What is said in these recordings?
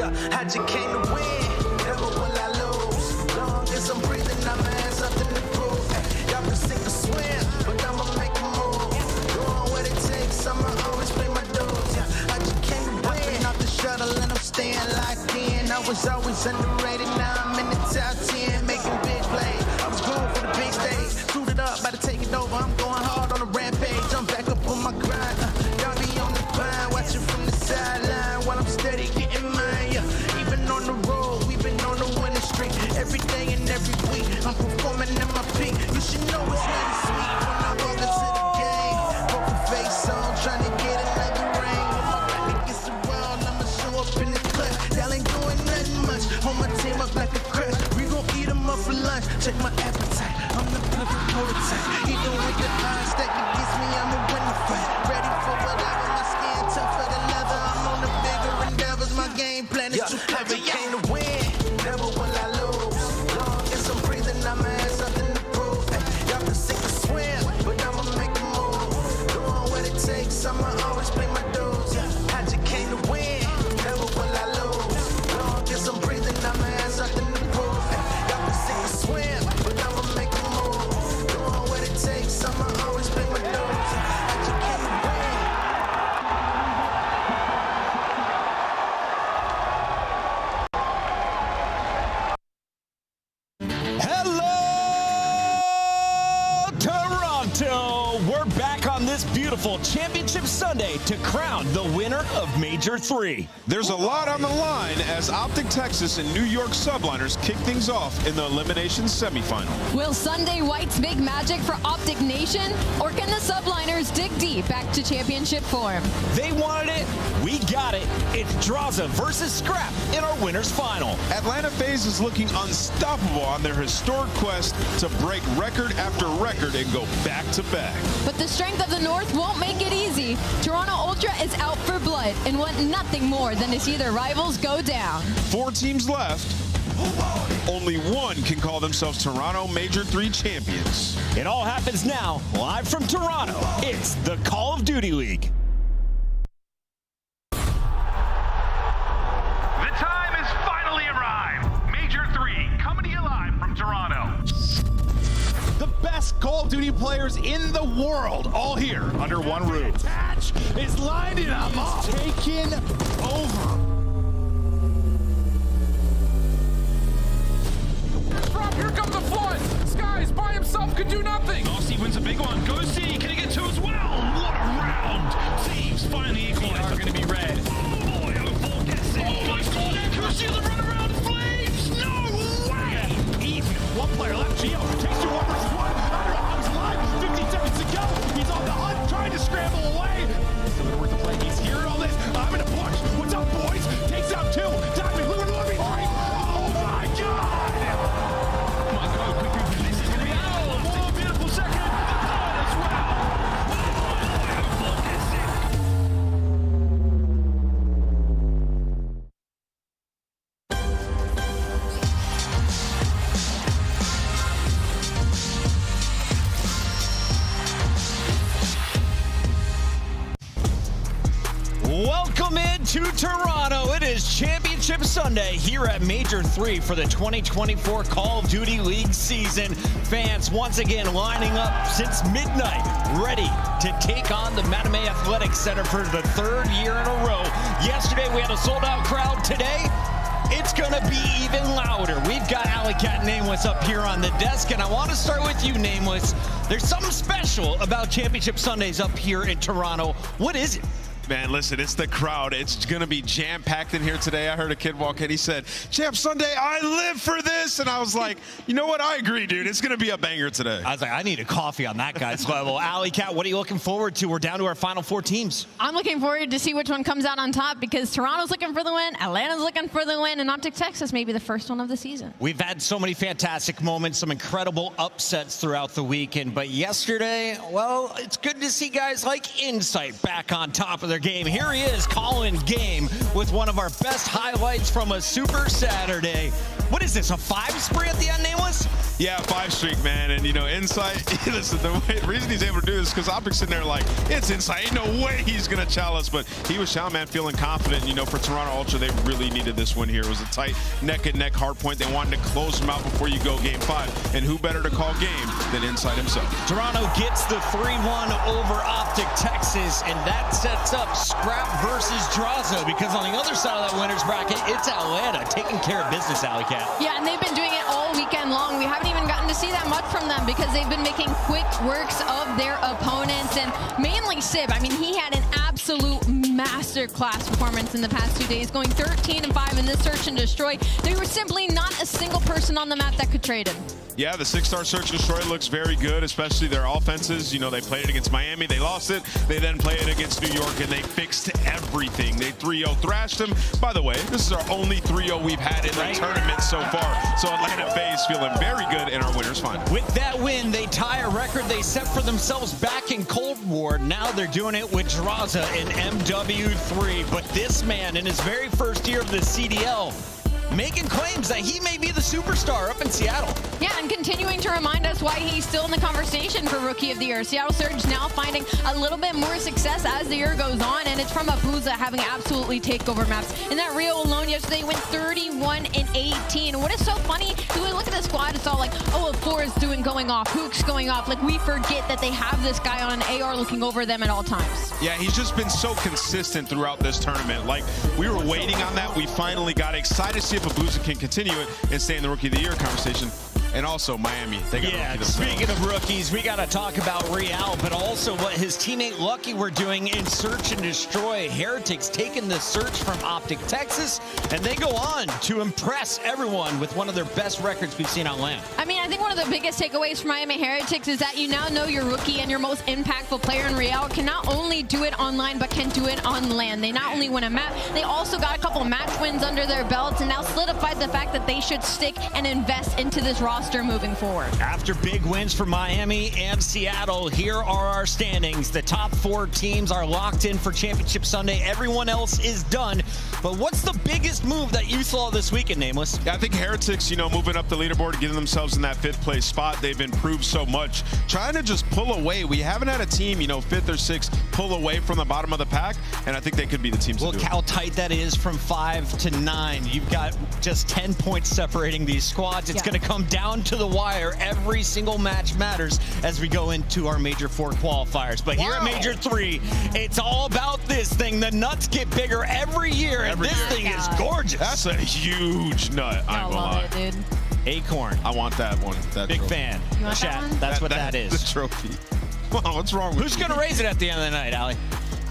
Yeah, I just came to win, never will I lose. Long as I'm breathing, I'ma have something to prove. Ay, y'all can sink or swim, but I'ma make a move. Doing what it takes, I'ma always pay my dues. Yeah, I just came to win. Hopping off the shuttle and I'm staying locked in. I was always underrated, now I'm in the top 10, making big plays. I was going for the big stage, suited up, about to take it over. I'm going hard on the rampage. I'm back up on my grind. Y'all be on the grind, watching from the sideline while I'm steady getting mine. Yeah, even on the road, we've been on the winning streak. Every day and every week, I'm performing at my peak. You should know it's nothing sweet when I walk into the game. Poker face on, trying to get another ring. When my back against the wall, I'ma show up in the clutch. Y'all ain't doing nothing much, hold my team up like a crutch. We gon' eat them up for lunch, check my appetite. I'm the perfect prototype. Even with the odds stacked against me, I'ma win the fight. Ready for whatever, my skin tougher than leather. I'm on the bigger endeavors, my game plan is too clever. I came to win, never will I lose. Long as I'm breathing, I'ma have something to prove. Ay, y'all can sink or swim, but I'ma make a move. Doing what it takes, I'ma always pay my dues. I just came to win, never will I lose. Long as I'm breathing, I'ma have something to prove. Ay, y'all can sink or swim, but I'ma make a move. Doing what it takes, I'ma always pay my dues. I just came to win. Hello, Toronto! We're back on this beautiful Championship Sunday to crown the winner of Major 3. There's a lot on the line as Optic Texas and New York Subliners kick things off in the Elimination semifinal. Will Sunday Whites make magic for Optic Nation? Or can the Subliners dig deep back to championship form? They wanted it, we got it. It's Draza versus Scrap in our winner's final. Atlanta Faze is looking unstoppable on their historic quest to break record after record and go back to back. But the strength of the North won't make it easy. Toronto Ultra is out for blood and want nothing more than to see their rivals go down. 4 teams left. Only one can call themselves Toronto Major 3 champions. It all happens now, live from Toronto. It's the Call of Duty League. The time has finally arrived. Major 3 coming to you live from Toronto. The best Call of Duty players in the world, all here under one roof. Attach is lining them up. Taking over. Drop, here comes the flood. Skies by himself could do nothing. Rossi wins a big one. Go C. Can he get 2 as well? What a round. Thieves finally equalize. Are going to be red. Oh boy, 04 gets it. Oh my god, accuracy of the run around flames. No way. Even one player left. Gio takes 2 versus 1. Underarms alive. 50 seconds to go. He's on the hunt, trying to scramble away. Still gonna work the play. He's hearing all this. I'm in a push. What's up, boys? Takes out 2. Diamond, Louis, 3. Oh my god. Oh my god, quick. This is going to be out. Oh, beautiful second. The third as well. Oh, 04 gets it. Welcome into Toronto. It is Championship Sunday here at Major 3 for the 2024 Call of Duty League season. Fans once again lining up since midnight, ready to take on the Matamé Athletics Center for the 3rd year in a row. Yesterday we had a sold-out crowd. Today, it's gonna be even louder. We've got Alley Cat Nameless up here on the desk, and I want to start with you, Nameless. There's something special about Championship Sundays up here in Toronto. What is it? Man, listen, it's the crowd. It's going to be jam-packed in here today. I heard a kid walk in. He said, Champ Sunday, I live for this. And I was like, you know what? I agree, dude. It's going to be a banger today. I was like, I need a coffee on that guy's level. Alley Cat, what are you looking forward to? We're down to our final 4 teams. I'm looking forward to see which one comes out on top because Toronto's looking for the win, Atlanta's looking for the win, and Optic Texas may be the first one of the season. We've had so many fantastic moments, some incredible upsets throughout the weekend, but yesterday, well, it's good to see guys like Insight back on top of their game. Here he is, calling game with one of our best highlights from a Super Saturday. What is this, a 5 spree at the end, Nameless? Yeah, 5 streak, man. And, you know, Insight, listen, the reason he's able to do this is because Optic's sitting there like, it's Insight. Ain't no way he's going to challenge. But he was challenged, man, feeling confident. You know, for Toronto Ultra, they really needed this win here. It was a tight neck-and-neck Hardpoint. They wanted to close them out before you go game 5. And who better to call game than Insight himself? Toronto gets the 3-1 over Optic Texas, and that sets up Scrap versus Drazo, because on the other side of that winner's bracket, it's Atlanta taking care of business, Alley Cat. Yeah, and they've been doing it all weekend long. We haven't even gotten to see that much from them because they've been making quick works of their opponents, and mainly Sib. I mean, he had an absolute masterclass performance in the past 2 days, going 13-5 in this search and destroy. There was simply not a single person on the map that could trade him. Yeah, the 6-star Search and Destroy looks very good, especially their offenses. You know, they played it against Miami, they lost it. They then played it against New York, and they fixed everything. They 3-0 thrashed them. By the way, this is our only 3-0 we've had in the tournament so far. So Atlanta Faze feeling very good in our winners final. With that win, they tie a record they set for themselves back in Cold War. Now they're doing it with Draza in MW3. But this man, in his very first year of the CDL, making claims that he may be the superstar up in Seattle. Yeah, and continuing to remind us why he's still in the conversation for Rookie of the Year. Seattle Surge now finding a little bit more success as the year goes on, and it's from Abuza having absolutely takeover maps. In that Rio alone yesterday, went 31-18. What is so funny, when we look at the squad, it's all like, oh, Floor is going off, Hook's going off. Like, we forget that they have this guy on an AR looking over them at all times. Yeah, he's just been so consistent throughout this tournament. Like, we were waiting on that. We finally got excited to see if Abuza can continue it and stay in the Rookie of the Year conversation. And also Miami, they got yeah, speaking of rookies, we got to talk about Real, but also what his teammate Lucky were doing in Search and Destroy. Heretics taking the search from Optic Texas, and they go on to impress everyone with one of their best records we've seen on LAN. I mean, I think one of the biggest takeaways from Miami Heretics is that you now know your rookie and your most impactful player in Real can not only do it online, but can do it on LAN. They not only win a map, they also got a couple match wins under their belts, and now solidified the fact that they should stick and invest into this roster moving forward. After big wins for Miami and Seattle, here are our standings. The top 4 teams are locked in for Championship Sunday. Everyone else is done. But what's the biggest move that you saw this weekend, Nameless? Yeah, I think Heretics, you know, moving up the leaderboard, getting themselves in that 5th place spot. They've improved so much. Trying to just pull away. We haven't had a team, you know, 5th or 6th pull away from the bottom of the pack, and I think they could be the teams to do it. Look how tight that is from 5 to 9. You've got just 10 points separating these squads. It's going to come down to the wire. Every single match matters as we go into our Major 4 qualifiers. But here at Major 3, it's all about this thing. The nuts get bigger every year, and this thing is gorgeous. That's a huge nut, I'm gonna lie. Love it, dude. Acorn. I want that one. That Big trophy. fan. You want Chat, that one? that's what that is. The trophy. Wow, what's wrong with Who's you? going to raise it at the end of the night, Allie?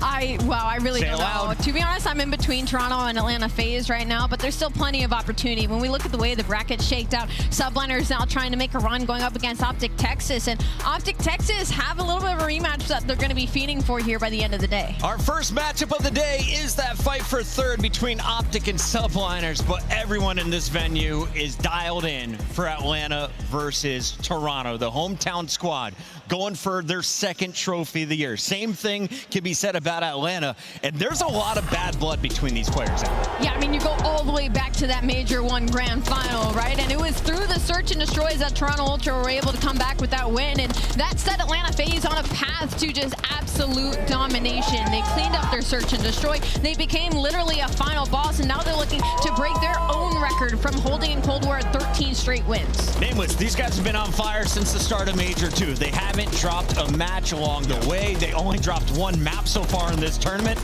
I really Say don't it loud. know. To be honest, I'm in between Toronto and Atlanta Faze right now, but there's still plenty of opportunity. When we look at the way the bracket shaked out, Subliners now trying to make a run going up against Optic Texas, and Optic Texas have a little bit of a rematch that they're going to be feeding for here by the end of the day. Our first matchup of the day is that fight for 3rd between Optic and Subliners, but everyone in this venue is dialed in for Atlanta versus Toronto, the hometown squad, going for their 2nd trophy of the year. Same thing can be said about Atlanta, and there's a lot of bad blood between these players. Yeah, I mean, you go all the way back to that Major 1 grand final, right? And it was through the search and destroys that Toronto Ultra were able to come back with that win, and that set Atlanta Faze on a path to just absolute domination. They cleaned up their search and destroy. They became literally a final boss, and now they're looking to break their own record from holding in Cold War 13 straight wins. Nameless, these guys have been on fire since the start of Major 2. They haven't dropped a match along the way. They only dropped 1 map so far in this tournament.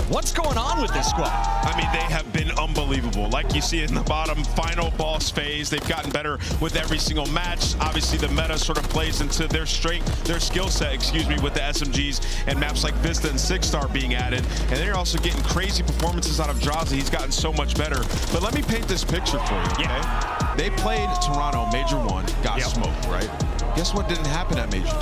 What's going on with this squad? I mean, they have been unbelievable. Like you see in the bottom, final boss phase. They've gotten better with every single match. Obviously, the meta sort of plays into their strength, their skill set, with the SMGs and maps like Vista and 6-star being added. And they're also getting crazy performances out of Draza. He's gotten so much better. But let me paint this picture for you, okay? They played Toronto Major 1, got smoked, right? Guess what didn't happen at Major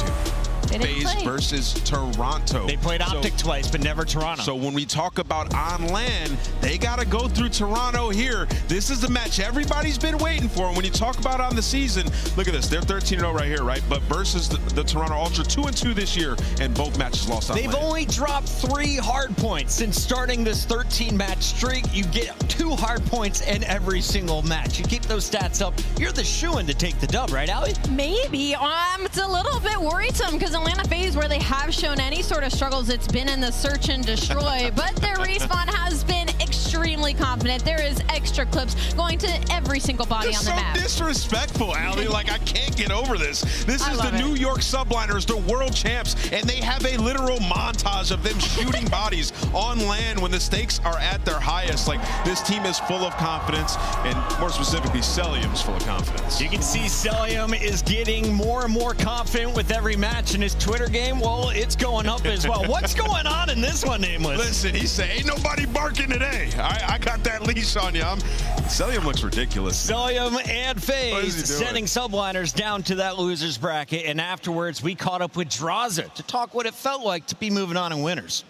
2? They didn't Faze play. versus Toronto. They played Optic twice, but never Toronto. So when we talk about on land, they got to go through Toronto here. This is the match everybody's been waiting for. And when you talk about on the season, look at this. They're 13-0 right here, right? But versus the Toronto Ultra, 2-2 this year, and both matches lost on They've land. only dropped 3 hard points since starting this 13-match streak. You get 2 hard points in every single match. You keep those stats up, you're the shoo-in to take the dub, right, Allie? Maybe. It's a little bit worrisome because Atlanta Faze, where they have shown any sort of struggles, it's been in the search and destroy. But their respawn has been extremely confident. There is extra clips going to every single body It's on the so map. disrespectful, Allie. Like, I can't get over this. This I is the love it. New York Subliners, the world champs, and they have a literal montage of them shooting bodies on land when the stakes are at their highest. Like, this team is full of confidence, and more specifically, Celium's full of confidence. You can see Celium is getting more and more confident with every match in his Twitter game. Well, it's going up as well. What's going on in this one, Nameless? Listen, he said, ain't nobody barking today. I got that leash on you. Celium looks ridiculous. Celium and What is he Faze doing? sending subliners down to that loser's bracket, and afterwards we caught up with Draza to talk what it felt like to be moving on in winners.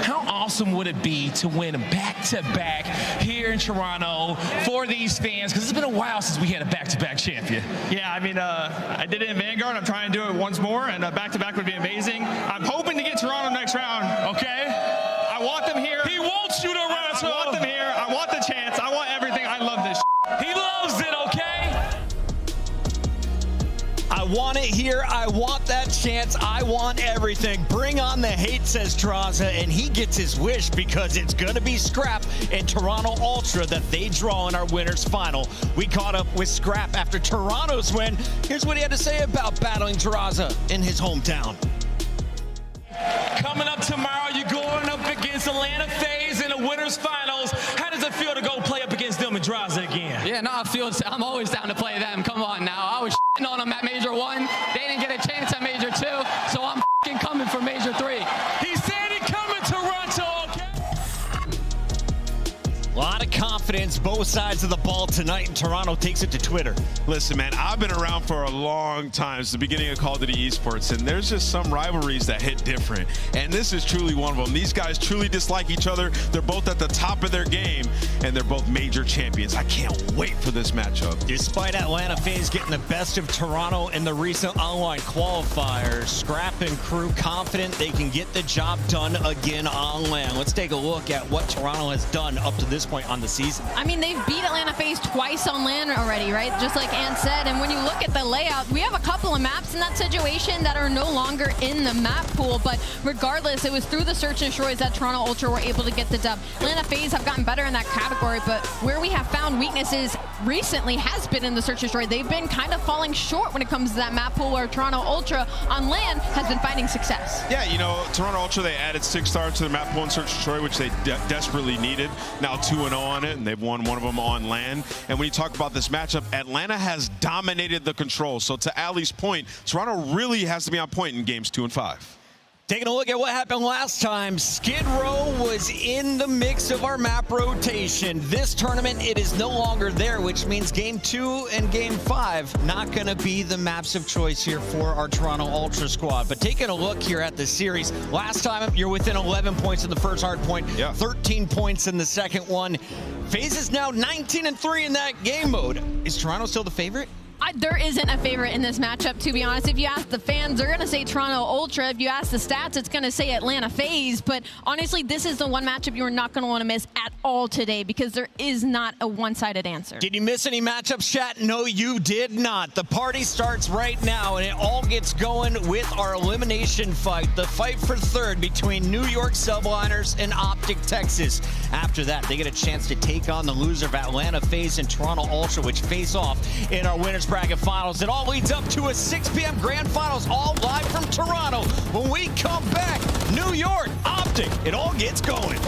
How awesome would it be to win back-to-back here in Toronto for these fans? Because it's been a while since we had a back-to-back champion. Yeah, I mean, I did it in Vanguard. I'm trying to do it once more, and back-to-back would be amazing. I'm hoping to get Toronto next round. Okay? I want them here. He wants you to run. I want them here. I want the chance. I want everything. I love this. He loves it, okay? I want it here. I want that chance. I want everything. Bring on the hate, says Draza, and he gets his wish because it's going to be Scrap and Toronto Ultra that they draw in our winners final. We caught up with Scrap after Toronto's win. Here's what he had to say about battling Draza in his hometown. Coming up tomorrow, you're going up against Atlanta Faze in the winners finals. How does it feel to go play up against them and Draza again? Yeah, no, I'm always down to play them. Come on now. I was on them at Major 1. They didn't get a chance at Major 2, so I'm coming for Major 3. He said he coming Toronto, okay? A lot of confidence, both sides of the ball tonight, and Toronto takes it to Twitter. Listen, man, I've been around for a long time since the beginning of Call of Duty Esports, and there's just some rivalries that hit different. And this is truly one of them. These guys truly dislike each other. They're both at the top of their game, and they're both major champions. I can't wait for this matchup. Despite Atlanta Faze getting the best of Toronto in the recent online qualifiers, Scrap and crew confident they can get the job done again on land. Let's take a look at what Toronto has done up to this point on the season. I mean, they've beat Atlanta Faze twice on land already, right? Just like Ann said. And when you look at the layout, we have a couple of maps in that situation that are no longer in the map pool. But regardless, it was through the search and destroys that Toronto Ultra were able to get the dub. Atlanta Faze have gotten better in that category, but where we have found weaknesses recently has been in the search and destroy. They've been kind of falling short when it comes to that map pool, where Toronto Ultra on land has been finding success. Yeah, you know, Toronto Ultra, they added 6 stars to the map pool in Search and Destroy, which they desperately needed. Now 2-0 on it, and they've won one of them on land. And when you talk about this matchup, Atlanta has dominated the control. So to Allie's point, Toronto really has to be on point in games 2 and 5. Taking a look at what happened last time, Skid Row was in the mix of our map rotation. This tournament, it is no longer there, which means Game 2 and Game 5 not going to be the maps of choice here for our Toronto Ultra squad. But taking a look here at the series, last time you're within 11 points in the first hard point, 13 points in the second one. Faze is now 19-3 in that game mode. Is Toronto still the favorite? There isn't a favorite in this matchup, to be honest. If you ask the fans, they're going to say Toronto Ultra. If you ask the stats, it's going to say Atlanta Faze. But honestly, this is the one matchup you're not going to want to miss at all today, because there is not a one-sided answer. Did you miss any matchups, chat? No, you did not. The party starts right now, and it all gets going with our elimination fight. The fight for third between New York Subliners and Optic Texas. After that, they get a chance to take on the loser of Atlanta Faze and Toronto Ultra, which face off in our winners bracket finals. It all leads up to a 6 p.m. grand finals, all live from Toronto. When we come back, New York, Optic, it all gets going.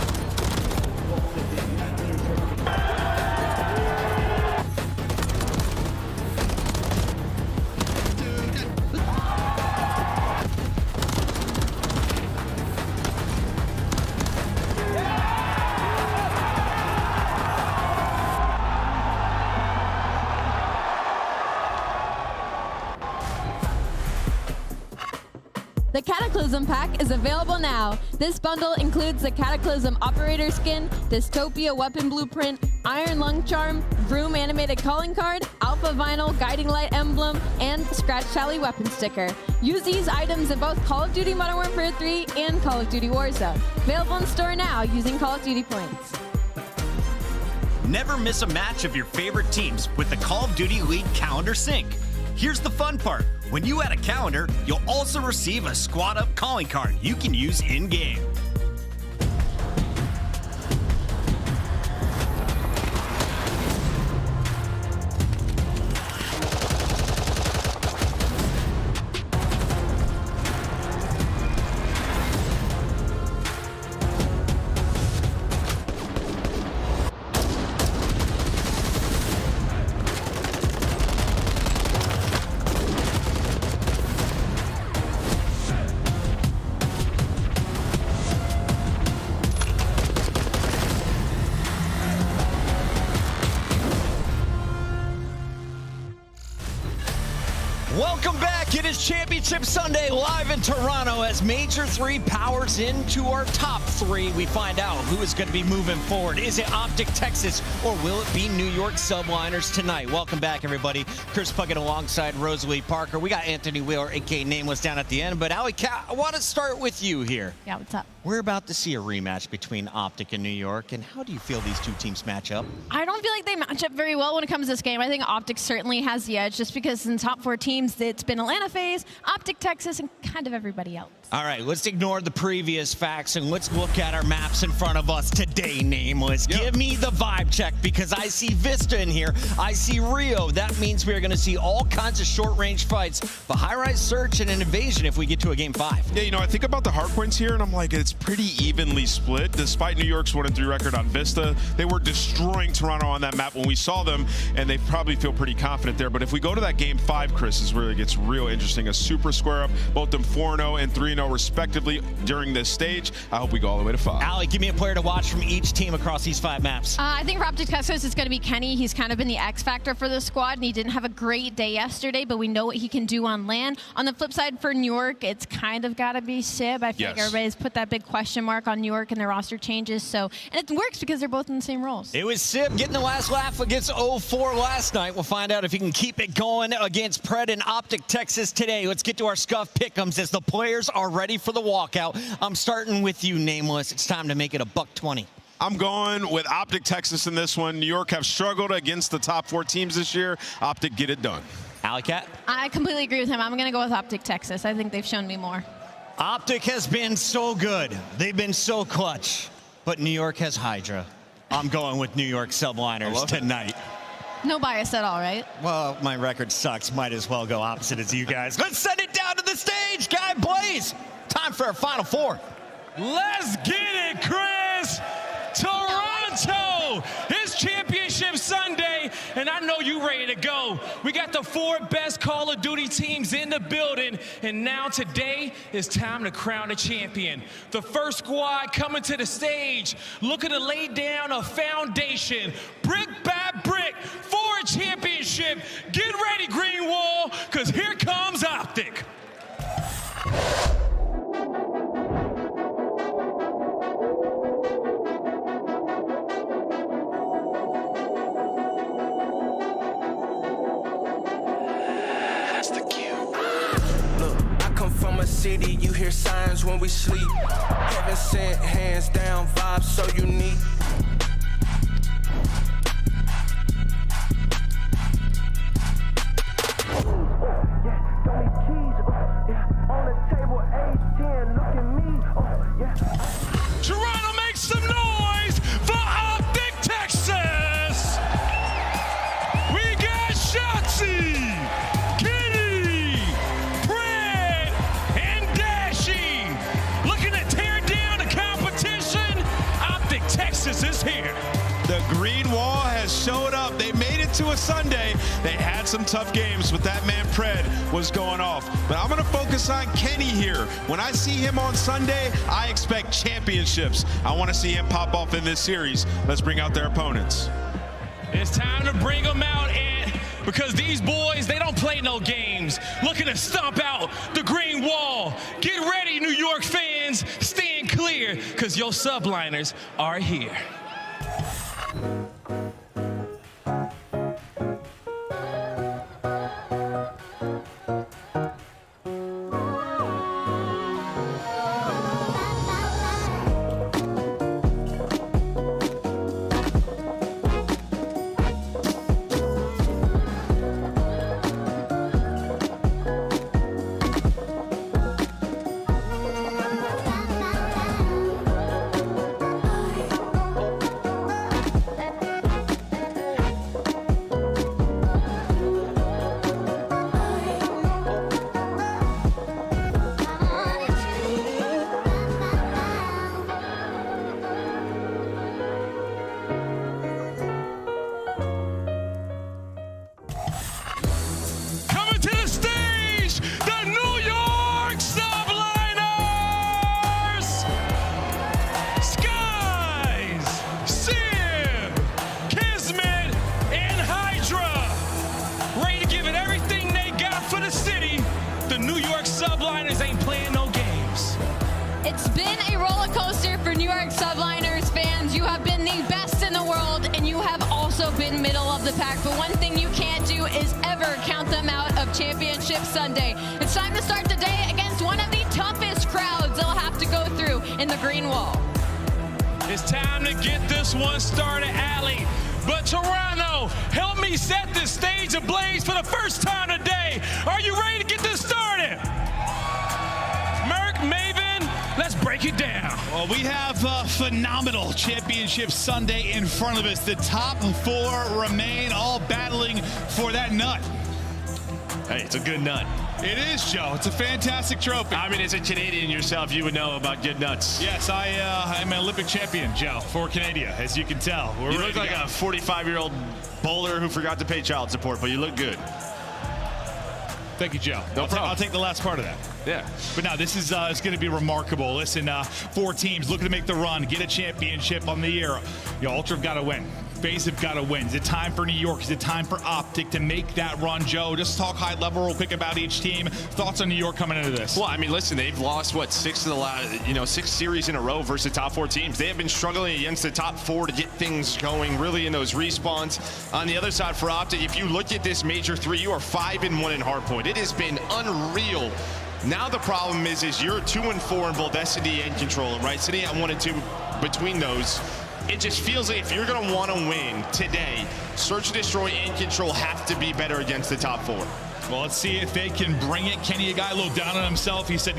The Cataclysm Pack is available now. This bundle includes the Cataclysm Operator Skin, Dystopia Weapon Blueprint, Iron Lung Charm, Vroom Animated Calling Card, Alpha Vinyl Guiding Light Emblem, and Scratch Tally Weapon Sticker. Use these items in both Call of Duty Modern Warfare 3 and Call of Duty Warzone. Available in store now using Call of Duty points. Never miss a match of your favorite teams with the Call of Duty League Calendar Sync. Here's the fun part. When you add a calendar, you'll also receive a Squad Up calling card you can use in-game. Welcome back. It is Championship Sunday live in Toronto as Major 3 powers into our top 3. We find out who is going to be moving forward. Is it Optic Texas or will it be New York Subliners tonight? Welcome back, everybody. Chris Puckett alongside Rosalie Parker. We got Anthony Wheeler, a.k.a. Nameless, down at the end. But Allie Cat, I want to start with you here. Yeah, what's up? We're about to see a rematch between Optic and New York. And how do you feel these two teams match up? I don't feel like they match up very well when it comes to this game. I think Optic certainly has the edge just because in the top 4 teams, it's been Atlanta, Faze, Optic, Texas, and kind of everybody else. All right, let's ignore the previous facts and let's look at our maps in front of us today, Nameless. Yep. Give me the vibe check because I see Vista in here. I see Rio. That means we're going to see all kinds of short-range fights, but high-rise search and an invasion if we get to a game 5. Yeah, you know, I think about the hardpoints here, and I'm like, it's pretty evenly split. Despite New York's 1-3 record on Vista, they were destroying Toronto on that map when we saw them, and they probably feel pretty confident there. But if we go to that game 5, Chris, is where it gets real interesting. A super square up, both them 4-0 and 3-0 respectively during this stage. I hope we go all the way to 5. Allie, give me a player to watch from each team across these 5 maps. I think for Optic Texas, it's going to be Kenny. He's kind of been the X factor for the squad, and he didn't have a great day yesterday, but we know what he can do on land. On the flip side for New York, it's kind of got to be Sib. I feel like everybody's put that big question mark on New York and their roster changes. So, and it works because they're both in the same roles. It was Sib getting the last laugh against 0-4 last night. We'll find out if he can keep it going against Pred and Optic Texas today. Let's get to our scuff pick'ems as the players are ready for the walkout. I'm starting with you, Nameless. It's time to make it a $120. I'm going with Optic Texas in this one. New York have struggled against the top 4 teams this year. Optic get it done. Alley Cat? I completely agree with him. I'm going to go with Optic Texas. I think they've shown me more. Optic has been so good. They've been so clutch. But New York has Hydra. I'm going with New York Subliners tonight. No bias at all, right? Well, my record sucks. Might as well go opposite as you guys. Let's send it down to the stage, Guy Blaze. Time for our Final 4. Let's get it, Chris! Toronto! It's Championship Sunday, and I know you ready to go. We got the 4 best Call of Duty teams in the building, and now today is time to crown a champion. The first squad coming to the stage, looking to lay down a foundation, brick by brick, for a championship. Get ready, Green Wall, because here comes Optic. City, you hear signs when we sleep. Heaven sent, hands down, vibes so unique. Toronto, make some noise for Optic Texas! We got Shotzi, Kitty, Pred, and Dashy looking to tear down the competition. Optic Texas is here. The Green Wall has showed up. They made it to a Sunday. They had some tough games, but that man Pred was going off. But I'm going to focus on Kenny here. When I see him on Sunday, I expect championships. I want to see him pop off in this series. Let's bring out their opponents. It's time to bring them out, and because these boys, they don't play no games. Looking to stomp out the green wall. Get ready, New York fans. Stand clear, because your subliners are here. It's been a roller coaster for New York Subliners fans. You have been the best in the world, and you have also been middle of the pack. But one thing you can't do is ever count them out of Championship Sunday. It's time to start the day against one of the toughest crowds they'll have to go through in the green wall. It's time to get this one started, Allie. But Toronto, help me set the stage ablaze for the first time today. Are you ready to get this started? Merc, Maven, let's break it down. Well, we have a phenomenal Championship Sunday in front of us. The top four remain, all battling for that nut. Hey, it's a good nut. It is, Joe. It's a fantastic trophy. I mean, as a Canadian yourself, you would know about good nuts. Yes, I'm an Olympic champion, Joe, for Canada, as you can tell. You look like a 45-year-old bowler who forgot to pay child support, but you look good. Thank you, Joe. No problem. I'll take the last part of that. Yeah. But no, this is it's going to be remarkable. Listen, 4 teams looking to make the run, get a championship on the year. Ultra have got to win. Faze have got to win. Is it time for New York? Is it time for Optic to make that run, Joe? Just talk high level real quick about each team. Thoughts on New York coming into this? Well, I mean, listen, they've lost, 6 of the last, 6 series in a row versus the top 4 teams. They have been struggling against the top 4 to get things going really in those respawns. On the other side for Optic, if you look at this Major 3, you are 5-1 in Hardpoint. It has been unreal. Now the problem is you're 2-4 in both S&D and Control, right? Sitting at 1 and 2 between those. It just feels like if you're going to want to win today, Search and Destroy and Control have to be better against the top 4. Well, let's see if they can bring it. Kenny, a guy a little down on himself. He said,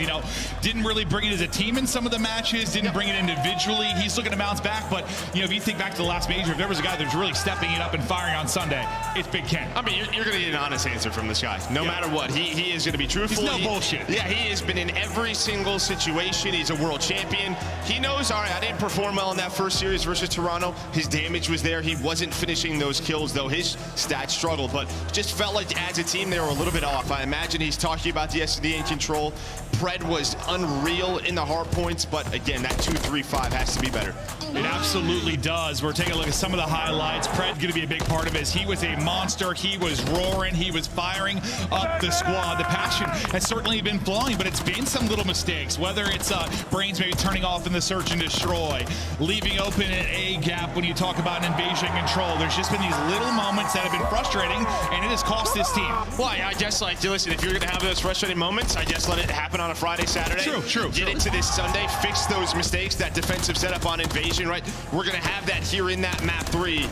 didn't really bring it as a team in some of the matches, didn't bring it individually. He's looking to bounce back, but, if you think back to the last major, if there was a guy that's really stepping it up and firing on Sunday, it's Big Ken. I mean, you're going to get an honest answer from this guy. No matter what, he is going to be truthful. He's no bullshit. Yeah, he has been in every single situation. He's a world champion. He knows, all right, I didn't perform well in that first series versus Toronto. His damage was there. He wasn't finishing those kills, though his stats struggled, but just felt like as a team, they were a little bit off. I imagine he's talking about the S&D and Control. Pred was unreal in the hard points, but again, that 2-3-5 has to be better. It absolutely does. We're taking a look at some of the highlights. Pred going to be a big part of it. He was a monster. He was roaring. He was firing up the squad. The passion has certainly been flowing, but it's been some little mistakes, whether it's brains maybe turning off in the Search and Destroy, leaving open an A gap when you talk about an invasion control. There's just been these little moments that have been frustrating, and it has cost this team. Well, I guess, listen, if you're going to have those frustrating moments, I guess let it happen on a Friday, Saturday. True. Get into this Sunday, fix those mistakes, that defensive setup on invasion, right? We're going to have that here in that map 3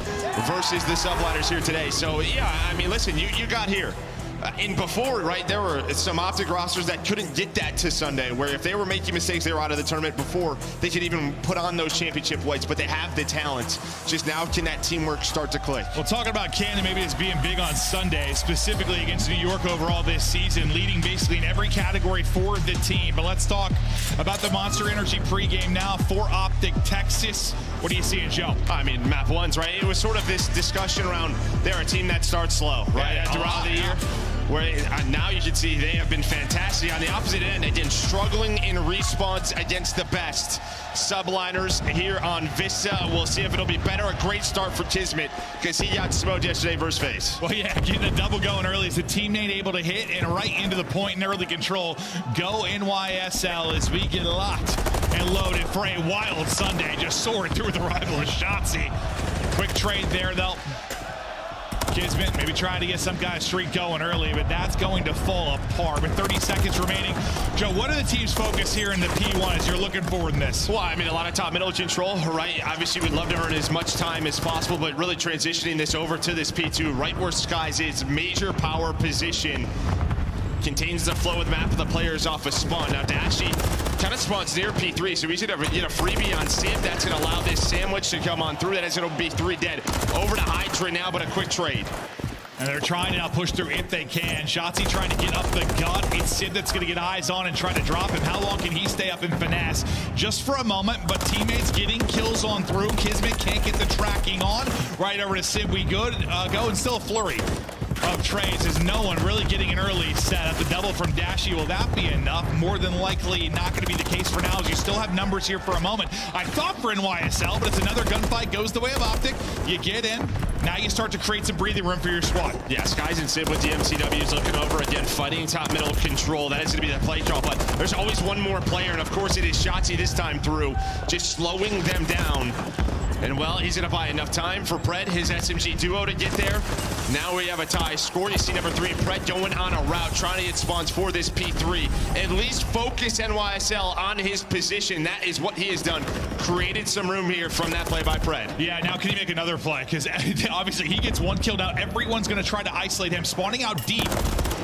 versus the subliners here today. So, yeah, I mean, listen, you got here. And before, right, there were some Optic rosters that couldn't get that to Sunday, where if they were making mistakes, they were out of the tournament before they could even put on those championship whites, but they have the talent. Just now, can that teamwork start to click? Well, talking about Canada, maybe it's being big on Sunday, specifically against New York overall this season, leading basically in every category for the team. But let's talk about the Monster Energy pregame now for Optic Texas. What are you seeing, Joe? I mean, map 1's, right? It was sort of this discussion around they're a team that starts slow, right? Throughout the year. where now you can see they have been fantastic. On the opposite end, again, struggling in response against the best. Subliners here on Vista. We'll see if it'll be better. A great start for Kismet because he got smoked yesterday versus Faze. Well, yeah, getting a double going early is the teammate able to hit and right into the point in early control. Go NYSL as we get locked and loaded for a wild Sunday. Just soared through the rival of Shotzi. Quick trade there, though. Kismet maybe trying to get some kind of streak going early, but that's going to fall apart with 30 seconds remaining. Joe, what are the team's focus here in the P1 as you're looking forward in this? Well, I mean, a lot of top middle control, right? Obviously, we'd love to earn as much time as possible, but really transitioning this over to this P2, right where Skies is, major power position. Contains the flow of the map of the players off a spawn. Now, Dashy kind of spawns near P3, so he's going to get a freebie on Sim. That's going to allow this sandwich to come on through. That is going to be 3 dead. Over to Hydra now, but a quick trade. And they're trying to now push through if they can. Shotzi trying to get up the gut. It's Sid that's going to get eyes on and try to drop him. How long can he stay up in finesse? Just for a moment, but teammates getting kills on through. Kismet can't get the tracking on. Right over to Sid, we go and still a flurry of trades as no one really getting an early set at the double from Dashy. Will that be enough? More than likely not going to be the case for now, as you still have numbers here for a moment. I thought for NYSL, but it's another gunfight, goes the way of Optic. You get in, now you start to create some breathing room for your squad. Yeah, Skies and Sid with the MCWs looking over again, fighting top middle control. That is going to be the play call, but there's always one more player, and of course it is Shotzi this time through, just slowing them down. And well, he's going to buy enough time for Pred, his SMG duo, to get there. Now we have a tie score. You see number 3, Pred going on a route, trying to get spawns for this P3. At least focus NYSL on his position. That is what he has done. Created some room here from that play by Pred. Yeah, now can he make another play? Because obviously he gets one kill now. Everyone's going to try to isolate him. Spawning out deep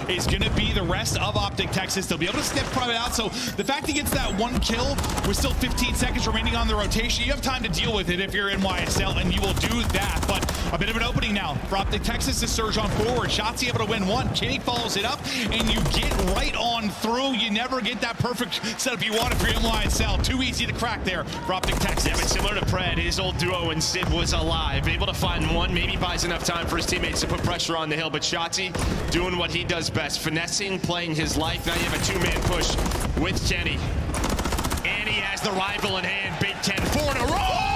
is going to be the rest of Optic Texas. They'll be able to step private out. So the fact he gets that one kill with still 15 seconds remaining on the rotation, you have time to deal with it if you're NYSL, and you will do that. But a bit of an opening now for Optic Texas to surge on forward. Shotzi able to win one. Kenny follows it up, and you get right on through. You never get that perfect setup you wanted for NYSL. Too easy to crack there for Optic Texas. Yeah, but similar to Pred, his old duo and Sid was alive. Able to find one, maybe buys enough time for his teammates to put pressure on the hill. But Shotzi doing what he does best, finessing, playing his life. Now you have a 2-man push with Kenny. And he has the rival in hand. Big 10, 4 in a row.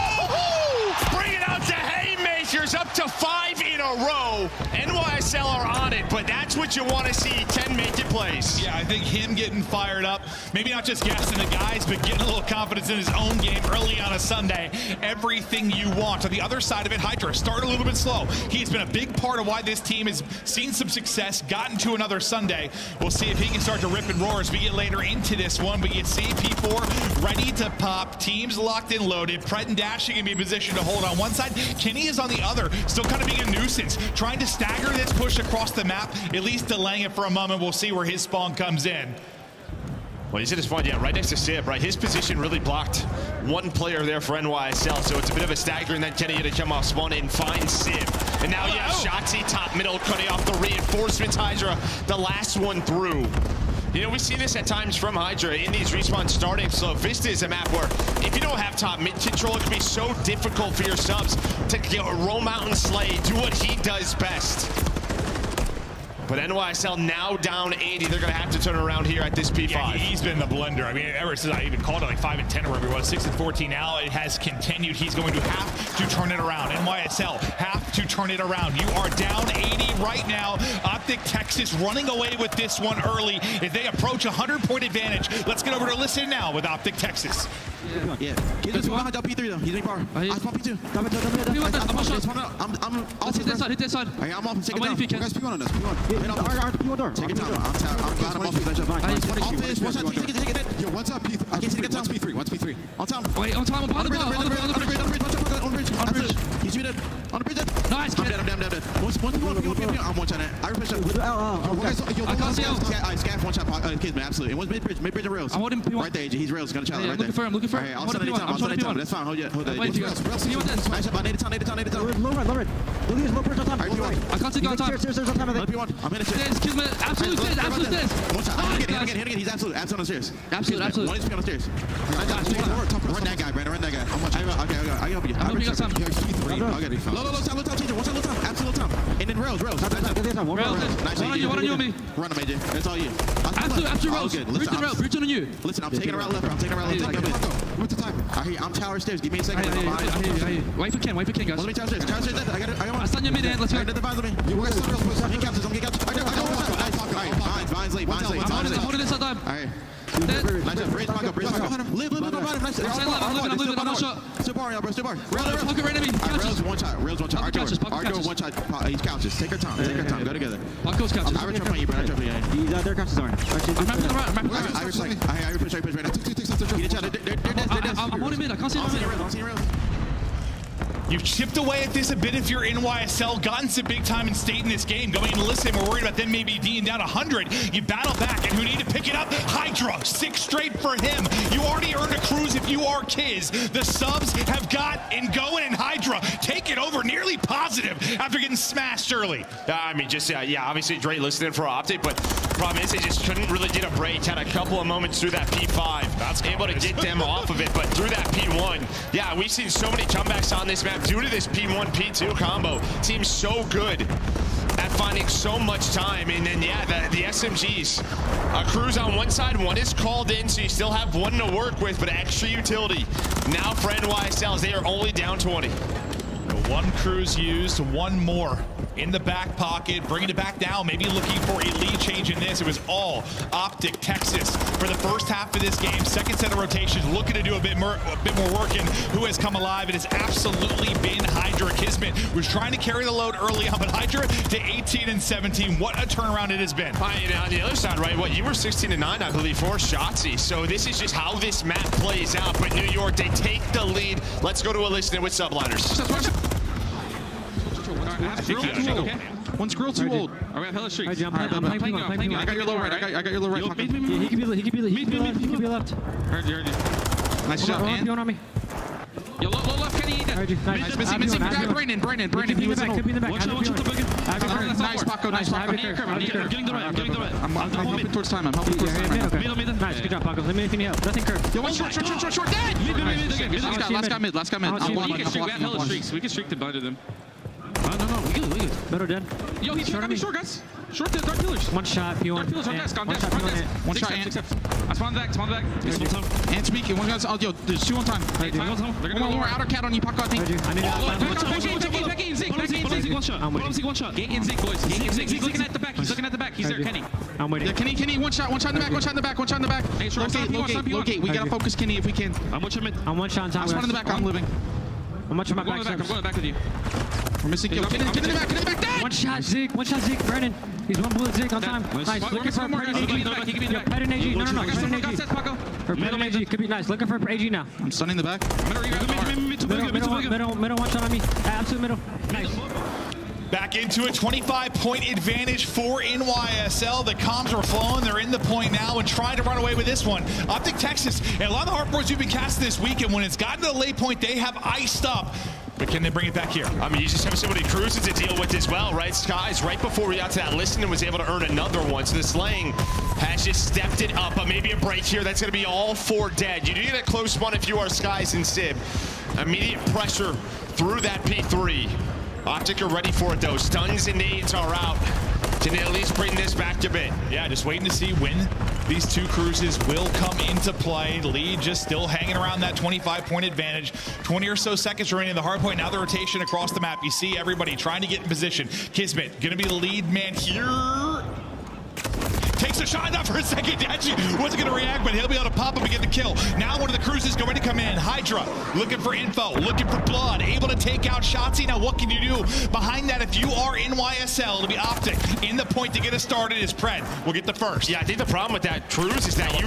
Bring it out to haymakers, up to 5 in a row. NYSL are on it, but that's what you want to see. 10 make it plays. Yeah, I think him getting fired up, maybe not just gassing the guys, but getting a little confidence in his own game early on a Sunday. Everything you want. On the other side of it, Hydra started a little bit slow. He's been a big part of why this team has seen some success, gotten to another Sunday. We'll see if he can start to rip and roar as we get later into this one. But you see P4 ready to pop. Teams locked and loaded. Pred and Dashing can be in position to hold on one side. Kenny is on the other, still kind of being a nuisance, trying to stagger this push across the map, at least delaying it for a moment. We'll see where his spawn comes in. Well, he's at his spawn, yeah, right next to Sib, right? His position really blocked one player there for NYSL, so it's a bit of a stagger, and then Kenny had to come off spawn and find Sib. And now you have Shotzi top middle, cutting off the reinforcements. Hydra, the last one through. You know, we see this at times from Hydra in these respawns starting slow. Vista is a map where if you don't have top mid control, it can be so difficult for your subs to roam out and slay, do what he does best. But NYSL now down 80. They're going to have to turn around here at this P5. Yeah, he's been the blender. I mean, ever since I even called it like 5 and 10 or whatever it was, 6 and 14 now, it has continued. He's going to have to turn it around. NYSL have to turn it around. You are down 80 right now. Optic Texas running away with this one early. If they approach 100-point advantage, let's get over to listen now with Optic Texas. Yeah. Get this behind P3 though. He's in power. I spawn P2. I'm off hit that side, hit that side. I'm off. Take it down. You guys, P1 on this. P1. Take it down. I'm off. Take it. Yo, what's up, P3? I can't take it down. One's P3. On top. Wait, on time. On the bridge. He's muted. On the bridge. Nice, kid. I'm dead. I'm one shot. I refresh it. I can't see him. I scaff one shot. Kids, man, absolutely. It was mid bridge and rails. I'm holding P1. Right there, AJ. He's rails. Gonna challenge right there. I'm looking for him. I'll send anytime. That's fine. Hold that. Nice shot. Native town. Low red. Look at his low pressure on time. I can't see on time. I'm in it. Absolute stairs. One shot. Hit again. He's absolute on the stairs. Absolute. One HP on the stairs. Run that guy, Brandon. Run that guy. I can help you. I'm helping you on time. P3. I got it. Low time, change it. One side, low time. Absolute time. And then rails. Nice. One on you, me. Run him, AJ. That's all you. Absolute rails. Good. Bridge on you. Listen, I'm taking a route left. What's the time? I hear you. I'm tower stairs. Give me a second. Wait for Ken, guys. Let me tower stairs. I got one. I stun your mid end. Let's go. I'm Vines late. I'm holding this time. All right. Bridge Paco. Live. Nice. I'm living. I'm one shot. Still bar, y'all, bro. Still bar. Pocket right enemy. Rails one shot. Argo one shot. He's couches. Take our time. Go together. Paco's couches. I return on you, bro. He's out there, couches aren't. I'm mapping the right. I push right now. I'm holding mid. I can't see him. You've chipped away at this a bit if you're NYSL, gotten some big time in state in this game. Going into listen, we're worried about them maybe being down 100. You battle back, and who need to pick it up? Hydra, 6 straight for him. You already earned a cruise if you are Kiz. The subs have got and going, and Hydra take it over nearly positive after getting smashed early. I mean, just, yeah, obviously Dre listening for Optic, but problem is they just couldn't really get a break. Had a couple of moments through that P5. That's able to get them off of it, but through that P1, yeah, we've seen so many comebacks on this map due to this P1, P2 combo. Team's so good at finding so much time, and then, yeah, the SMGs. A cruise on one side, one is called in, so you still have one to work with, but extra utility. Now for NYSL, they are only down 20. One cruise used, one more in the back pocket, bringing it back down, maybe looking for a lead change in this. It was all Optic Texas for the first half of this game. Second set of rotations, looking to do a bit more work, and who has come alive? It has absolutely been Hydra. Kismet was trying to carry the load early on, but Hydra to 18 and 17. What a turnaround it has been. On the other side, right, you were 16 and 9, I believe, for Shotzi. So this is just how this map plays out. But New York, they take the lead. Let's go to a listening with subliners. One's grill too old. I got hella streaks. I'm playing. I got your low right. I got your low right. He could be left. Heard you. Nice shot, man. On me. Yo, low left, Kenny. Nice. Missing. Brandon. He was in. Could be in the back. Nice, Paco. Nice, Paco. I'm getting the right. I'm helping towards time. Nice. Good job, Paco. Let me help. Nothing curved. Yo, one short. Dead. Last guy mid. I'm blocking. We can streak to bind them. No. We good. Middle dead. Yo, he's short, guys. Short dead, dark pillars. One shot, P1. Dark pillars on desk, One shot, Ant. I spawned back. Ant speaking. One guy's, yo, there's 2 on time. One more outer cat on you, Paco, I think. I need Back in, Zeke. One shot. Get in, Zeke, boys. He's looking at the back. He's there, Kenny. I'm waiting. Yeah, Kenny, one shot in the back. Hey, locate. We gotta focus Kenny if we can. I'm one shot in time. I spawned in the back, I'm living. I'm watching my I'm back. going back with you. We're missing kill. Get in the back, dead! One shot, Zeke, Brandon. He's one bullet, Zeke, on time. Nice. Looking for a Ped AG. Ped and AG. No. Ped and AG. For Ped and AG. Could be nice. Looking for AG now. I'm stunning the back. Middle, one shot on me. Absolute middle. Nice. Back into a 25-point advantage for NYSL. The comms are flowing. They're in the point now and trying to run away with this one. Optic Texas and a lot of the hardpoints you've been casting this weekend, when it's gotten to the late point, they have iced up. But can they bring it back here? I mean, you just have somebody cruising to deal with as well, right? Skies, right before we got to that listen, was able to earn another one. So the Slaying has just stepped it up, but maybe a break here. That's going to be all 4 dead. You do get a close one if you are Skies and Sib. Immediate pressure through that P3. Optic are ready for it, though. Stuns and nades are out. Can they at least bring this back a bit? Yeah, just waiting to see when these 2 cruises will come into play. Lead just still hanging around that 25-point advantage. 20 or so seconds remaining in the hardpoint. Now the rotation across the map. You see everybody trying to get in position. Kismet going to be the lead man here. Takes a shot, not for a second. Actually wasn't going to react, but he'll be able to pop up and get the kill. Now one of the cruises going to come in. Hydra looking for info, looking for blood, able to take out Shotzi. Now what can you do behind that if you are NYSL? To be Optic in the point to get us started is Pred. We'll get the first. Yeah, I think the problem with that cruise is that you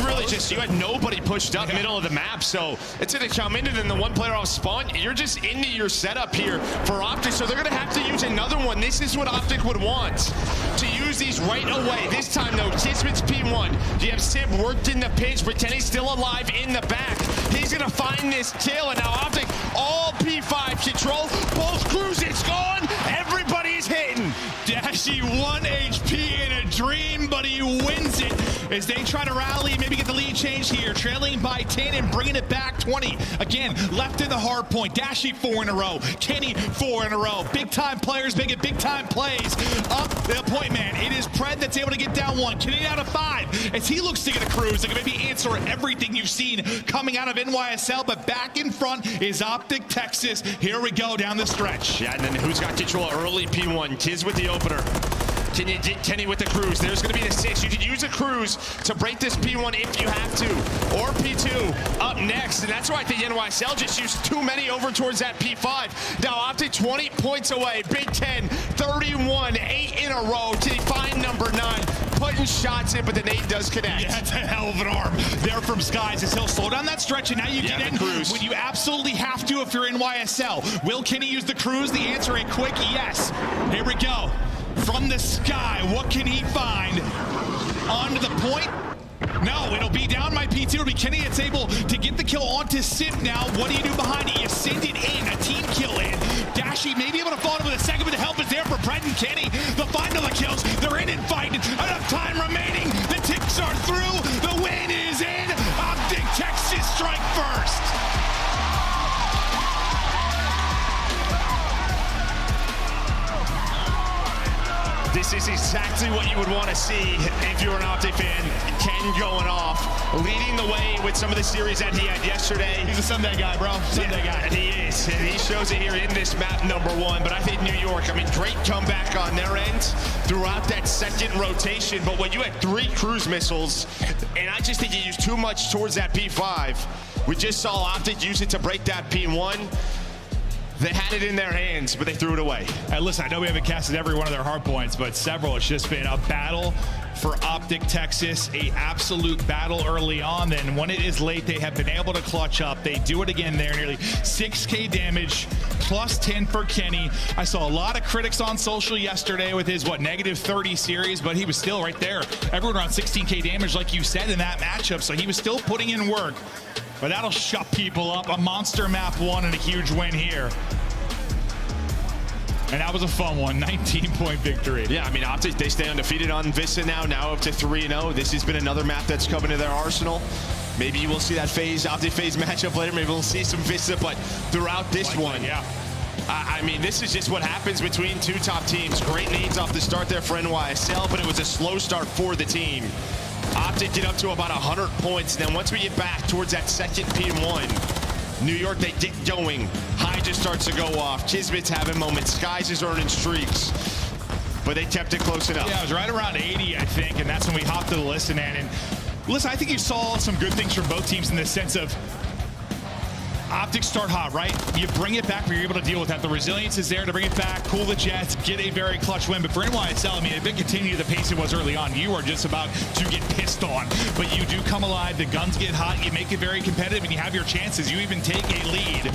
had nobody pushed up middle of the map, so it's going to come in and then the one player off spawn. You're just into your setup here for Optic, so they're going to have to use another one. This is what Optic would want, to use these right away. This time though, Kismet's P1. You have Sib worked in the pinch, pretend he's still alive in the back. He's gonna find this kill, and now Optic all P5 control. Both cruises gone. Everybody's hitting. Dashy 1 HP in a dream, but he wins it as they try to rally, maybe get the lead change here. Trailing by 10 and bringing it back 20. Again, left in the hard point. Dashy 4 in a row. Kenny 4 in a row. Big time players making big time plays. Up the point man. It is Pred that's able to get down 1. Kenny out of 5 as he looks to get a cruise. They can maybe answer everything you've seen coming out of NYSL, but back in front is Optic Texas. Here we go down the stretch. Yeah, and then who's got control early? P1. Kiz with the opener. Can you get Kenny with the cruise? There's going to be the 6. You can use a cruise to break this P1 if you have to. Or P2 up next. And that's why I think NYSL just used too many over towards that P5. Now Optic 20 points away. Big 10, 31, 8 in a row. Can he find number 9? Putting shots in, but the nade does connect. Yeah, that's a hell of an arm there from Skies as he'll slow down that stretch, and now you get in cruise when you absolutely have to if you're NYSL. Will Kenny use the cruise? The answer, a quick yes. Here we go. From the sky, what can he find? Onto the point? No, it'll be down by P2. It'll be Kenny that's able to get the kill onto Sip now. What do you do behind it? You send it in, a team kill in. Dashy may be able to follow with a second, but the help is there for Pred and Kenny. They'll find all the kills. They're in and fighting. Enough time remaining. The ticks are through. The win is in. Optic Texas strike first. This is exactly what you would want to see if you're an Optic fan. Ken going off, leading the way with some of the series that he had yesterday. He's a Sunday guy, bro. Sunday guy. And he is. And he shows it here in this map number 1. But I think New York, I mean, great comeback on their end throughout that second rotation. But when you had 3 cruise missiles, and I just think you used too much towards that P5, we just saw Optic use it to break that P1. They had it in their hands, but they threw it away. Hey, listen, I know we haven't casted every one of their hard points, but several. It's just been a battle for Optic Texas, a absolute battle early on. Then when it is late, they have been able to clutch up. They do it again there, nearly 6K damage, plus 10 for Kenny. I saw a lot of critics on social yesterday with his, negative 30 series, but he was still right there. Everyone around 16K damage, like you said, in that matchup, so he was still putting in work. But that'll shut people up. A monster map 1 and a huge win here. And that was a fun one, 19-point victory. Yeah, I mean, Optic, they stay undefeated on Vista now up to 3-0. This has been another map that's coming to their arsenal. Maybe you will see that Faze, Optic Faze matchup later. Maybe we'll see some Vista, but throughout this one, yeah. I mean, this is just what happens between 2 top teams. Great nades off the start there for NYSL, but it was a slow start for the team. Optic get up to about 100 points. Then once we get back towards that second P1, New York, they get going. High just starts to go off. Kismet's having moments. Skies is earning streaks. But they kept it close enough. Yeah, it was right around 80, I think, and that's when we hopped to the listen in. And listen, I think you saw some good things from both teams in the sense of Optics start hot, right? You bring it back, but you're able to deal with that. The resilience is there to bring it back, cool the Jets, get a very clutch win. But for NYSL, I mean, if it continued the pace it was early on, you are just about to get pissed on. But you do come alive, the guns get hot, you make it very competitive, and you have your chances. You even take a lead.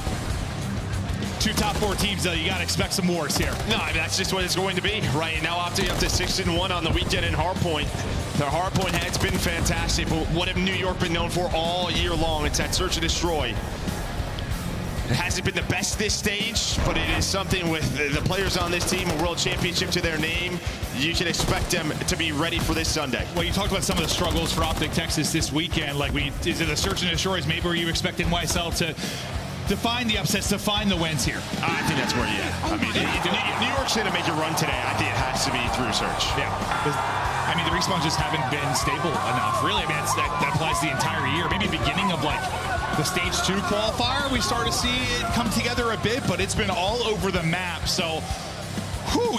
2 top 4 teams, though, you got to expect some wars here. No, I mean, that's just what it's going to be. Right now, Optic up to 6-1 on the weekend in Hardpoint. Their Hardpoint has been fantastic, but what have New York been known for all year long? It's that search and destroy. It hasn't been the best this stage, but it is something with the players on this team, a world championship to their name. You can expect them to be ready for this Sunday. Well, you talked about some of the struggles for Optic Texas this weekend. Like, is it a search and destroys? Maybe were you expecting NYSL to find the upsets, to find the wins here? I think that's where, I mean, New York's going to make a run today. I think it has to be through search. Yeah. I mean, the respawns just haven't been stable enough. Really, I mean, that applies the entire year. Maybe beginning of, the stage 2 qualifier, we start to see it come together a bit, but it's been all over the map. So,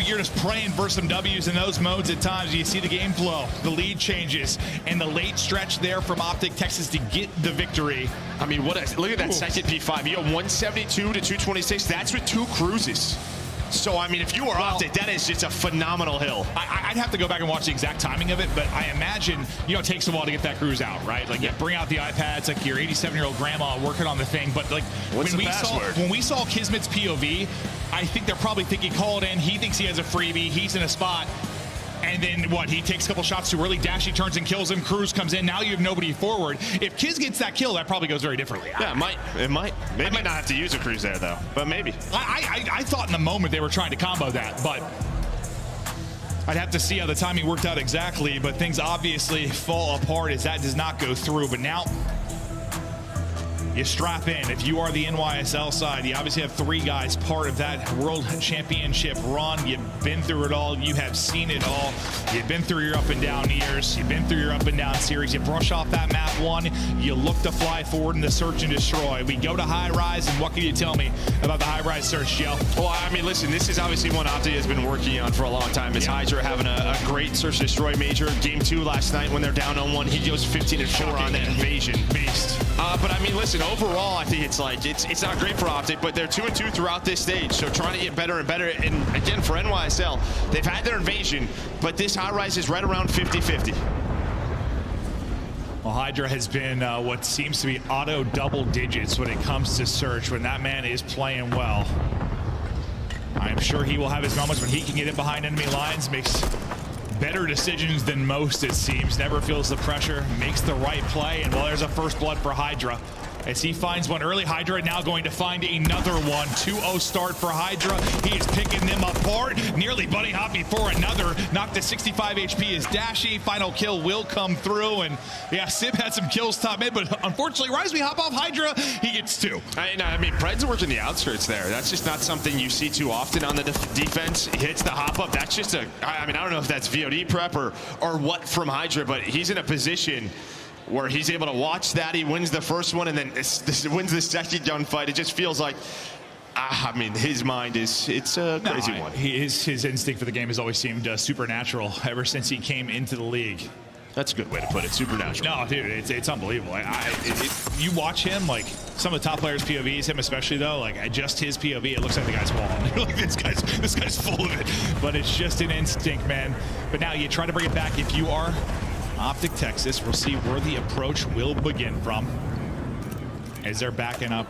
you're just praying for some W's in those modes at times. You see the game flow, the lead changes, and the late stretch there from Optic Texas to get the victory. I mean, look at that second P5. You got 172 to 226. That's with 2 cruises. So, I mean, if you are Optic, that is just a phenomenal hill. I'd have to go back and watch the exact timing of it, but I imagine, it takes a while to get that cruise out, right? Like, you bring out the iPads, like your 87-year-old grandma working on the thing, but when we saw Kismet's POV, I think they're probably thinking, call it in, he thinks he has a freebie, he's in a spot, and then he takes a couple shots too early, Dashy turns and kills him, Cruz comes in, now you have nobody forward. If Kiz gets that kill, that probably goes very differently. Yeah, it might. Maybe I might not have to use a Cruz there, though, but maybe. I thought in the moment they were trying to combo that, but I'd have to see how the timing worked out exactly, but things obviously fall apart as that does not go through. But now you strap in. If you are the NYSL side, you obviously have 3 guys part of that World Championship run. You've been through it all. You have seen it all. You've been through your up and down years. You've been through your up and down series. You brush off that map 1. You look to fly forward in the search and destroy. We go to high rise, and what can you tell me about the high rise search, Joe? Well, I mean, listen, this is obviously one Opti has been working on for a long time. Is Hydra having a great search and destroy major. Game 2 last night when they're down on 1, he goes 15-4 on that invasion. Beast. But I mean, listen, overall, I think it's not great for Optic, but they're 2-2 throughout this stage, so trying to get better and better. And again, for NYSL, they've had their invasion, but this high rise is right around 50-50. Well, Hydra has been what seems to be auto double digits when it comes to search, when that man is playing well. I'm sure he will have his moments when he can get in behind enemy lines, makes better decisions than most, it seems, never feels the pressure, makes the right play, and well, there's a first blood for Hydra. As he finds one early, Hydra now going to find another one. 2-0 start for Hydra. He is picking them apart. Nearly buddy hop before another. Knocked to 65 HP is Dashy. Final kill will come through. And yeah, Sib had some kills top mid, but unfortunately, right as we hop off Hydra, he gets 2. I mean, Pred's working the outskirts there. That's just not something you see too often on the defense. He hits the hop up. That's just I mean, I don't know if that's VOD prep or what from Hydra, but he's in a position where he's able to watch that. He wins the first one and then wins the second gunfight. It just feels like, I mean, his mind it's a crazy one. His instinct for the game has always seemed supernatural ever since he came into the league. That's a good way to put it, supernatural. No, dude, it's unbelievable. You watch him, like, some of the top players' POVs, him especially, though, like, just his POV, it looks like the guy's falling. You're like, this guy's full of it. But it's just an instinct, man. But now you try to bring it back. If you are Optic Texas, we'll see where the approach will begin from. As they're backing up,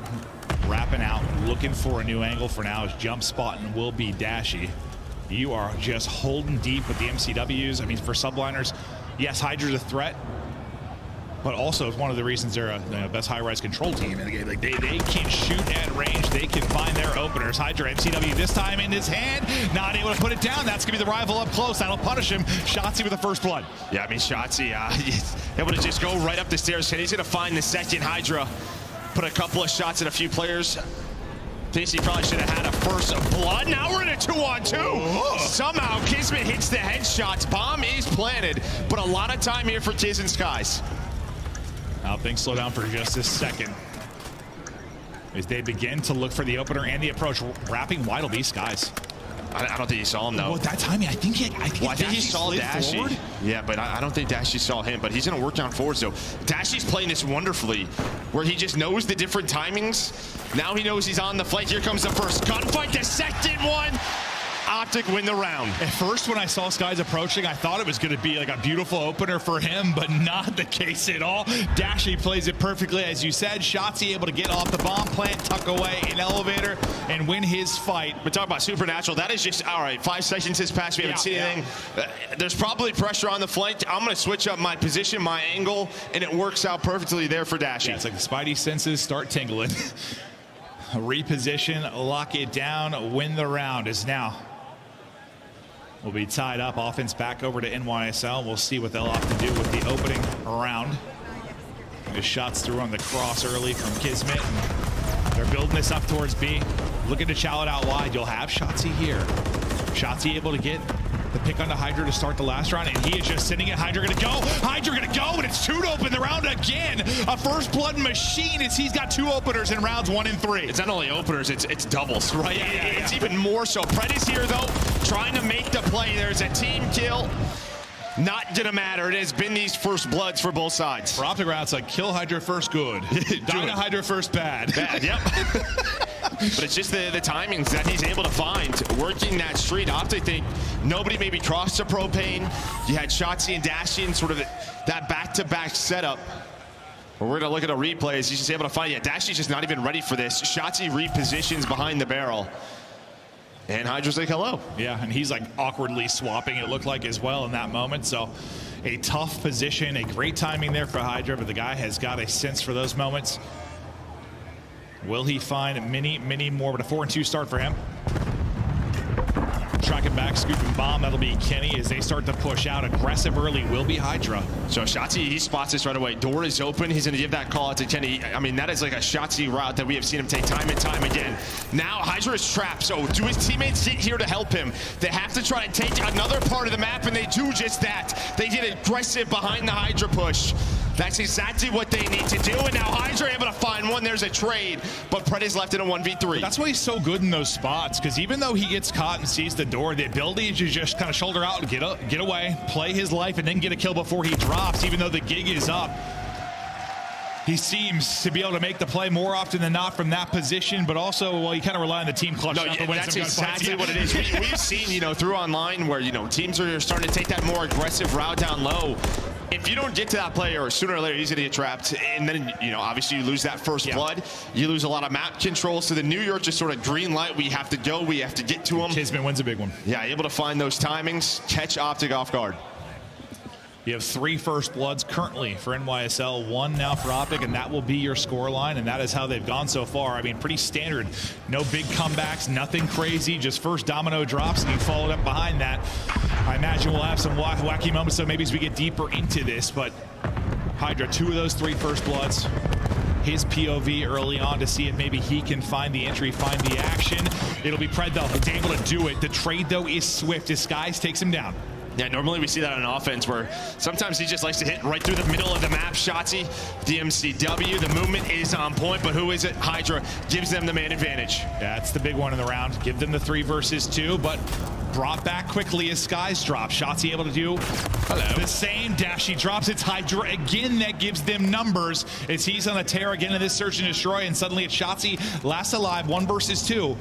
wrapping out, looking for a new angle for now. As jump spotting will be Dashy. You are just holding deep with the MCWs. I mean, for subliners, yes, Hydra's a threat, but also it's one of the reasons they're the best high-rise control team in the game. Like, they can shoot at range. They can find their openers. Hydra MCW this time in his hand, not able to put it down. That's going to be the rival up close. That'll punish him. Shotzzy with the first blood. Yeah, I mean, Shotzzy able to just go right up the stairs. He's going to find the second. Hydra put a couple of shots at a few players. Thinks he probably should have had a first blood. Now we're in a 2-on-2. Somehow Kismet hits the headshots. Bomb is planted, but a lot of time here for Kiz and Skies. Now things slow down for just a second as they begin to look for the opener and the approach. Wrapping wide will be Skies. I don't think he saw him, though. Well, that timing, I think he saw Dashy. Forward. Yeah, but I don't think Dashy saw him, but he's going to work down forward. So Dashy's playing this wonderfully, where he just knows the different timings. Now he knows he's on the flank. Here comes the first gunfight, the second one. Optic win the round. At first, when I saw Skies approaching, I thought it was going to be like a beautiful opener for him, but not the case at all. Dashy plays it perfectly, as you said. Shotzzy able to get off the bomb plant, tuck away an elevator, and win his fight. But talk about supernatural. That is just, all right, 5 seconds has passed. We haven't seen anything. There's probably pressure on the flank. I'm going to switch up my position, my angle, and it works out perfectly there for Dashy. Yeah, it's like the Spidey senses start tingling. Reposition, lock it down, win the round is now. Will be tied up. Offense back over to NYSL. We'll see what they'll have to do with the opening round. The shots through on the cross early from Kismet. They're building this up towards B. Looking to chow it out wide. You'll have Shotzzy here. Shotzzy able to get the pick onto Hydra to start the last round, and he is just sitting it. Hydra gonna go. Hydra gonna go, and it's 2 to open the round again. A first blood machine as he's got 2 openers in rounds 1 and 3. It's not only openers, it's doubles, right? It's even more so. Pred is here, though, trying to make the play. There's a team kill. Not gonna matter. It has been these first bloods for both sides. For Optic round, it's like kill Hydra first good. Die to Hydra first bad. Bad, yep. But it's just the timings that he's able to find. Working that street, Optic think nobody maybe crossed the propane. You had Shotzzy and Dashy in sort of that back-to-back setup. We're going to look at a replay as he's just able to find, Dashy's just not even ready for this. Shotzzy repositions behind the barrel. And Hydra's like, hello. Yeah, and he's like awkwardly swapping, it looked like, as well in that moment. So a tough position, a great timing there for Hydra, but the guy has got a sense for those moments. Will he find many more, but a 4-2 start for him. tracking back, scooping bomb. That'll be Kenny as they start to push out. Aggressive early will be Hydra. So Shotzi, he spots this right away. Door is open. He's going to give that call out to Kenny. I mean, that is like a Shotzi route that we have seen him take time and time again. Now Hydra is trapped. So do his teammates get here to help him? They have to try to take another part of the map, and they do just that. They get aggressive behind the Hydra push. That's exactly what they need to do, and now Hydra able to find one. There's a trade, but Pred is left in a 1v3. That's why he's so good in those spots, because even though he gets caught and sees the door, the ability to just kind of shoulder out and get away, play his life, and then get a kill before he drops, even though the gig is up. He seems to be able to make the play more often than not from that position, but also, well, you kind of rely on the team clutch. No, that's exactly what it is. We've seen, you know, through online where, you know, teams are starting to take that more aggressive route down low. If you don't get to that player, sooner or later he's gonna get trapped, and then, you know, obviously you lose that first blood, you lose a lot of map control. So the New York just sort of green light. We have to go, we have to get to him. Kisman wins a big one. Yeah, able to find those timings, catch Optic off guard. You have 3 first bloods currently for NYSL, 1 now for Optic, and that will be your score line, and that is how they've gone so far. I mean, pretty standard. No big comebacks, nothing crazy, just first domino drops, and you followed up behind that. I imagine we'll have some wacky moments, so maybe as we get deeper into this, but Hydra, 2 of those 3 first bloods. His POV early on to see if maybe he can find the entry, find the action. It'll be Pred, though, who's able to do it. The trade, though, is swift. Disguise takes him down. Yeah, normally we see that on offense where sometimes he just likes to hit right through the middle of the map. Shotzi, DMCW, the movement is on point, but who is it? Hydra gives them the man advantage. That's the big one in the round. Give them the 3 versus 2, but brought back quickly as Skies drop. Shotzi able to do the same dash. He drops. It's Hydra again that gives them numbers as he's on a tear again in this search and destroy, and suddenly it's Shotzi last alive, 1 versus 2.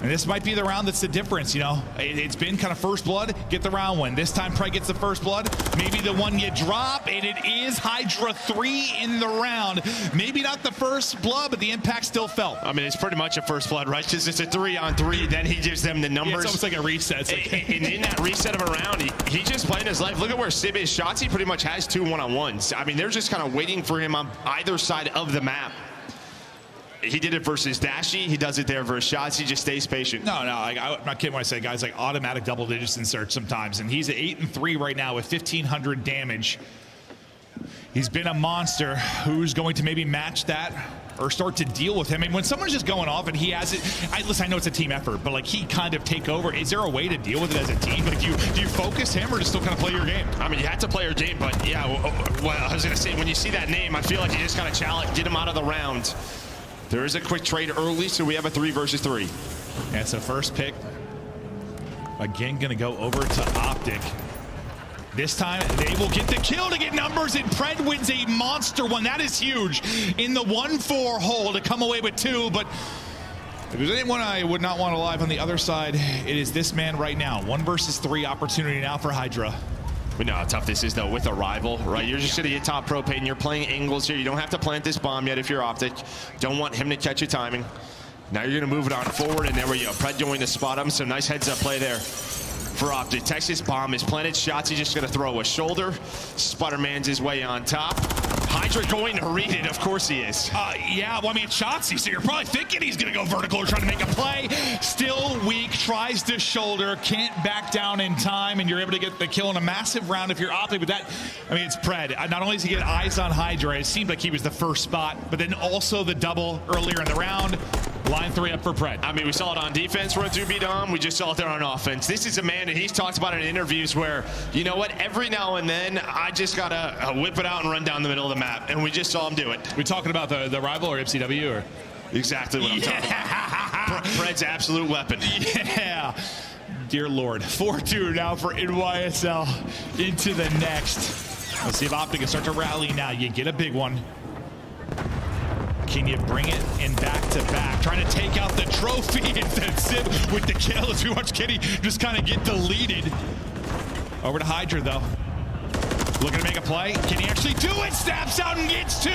And this might be the round that's the difference, you know. It's been kind of first blood, get the round win. This time Pred gets the first blood, maybe the one you drop, and it is Hydra 3 in the round. Maybe not the first blood, but the impact still felt. I mean, it's pretty much a first blood, right? Because it's a 3-on-3, then he gives them the numbers. Yeah, it's almost like a reset. And in that reset of a round, he just playing his life. Look at where Sib is. Shotzi pretty much has 2 one-on-ones. I mean, they're just kind of waiting for him on either side of the map. He did it versus Dashy. He does it there versus Shots. He just stays patient. No, I'm not kidding when I say guys like automatic double digits in search sometimes. And he's at 8-3 right now with 1,500 damage. He's been a monster. Who's going to maybe match that or start to deal with him? I mean, when someone's just going off and he has it, listen, I know it's a team effort, but like he kind of take over. Is there a way to deal with it as a team? Like, do you focus him or just still kind of play your game? I mean, you have to play your game, but yeah, well, I was going to say, when you see that name, I feel like you just kind of challenge, get him out of the round. There is a quick trade early, so we have a 3 versus 3. Yeah, so first pick, again, going to go over to Optic. This time, they will get the kill to get numbers, and Pred wins a monster one. That is huge in the 1-4 hole to come away with 2, but if there's anyone I would not want alive on the other side, it is this man right now. 1 versus 3 opportunity now for Hydra. We know how tough this is, though, with a rival, right? You're just going to get top propane. You're playing angles here. You don't have to plant this bomb yet if you're Optic. Don't want him to catch your timing. Now you're going to move it on forward, and there we go. Pred going to spot him. So nice heads-up play there for Optic. Texas bomb is planted. Shotzi just going to throw a shoulder. Sputterman's his way on top. Hydra going to read it. Of course he is. Yeah, well, I mean, it's Shotzi, so you're probably thinking he's going to go vertical or trying to make a play. Still weak, tries to shoulder, can't back down in time, and you're able to get the kill in a massive round if you're Optic. But that, I mean, it's Pred. Not only does he get eyes on Hydra, it seemed like he was the first spot, but then also the double earlier in the round. Line 3 up for Pred. I mean, we saw it on defense run through B-Dom. We just saw it there on offense. This is a man, and he's talked about it in interviews where, you know what, every now and then, I just got to whip it out and run down the middle of the map. And we just saw him do it. We talking about the rival or MCW? Or? Exactly what I'm talking about. Pred's absolute weapon. Yeah. Dear Lord. 4-2 now for NYSL into the next. Let's see if Optic can start to rally now. You get a big one. Can you bring it in back-to-back? Trying to take out the trophy and Sib with the kill as we watch Kenny just kind of get deleted. Over to Hydra, though. Looking to make a play. Can he actually do it? Snaps out and gets 2.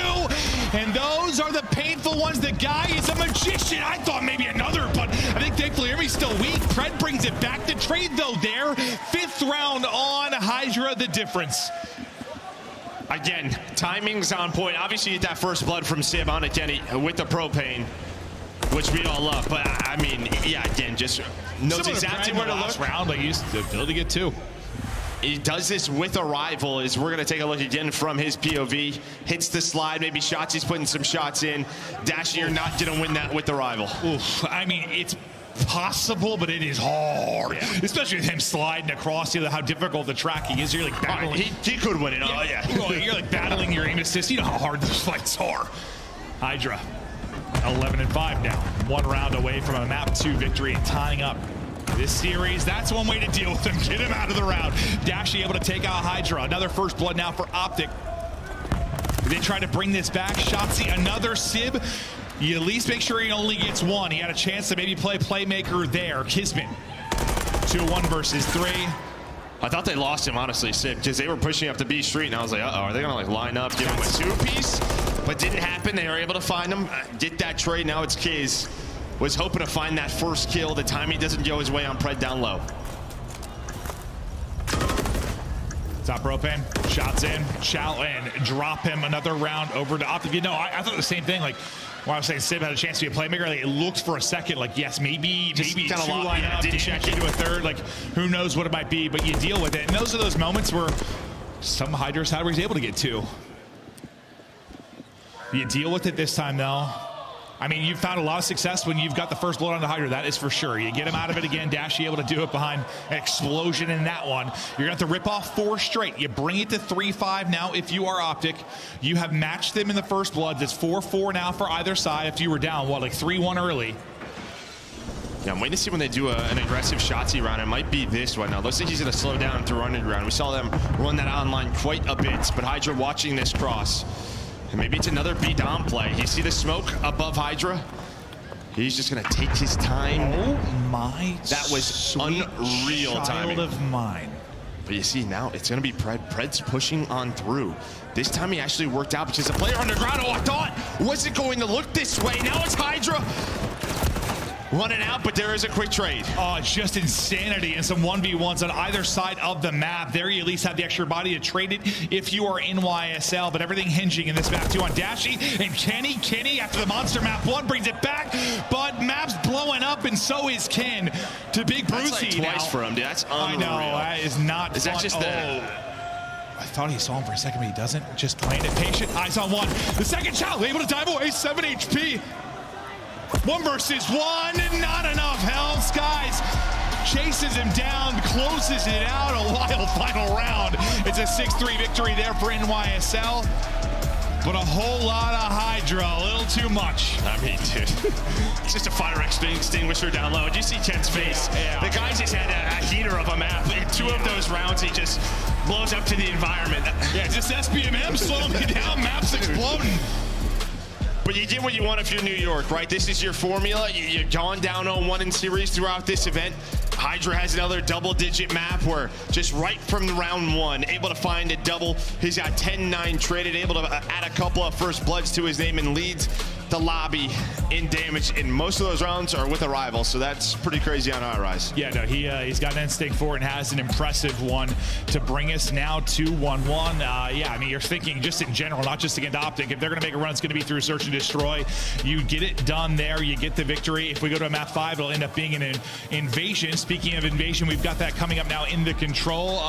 And those are the painful ones. The guy is a magician. I thought maybe another, but I think thankfully Ermy's still weak. Pred brings it back. The trade, though, there. 5th round on Hydra, the difference. Again, timing's on point. Obviously, you get that first blood from Sib on it, Kenny, with the propane. which we all love. But I mean, yeah, again, just knows exactly where to look. Round, but he's the ability to get 2. He does this with a rival. As we're going to take a look again from his POV. Hits the slide. Maybe shots. He's putting some shots in. Dashy, you're not going to win that with the rival. Oof. I mean, it's possible, but it is hard. Yeah. Especially with him sliding across. You know how difficult the tracking is. You're like battling. He could win it. Oh, yeah. Well, you're like battling your aim assist. You know how hard those fights are. Hydra, 11-5 now. 1 round away from a map 2 victory and tying up this series. That's one way to deal with him. Get him out of the round. Dashy able to take out Hydra. Another first blood now for Optic. They try to bring this back. Shotzi, another Sib. You at least make sure he only gets 1. He had a chance to maybe play playmaker there. Kismet, 2-1 versus 3. I thought they lost him, honestly, Sib, because they were pushing up the B Street, and I was like, uh-oh, are they going to like line up, give him a 2-piece? But didn't happen. They were able to find him, get that trade. Now it's Kiz. Was hoping to find that first kill. The timing doesn't go his way on Pred down low. Top rope in, shots in, Chow in, drop him another round over to Optic. You know, I thought the same thing. Like, when I was saying Sib had a chance to be a playmaker, like, it looked for a second like, yes, maybe 2 line up, didn't check into a third. Like, who knows what it might be, but you deal with it. And those are those moments where some Hydra side was able to get 2. You deal with it this time, though. I mean, you've found a lot of success when you've got the first blood on the Hydra. That is for sure. You get him out of it again. Dashy able to do it behind an explosion in that one. You're going to have to rip off 4 straight. You bring it to 3-5 now if you are Optic. You have matched them in the first blood. It's 4-4 now for either side. If you were down, what, like 3-1 early? Yeah, I'm waiting to see when they do an aggressive Shotzi round. It might be this one. Now, looks like he's going to slow down through underground. We saw them run that online quite a bit, but Hydra watching this cross. And maybe it's another B-Dom play. You see the smoke above Hydra? He's just going to take his time. Oh, my That was unreal timing. Child of mine. But you see, now it's going to be Pred. Pred's pushing on through. This time he actually worked out because the player underground, oh, I thought wasn't going to look this way. Now it's Hydra running out, but there is a quick trade. Oh, it's just insanity and some 1v1s on either side of the map. There you at least have the extra body to trade it if you are in YSL, but everything hinging in this map too on Dashy and Kenny. Kenny, after the monster map 1, brings it back, but map's blowing up and so is Ken to Big Brucey. That's like twice for him, dude. That's unreal. I know, that is not Is fun. that just I thought he saw him for a second, but he doesn't. Just playing it patient. Eyes on 1. The second shot, able to dive away, 7 HP. 1 versus 1, not enough help. Skies chases him down, closes it out. A wild final round. It's a 6-3 victory there for NYSL. But a whole lot of Hydra, a little too much. I mean, dude, it's just a fire extinguisher down low. Did you see Ken's face? Yeah. The guy just had a heater of a map. In 2 of those rounds, he just blows up to the environment. Yeah, just SBMM slowing me down, maps exploding. But you did what you want if you're New York, right? This is your formula. You've gone down 0-1 in series throughout this event. Hydra has another double-digit map where just right from the round 1, able to find a double. He's got 10-9 traded, able to add a couple of first bloods to his name and leads the lobby in damage. And most of those rounds are with a rival, so that's pretty crazy on our rise. Yeah, no, he's got an instinct for it and has an impressive one to bring us now to 1-1. Yeah, I mean, you're thinking just in general, not just against Optic. If they're going to make a run, it's going to be through Search and Destroy. You get it done there. You get the victory. If we go to a map 5, it'll end up being an invasion. Speaking of invasion, we've got that coming up now in the control.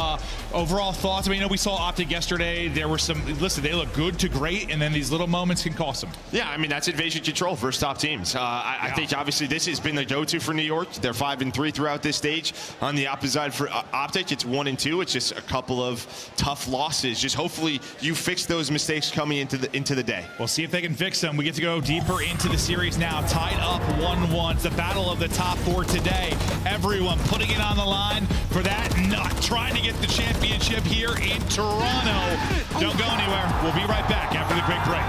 Overall thoughts? I mean, you know, we saw Optic yesterday. There were some, listen, they look good to great, and then these little moments can cost them. Yeah, I mean, that's invasion control versus top teams. I think obviously this has been the go-to for New York. They're 5-3 throughout this stage. On the opposite side for Optic, it's 1-2. It's just a couple of tough losses. Just hopefully you fix those mistakes coming into the day. We'll see if they can fix them. We get to go deeper into the series now. Tied up 1-1. It's the battle of the top 4 today. Everyone putting it on the line for that. Not trying to get the championship here in Toronto. Don't go anywhere. We'll be right back after the quick break.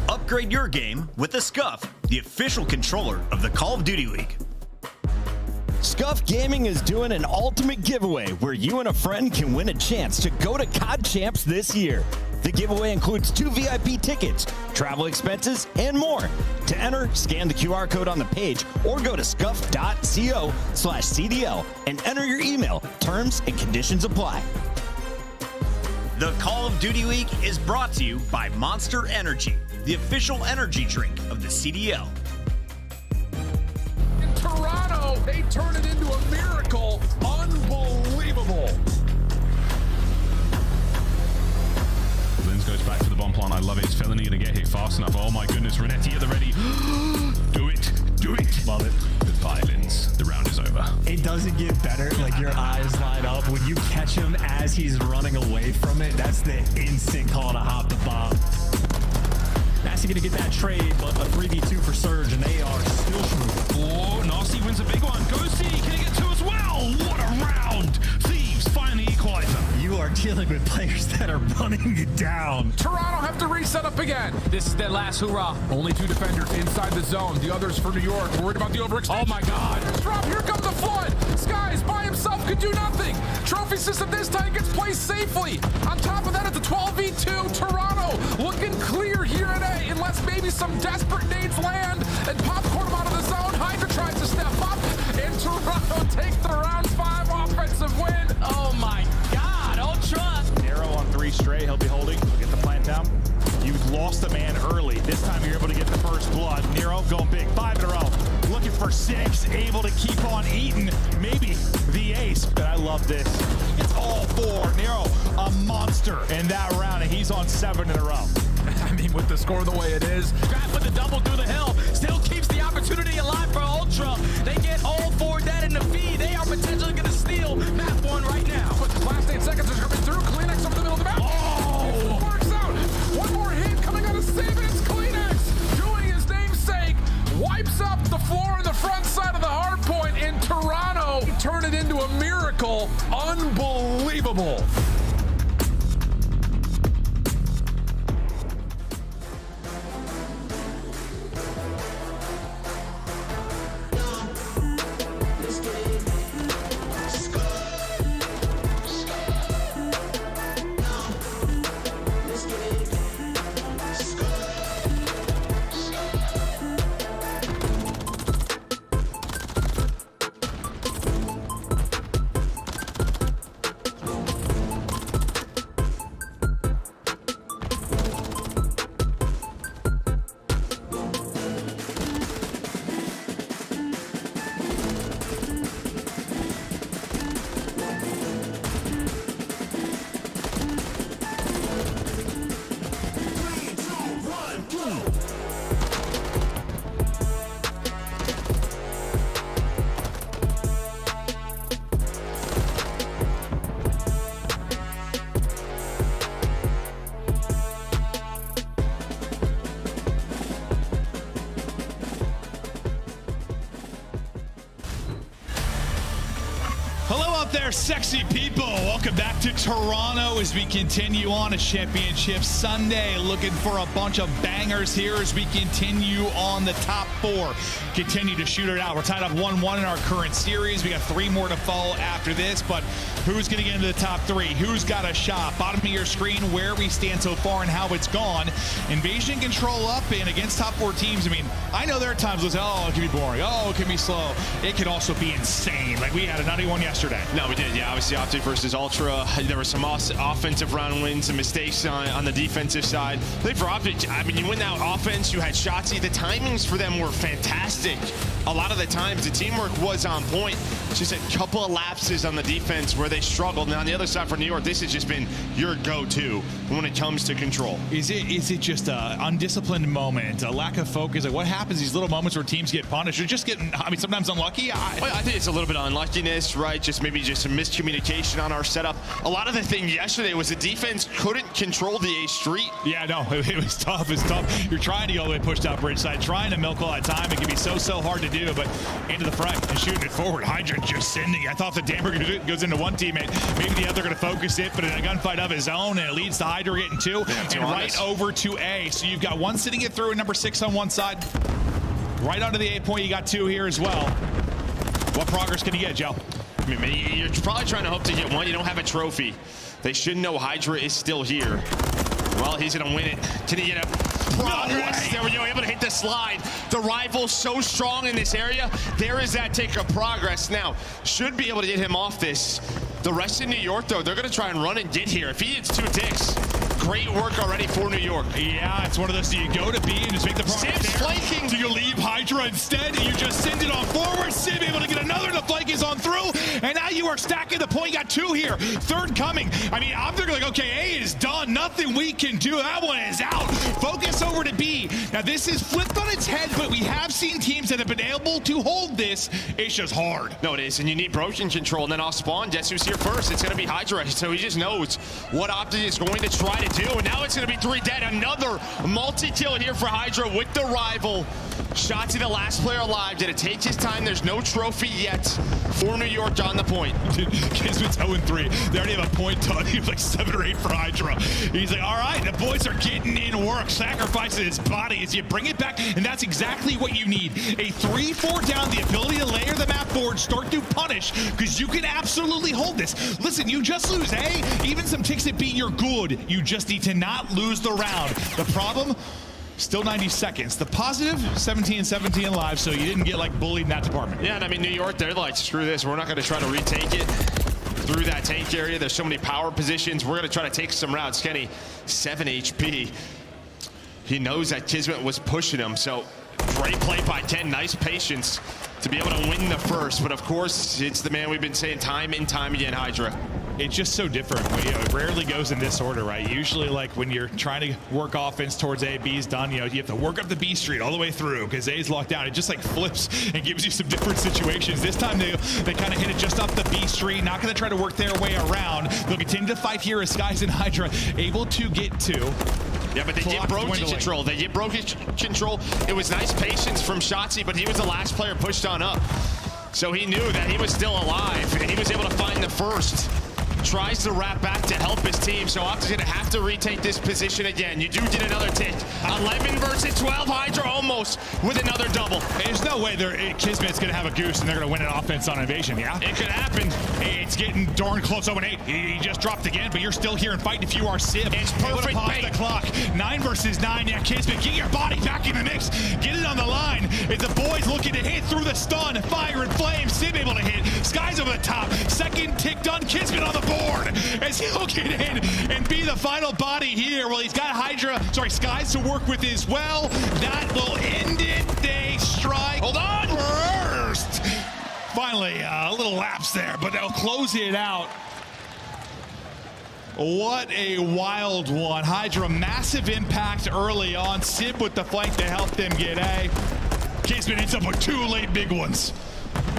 Upgrade your game with the Scuff, the official controller of the Call of Duty League. Scuff Gaming is doing an ultimate giveaway where you and a friend can win a chance to go to COD Champs this year. The giveaway includes 2 VIP tickets, travel expenses, and more. To enter, scan the QR code on the page or go to scuff.co/CDL and enter your email. Terms and conditions apply. The Call of Duty League is brought to you by Monster Energy, the official energy drink of the CDL. In Toronto, they turn it into a miracle. Unbelievable. Linz goes back to the bomb plant. I love it. Is Felony going to get hit fast enough? Oh my goodness, Renetti at the ready. Do it. Do it. Love it. Goodbye, Linz. The round is over. It doesn't get better. Like, your eyes light up when you catch him as he's running away from it. That's the instant call to hop the bomb. Nasty gonna get that trade, but a 3v2 for Surge, and they are still smooth. Oh, Nasty wins a big one. Go see. Can he get 2 as well? What a round. Thieves find the equalizer. You are dealing with players that are running you down. Toronto have to reset up again. This is their last hurrah. Only 2 defenders inside the zone. The others for New York. Worried about the overextension. Oh my God. Drop. Here comes the flood. Skies by himself could do nothing. Trophy system this time gets placed safely. On top of that, it's a 12v2. Toronto looking clear here at A, unless maybe some desperate nades land and popcorn them out of the zone. Hydra tries to step up, and Toronto takes the round 5 offensive win. Oh my God, Ultra. Nero on 3 straight. He'll be holding. He'll get the plant down. You lost a man early. This time you're able to get the first blood. Nero going big. 5 in a row. Looking for 6. Able to keep on eating. Maybe the ace. But I love this. It's all 4. Nero, a monster in that round, and he's on 7 in a row. I mean, with the score the way it is, Grab with the double through the hill. Still keeps the opportunity alive for Ultra. They get all 4 dead in the feed. They are potentially going to steal map 1 right now. but the last 8 seconds are coming through. Kleenex over the middle of the map. Oh! It works out. One more hit coming out of Save, and it's Kleenex doing his namesake. Wipes up the floor on the front side of the Hardpoint in Toronto. Turn it into a miracle. Unbelievable. Hello out there, sexy people. Welcome back to Toronto as we continue on a championship Sunday. Looking for a bunch of bangers here as we continue on the top 4. Continue to shoot it out. We're tied up 1-1 in our current series. We got 3 more to follow after this, but who's going to get into the top 3? Who's got a shot? Bottom of your screen, where we stand so far and how it's gone. Invasion control up and against top 4 teams. I mean, I know there are times when it can be boring. Oh, it can be slow. It can also be insane. Like we had a nutty one yesterday. No, we did. Yeah, obviously Optic versus Ultra. There were some offensive round wins, some mistakes on the defensive side. I think for Optic, I mean, you win that offense, you had Shotzzy. The timings for them were fantastic. A lot of the times, the teamwork was on point. Just a couple of lapses on the defense where they struggled. And on the other side for New York, this has just been your go-to when it comes to control. Is it just an undisciplined moment, a lack of focus? Like what happens these little moments where teams get punished? They're just getting, I mean, sometimes unlucky. I think it's a little bit of unluckiness, right? Just maybe just some miscommunication on our setup. A lot of the thing yesterday was the defense couldn't control the A street. Yeah, no, it was tough. It's tough. You're trying to go all the way pushed out bridge side, trying to milk all that time. It can be so hard to do, but into the front and shooting it forward. Hydra just sending. I thought the damper goes into one teammate. Maybe the other going to focus it, but in a gunfight of his own, and it leads to Hydra getting 2 and right over to A. So you've got 1 sitting it through and number 6 on one side. Right onto the 8 point, you got 2 here as well. What progress can you get, Joe? I mean, you're probably trying to hope to get 1. You don't have a trophy. They should know Hydra is still here. Well, he's going to win it. Can he get a progress? There we go, able to hit the slide. The rival's so strong in this area. There is that tick of progress. Now, should be able to get him off this. The rest of New York, though, they're going to try and run and get here. If he hits 2 ticks, great work already for New York. Yeah, it's one of those, do you go to B and just make the progress Sim's flanking. Do you leave Hydra instead? You just send it on forward. Sim able to get another. The flank is on through. And now you are stacking the point. You got 2 here. 3rd coming. I mean, I'm thinking like, okay, A is done. Nothing we can do. That one is out. Focus over to B. Now, this is flipped on its head, but we have seen teams that have been able to hold this. It's just hard. No, it is. And you need broken control. And then off spawn, guess who's here first? It's going to be Hydra. So he just knows what Optic is going to try to do. And now it's going to be 3 dead. Another multi-kill here for Hydra with the rival. Shotzzy, the last player alive. Did it take his time? There's no trophy yet for New York on the point. Dude, Kismet's 0-3. They already have a point ton. He was like 7 or 8 for Hydra. He's like, all right, the boys are getting in work. Sacrificing his body as you bring it back, and that's exactly what you need. A 3-4 down, the ability to layer the map board, start to punish, because you can absolutely hold this. Listen, you just lose A, even some ticks at B, you're good. You just need to not lose the round. The problem, still 90 seconds. The positive, 17-17 live, so you didn't get like bullied in that department. Yeah, and I mean, New York, they're like, screw this. We're not going to try to retake it through that tank area. There's so many power positions. We're going to try to take some rounds. Kenny, 7 HP. He knows that Kismet was pushing him, so great play by Ken. Nice patience to be able to win the first. But of course, it's the man we've been saying time and time again, Hydra. It's just so different. It rarely goes in this order, right? Usually, like when you're trying to work offense towards A, B's done, you have to work up the B street all the way through because A's locked down. It just like flips and gives you some different situations. This time they kind of hit it just up the B street, not going to try to work their way around. They'll continue to fight here as Skies and Hydra able to get to. Yeah, but they get broken control. They get broken control. It was nice patience from Shotzzy, but he was the last player pushed on up. So he knew that he was still alive, and he was able to find the first. Tries to wrap back to help his team, so Optic's gonna have to retake this position again. You do get another tick. 11 versus 12, Hydra almost with another double. There's no way Kismet's gonna have a goose and they're gonna win an offense on invasion, yeah? It could happen. It's getting darn close, 0-8. He just dropped again, but you're still here and fighting if you are Sib. It's perfect bait. The clock. 9 versus 9, yeah, Kismet, get your body back in the mix. Get it on the line. It's the boys looking to hit through the stun. Fire and flame, Sib able to hit. Skies over the top. 2nd tick done, Kismet on the board as he'll get in and be the final body here. Well, he's got Skies to work with as well. That will end it. They strike. Hold on. First. Finally, a little lapse there, but they'll close it out. What a wild one. Hydra, massive impact early on. Sib with the flank to help them get A. Kismet ends up with 2 late big ones.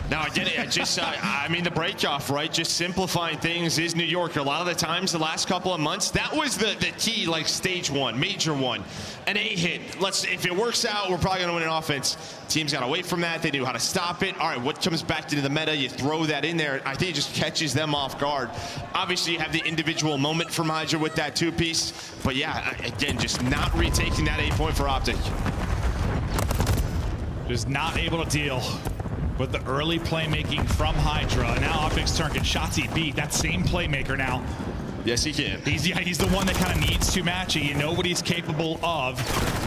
Now, again, I mean, the break-off, right? Just simplifying things is New York. A lot of the times, the last couple of months, that was the key, like stage 1, major 1. An A hit. If it works out, we're probably going to win an offense. Teams got away from that. They knew how to stop it. All right, what comes back into the meta? You throw that in there. I think it just catches them off guard. Obviously, you have the individual moment from Hydra with that 2-piece. But yeah, again, just not retaking that 8 point for Optic. Just not able to deal with the early playmaking from Hydra. Now Optic's turn. Can Shotzzy beat that same playmaker now? Yes, he can. He's the one that kind of needs to match it. You know what he's capable of.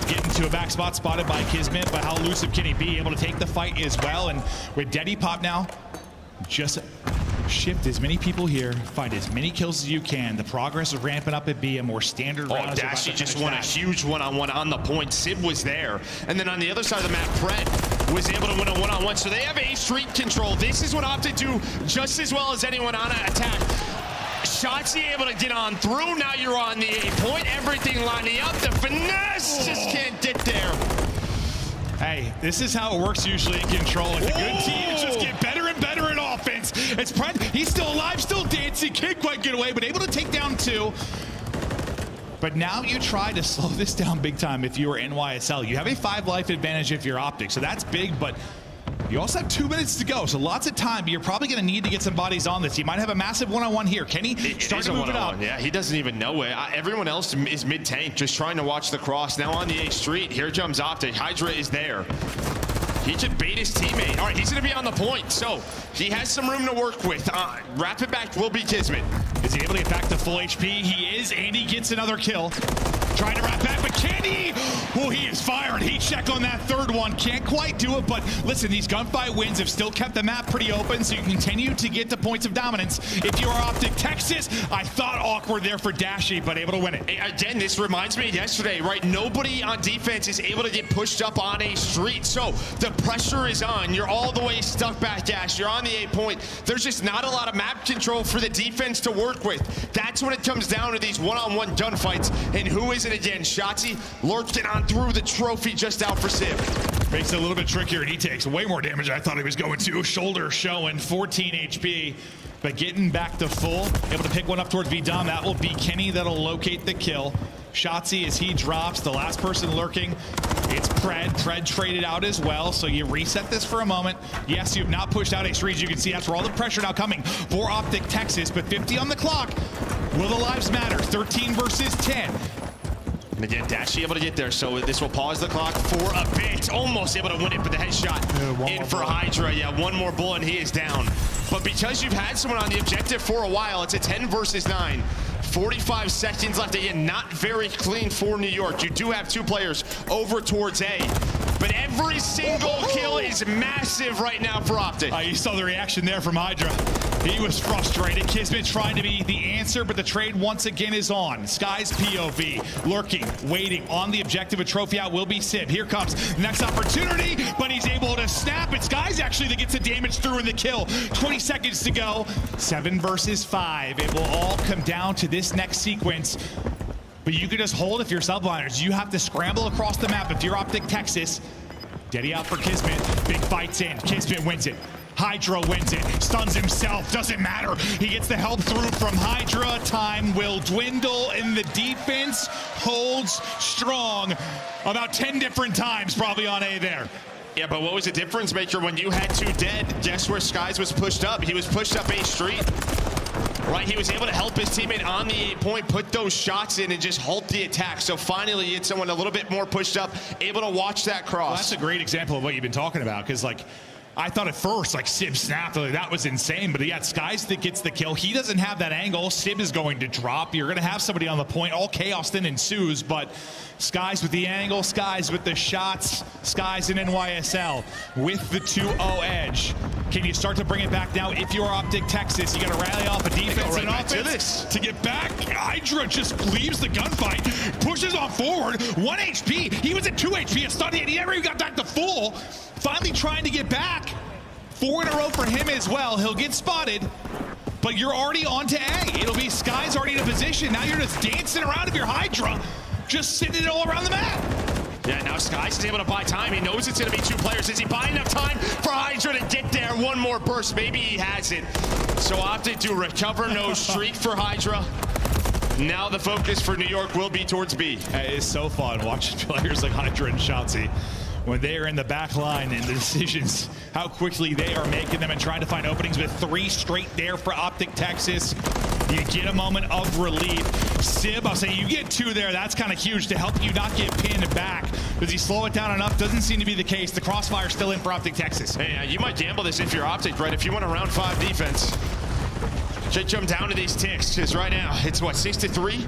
Getting to a back spot spotted by Kismet, but how elusive can he be? Able to take the fight as well. And with Deddy Pop now, just shift as many people here, find as many kills as you can. The progress is ramping up at B, a more standard round. Dashy just won a huge one-on-one on the point. Sib was there. And then on the other side of the map, Pred was able to win a one-on-one. So they have A street control. This is what Optic do just as well as anyone on an attack. Shotzzy able to get on through. Now you're on the A point. Everything lining up. The finesse just can't get there. Hey, this is how it works usually in control. Like the good teams just get better and better in offense. It's Pred. He's still alive, still dancing. Can't quite get away, but able to take down 2. But now you try to slow this down big time if you are NYSL. You have a 5 life advantage if you're Optic, so that's big, but you also have 2 minutes to go, so lots of time. But you're probably going to need to get some bodies on this. You might have a massive one-on-one here. Kenny, start to move it out. Yeah, he doesn't even know it. Everyone else is mid-tank, just trying to watch the cross. Now on the A street, here jumps Optic. Hydra is there. He could bait his teammate. All right, he's going to be on the point, so he has some room to work with. Wrap it back will be Kismet. Is he able to get back to full HP? He is, and he gets another kill. Trying to wrap back, but can he? Oh, he is firing. Heat check on that third one. Can't quite do it, but listen, these gunfight wins have still kept the map pretty open, so you continue to get to points of dominance. If you are Optic Texas, I thought awkward there for Dashy, but able to win it. Again, this reminds me of yesterday, right? Nobody on defense is able to get pushed up on a street, so the pressure is on. You're all the way stuck back, Dash. You're on the A point. There's just not a lot of map control for the defense to work with. That's when it comes down to these one-on-one gunfights. And who is it again? Shotzi lurking on through the trophy just out for Sib. Makes it a little bit trickier, and he takes way more damage than I thought he was going to. Shoulder showing 14 HP, but getting back to full, able to pick one up towards V-Dom. That will be Kenny that'll locate the kill. Shotzi, as he drops, the last person lurking, it's Pred. Pred traded out as well, so you reset this for a moment. Yes, you've not pushed out a street. You can see that's where all the pressure now coming for Optic Texas, but 50 on the clock. Will the lives matter? 13 versus 10. And again, Dashy able to get there, so this will pause the clock for a bit. Almost able to win it, but the headshot in for Hydra. Yeah, one more bullet and he is down. But because you've had someone on the objective for a while, it's a 10 versus 9. 45 seconds left. Again, not very clean for New York. You do have two players over towards A. But every single kill is massive right now for Optic. You saw the reaction there from Hydra. He was frustrated. Kismet trying to be the answer, but the trade once again is on. Sky's POV, lurking, waiting on the objective. A trophy out will be Sib. Here comes the next opportunity, but he's able to snap it. Sky's actually that gets the damage through in the kill. 20 seconds to go. 7 versus 5. It will all come down to this next sequence. But you can just hold if you're subliners. You have to scramble across the map if you're Optic Texas. Deddy out for Kismet. Big fights in. Kismet wins it. Hydra wins it. Stuns himself. Doesn't matter. He gets the help through from Hydra. Time will dwindle, and the defense holds strong about 10 different times probably on A there. Yeah, but what was the difference maker when you had two dead? Guess where Skies was pushed up? He was pushed up A street. Right, he was able to help his teammate on the 8 point, put those shots in and just halt the attack. So finally, you had someone a little bit more pushed up, able to watch that cross. Well, that's a great example of what you've been talking about, because like, I thought at first, like, Sib snapped, like, that was insane, but yeah, Skies that gets the kill. He doesn't have that angle. Sib is going to drop. You're going to have somebody on the point. All chaos then ensues, but Skies with the angle, Skies with the shots, Skies in NYSL with the 2-0 edge. Can you start to bring it back now? If you're Optic Texas, you got to rally off a defense and offense to get back. Hydra just leaves the gunfight, pushes on forward. 1 HP. He was at 2 HP. A stun hit. He never even got back to full. Finally trying to get back. 4 in a row for him as well. He'll get spotted, but you're already on to A. It'll be Sky's already in a position. Now you're just dancing around if you're Hydra, just sitting it all around the map. Yeah, now Skies is able to buy time. He knows it's going to be 2 players. Is he buying enough time for Hydra to get there? One more burst. Maybe he has it. So Optic to recover. No streak for Hydra. Now the focus for New York will be towards B. It is so fun watching players like Hydra and Shotzi when they are in the back line and the decisions, how quickly they are making them and trying to find openings with 3 straight there for Optic Texas. You get a moment of relief. Sib, I'll say you get 2 there. That's kind of huge to help you not get pinned back. Does he slow it down enough? Doesn't seem to be the case. The crossfire still in for Optic Texas. Hey, you might gamble this if you're Optic, right? If you want a round 5 defense, should jump down to these ticks, because right now it's what, 6-3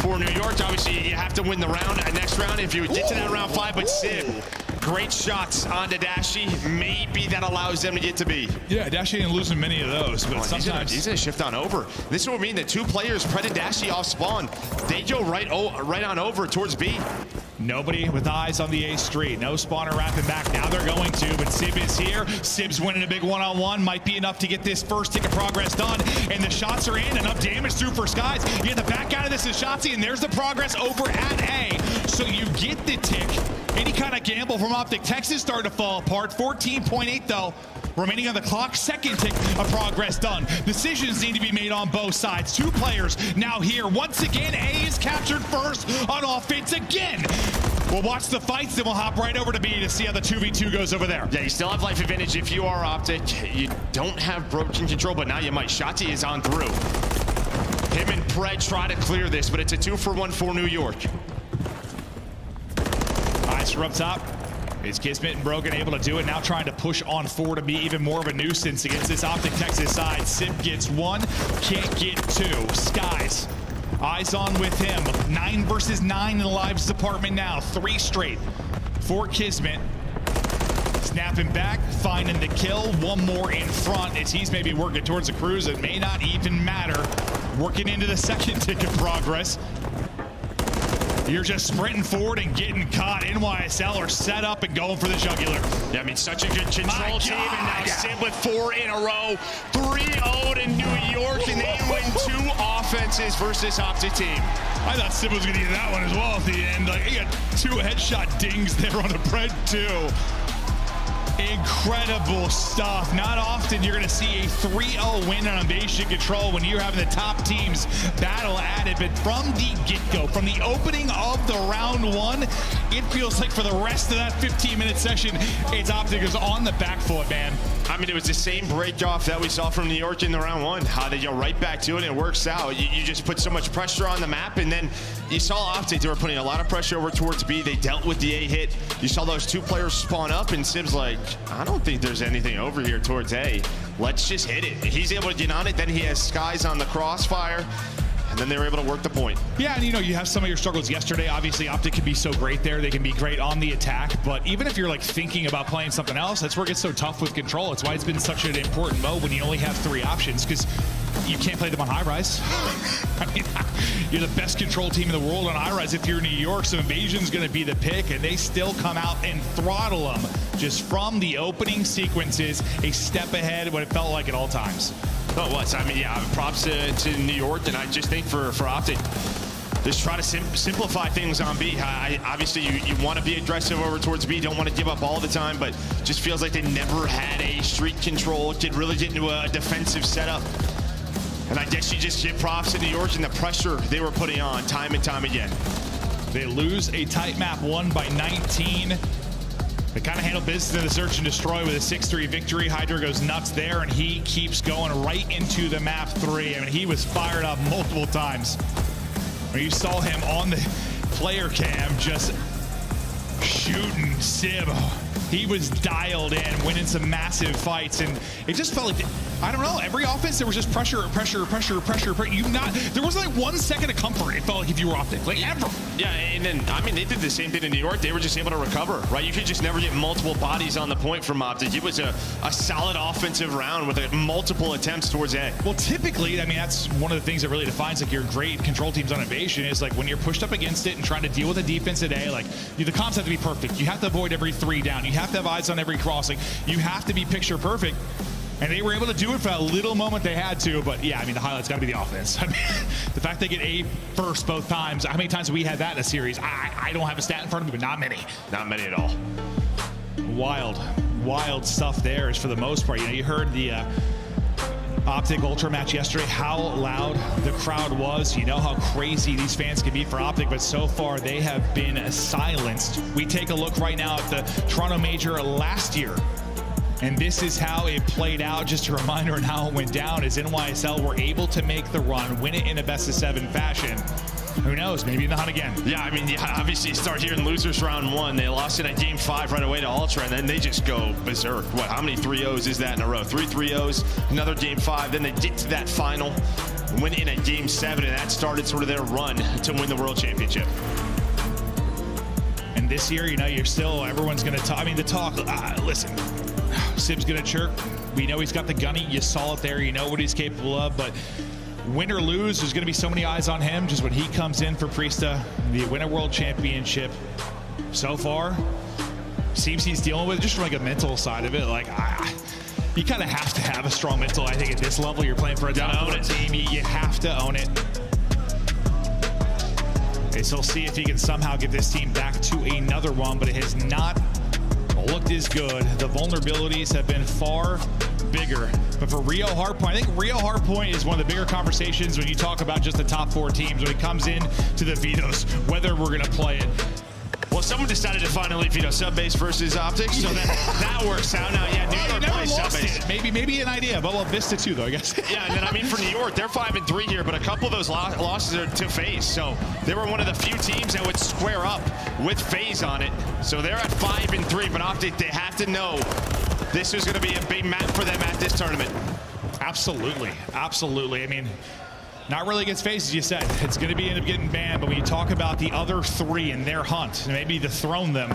for New York. Obviously, you have to win the round, next round if you get to that round 5. But Sib, great shots onto Dashy. Maybe that allows them to get to B. Yeah, Dashy ain't losing many of those, but sometimes he's gonna shift on over. This will mean that 2 players, Pred and Dashy, off spawn. They go right on over towards B. Nobody with eyes on the A street. No spawner wrapping back. Now they're going to, but Sib is here. Sib's winning a big one-on-one. Might be enough to get this first tick of progress done. And the shots are in. Enough damage through for Skies. You get the back out of this is Shotzi, and there's the progress over at A. So you get the tick. Any kind of gamble from Optic Texas started to fall apart. 14.8 though. Remaining on the clock, second tick of progress done. Decisions need to be made on both sides. 2 players now here. Once again, A is captured first on offense again. We'll watch the fights, then we'll hop right over to B to see how the 2v2 goes over there. Yeah, you still have life advantage if you are Optic. You don't have broken control, but now you might. Shotzi is on through. Him and Pred try to clear this, but it's a 2-for-1 for New York. Eyes from up top. Is Kismet and Brogan able to do it? Now trying to push on forward to be even more of a nuisance against this Optic Texas side. Sib gets 1, can't get 2. Skies Eyes on with him. 9 versus 9 in the lives department now. 3 straight for Kismet. Snapping back, finding the kill. 1 more in front as he's maybe working towards a cruise. It may not even matter. Working into the second tick of progress. You're just sprinting forward and getting caught. NYSL are set up and going for the jugular. Yeah, I mean, such a good control team, and now Sim with 4 in a row. 3-0 in New York, and they win 2 offenses versus Optic team. I thought Sim was going to get that one as well at the end. Like, he got 2 headshot dings there on the bread, too. Incredible stuff. Not often you're going to see a 3-0 win on Invasion Control when you're having the top teams battle at it. But from the get-go, from the opening of the round 1, it feels like for the rest of that 15-minute session, it's Optic is on the back foot, man. I mean, it was the same break-off that we saw from New York in the round 1. How they go right back to it, and it works out. You just put so much pressure on the map, and then you saw Optic, they were putting a lot of pressure over towards B. They dealt with the A hit. You saw those 2 players spawn up, and Sim's like, I don't think there's anything over here towards A. Let's just hit it. He's able to get on it. Then he has Skies on the crossfire. And then they were able to work the point. Yeah, and you know, you have some of your struggles yesterday. Obviously, Optic can be so great there. They can be great on the attack. But even if you're like thinking about playing something else, that's where it gets so tough with Control. It's why it's been such an important mode when you only have 3 options, because you can't play them on high rise. I mean, you're the best Control team in the world on high rise if you're New York, so Invasion's going to be the pick, and they still come out and throttle them just from the opening sequences, a step ahead what it felt like at all times. Oh, it was. I mean, yeah, props to New York, and I just think for Optic, just try to simplify things on B. Obviously, you want to be aggressive over towards B, don't want to give up all the time, but just feels like they never had a street control, really get into a defensive setup. And I guess you just give props to New York and the pressure they were putting on time and time again. They lose a tight map 1 by 19. They kind of handle business in the search and destroy with a 6-3 victory. Hydra goes nuts there, and he keeps going right into the map 3. I mean, he was fired up multiple times. When you saw him on the player cam just shooting Sim. He was dialed in, winning some massive fights, and it just felt like, I don't know, every offense there was just pressure. There wasn't like 1 second of comfort, it felt like, if you were Optic, like ever. Yeah, and then, I mean, they did the same thing in New York. They were just able to recover, right? You could just never get multiple bodies on the point from Optic. It was a solid offensive round with multiple attempts towards A. Well, typically, I mean, that's one of the things that really defines like your great Control teams on Invasion is like when you're pushed up against it and trying to deal with the defense at A, like the comps have to be perfect. You have to avoid every 3 down. You have to have eyes on every crossing. You have to be picture perfect. And they were able to do it for a little moment they had to, but yeah, I mean, the highlight's got to be the offense. I mean, the fact they get A first both times, how many times have we had that in a series? I don't have a stat in front of me, but not many. Not many at all. Wild stuff there is for the most part. You know, you heard the Optic Ultra match yesterday, how loud the crowd was. You know how crazy these fans can be for Optic, but so far they have been silenced. We take a look right now at the Toronto Major last year. And this is how it played out. Just a reminder on how it went down as NYSL were able to make the run, win it in a best-of-7 fashion. Who knows, maybe not again. Yeah, I mean, yeah, obviously you start here in losers round 1. They lost it at game 5 right away to Ultra, and then they just go berserk. What, how many 3-0s is that in a row? 3 3-0s, another game 5, then they get to that final, win in at game 7, and that started sort of their run to win the World Championship. And this year, you know, you're still, everyone's going to talk. I mean, the talk, listen, Sim's going to chirp. We know he's got the gunny. You saw it there. You know what he's capable of. But win or lose, there's going to be so many eyes on him. Just when he comes in for Priesta, the Winter World Championship, so far, seems he's dealing with just from like a mental side of it. Like, you kind of have to have a strong mental. I think at this level, you're playing for a top team. You have to own it. Okay, so we'll see if he can somehow get this team back to another one, but it has not looked as good. The vulnerabilities have been far bigger. But for Rio Hardpoint, I think Rio Hardpoint is one of the bigger conversations when you talk about just the top 4 teams when it comes in to the vetoes, whether we're going to play it. Well, someone decided to finally veto Subbase versus Optic, so that works out now. Yeah, New York plays Subbase. Maybe an idea, but well, Vista too, though, I guess. Yeah, and then I mean for New York, they're 5-3 here, but a couple of those losses are to Faze, so they were one of the few teams that would square up with Faze on it. So they're at 5-3, but Optic, they have to know this is going to be a big map for them at this tournament. Absolutely. I mean, Not really against Faze, as you said. It's going to end up getting banned, but when you talk about the other three and their hunt, and maybe dethrone them,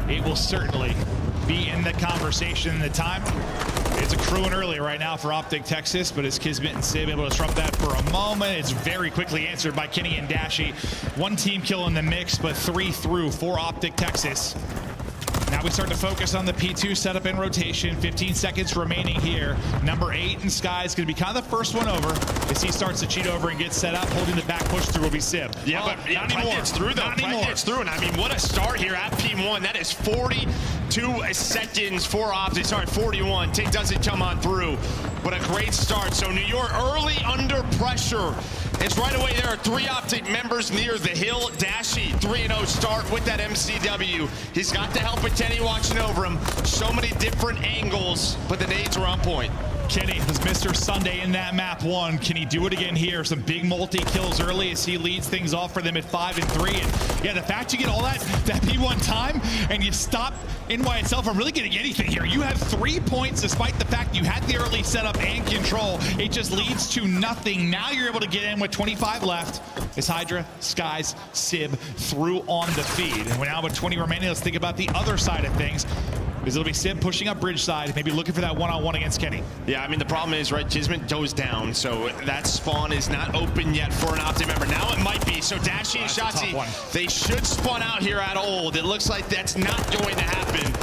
it will certainly be in the conversation. The time it's accruing early right now for Optic Texas, but is Kismet and Sib able to disrupt that for a moment? It's very quickly answered by Kenny and Dashy. One team kill in the mix, but 3 through for Optic Texas. Now we start to focus on the P2 setup and rotation. 15 seconds remaining here. Number 8 in Sky is going to be kind of the first one over. As he starts to cheat over and get set up, holding the back push through will be Sib. Yeah, but not anymore. Gets through though. Gets through, and I mean, what a start here at P1. That is 42 seconds for Optic. Sorry, 41. Tick doesn't come on through, but a great start. So New York early under pressure. It's right away. There are 3 Optic members near the hill. Dashy 3-0 start with that MCW. He's got the help of Kenny watching over him. So many different angles, but the nades are on point. Kenny was Mr. Sunday in that map 1. Can he do it again here? Some big multi-kills early as he leads things off for them at 5 and 3. And yeah, the fact you get all that P1 time and you stop NY itself from really getting anything here. You have 3 points despite the fact you had the early setup and control. It just leads to nothing. Now you're able to get in with 25 left. It's Hydra, Skies, Sib through on the feed. And we're now with 20 remaining. Let's think about the other side of things. Because it'll be Sib pushing up bridge side, maybe looking for that one-on-one against Kenny. Yeah, I mean, the problem is, right, Kismet goes down, so that spawn is not open yet for an Optic member. Now it might be, so Dashy and Shotzi, they should spawn out here at Old. It looks like that's not going to happen.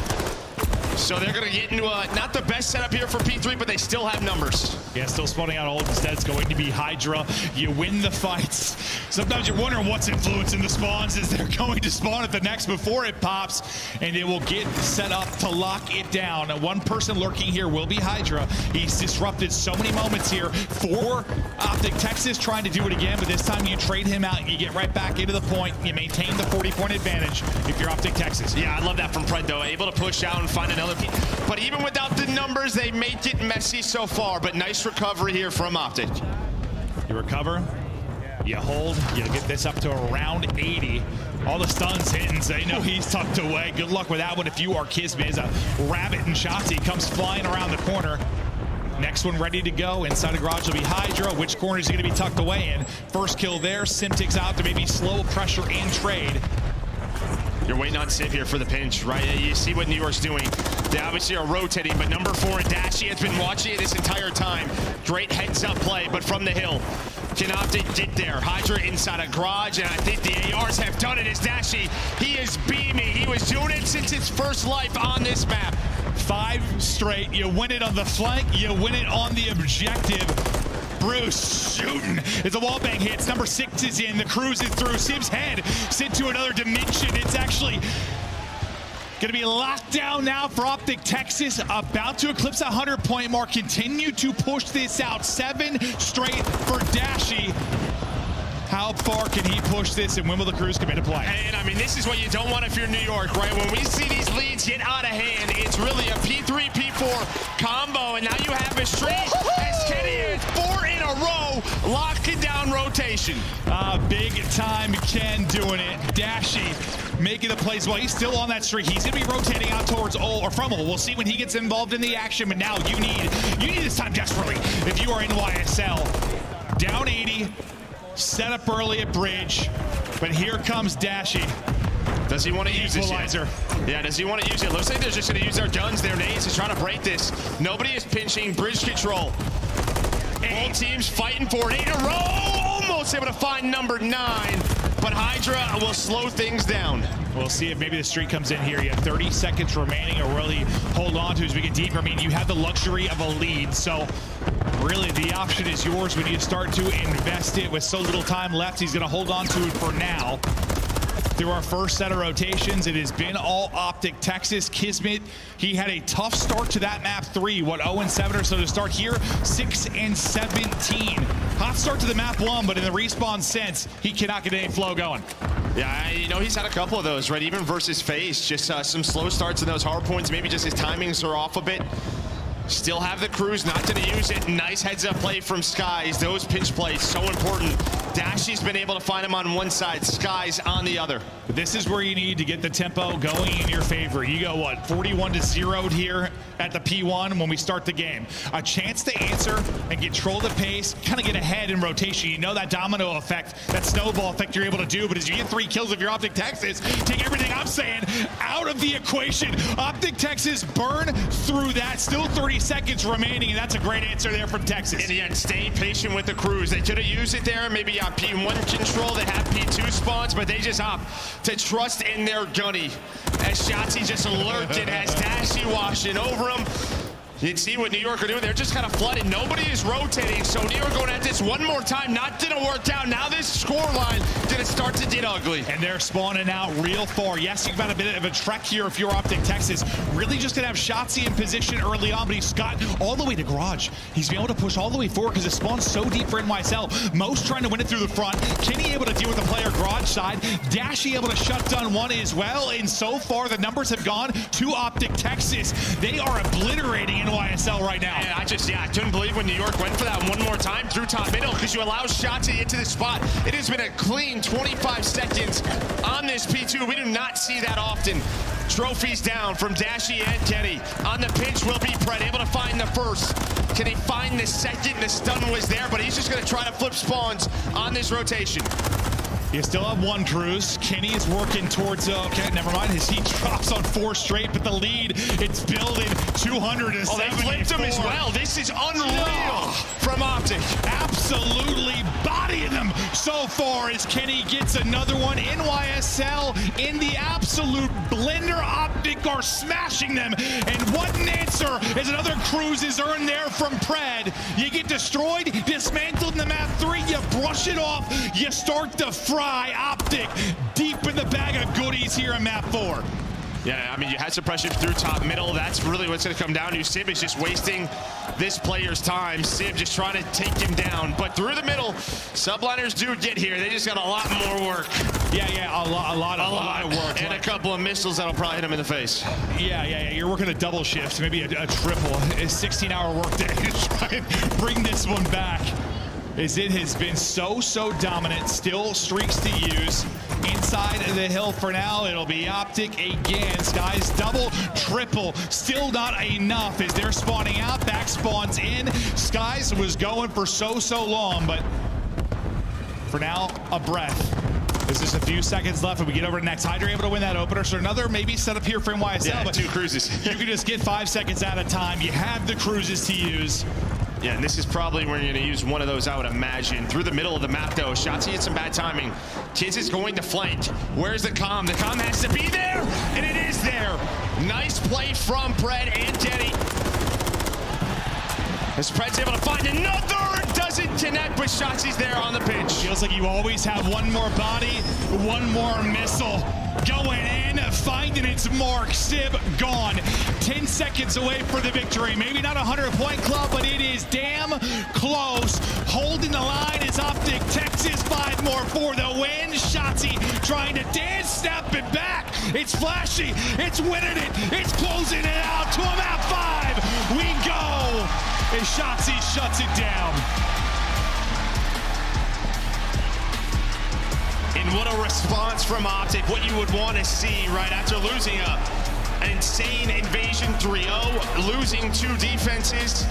So they're going to get into not the best setup here for P3, but they still have numbers. Yeah, still spawning out Old. Instead, it's going to be Hydra. You win the fights. Sometimes you're wondering what's influencing the spawns as they're going to spawn at the next before it pops, and it will get set up to lock it down. Now, one person lurking here will be Hydra. He's disrupted so many moments here for Optic Texas, trying to do it again, but this time you trade him out, you get right back into the point, you maintain the 40-point advantage if you're Optic Texas. Yeah, I love that from Fred, though. Able to push out and find another. But even without the numbers, they make it messy so far. But nice recovery here from Optic. You recover, you hold, you get this up to around 80. All the stuns hitting, so you know he's tucked away. Good luck with that one if you are Kismet. As a rabbit and Shotzi comes flying around the corner. Next one ready to go. Inside the garage will be Hydra. Which corner is he going to be tucked away in? First kill there. Simtic's out to maybe slow pressure and trade. You're waiting on Sib here for the pinch, right? You see what New York's doing. They obviously are rotating, but number 4 in Dashy has been watching it this entire time. Great heads-up play, but from the hill. Can Optic get there? Hydra inside a garage, and I think the ARs have done it as Dashy. He is beaming. He was doing it since his first life on this map. 5 straight. You win it on the flank. You win it on the objective. Bruce shooting as the wallbang hits. Number 6 is in. The cruise is through. Sib's head sent to another dimension. It's actually going to be locked down now for Optic Texas. About to eclipse that 100-point mark. Continue to push this out. 7 straight for Dashy. How far can he push this, and when will the Crews come into play? And I mean, this is what you don't want if you're New York, right? When we see these leads get out of hand, it's really a P3, P4 combo, and now you have a streak as Kenny is 4 in a row, locking down rotation. Big time Ken doing it. Dashy making the plays while he's still on that streak. He's going to be rotating out towards Ol, or from Ol. We'll see when he gets involved in the action, but now you need this time desperately if you are in YSL. Down 80. Set up early at bridge, but here comes Dashy. Does he want to use this yet? Yeah, does he want to use it? Looks like they're just going to use their guns, their nades. He's trying to break this. Nobody is pinching. Bridge control. Both teams fighting for it. 8 in a row. Almost able to find number 9, but Hydra will slow things down. We'll see if maybe the streak comes in here. You have 30 seconds remaining, or really hold on to as we get deeper. I mean, you have the luxury of a lead, so really the option is yours when you start to invest it. With so little time left, he's going to hold on to it for now. Through our first set of rotations, it has been all Optic Texas. Kismet, he had a tough start to that map 3. 0-7 or so to start here, 6-17. Hot start to the map 1, but in the respawn sense, he cannot get any flow going. Yeah, you know, he's had a couple of those, right? Even versus Faze, just some slow starts in those hard points. Maybe just his timings are off a bit. Still have the Crews, not going to use it. Nice heads-up play from Skies. Those pinch plays, so important. Dashy's been able to find him on one side, Skies on the other. But this is where you need to get the tempo going in your favor. You go, what, 41-0 here at the P1 when we start the game. A chance to answer and control the pace, kind of get ahead in rotation. You know that domino effect, that snowball effect you're able to do, but as you get 3 kills of your Optic Texas, take everything I'm saying out of the equation. Optic Texas burn through that. Still 30 seconds remaining, and that's a great answer there from Texas. In the end, stay patient with the crews. They could have used it there, maybe on P1 control. They have P2 spawns, but they just opt to trust in their gunny. As Shotzi just alerted, has Dashy washing over him. You can see what New York are doing. They're just kind of flooded. Nobody is rotating. So New York going at this one more time. Not didn't work out. Now this scoreline didn't start to get ugly. And they're spawning out real far. Yes, you've got a bit of a trek here if you're Optic Texas. Really just going to have Shotzi in position early on, but he's got all the way to garage. He's been able to push all the way forward because it spawns so deep for NYSL. Most trying to win it through the front. Kenny able to deal with the player garage side. Dashy able to shut down one as well. And so far, the numbers have gone to Optic Texas. They are obliterating NYSL right now. And I couldn't believe when New York went for that one more time through top middle because you allow Shotzi into the spot. It has been a clean 25 seconds on this P2. We do not see that often. Trophies down from Dashy and Kenny. On the pinch will be Pred, able to find the first. Can he find the second? The stun was there, but he's just going to try to flip spawns on this rotation. You still have 1 cruise. Kenny is working towards, okay, never mind. His heat drops on 4 straight, but the lead, it's building 270. Oh, they flipped him as well. This is unreal from Optic. Absolutely bodying them so far as Kenny gets another one. NYSL in the absolute blender. Optic are smashing them. And what an answer as another cruise is earned there from Pred. You get destroyed, dismantled in the map 3, you brush it off, you start to fry. Optic deep in the bag of goodies here in map 4. Yeah, I mean, you had suppression through top middle. That's really what's going to come down to. Sib is just wasting this player's time. Sib just trying to take him down. But through the middle, subliners do get here. They just got a lot more work. Yeah, a lot of work. And a couple of missiles that'll probably hit him in the face. Yeah. You're working a double shift, maybe a triple. A 16-hour workday to try and bring this one back. As it has been so dominant, still streaks to use. Inside the hill for now, it'll be Optic again. Skies double, triple, still not enough as they're spawning out. Back spawns in. Skies was going for so long, but for now, a breath. There's just a few seconds left and we get over to next. Hydra able to win that opener, so another maybe setup here for NYSL. Yeah, but 2 cruises. You can just get 5 seconds at a time. You have the cruises to use. Yeah, and this is probably where you're going to use one of those, I would imagine. Through the middle of the map, though. Shotzi had some bad timing. Kids is going to flank. Where's the comm? The comm has to be there, and it is there. Nice play from Pred and Kenny. As Pred's able to find another, doesn't connect, but Shotzi's there on the pinch. Feels like you always have one more body, one more missile. Going in, finding its mark. Sib gone. 10 seconds away for the victory. Maybe not a 100-point club, but it is damn close. Holding the line is Optic Texas. 5 more for the win. Shotzi trying to dance, step it back. It's flashy. It's winning it. It's closing it out to a map 5. We go. And Shotzi shuts it down. And what a response from Optic, what you would want to see right after losing an insane invasion 3-0, losing 2 defenses.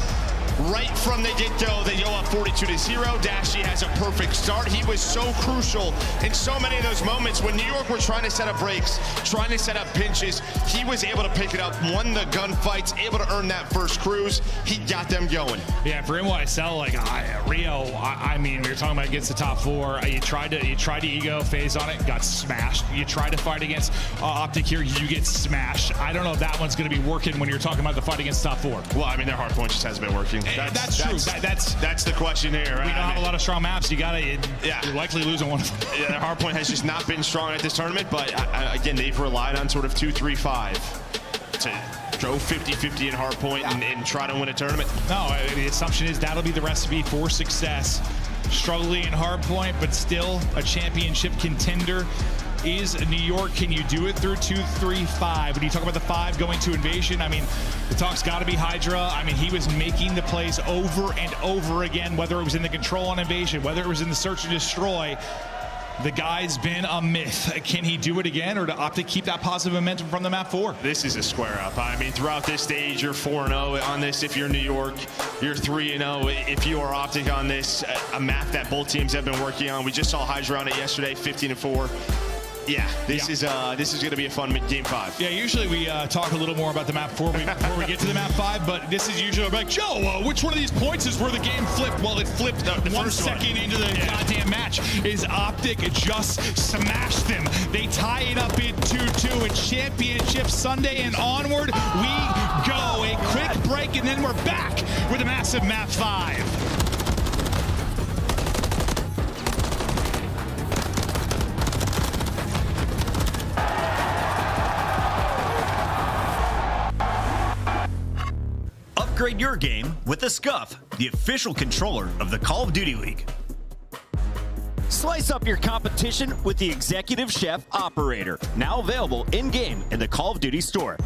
Right from the get-go, they go up 42-0. Dashy has a perfect start. He was so crucial in so many of those moments when New York were trying to set up breaks, trying to set up pinches. He was able to pick it up, won the gunfights, able to earn that first cruise. He got them going. Yeah, for NYSL, like Rio, I mean, we were talking about against the top 4. You tried to ego Faze on it, got smashed. You tried to fight against Optic here, you get smashed. I don't know if that one's going to be working when you're talking about the fight against top 4. Well, I mean, their hardpoint just hasn't been working. That's true. That's the question here. Right? We don't have a lot of strong maps. You're likely losing one of them. Yeah, their hardpoint has just not been strong at this tournament, but again, they've relied on sort of 2-3-5 to go 50-50 in hardpoint and try to win a tournament. No, the assumption is that'll be the recipe for success. Struggling in hardpoint, but still a championship contender is New York. Can you do it through 2-3-5? When you talk about the 5 going to invasion, I mean, the talk's got to be Hydra. I mean, he was making the plays over and over again, whether it was in the control on invasion, whether it was in the search and destroy. The guy's been a myth. Can he do it again, or to opt to keep that positive momentum from the map 4? This is a square up. I mean, throughout this stage, you're 4-0 on this if you're New York. You're 3-0 if you are Optic on this. A map that both teams have been working on. We just saw Hydra on it yesterday, 15-4. Yeah, this is going to be a fun game 5. Yeah, usually we talk a little more about the map 4 before we get to the map 5, but this is usually like, Joe, which one of these points is where the game flipped? Well, it flipped 1 second into the goddamn match. Is Optic just smashed them. They tie it up in 2-2. It's Championship Sunday and onward we go. A quick break and then we're back with a massive map 5. Upgrade your game with the Scuff, the official controller of the Call of Duty League. Slice up your competition with the Executive Chef Operator, now available in-game in the Call of Duty store.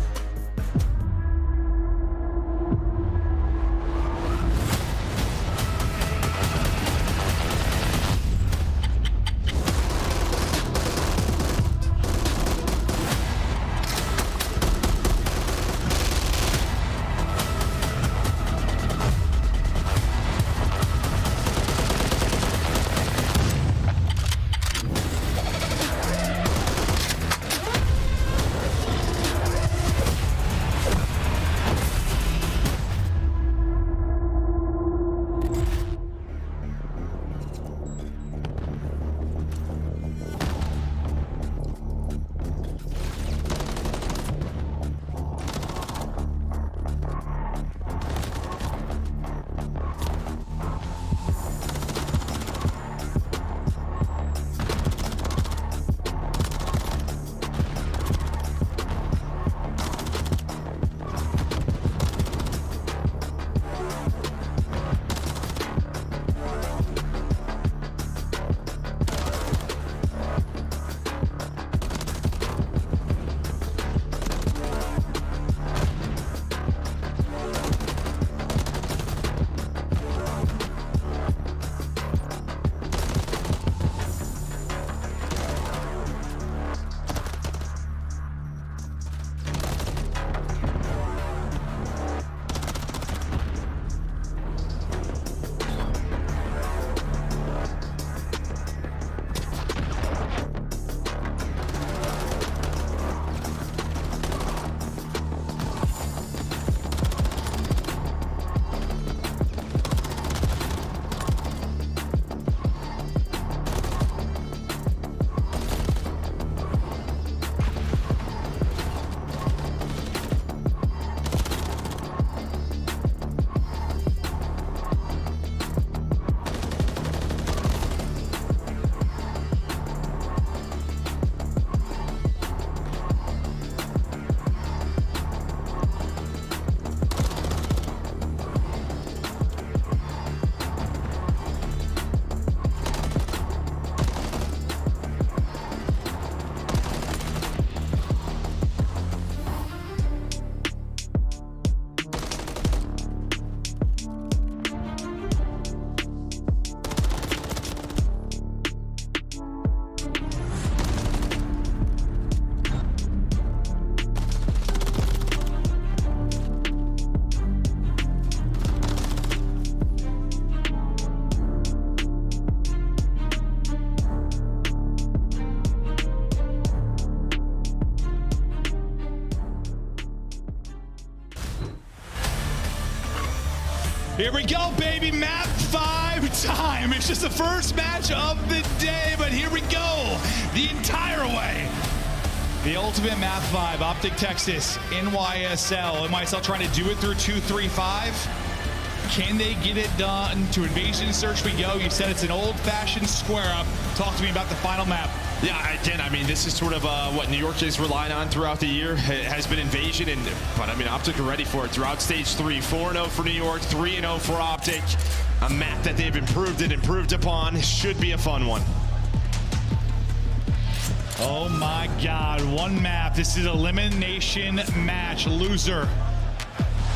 Here we go, baby. Map 5 time. It's just the first match of the day, but here we go. The entire way. The ultimate map 5, Optic Texas, NYSL. NYSL trying to do it through 2-3-5. Can they get it done? To Invasion Search we go. You said it's an old-fashioned square-up. Talk to me about the final map. Yeah, again, I mean, this is sort of what New York is relying on throughout the year. It has been Invasion, but I mean, Optic are ready for it throughout Stage 3. 4-0 for New York, 3-0 for Optic. A map that they've improved and improved upon. Should be a fun one. Oh my God, one map. This is elimination match. Loser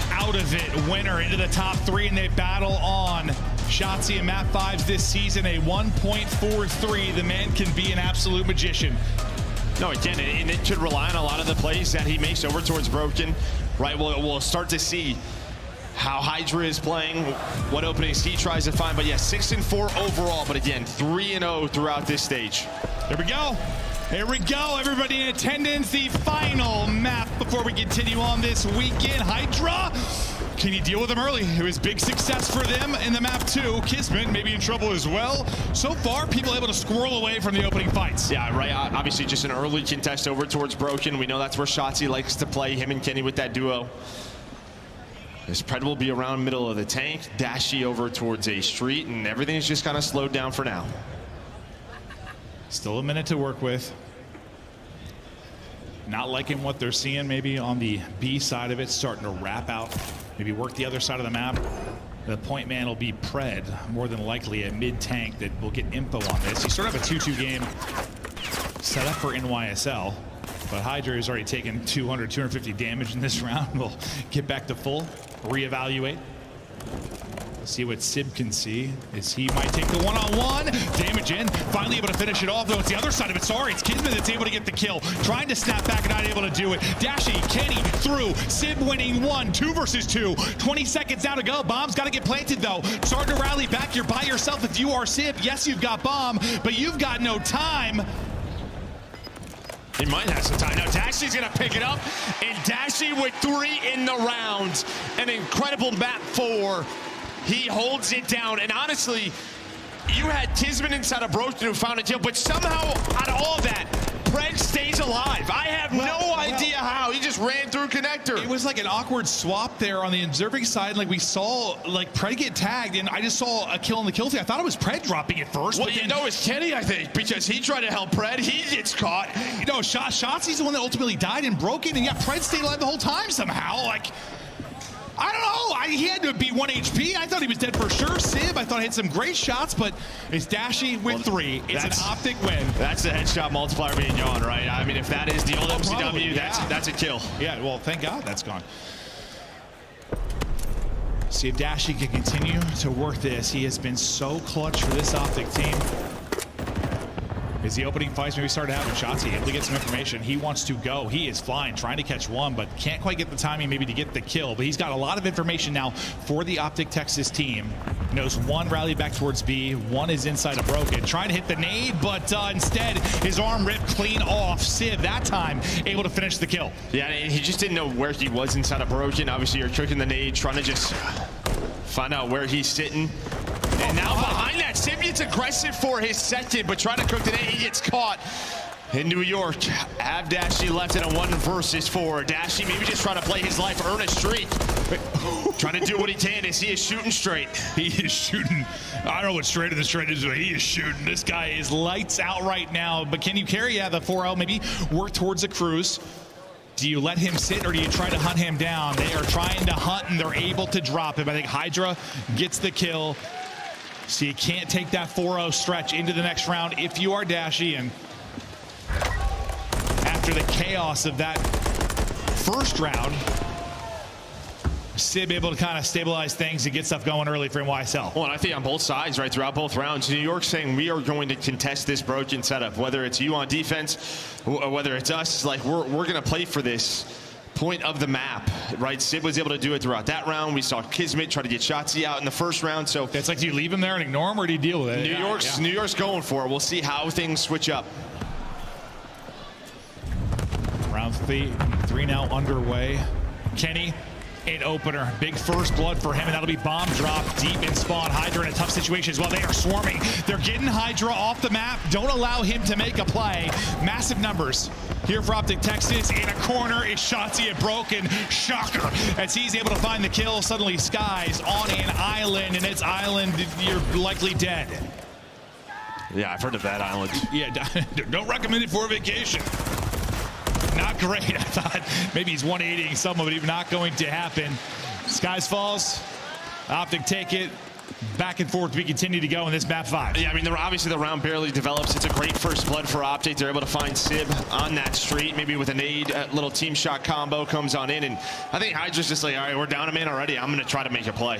out of it, winner into the top 3, and they battle on Shotzi in map 5s this season, a 1.43. The man can be an absolute magician. No, again, and it could rely on a lot of the plays that he makes over towards Broken, right? We'll start to see how Hydra is playing, what openings he tries to find. But yeah, 6-4 overall, but again, 3-0 throughout this stage. Here we go. Here we go, everybody in attendance. The final map before we continue on this weekend. Hydra, can you deal with them early? It was big success for them in the map 2. Kismet maybe in trouble as well. So far, people able to squirrel away from the opening fights. Yeah, right. Obviously, just an early contest over towards Broken. We know that's where Shotzi likes to play, him and Kenny with that duo. This Pred will be around middle of the tank. Dashy over towards A Street, and everything's just kind of slowed down for now. Still a minute to work with. Not liking what they're seeing maybe on the B side of it, starting to wrap out, maybe work the other side of the map. The point man will be Pred, more than likely a mid-tank that will get info on this. You sort of have a 2-2 game set up for NYSL, but Hydra has already taken 200, 250 damage in this round. We'll get back to full, reevaluate. See what Sib can see is he might take the one-on-one, damage in, finally able to finish it off, though it's the other side of it. Sorry, it's Kismet that's able to get the kill, trying to snap back and not able to do it. Dashy, Kenny through, Sib winning 1, 2 versus 2, 20 seconds now to go. Bomb's got to get planted though. Starting to rally back, you're by yourself if you are Sib. Yes, you've got Bomb, but you've got no time. He might have some time. Now Dashy's gonna pick it up, and Dashy with 3 in the round. An incredible map 4. He holds it down, and honestly, you had Kismet inside of Broken who found a kill, but somehow out of all that, Pred stays alive. I have no idea how. He just ran through connector. It was like an awkward swap there on the observing side. Like we saw, like Pred get tagged, and I just saw a kill in the kill feed. I thought it was Pred dropping it first. Well, you know, it's Kenny, I think, because he tried to help Pred. He gets caught. You know, Shotzi's the one that ultimately died in Broken, and yeah, Pred stayed alive the whole time somehow. Like, I don't know. He had to be 1 HP. I thought he was dead for sure. Sib, I thought hit some great shots, but it's Dashy with 3. It's an optic win. That's the headshot multiplier being gone, right? I mean, if that is the old MCW, probably, that's a kill. Yeah, well, thank God that's gone. See if Dashy can continue to work this. He has been so clutch for this optic team. As the opening fights maybe started having Shotzi able to get some information. He wants to go. He is flying, trying to catch one, but can't quite get the timing maybe to get the kill. But he's got a lot of information now for the Optic Texas team. Knows 1 rallied back towards B, 1 is inside of Broken. Trying to hit the nade, but instead his arm ripped clean off. Sib, that time, able to finish the kill. Yeah, and he just didn't know where he was inside of Broken. Obviously, you're cooking the nade, trying to just find out where he's sitting. And now behind that, Sib gets aggressive for his second, but trying to cook the nade, he gets caught. In New York, have Dashy left in a 1 versus 4. Dashy maybe just trying to play his life, earn a streak. Trying to do what he can as he is shooting straight. He is shooting. I don't know what straight of the straight is, but he is shooting. This guy is lights out right now. But can you carry the 4L, maybe work towards a cruise? Do you let him sit or do you try to hunt him down? They are trying to hunt and they're able to drop him. I think Hydra gets the kill. So you can't take that 4-0 stretch into the next round if you are Dashy. And after the chaos of that first round, Sib able to kind of stabilize things and get stuff going early for NYSL. Well, and I think on both sides, right, throughout both rounds, New York's saying we are going to contest this Broken setup, whether it's you on defense, or whether it's us, like we're going to play for this point of the map, right? Sib was able to do it throughout that round. We saw Kismet try to get Shotzi out in the first round. So it's like, do you leave him there and ignore him, or do you deal with it? New York's going for it. We'll see how things switch up. Round three now underway. Kenny, an opener. Big first blood for him, and that'll be bomb drop deep in spawn. Hydra in a tough situation as well. They are swarming. They're getting Hydra off the map. Don't allow him to make a play. Massive numbers here for Optic Texas. In a corner is Shotzi at Broken. Shocker. As he's able to find the kill, suddenly Sky's on an island, and it's island, you're likely dead. Yeah, I've heard of that island. Yeah, don't recommend it for a vacation. Not great. I thought maybe he's 180ing someone, but even not going to happen. Skies falls. Optic take it. Back and forth we continue to go in this map 5. Yeah, I mean, obviously the round barely develops. It's a great first blood for Optic. They're able to find Sib on that street, maybe with a nade, a little team shot combo comes on in. And I think Hydra's just like, all right, we're down a man already. I'm going to try to make a play.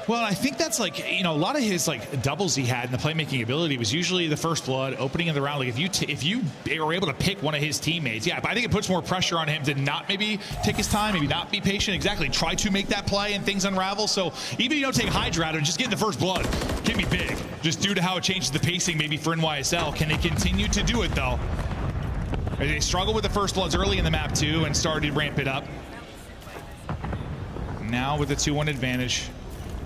Well, I think that's like, you know, a lot of his like doubles he had in the playmaking ability was usually the first blood, opening of the round. Like if you were able to pick one of his teammates, yeah, but I think it puts more pressure on him to not maybe take his time, maybe not be patient. Exactly, try to make that play and things unravel. So even if you don't take Hydra out, just get the first blood. Get me big. Just due to how it changes the pacing maybe for NYSL. Can they continue to do it though? They struggled with the first bloods early in the map too and started to ramp it up. Now with the 2-1 advantage.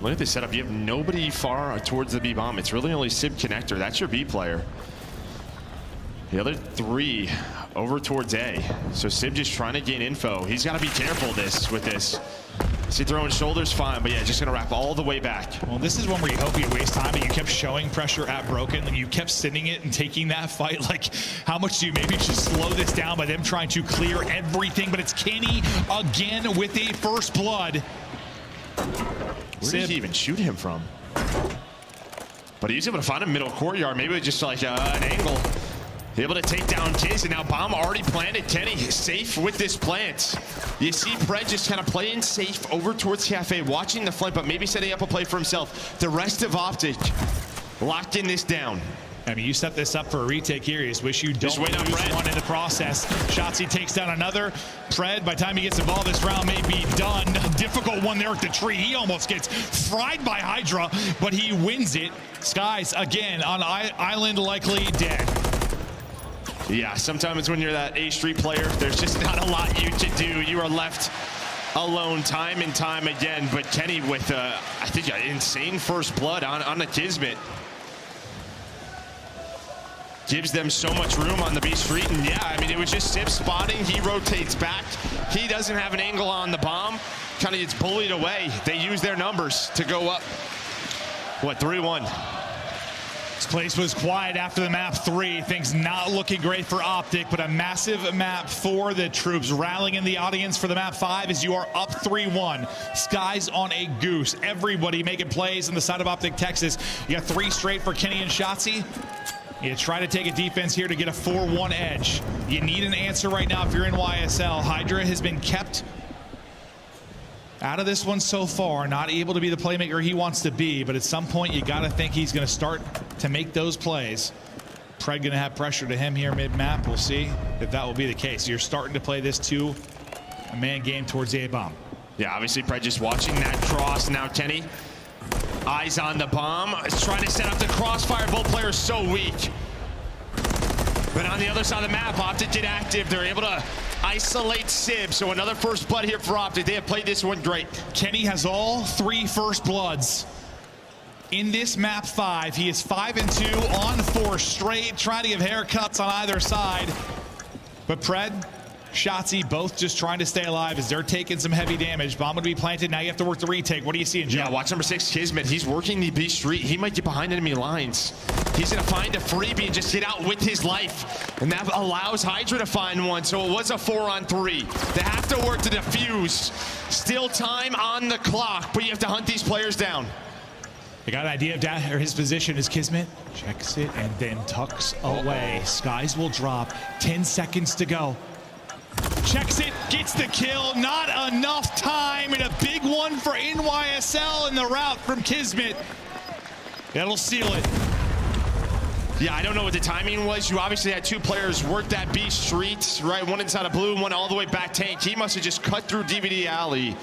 Look at this setup. You have nobody far towards the B bomb. It's really only Sib Connector. That's your B player. The other 3 over towards A. So Sib just trying to gain info. He's got to be careful with this. Is he throwing shoulders? Fine, but yeah, just gonna wrap all the way back. Well, this is one where you hope you waste time, but you kept showing pressure at Broken, and you kept sitting it and taking that fight. Like, how much do you maybe just slow this down by them trying to clear everything? But it's Kenny again with a first blood. Where did he even shoot him from? But he's able to find a middle courtyard, maybe just like an angle. Able to take down Kiz, and now bomb already planted. Kenny safe with this plant. You see Pred just kind of playing safe over towards Cafe, watching the flank, but maybe setting up a play for himself. The rest of Optic locking this down. I mean, you set this up for a retake here. You just wish you don't wait on lose Pred. one in the process. Shotzzy takes down another. Pred, by the time he gets involved, this round may be done. A difficult one there at the tree. He almost gets fried by Hydra, but he wins it. Skies, again, on island, likely dead. Yeah, sometimes when you're that A Street player, there's just not a lot you can do. You are left alone time and time again. But Kenny with, I think, an insane first blood on the Kismet. Gives them so much room on the B Street. And yeah, I mean, it was just Sib spotting. He rotates back. He doesn't have an angle on the bomb. Kind of gets bullied away. They use their numbers to go up. What, 3-1? This place was quiet after the map 3. Things not looking great for Optic, but a massive map for the troops. Rallying in the audience for the map 5 as you are up 3-1. Skies on a goose. Everybody making plays on the side of Optic Texas. You got 3 straight for Kenny and Shotzzy. You try to take a defense here to get a 4-1 edge. You need an answer right now if you're in YSL. Hydra has been kept out of this one so far, not able to be the playmaker he wants to be, but at some point you got to think he's going to start to make those plays. Pred going to have pressure to him here mid-map. We'll see if that will be the case. You're starting to play this 2-man game towards the A-bomb. Yeah, obviously Pred just watching that cross. Now Kenny, eyes on the bomb. Is trying to set up the crossfire. Both players so weak. But on the other side of the map, Optic get active. They're able to isolate Sib. So another first blood here for Optic. They have played this one great. Kenny has all 3 first bloods in this map 5. He is 5-2 on 4 straight, trying to give haircuts on either side. But Pred, Shotzzy both just trying to stay alive as they're taking some heavy damage. Bomb would be planted. Now you have to work the retake. What are you seeing, Joe? Yeah, watch number 6, Kismet. He's working the B Street. He might get behind enemy lines. He's going to find a freebie and just get out with his life. And that allows Hydra to find one. So it was a 4-on-3. They have to work to defuse. Still time on the clock, but you have to hunt these players down. They got an idea of that, or his position is Kismet. Checks it and then tucks away. Skies will drop. 10 seconds to go. Checks it, gets the kill, not enough time, and a big one for NYSL in the route from Kismet. That'll seal it. Yeah, I don't know what the timing was. You obviously had 2 players work that B Street, right? One inside of blue, one all the way back tank. He must have just cut through DVD alley.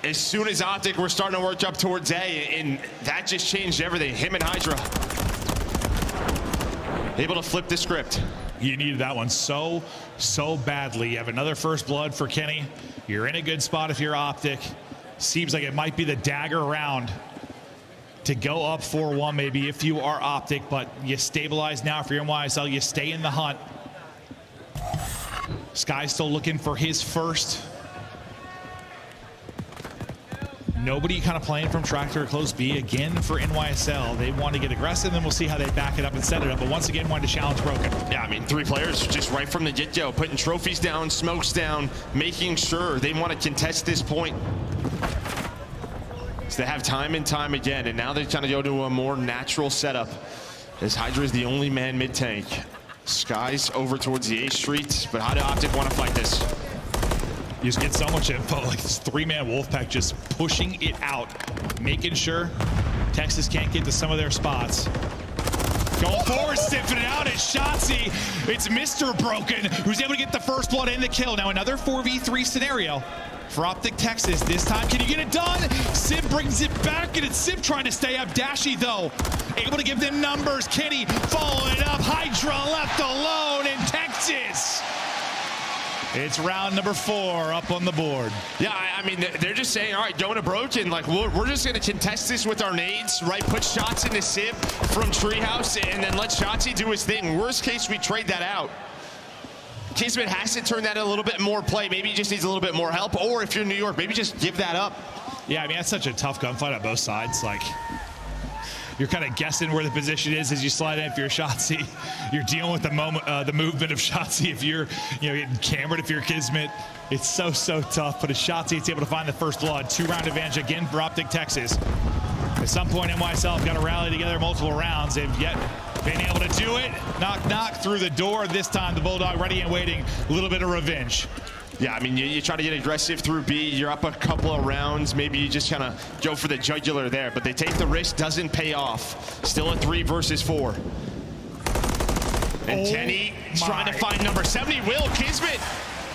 As soon as Optic were starting to work up towards A, and that just changed everything. Him and Hydra able to flip the script. You needed that one so badly. You have another first blood for Kenny. You're in a good spot if you're Optic. Seems like it might be the dagger round to go up 4-1 maybe if you are Optic, but you stabilize now for your NYSL. You stay in the hunt. Sky's still looking for his first. Nobody kind of playing from tractor close B again for NYSL. They want to get aggressive, and we'll see how they back it up and set it up. But once again, wanted to challenge Broken. Yeah, I mean, 3 players just right from the get-go, putting trophies down, smokes down, making sure they want to contest this point. So they have time and time again, and now they kind of go to a more natural setup as Hydra is the only man mid-tank. Skies over towards the A Street, but how do Optic want to fight this? You just get so much info, like this 3-man Wolfpack just pushing it out, making sure Texas can't get to some of their spots. Going forward, stiffing it out, it's Shotzi. It's Mr. Broken, who's able to get the first blood and the kill. Now another 4v3 scenario for Optic Texas. This time, can you get it done? Sib brings it back, and it's Sib trying to stay up. Dashy, though, able to give them numbers. Kenny following it up. Hydra left alone in Texas. It's round number 4 up on the board. Yeah, I mean, they're just saying, all right, going to Broken, like, we're just going to contest this with our nades, right? Put shots into Sib from Treehouse, and then let Shotzi do his thing. Worst case, we trade that out. Kismet has to turn that a little bit more play. Maybe he just needs a little bit more help, or if you're New York, maybe just give that up. Yeah, I mean, that's such a tough gunfight on both sides. Like, you're kind of guessing where the position is as you slide in. If you're Shotzi, you're dealing with the movement of Shotzi. If you're, getting cambered, if you're Kismet, it's so tough. But as Shotzi, it's able to find the first blood. 2-round advantage again for Optic Texas. At some point, NYSL have got to rally together multiple rounds. They've yet been able to do it. Knock through the door. This time, the Bulldog ready and waiting. A little bit of revenge. Yeah, I mean, you try to get aggressive through B, you're up a couple of rounds, maybe you just kind of go for the jugular there, but they take the risk, doesn't pay off. Still a 3 versus 4. And Kenny trying to find number 70. Will Kismet,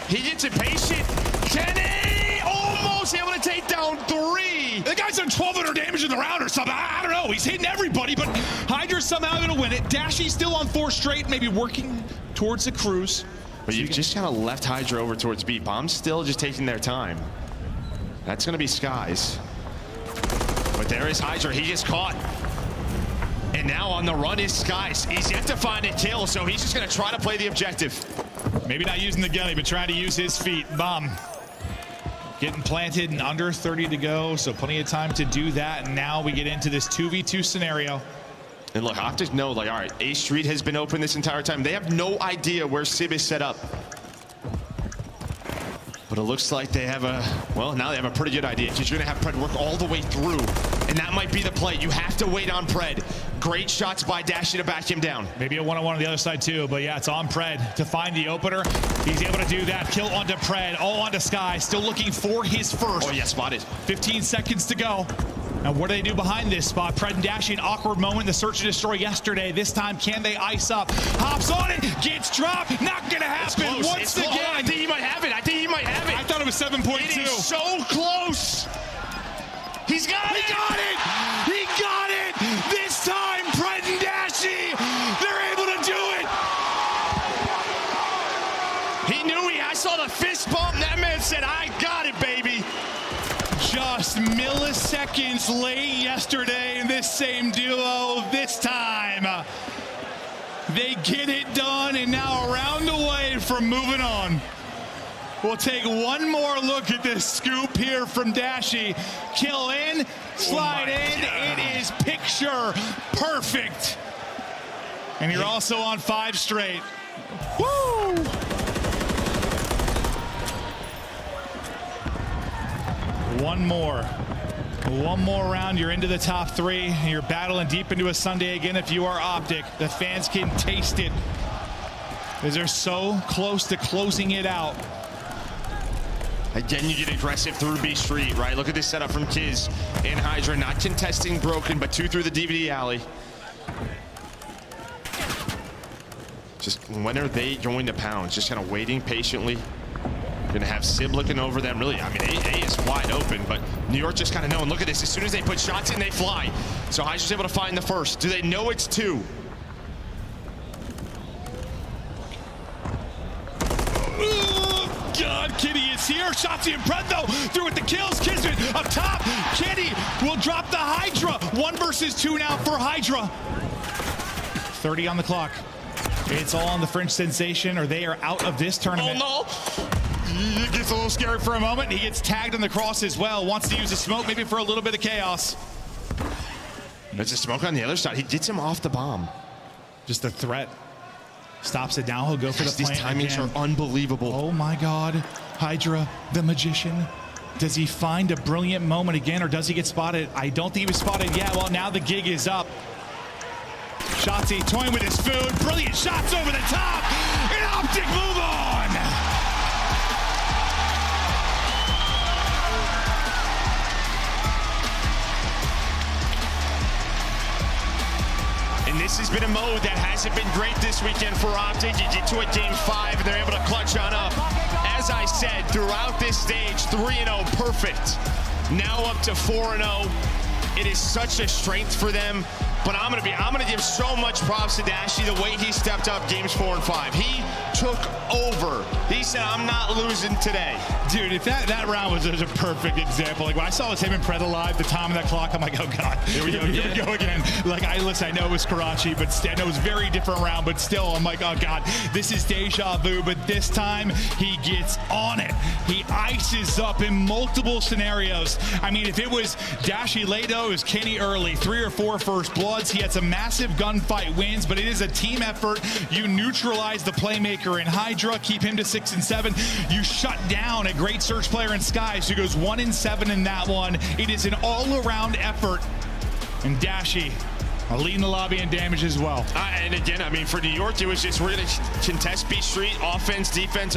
he gets impatient. Kenny almost able to take down 3. The guy's done 1,200 damage in the round or something. I don't know. He's hitting everybody, but Hydra's somehow going to win it. Dashy's still on 4 straight, maybe working towards the cruise. But you've just kind of left Hydra over towards B. Bombs still just taking their time. That's going to be Skies. But there is Hydra. He gets caught. And now on the run is Skies. He's yet to find a kill, so he's just going to try to play the objective. Maybe not using the gunny, but trying to use his feet. Bomb. Getting planted and under 30 to go, so plenty of time to do that. And now we get into this 2v2 scenario. And look, Optic know, like, all right, A Street has been open this entire time. They have no idea where Sib is set up. But it looks like they have now they have a pretty good idea. Because you're going to have Pred work all the way through. And that might be the play. You have to wait on Pred. Great shots by Dashy to back him down. Maybe a one-on-one on the other side too, but yeah, it's on Pred to find the opener. He's able to do that. Kill onto Pred, all onto Sky. Still looking for his first. Oh yeah, spotted. 15 seconds to go. Now, what do they do behind this spot? Pred and Dashy, an awkward moment. The search and destroy yesterday. This time, can they ice up? Hops on it, gets dropped. Not going to happen once again. I think he might have it. I thought it was 7.2. It is so close. He's got it. He got it. He got it. This time, Pred and Dashy, they're able to do it. He knew I saw the fist bump. That man said, I got it, baby. Just milliseconds late yesterday in this same duo. This time, they get it done, and now a round away from moving on. We'll take one more look at this scoop here from Dashy. Kill in, slide in. God. It is picture perfect. And you're also on 5 straight. Woo! One more round, you're into the top 3. You're battling deep into a Sunday again if you are Optic. The fans can taste it as they're so close to closing it out. Again, you get aggressive through B Street, right? Look at this setup from Kiz and Hydra. Not contesting Broken, but 2 through the DVD alley. Just when are they going to pound? Just kind of waiting patiently. Gonna have Sib looking over them. Really, I mean, A is wide open, but New York just kind of knowing. Look at this. As soon as they put shots in, they fly. So Hydra's able to find the first. Do they know it's 2? God, Kitty is here. Shotzi and Pred, though, through with the kills. Kismet up top. Kitty will drop the Hydra. 1 versus 2 now for Hydra. 30 on the clock. It's all on the French sensation, or they are out of this tournament. Oh, no. It gets a little scary for a moment. He gets tagged on the cross as well. Wants to use the smoke, maybe for a little bit of chaos. There's a smoke on the other side. He gets him off the bomb. Just a threat. Stops it down. He'll go for the plant. These timings again. are unbelievable. Oh my God. Hydra, the magician. Does he find a brilliant moment again, or does he get spotted? I don't think he was spotted yet. Well, now the gig is up. Shotzi toying with his food. Brilliant shots over the top. And Optic move on. a mode that hasn't been great this weekend for Optic. You get to a game 5, and they're able to clutch on up. As I said, throughout this stage, 3-0 perfect. Now up to 4-0. It is such a strength for them. But I'm gonna give so much props to Dashy, the way he stepped up games 4 and 5. He took over. He said, I'm not losing today. Dude, if that round was a perfect example. Like when I saw him and Pred alive, the time of that clock, I'm like, oh God, here we go again. Like I know it was Karachi, but I know it was a very different round, but still, I'm like, oh God, this is deja vu. But this time he gets on it. He ices up in multiple scenarios. I mean, if it was Dashy late, though, it was Kenny early, 3 or 4 first bloods. He had some massive gunfight wins, but it is a team effort. You neutralize the playmaker in Hydra, keep him to 6 and 7. You shut down a great search player in Skies who goes 1 and 7 in that one. It is an all-around effort. And Dashy leading the lobby in damage as well. And again, I mean, for New York, it was just we're going to contest B Street, offense, defense,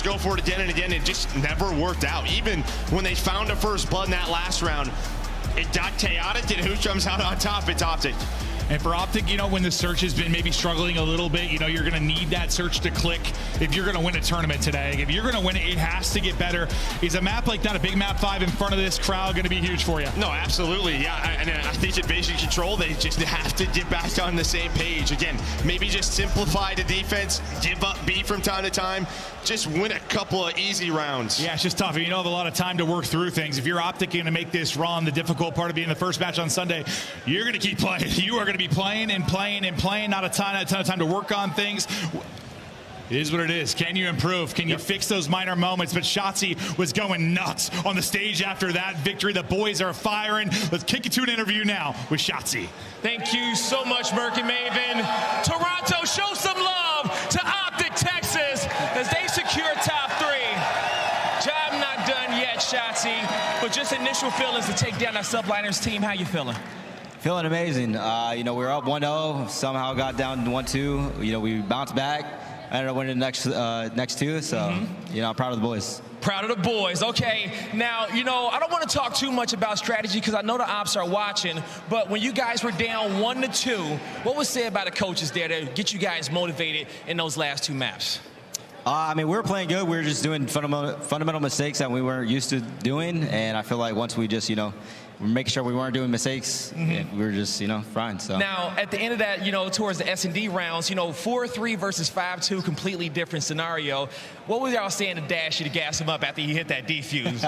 go for it again and again. It just never worked out. Even when they found a first blood in that last round, it got chaotic, and who comes out on top? It's Optic. And for Optic, you know, when the search has been maybe struggling a little bit, you know, you're going to need that search to click if you're going to win a tournament today. If you're going to win it, it has to get better. Is a map like that, a big map 5 in front of this crowd, going to be huge for you? No, absolutely. Yeah, and I think Invasion Control, they just have to get back on the same page. Again, maybe just simplify the defense, give up B from time to time, just win a couple of easy rounds. Yeah, it's just tough. You don't have a lot of time to work through things. If you're Optic going to make this run, the difficult part of being the first match on Sunday, you're going to keep playing. You are going to be playing and playing and playing. Not a ton of time to work on things. It is what it is. Can you improve? Can you fix those minor moments? But Shotzi was going nuts on the stage after that victory. The boys are firing. Let's kick it to an interview now with Shotzi. Thank you so much, Merc and Maven. Toronto, show some love to Optic Texas as they secure top 3. Job not done yet, Shotzi, but just initial feelings to take down that Subliners team. How you feeling? Feeling amazing. You know, we were up 1-0, somehow got down 1-2. You know, we bounced back. I ended up winning the next 2, so, you know, I'm proud of the boys. Proud of the boys. Okay, now, you know, I don't want to talk too much about strategy because I know the ops are watching, but when you guys were down 1-2, what was said by the coaches there to get you guys motivated in those last 2 maps? I mean, we were playing good. We were just doing fundamental mistakes that we weren't used to doing, and I feel like once we just, you know, we're making sure we weren't doing mistakes, and we were just, you know, fine. So now, at the end of that, you know, towards the S&D rounds, you know, 4-3 versus 5-2, completely different scenario. What was y'all saying to Dashy to gas him up after he hit that defuse?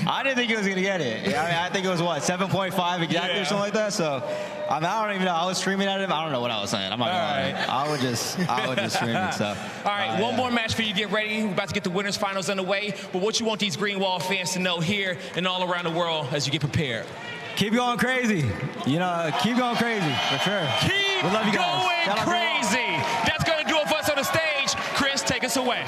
I didn't think he was going to get it. I mean, I think it was, what, 7.5 exactly or something like that? So, I mean, I don't even know. I was screaming at him. I don't know what I was saying. I'm not going to lie. I would just screaming. So. All right, one more match for you to get ready. We're about to get the winners finals underway. But what you want these Green Wall fans to know here and all around the world as you get prepared? Keep going crazy. You know, keep going crazy, for sure. Keep we love you guys. going crazy. That's going to do it for us on the stage. Chris, take us away.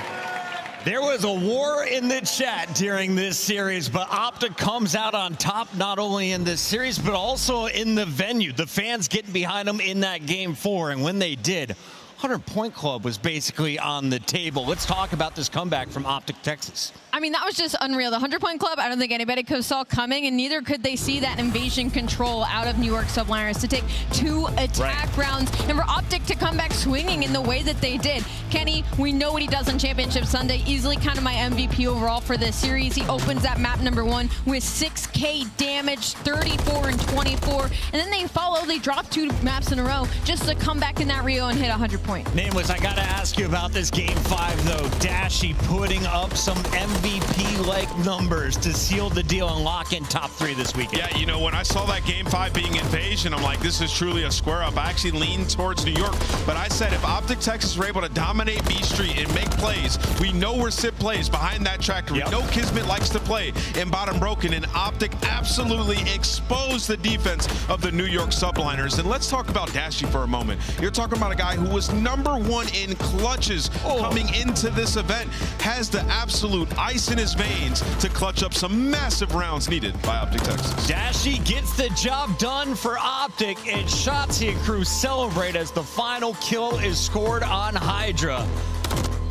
There was a war in the chat during this series, but Optic comes out on top not only in this series, but also in the venue. The fans getting behind them in that game 4, and when they did, 100-point club was basically on the table. Let's talk about this comeback from Optic Texas. I mean, that was just unreal. The 100-point club, I don't think anybody could have saw coming, and neither could they see that invasion control out of New York Subliners to take 2 attack rounds and for Optic to come back swinging in the way that they did. Kenny, we know what he does on Championship Sunday. Easily kind of my MVP overall for this series. He opens that map number 1 with 6K damage, 34 and 24, and then they follow. They drop 2 maps in a row just to come back in that Rio and hit 100-point. Nameless, I got to ask you about this game 5, though. Dashy putting up some MVP-like numbers to seal the deal and lock in top 3 this weekend. Yeah, you know, when I saw that game 5 being Invasion, I'm like, this is truly a square up. I actually leaned towards New York, but I said if Optic Texas were able to dominate B Street and make plays, we know where Sip plays behind that tracker. We know Kismet likes to play in bottom broken, and Optic absolutely exposed the defense of the New York Subliners. And let's talk about Dashy for a moment. You're talking about a guy who was #1 in clutches coming into this event, has the absolute ice in his veins to clutch up some massive rounds needed by Optic Texas. Dashy gets the job done for Optic, and Shotzi and crew celebrate as the final kill is scored on Hydra.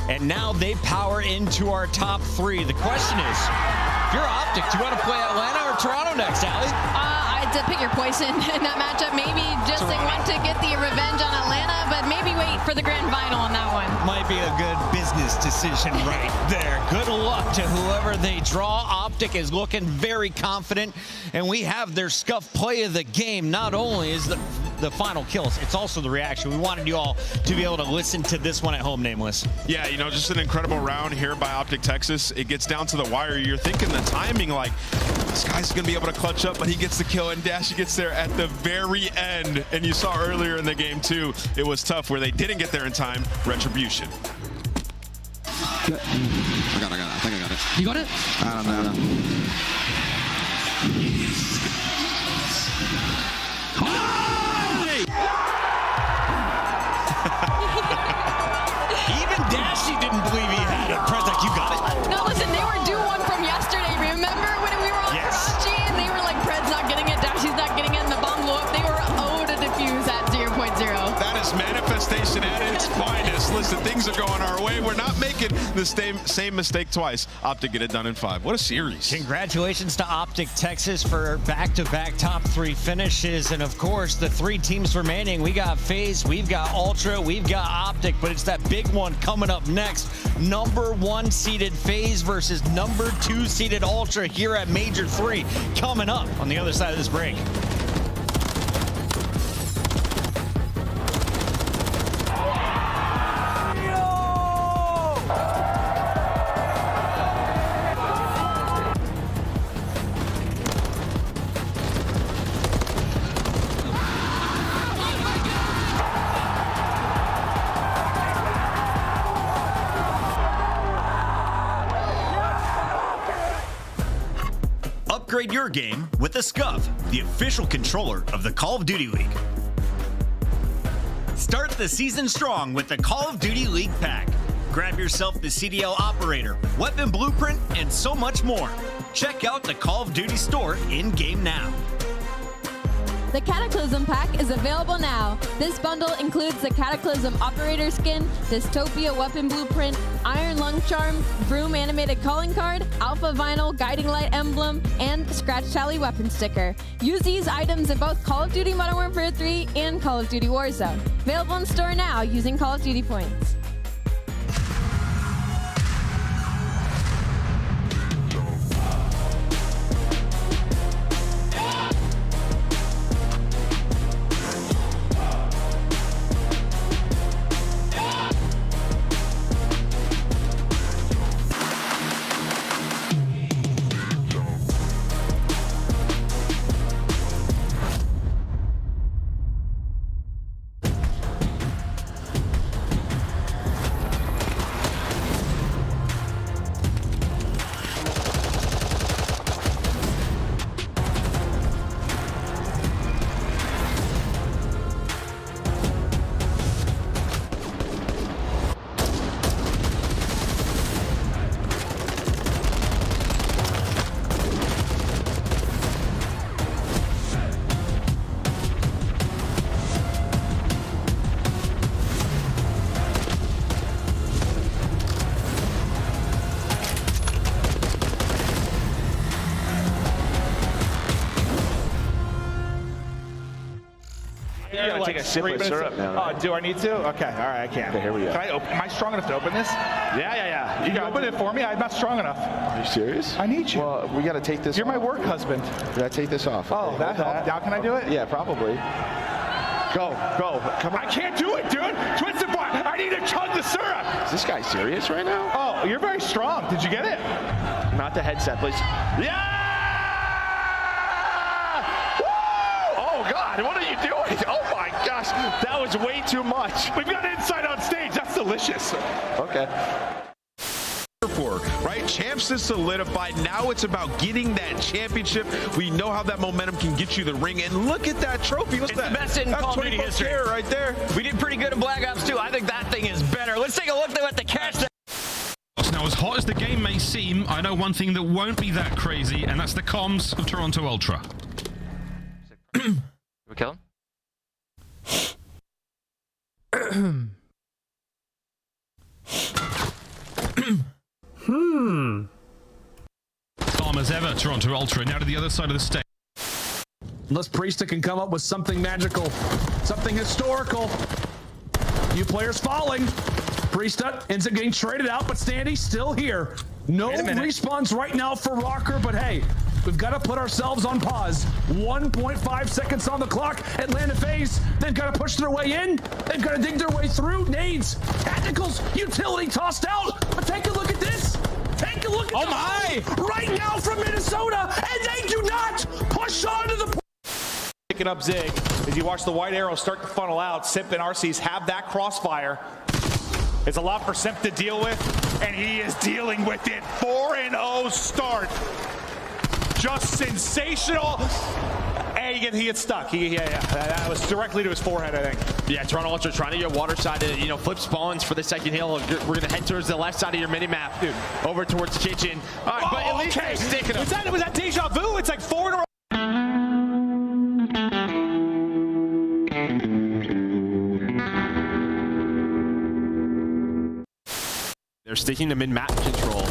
And now they power into our top 3. The question is, if you're Optic, do you want to play Atlanta or Toronto next, Allie? I had to pick your poison in that matchup. Maybe just they want to get the revenge on Atlanta, but maybe wait for the grand final on that one. Might be a good business decision right there. Good luck to whoever they draw. Optic is looking very confident, and we have their scuff play of the game. Not only is the final kills, it's also the reaction. We wanted you all to be able to listen to this one at home, Nameless. Yeah, you know, just an incredible round here by Optic Texas. It gets down to the wire. You're thinking the timing, like, this guy's going to be able to clutch up, but he gets the kill, and Dashy gets there at the very end. And you saw earlier in the game, too, it was tough where they didn't get there in time. Retribution. I got it. I think I got it. You got it? I don't know. Even Dashy didn't believe he had it. Prez, like, you got it. No, listen, they were due one from yesterday. Remember when we were on Karachi and they were like, Pred's not getting it, Dashy's not getting it, and the bomb blew up? They were owed a defuse at 0.0. That is manifestation at its finest. Listen, things are going our way. We're not making the same mistake twice. Optic get it done in 5. What a series. Congratulations to Optic Texas for back-to-back top 3 finishes. And of course, the 3 teams remaining. We got Faze, we've got Ultra, we've got Optic, but it's that big one coming up next. Number 1 seeded Faze versus number 2 seeded Ultra here at Major 3, coming up on the other side of this break. Upgrade your game with the Scuff, the official controller of the Call of Duty League. Start the season strong with the Call of Duty League pack. Grab yourself the CDL operator, weapon blueprint, and so much more. Check out the Call of Duty store in-game now. The Cataclysm pack is available now. This bundle includes the Cataclysm operator skin, Dystopia weapon blueprint, Iron Lung charm, Broom animated calling card, Alpha vinyl guiding light emblem, and Scratch Tally weapon sticker. Use these items in both Call of Duty Modern Warfare 3 and Call of Duty Warzone. Available in store now using Call of Duty points. Take a sip of syrup now. Oh, do I need to? Okay, all right, I can. Okay, here we go. Can I open? Am I strong enough to open this? Yeah. You can open it for me? I'm not strong enough. Are you serious? I need you. Well, we got to take this You're off. my work husband. We got to take this off. Oh, that helped. Now can I do it? Yeah, probably. Go. Come on. I can't do it, dude. Twisted bar. I need to chug the syrup. Is this guy serious right now? Oh, you're very strong. Did you get it? Not the headset, please. Yeah! Woo! Oh, God, what are you doing? Oh, my gosh. That was way too much. We've got inside on stage. That's delicious. Okay. Right? Champs is solidified. Now it's about getting that championship. We know how that momentum can get you the ring. And look at that trophy. What's that? The best in Call of Duty history. Right there. We did pretty good in Black Ops 2. I think that thing is better. Let's take a look at the cash. Now, as hot as the game may seem, I know one thing that won't be that crazy, and that's the comms of Toronto Ultra. We kill him? Calm as ever, Toronto Ultra. Now to the other side of the stage. Unless Priesta can come up with something magical, something historical. Few players falling. Priesta ends up getting traded out, but Standy's still here. No respawns right now for Rocker, but hey, we've got to put ourselves on pause. 1.5 seconds on the clock. Atlanta Faze, they've got to push their way in. They've got to dig their way through. Nades, tacticals, utility tossed out. But take a look at this. Take a look at right now from Minnesota, and they do not push on to the picking up Zig as you watch the white arrow start to funnel out. Simp and RCs have that crossfire. It's a lot for Simp to deal with, and he is dealing with it. 4-0 start. Just sensational. And he gets stuck. That was directly to his forehead, I think. Yeah, Toronto Ultra trying to get water side to, flip spawns for the second hill. We're going to head towards the left side of your mini-map, dude. Over towards Kitchen. All right, but at least they're sticking them. Was that deja vu? It's like 4 in a row. They're sticking to mid-map control.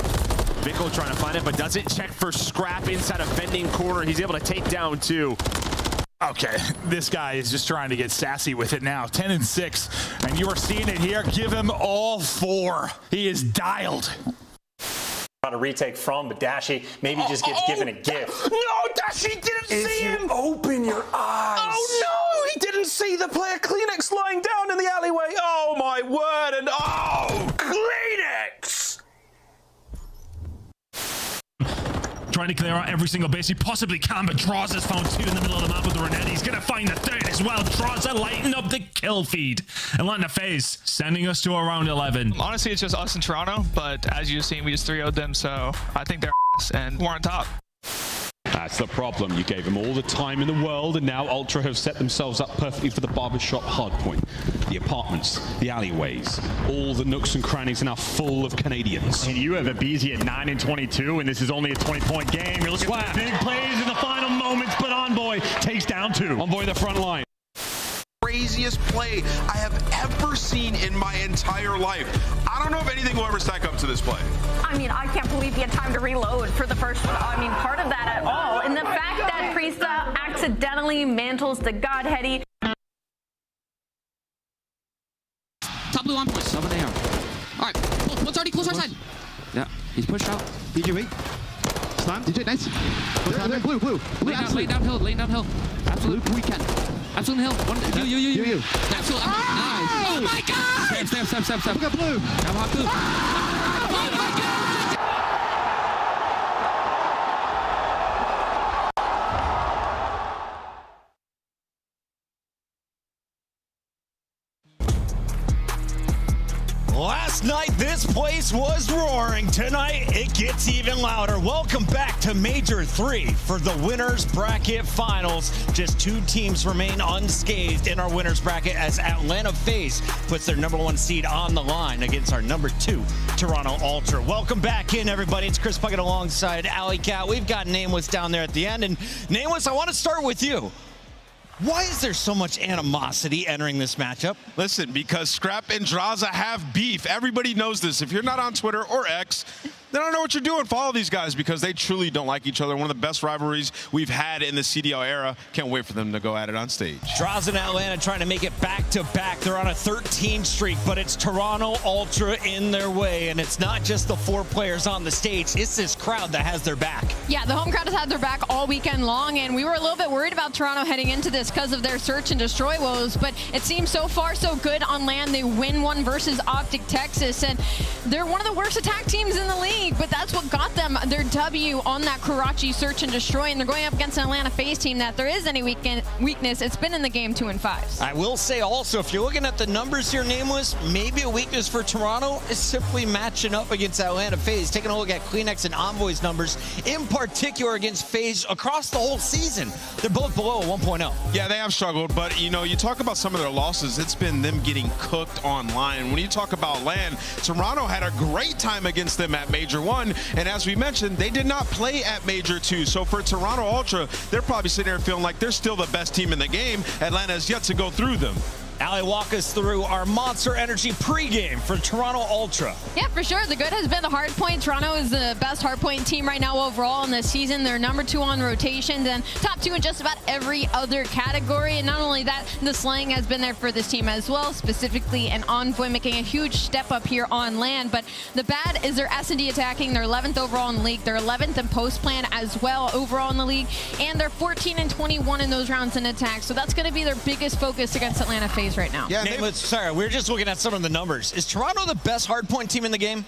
Vico trying to find it, but doesn't check for scrap inside a bending corner. He's able to take down 2. Okay, this guy is just trying to get sassy with it now. 10 and 6, and you are seeing it here. Give him all 4. He is dialed. Try to retake from, but Dashy maybe just gets given a gift. No, Dashy didn't see him. Open your eyes. Oh no, he didn't see the player Kleenex lying down in the alleyway. Oh my word, and Kleenex. Trying to clear out every single base he possibly can, but Draws has found 2 in the middle of the map with the Renetti. He's going to find the 3rd as well. Draws are lighting up the kill feed. Atlanta Faze sending us to around 11. Honestly, it's just us in Toronto, but as you've seen, we just 3-0'd them, so I think they're ass and we're on top. That's the problem. You gave them all the time in the world, and now Ultra have set themselves up perfectly for the barbershop hardpoint. The apartments, the alleyways, all the nooks and crannies are now full of Canadians. And you have a BZ at 9 and 22, and this is only a 20-point game. You're looking at big plays in the final moments, but Envoy takes down 2. Envoy the front line. Craziest play I have ever seen in my entire life. I don't know if anything will ever stack up to this play. I mean, I can't believe he had time to reload for the first, part of that at all. And the fact that Priesta accidentally mantles the Godheady. Top blue on point. 7 AR. All right, one's already close our side. Yeah, he's pushed out. DJ, wait. Slam. DJ, nice. There, blue. Lay downhill. Absolute weekend. Absolute hill. One, you. Absolute. Nice. Oh my God! Step. We got blue. Have hot blue. Oh my God! Last night, this place was roaring. Tonight, it gets even louder. Welcome back to Major 3 for the Winners Bracket Finals. Just 2 teams remain unscathed in our Winners Bracket as Atlanta Faze puts their #1 seed on the line against our #2 Toronto Ultra. Welcome back in, everybody. It's Chris Puckett alongside Alley Cat. We've got Nameless down there at the end. And Nameless, I want to start with you. Why is there so much animosity entering this matchup? Listen, because Scrap and Draza have beef. Everybody knows this. If you're not on Twitter or X, then I don't know what you're doing. Follow these guys because they truly don't like each other. One of the best rivalries we've had in the CDL era. Can't wait for them to go at it on stage. Draza and Atlanta trying to make it back-to-back. They're on a 13 streak, but it's Toronto Ultra in their way. And it's not just the 4 players on the stage. It's this crowd that has their back. Yeah, the home crowd has had their back all weekend long, and we were a little bit worried about Toronto heading into this because of their search and destroy woes, but it seems so far so good on land. They win one versus Optic Texas, and they're one of the worst attack teams in the league, but that's what got them their W on that Karachi search and destroy, and they're going up against an Atlanta Faze team that there is any weakness. It's been in the game 2 and 5. I will say also, if you're looking at the numbers here, Nameless, maybe a weakness for Toronto is simply matching up against Atlanta Faze. Taking a look at Kleenex and Envoy's numbers, in particular against Faze across the whole season, they're both below a 1.0. Yeah, they have struggled, but you talk about some of their losses, it's been them getting cooked online. When you talk about land, Toronto had a great time against them at Major 1, and as we mentioned, they did not play at Major 2. So for Toronto Ultra, they're probably sitting there feeling like they're still the best team in the game. Atlanta has yet to go through them. Allie, walk us through our Monster Energy pregame for Toronto Ultra. Yeah, for sure. The good has been the Hardpoint. Toronto is the best Hardpoint team right now overall in this season. They're number 2 on rotations and top 2 in just about every other category. And not only that, the slang has been there for this team as well, specifically an Envoy making a huge step up here on land. But the bad is their S&D attacking. They're 11th overall in the league. They're 11th in post plan as well overall in the league. And they're 14 and 21 in those rounds in attack. So that's going to be their biggest focus against Atlanta Faze right now. Yeah, sorry, we're just looking at some of the numbers. Is Toronto the best hardpoint team in the game?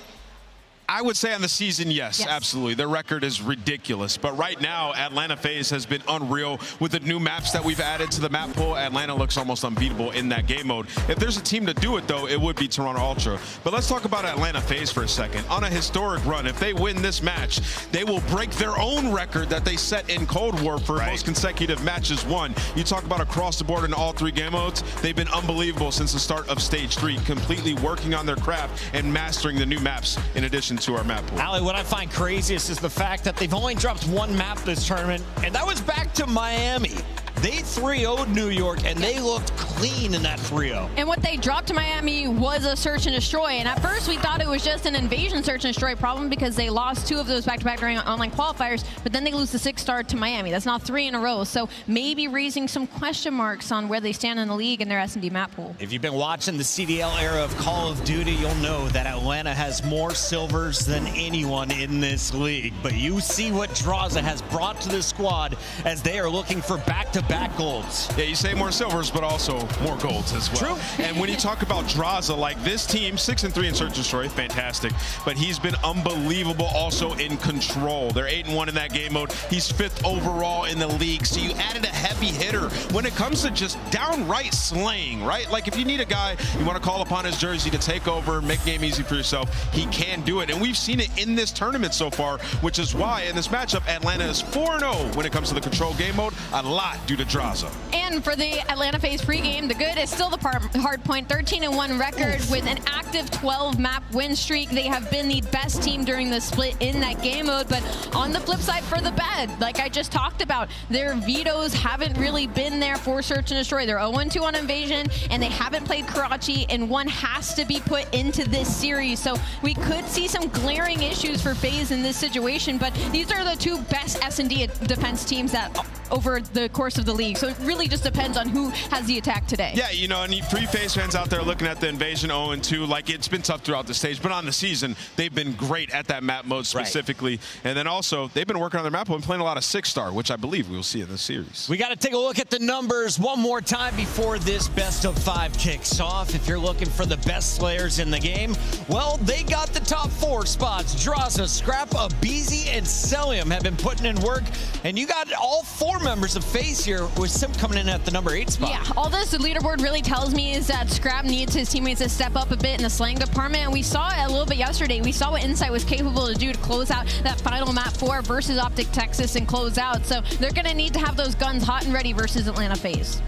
I would say on the season, yes, absolutely. Their record is ridiculous. But right now, Atlanta Faze has been unreal with the new maps that we've added to the map pool. Atlanta looks almost unbeatable in that game mode. If there's a team to do it, though, it would be Toronto Ultra. But let's talk about Atlanta Faze for a second. On a historic run, if they win this match, they will break their own record that they set in Cold War for most consecutive matches won. You talk about across the board in all 3 game modes, they've been unbelievable since the start of Stage 3, completely working on their craft and mastering the new maps in addition to our map pool. Allie, what I find craziest is the fact that they've only dropped 1 map this tournament, and that was back to Miami. They 3-0'd New York, and they looked clean in that 3-0. And what they dropped to Miami was a search and destroy. And at first, we thought it was just an invasion search and destroy problem because they lost 2 of those back-to-back during online qualifiers, but then they lose the 6-star to Miami. That's now 3 in a row. So maybe raising some question marks on where they stand in the league and their S&D map pool. If you've been watching the CDL era of Call of Duty, you'll know that Atlanta has more silvers than anyone in this league. But you see what Draza has brought to the squad as they are looking for back-to-back golds. Yeah, you say more silvers, but also more golds as well. True. And when you talk about Draza, like this team, 6-3 in Search and Destroy, fantastic. But he's been unbelievable also in control. They're 8-1 in that game mode. He's 5th overall in the league. So you added a heavy hitter when it comes to just downright slaying, right? Like if you need a guy, you want to call upon his jersey to take over, make game easy for yourself, he can do it. And we've seen it in this tournament so far, which is why in this matchup, Atlanta is 4-0 when it comes to the control game mode, a lot due to Draza. And for the Atlanta Faze pregame, the good is still the Hardpoint 13-1 record with an active 12-map win streak. They have been the best team during the split in that game mode. But on the flip side, for the bad, like I just talked about, their vetoes haven't really been there for Search and Destroy. They're 0-2 on Invasion, and they haven't played Karachi, and 1 has to be put into this series. So we could see some glaring issues for Faze in this situation, but these are the 2 best S&D defense teams that over the course of the league. So it really just depends on who has the attack today. Yeah, you know, and 3 Faze fans out there looking at the Invasion 0-2, like it's been tough throughout the stage, but on the season, they've been great at that map mode specifically. Right. And then also, they've been working on their map mode and playing a lot of 6-star, which I believe we will see in this series. We got to take a look at the numbers one more time before this best of 5 kicks off. If you're looking for the best slayers in the game, well, they got the top 4 spots. Draza, Scrap, Abizi, and Celium have been putting in work, and you got all 4 members of Faze here with Simp coming in at the number 8 spot. Yeah, all this the leaderboard really tells me is that Scrap needs his teammates to step up a bit in the slaying department, and we saw it a little bit yesterday. We saw what Insight was capable to do to close out that final map 4 versus Optic Texas and close out, so they're going to need to have those guns hot and ready versus Atlanta Faze.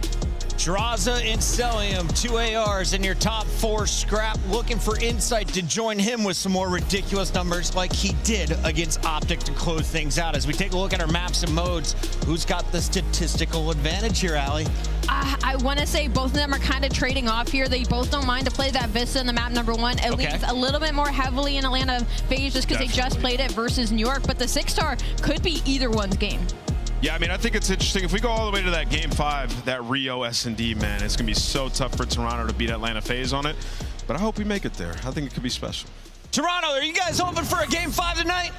Draza and Celium, 2 ARs in your top 4. Scrap looking for Insight to join him with some more ridiculous numbers like he did against Optic to close things out. As we take a look at our maps and modes, who's got the statistical advantage here, Allie? I want to say both of them are kind of trading off here. They both don't mind to play that Vista in the map number 1. It leans a little bit more heavily in Atlanta Faze just because they just played it versus New York, but the 6-star could be either one's game. Yeah, I mean, I think it's interesting. If we go all the way to that Game 5, that Rio S&D, man, it's going to be so tough for Toronto to beat Atlanta Faze on it. But I hope we make it there. I think it could be special. Toronto, are you guys hoping for a Game 5 tonight?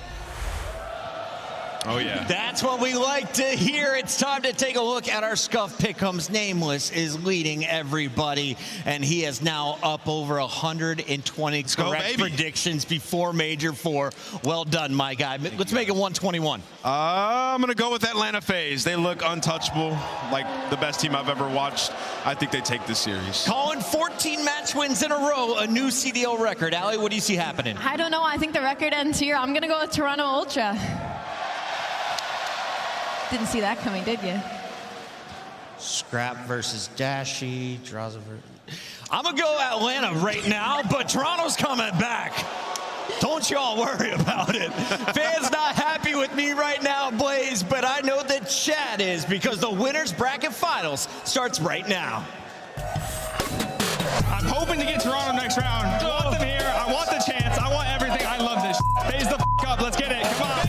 Oh, yeah. That's what we like to hear. It's time to take a look at our Scuff Pick'ems. Nameless is leading everybody, and he is now up over 120 correct predictions before Major 4. Well done, my guy. Let's make it 121. I'm going to go with Atlanta Faze. They look untouchable, like the best team I've ever watched. I think they take this series. Calling 14 match wins in a row, a new CDL record. Allie, what do you see happening? I don't know. I think the record ends here. I'm going to go with Toronto Ultra. Didn't see that coming, did you? Scrap versus Dashy, Draza versus... I'm going to go Atlanta right now, but Toronto's coming back. Don't y'all worry about it. Fans not happy with me right now, Blaze, but I know that Chad is because the winner's bracket finals starts right now. I'm hoping to get Toronto next round. I want them here. I want the chance. I want everything. I love this. Phase the up. Let's get it. Come on.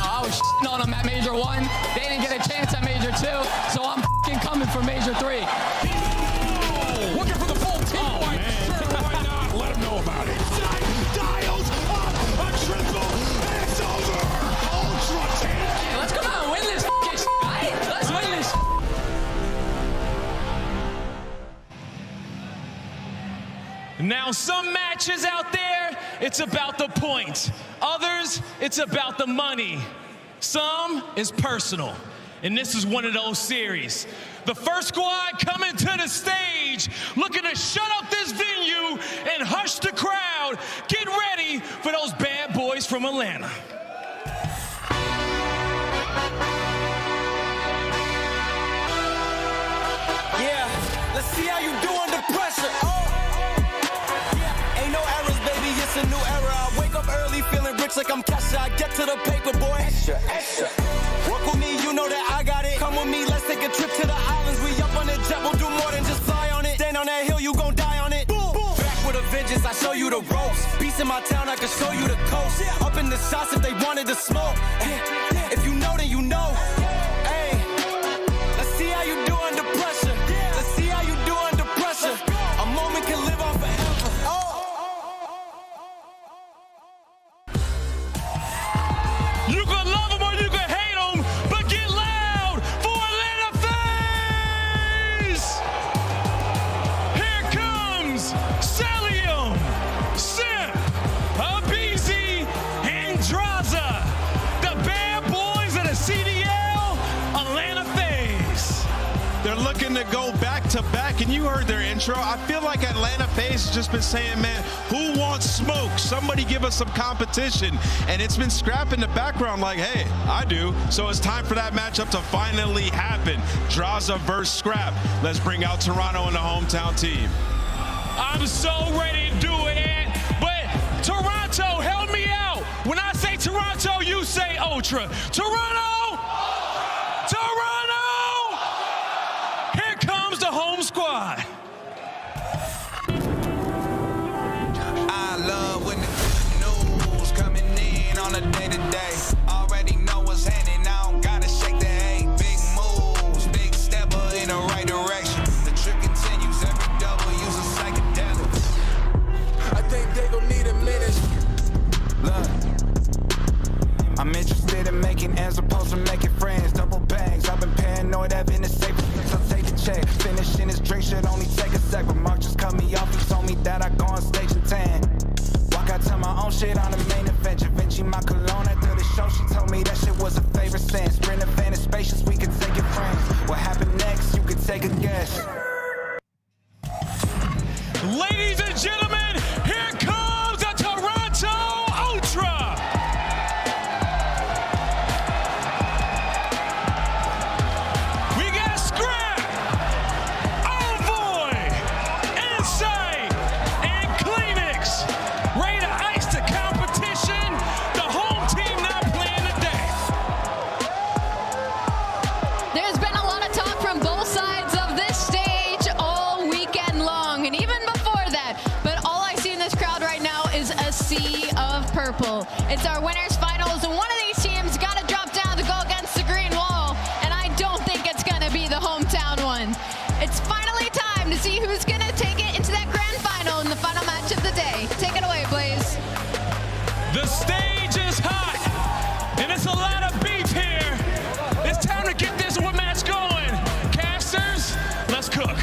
I was on them at Major 1. They didn't get a chance at Major 2, so I'm coming for Major 3. Looking for the full 10 point. Sure, why not? Let him know about it. Dials up a triple. It's over. Ultra champ. Hey, let's come out and win this right? Let's win this. Now, some matches out there, it's about the points. Others, it's about the money. Some is personal. And this is one of those series. The first squad coming to the stage, looking to shut up this venue and hush the crowd. Get ready for those bad boys from Atlanta. Yeah, let's see how you do under pressure. Yeah, ain't no errors, baby, it's a new era. I wake up early feeling rich like I'm Kesha. I get to the paper, boy. Extra, extra. Work with me, you know that I got it. Come with me, let's take a trip to the islands. We up on the jet, we'll do more than just fly on it. Stand on that hill, you gon' die on it. Boom, boom. Back with a vengeance, I show you the ropes. Peace in my town, I can show you the coast. Up in the shots if they wanted to smoke. If you know, then you know. Hey, let's see how you do under pressure. Let's see how you do under pressure. A moment can live on forever. You can love them or you can hate them, but get loud for Atlanta Faze! Here comes Celium, Simp, Abizi, and Draza, the bad boys of the CDL, Atlanta Faze. They're looking to go back to back, and you heard their intro. I feel like Atlanta Faze has just been saying, man, who wants smoke? Somebody give us some competition. And it's been Scrap in the background like, hey, I do. So it's time for that matchup to finally happen. Draza versus Scrap. Let's bring out Toronto and the hometown team. I'm so ready to do it, Ant. But Toronto, help me out. When I say Toronto, you say Ultra. Toronto! Toronto! Here comes the home squad. I love when the news coming in on a day-to-day. Already know what's happening, I don't gotta shake the hay. Big moves, big stepper in the right direction. The trip continues, every double use a psychedelic. I think they gon' need a minute. Look, I'm interested in making as opposed to making friends. Double bags, I've been paranoid, having the safe. So take a check, finishing his drink should only take a sec. But Mark just cut me off, he told me that I go on stage and tan. Walk out to my own shit on the main event. Vinci my cologne after the show, she told me that shit was a favorite sense. Sprint advantage spacious, we can take it friends. What happened next, you can take a guess. Ladies and gentlemen, here comes the Toronto Ultra. We got Scrap, Envoy, Insight, and Kleenex. Ready to ice the competition. The home team not playing today. There's been a lot of talk from both sides of this stage all weekend long, and even before that. But all I see in this crowd right now is a sea of purple. It's our winners finals, and one of these teams got to drop down to go against the green wall, and I don't think it's going to be the hometown one. It's finally time to see who's going to take it into that grand final in the final match of the day. Take it away, Blaze. The stage is hot, and it's a lot of beef here. It's time to get this match going. Casters, let's cook.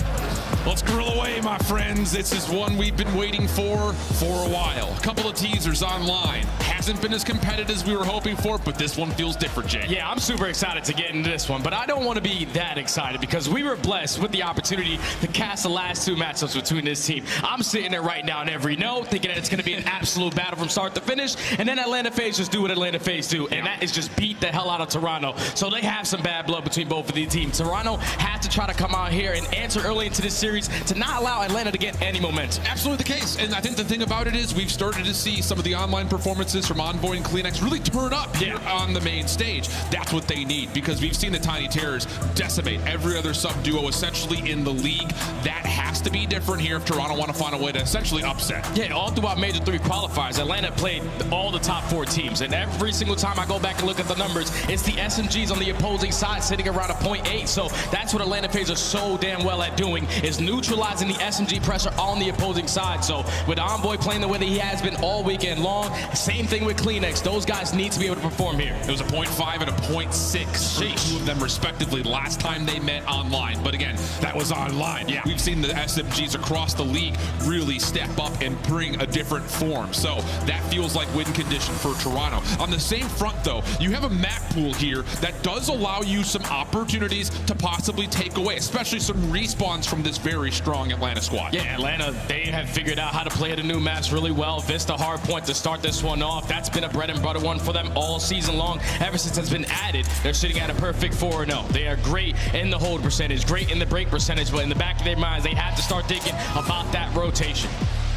Let's grill away, my friends. This is one we've been waiting for a while. A couple of teasers online. Hasn't been as competitive as we were hoping for, but this one feels different, Jay. Yeah, I'm super excited to get into this one, but I don't want to be that excited because we were blessed with the opportunity to cast the last two matchups between this team. I'm sitting there right now in every note thinking that it's going to be an absolute battle from start to finish, and then Atlanta Faze just do what Atlanta Faze do, and that is just beat the hell out of Toronto. So they have some bad blood between both of these teams. Toronto has to try to come out here and answer early into this series to not allow allow Atlanta to get any momentum. Absolutely the case. And I think the thing about it is we've started to see some of the online performances from Envoy and Kleenex really turn up here on the main stage. That's what they need, because we've seen the Tiny Terrors decimate every other sub-duo essentially in the league. That has to be different here if Toronto want to find a way to essentially upset. Yeah, all throughout Major 3 qualifiers, Atlanta played all the top 4 teams. And every single time I go back and look at the numbers, it's the SMGs on the opposing side sitting around a 0.8. So that's what Atlanta Faze are so damn well at doing, is neutralizing the SMG pressure on the opposing side. So with Envoy playing the way that he has been all weekend long, same thing with Kleenex. Those guys need to be able to perform here. It was a 0.5 and a 0.6 for 2 of them respectively last time they met online. But again, that was online. Yeah. We've seen the SMGs across the league really step up and bring a different form. So that feels like win condition for Toronto. On the same front though, you have a map pool here that does allow you some opportunities to possibly take away, especially some respawns from this very strong Atlanta squad. Yeah, Atlanta, they have figured out how to play the new maps really well. Vista Hardpoint to start this one off. That's been a bread and butter one for them all season long. Ever since it's been added, they're sitting at a perfect 4-0. They are great in the hold percentage, great in the break percentage, but in the back of their minds, they have to start thinking about that rotation.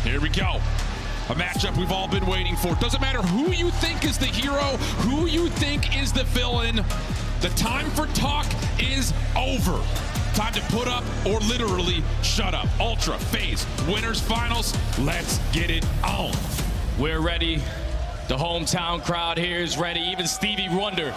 Here we go. A matchup we've all been waiting for. Doesn't matter who you think is the hero, who you think is the villain. The time for talk is over. Time to put up or literally shut up. Ultra, Faze, winners finals. Let's get it on. We're ready. The hometown crowd here is ready. Even Stevie Wonder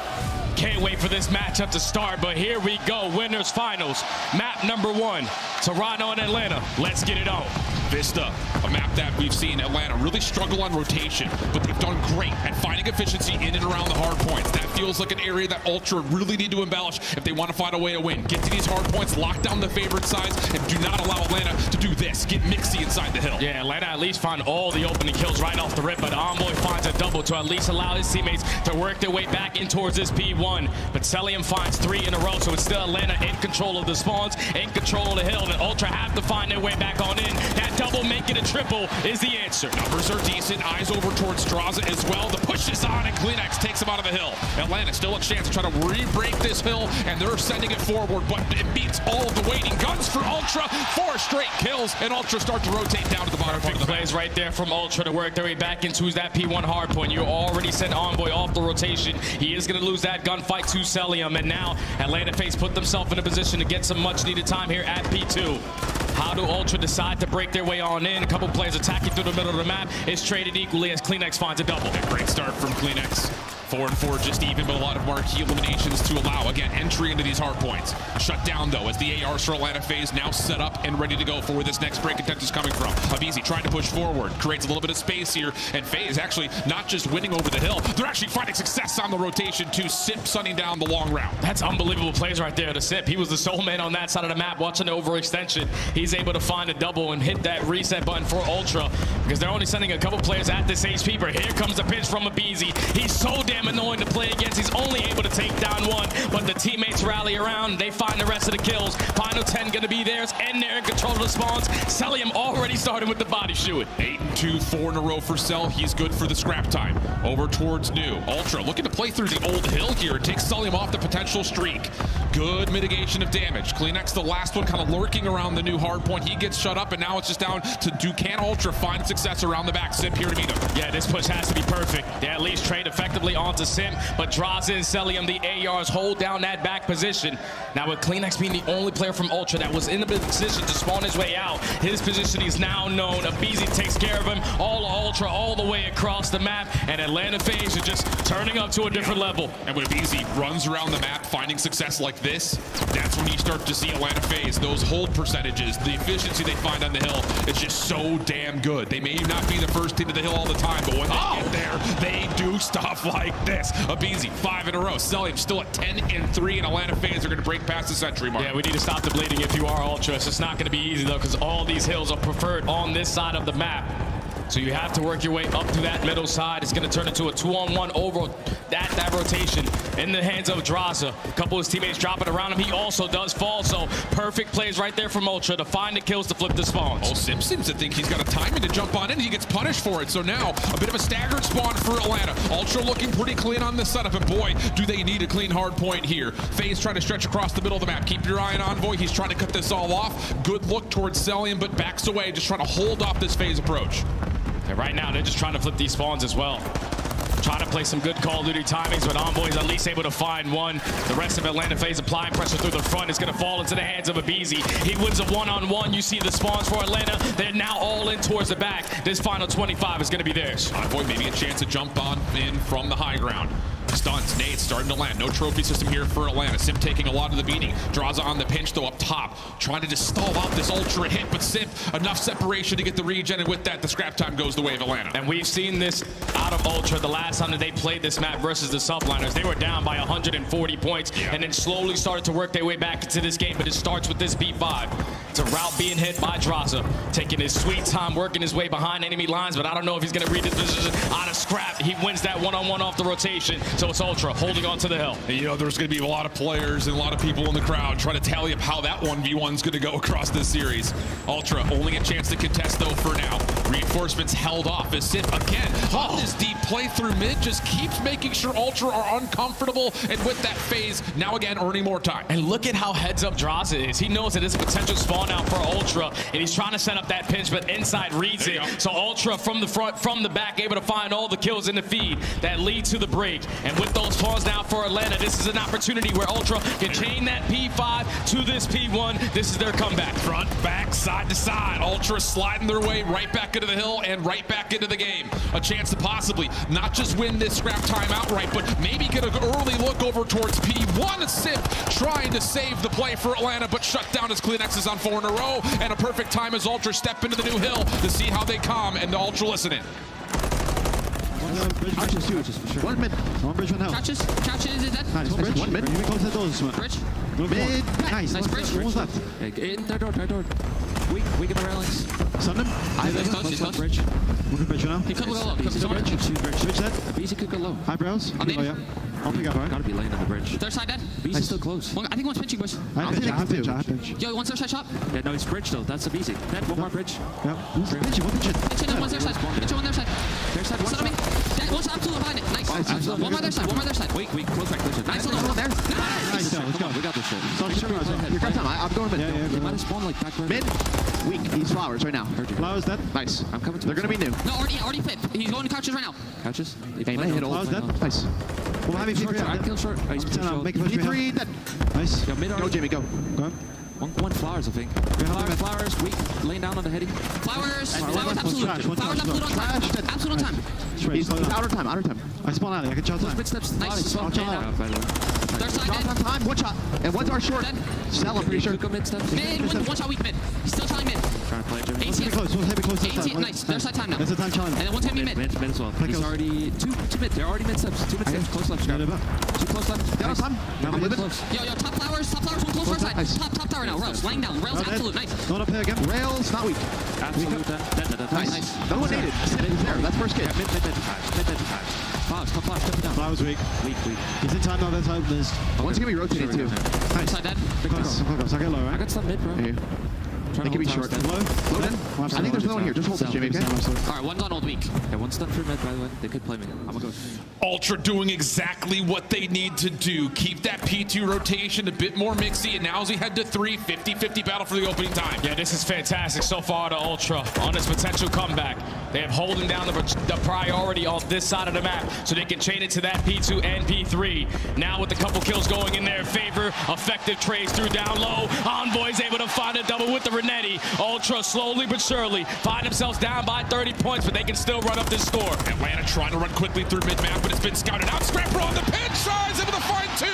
can't wait for this matchup to start. But here we go. Winners finals. Map number 1. Toronto and Atlanta. Let's get it on. Vista, a map that we've seen Atlanta really struggle on rotation, but they've done great at finding efficiency in and around the hard points. That feels like an area that Ultra really need to embellish if they want to find a way to win. Get to these hard points, lock down the favorite sides, and do not allow Atlanta to do this. Get mixy inside the hill. Yeah, Atlanta at least find all the opening kills right off the rip, but Envoy finds a double to at least allow his teammates to work their way back in towards this P1. But Celium finds 3 in a row, so it's still Atlanta in control of the spawns, in control of the hill, and Ultra have to find their way back on in. That double, make it a triple, is the answer. Numbers are decent. Eyes over towards Straza as well. The push is on, and Kleenex takes him out of the hill. Atlanta still a chance to try to re-break this hill, and they're sending it forward, but it beats all of the waiting guns for Ultra. 4 straight kills, and Ultra start to rotate down to the bottom part of the plays right there from Ultra to work their way back into that P1 hardpoint. You already sent Envoy off the rotation. He is going to lose that gunfight to Celium, and now Atlanta Faze put themselves in a position to get some much-needed time here at P2. How do Ultra decide to break their way on in? A couple players attacking through the middle of the map. It's traded equally as Kleenex finds a double. A great start from Kleenex. 4-4 just even, but a lot of marquee eliminations to allow, again, entry into these hard points. Shut down, though, as the ARs for Atlanta Faze now set up and ready to go for where this next break attempt is coming from. Abizi trying to push forward, creates a little bit of space here, and Faze actually not just winning over the hill, they're actually finding success on the rotation to Sip sunning down the long round. That's unbelievable plays right there to Sip. He was the sole man on that side of the map watching the overextension. He's able to find a double and hit that reset button for Ultra, because they're only sending a couple players at this HP, but here comes the pitch from Abizi. He's so damn annoying to play against. He's only able to take down 1, but the teammates rally around. They find the rest of the kills. Final 10 going to be theirs, and they're in control of the spawns. Celium already started with the body shoot. 8-2, 4 in a row for Cell. He's good for the scrap time. Over towards New. Ultra looking to play through the old hill here. Takes Celium off the potential streak. Good mitigation of damage. Kleenex, the last one, kind of lurking around the new hard point. He gets shut up, and now it's just down to can Ultra find success around the back. Sip here to meet him. Yeah, this push has to be perfect. They at least trade effectively onto Sim, but draws in Celium. The ARs hold down that back position. Now with Kleenex being the only player from Ultra that was in the position to spawn his way out, his position is now known. Abizi takes care of him. All Ultra all the way across the map, and Atlanta Faze are just turning up to a different level. And when Abizi runs around the map finding success like this, that's when you start to see Atlanta Faze. Those hold percentages, the efficiency they find on the hill is just so damn good. They may not be the first team to the hill all the time, but when they get there, they do stuff like this. Abizi, 5 in a row. Celium still at 10-3, and Atlanta Faze are going to break past the century mark. Yeah, we need to stop the bleeding if you are Ultra. It's not going to be easy, though, because all these hills are preferred on this side of the map. So you have to work your way up to that middle side. It's going to turn into a 2-on-1 over that rotation in the hands of Draza. A couple of his teammates dropping around him. He also does fall, so perfect plays right there from Ultra to find the kills to flip the spawns. Oh, Sim seems to think he's got a timing to jump on in. He gets punished for it. So now a bit of a staggered spawn for Atlanta. Ultra looking pretty clean on this setup, and boy, do they need a clean hard point here. Faze trying to stretch across the middle of the map. Keep your eye on Envoy. He's trying to cut this all off. Good look towards Celium, but backs away, just trying to hold off this Faze approach. And right now, they're just trying to flip these spawns as well. Trying to play some good Call of Duty timings, but Envoy's at least able to find one. The rest of Atlanta Faze applying pressure through the front. It's going to fall into the hands of Abizi. He wins a one-on-one. You see the spawns for Atlanta. They're now all in towards the back. This final 25 is going to be theirs. Envoy maybe a chance to jump on in from the high ground. Stunts, nades starting to land. No trophy system here for Atlanta. Sim taking a lot of the beating. Draza on the pinch though up top. Trying to just stall out this Ultra hit, but Sim enough separation to get the regen, and with that, the scrap time goes the way of Atlanta. And we've seen this out of Ultra the last time that they played this map versus the Subliners. They were down by 140 points and then slowly started to work their way back into this game, but it starts with this B5. It's a route being hit by Draza, taking his sweet time, working his way behind enemy lines, but I don't know if he's going to read this position out of scrap. He wins that one-on-one off the rotation, so it's Ultra holding on to the hill. And, you know, there's going to be a lot of players and a lot of people in the crowd trying to tally up how that 1v1 is going to go across this series. Ultra only a chance to contest though for now. Reinforcements held off as Sif again on this deep play through mid, just keeps making sure Ultra are uncomfortable, and with that Faze now again earning more time. And look at how heads up Draza is. He knows that it's a potential spawn out for Ultra, and he's trying to set up that pinch, but inside reads it. So Ultra from the front, from the back, able to find all the kills in the feed that lead to the break. And with those spawns now for Atlanta, this is an opportunity where Ultra can chain that P5 to this P1. This is their comeback. Front, back, side to side. Ultra sliding their way right back into the hill and right back into the game. A chance to possibly not just win this scrap time outright, but maybe get an early look over towards P1. Sip trying to save the play for Atlanta, but shut down as Kleenexes on 4 in a row, and a perfect time as Ultra step into the new hill to see how they come, and the Ultra listening. Arches, for sure. One mid. One bridge, one hell. Couches is dead. Nice. One mid. You close the doors. Bridge. Mid. Nice. Nice bridge. What was that? In third door. Weak in the railings. Stun him. He's close. Bridge. One bridge now. He could go low. Bridge. Bridge dead. Easy could go low. Eyebrows. I'm in. I'll pick up, right? Gotta be laying on the bridge. Third side dead. Beast is still close. I think one's pinching, boys. I have pinch. Yo, one's third side shot. Yeah, no, it's bridge though. That's easy. Dead. One more bridge. Yeah. Who's pinching? Pinching on one's their side. Pinching on their side. Their side. One on me. Dead. One's absolute behind it. Nice. One by their side. One by their side. Weak. Close right. Nice. One there. Nice. Let's go. We got this shit. You're cut time. I'm going mid. Yeah. They might have spawned like back mid. Weak. He's flowers right now. Flowers dead. Nice. I'm coming to. They're gonna be new. No, already flip. He's going to couches right now. Couches. Hey, man, hit all. Flowers dead. Nice. Well, have you I kill short. Make a push. P3 dead. Nice. Go, Jimmy. Go. One flowers, I think. Flowers, weak, laying down on the heady. Flowers absolute. Flowers absolute on time. Absolute on time. He's outer time. I spawn out. I can shot time. Steps. Nice. Third side dead. Time. One shot. And one's our short. Sell him, pretty sure. Mid, one shot weak mid. He's still trying mid. Trying to play Jimmy. Heavy close. 18, nice. Third side time now. That's the time challenge. And then one's hit me mid. Mid as well. He's already two mid. They're already mid steps. 2 mid steps. Close left. Two close left. Down time. I'm with it. Yo, top flowers. One close first side. Top tower now. Rails. Laying down. Rails absolute. Nice. Going up here again. Rails. Not weak. Absolute. Nice. No one needed. He's there. That's first kid. Mid. Flowers. Top flowers. Step down. Flowers weak. He's in time now. That's how it is. One's gonna be rotating too. Nice. Side dead. I get low, right? I got some mid, bro. They can be short. Low then. I think there's no one here. Just hold this, Jimmy, okay? Alright, one's on old weak. Yeah, one's done for mid, by the way. They could play me. I'm gonna go. Ultra doing exactly what they need to do. Keep that P2 rotation a bit more mixy, and now as we head to 3, 50-50 battle for the opening time. Yeah, this is fantastic so far to Ultra on this potential comeback. They have holding down the priority on this side of the map, so they can chain it to that P2 and P3. Now with a couple kills going in their favor, effective trades through down low. Envoy's able to find a double with the Renetti. Ultra slowly but surely find themselves down by 30 points, but they can still run up this score. Atlanta trying to run quickly through mid-map, but it's been scouted out. Scrapper on the pinch size, able to find 2.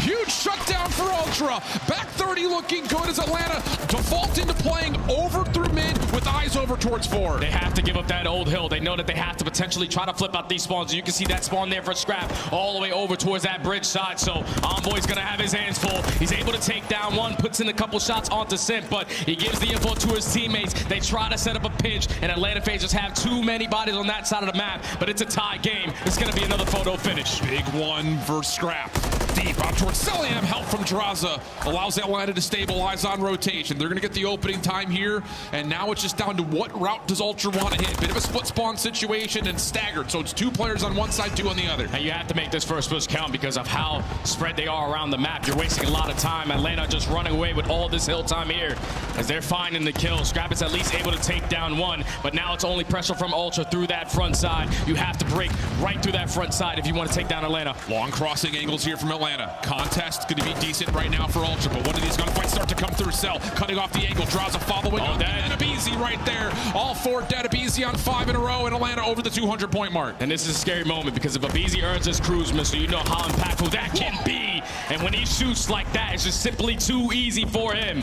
Huge shutdown for Ultra. Back 30 looking good as Atlanta default into playing over through mid with eyes over towards 4. They have to give up that old hill. They know that they have to potentially try to flip out these spawns. You can see that spawn there for Scrap all the way over towards that bridge side. So Envoy's going to have his hands full. He's able to take down one, puts in a couple shots onto Simp, but he gives the info to his teammates. They try to set up a pinch, and Atlanta Faze just have too many bodies on that side of the map, but it's a tie game. It's going to be another photo finish. Big one for Scrap. Deep out towards Celiam. Help from Draza allows Atlanta to stabilize on rotation. They're going to get the opening time here, and now it's just down to what route does Ultra want to hit. Bit of a split spawn situation and staggered, so it's 2 players on one side, 2 on the other. And you have to make this first push count because of how spread they are around the map. You're wasting a lot of time. Atlanta just running away with all this hill time here as they're finding the kill. Scrap is at least able to take down one, but now it's only pressure from Ultra through that front side. You have to break right through that front side if you want to take down Atlanta. Long crossing angles here from Atlanta. Contest going to be decent right now for Ultra, but one of these gunfights start to come through. Cell cutting off the angle, draws a following on dead. Abizi right there. All 4 dead. Abizi on 5 in a row, and Atlanta over the 200-point mark. And this is a scary moment because if Abizi earns his cruise missile, you know how impactful that can be. And when he shoots like that, it's just simply too easy for him.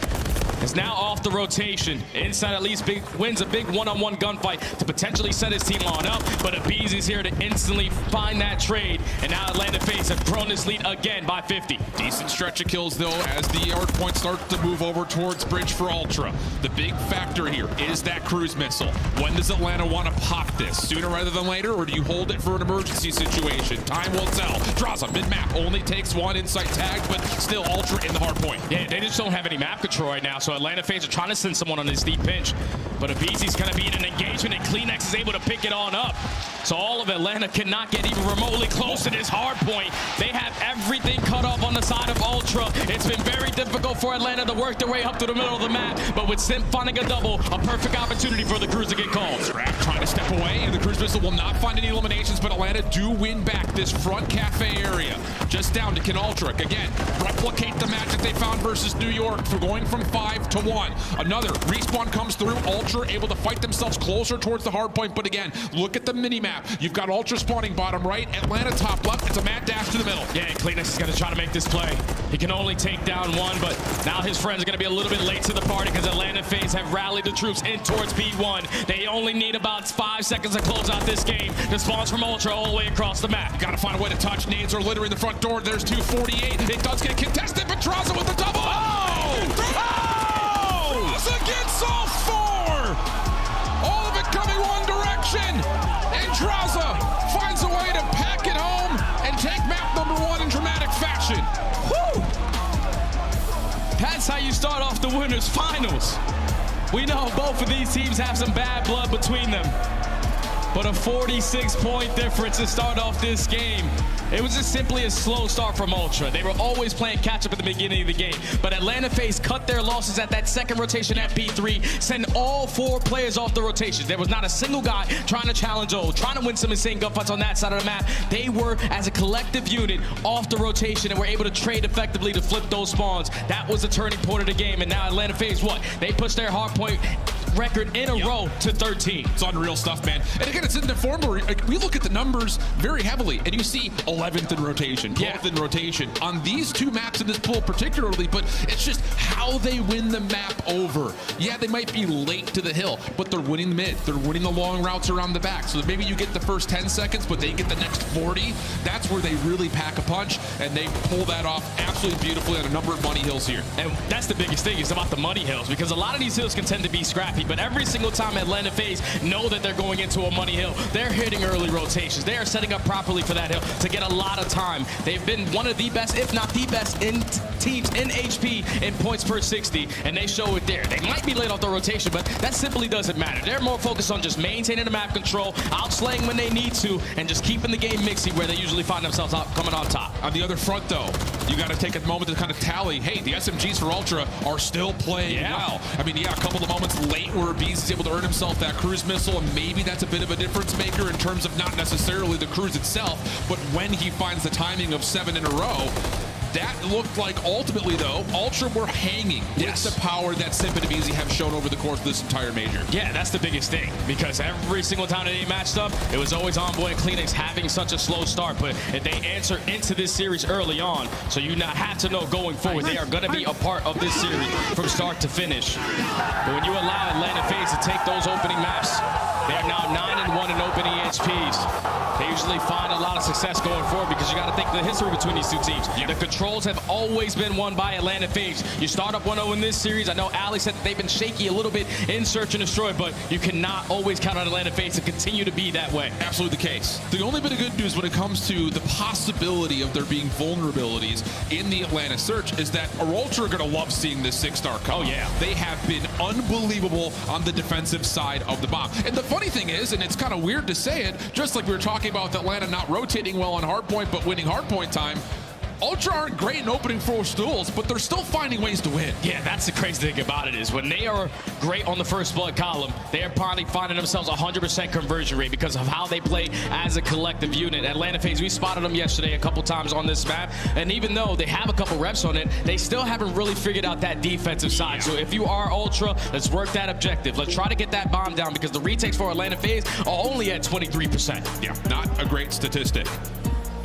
Is now off the rotation. Inside at least wins a big one-on-one gunfight to potentially set his team on up, but Abizi's here to instantly find that trade, and now Atlanta Faze have grown this lead again by 50. Decent stretch of kills though as the Hardpoint starts to move over towards bridge for Ultra. The big factor here is that cruise missile. When does Atlanta want to pop this? Sooner rather than later, or do you hold it for an emergency situation? Time will tell. Draws a mid-map, only takes 1 insight tag, but still Ultra in the Hardpoint. Yeah, they just don't have any map control right now, so Atlanta Faze are trying to send someone on this deep pinch, but Abizi's going to be in an engagement, and Kleenex is able to pick it on up. So all of Atlanta cannot get even remotely close to this hard point. They have everything cut off on the side of Ultra. It's been very difficult for Atlanta to work their way up to the middle of the map, but with Simp finding a double, a perfect opportunity for the Cruise to get called. Scrap trying to step away, and the Cruise missile will not find any eliminations, but Atlanta do win back this front cafe area. Just down to can Ultra again replicate the match that they found versus New York for going from 5 to 1. Another respawn comes through. Ultra able to fight themselves closer towards the hard point, but again, look at the mini-map. You've got Ultra spawning bottom right, Atlanta top left. It's a mad dash to the middle. Yeah, Kleenex is going to try to make this play. He can only take down one, but now his friends are going to be a little bit late to the party because Atlanta Faze have rallied the troops in towards P1. They only need about 5 seconds to close out this game. The spawns from Ultra all the way across the map. Got to find a way to touch. Nades are littering the front door. There's 248. It does get contested, but Draza with the double. Draza gets all 4. All of it coming one direction. And Draza finds a way to pack it home and take map number 1 in dramatic fashion. Woo! That's how you start off the winners finals. We know both of these teams have some bad blood between them, but a 46-point difference to start off this game. It was just simply a slow start from Ultra. They were always playing catch-up at the beginning of the game, but Atlanta Faze cut their losses at that second rotation at P3, send all 4 players off the rotation. There was not a single guy trying to challenge O, trying to win some insane gunfights on that side of the map. They were, as a collective unit, off the rotation and were able to trade effectively to flip those spawns. That was the turning point of the game, and now Atlanta Faze, what? They pushed their hardpoint record in a row to 13. It's unreal stuff, man. And again, it's in the form where we look at the numbers very heavily, and you see 11th in rotation, 12th in rotation on these 2 maps in this pool particularly, but it's just how they win the map over. Yeah, they might be late to the hill, but they're winning the mid. They're winning the long routes around the back. So maybe you get the first 10 seconds, but they get the next 40. That's where they really pack a punch, and they pull that off absolutely beautifully on a number of money hills here. And that's the biggest thing, is about the money hills, because a lot of these hills can tend to be scrappy, but every single time Atlanta Faze know that they're going into a money hill, they're hitting early rotations. They are setting up properly for that hill to get a lot of time. They've been one of the best, if not the best, in teams in HP in points per 60, and they show it there. They might be late off the rotation, but that simply doesn't matter. They're more focused on just maintaining the map control, outslaying when they need to, and just keeping the game mixy where they usually find themselves coming on top. On the other front, though, you got to take a moment to kind of tally, hey, the SMGs for Ultra are still playing well. I mean, yeah, a couple of moments late where Bees is able to earn himself that cruise missile, and maybe that's a bit of a difference maker in terms of not necessarily the cruise itself, but when he finds the timing of 7 in a row, That looked like ultimately, though, Ultra were hanging with the power that Simp and Easy have shown over the course of this entire major. Yeah, that's the biggest thing, because every single time that they matched up, it was always Envoy and Kleenex having such a slow start. But if they answer into this series early on, so you not have to know going forward, they are going to be a part of this series from start to finish. But when you allow Atlanta Faze to take those opening maps, they are now 9-1 in opening EHPs. They usually find a lot of success going forward, because you got to think the history between these two teams. The controls have always been won by Atlanta Faze. You start up 1-0 in this series. I know Ali said that they've been shaky a little bit in Search and Destroy, but you cannot always count on Atlanta Faze to continue to be that way. Absolutely the case. The only bit of good news when it comes to the possibility of there being vulnerabilities in the Atlanta Search is that Ultra are going to love seeing this 6-star come. Oh, yeah. They have been unbelievable on the defensive side of the bomb. And the funny thing is, and it's kind of weird to say it, just like we were talking about with Atlanta not rotating well on Hardpoint but winning Hardpoint time, Ultra aren't great in opening 4 stools, but they're still finding ways to win. Yeah, that's the crazy thing about it, is when they are great on the first blood column, they are probably finding themselves 100% conversion rate because of how they play as a collective unit. Atlanta Faze, we spotted them yesterday a couple times on this map, and even though they have a couple reps on it, they still haven't really figured out that defensive side. So if you are Ultra, let's work that objective. Let's try to get that bomb down, because the retakes for Atlanta Faze are only at 23%. Yeah, not a great statistic.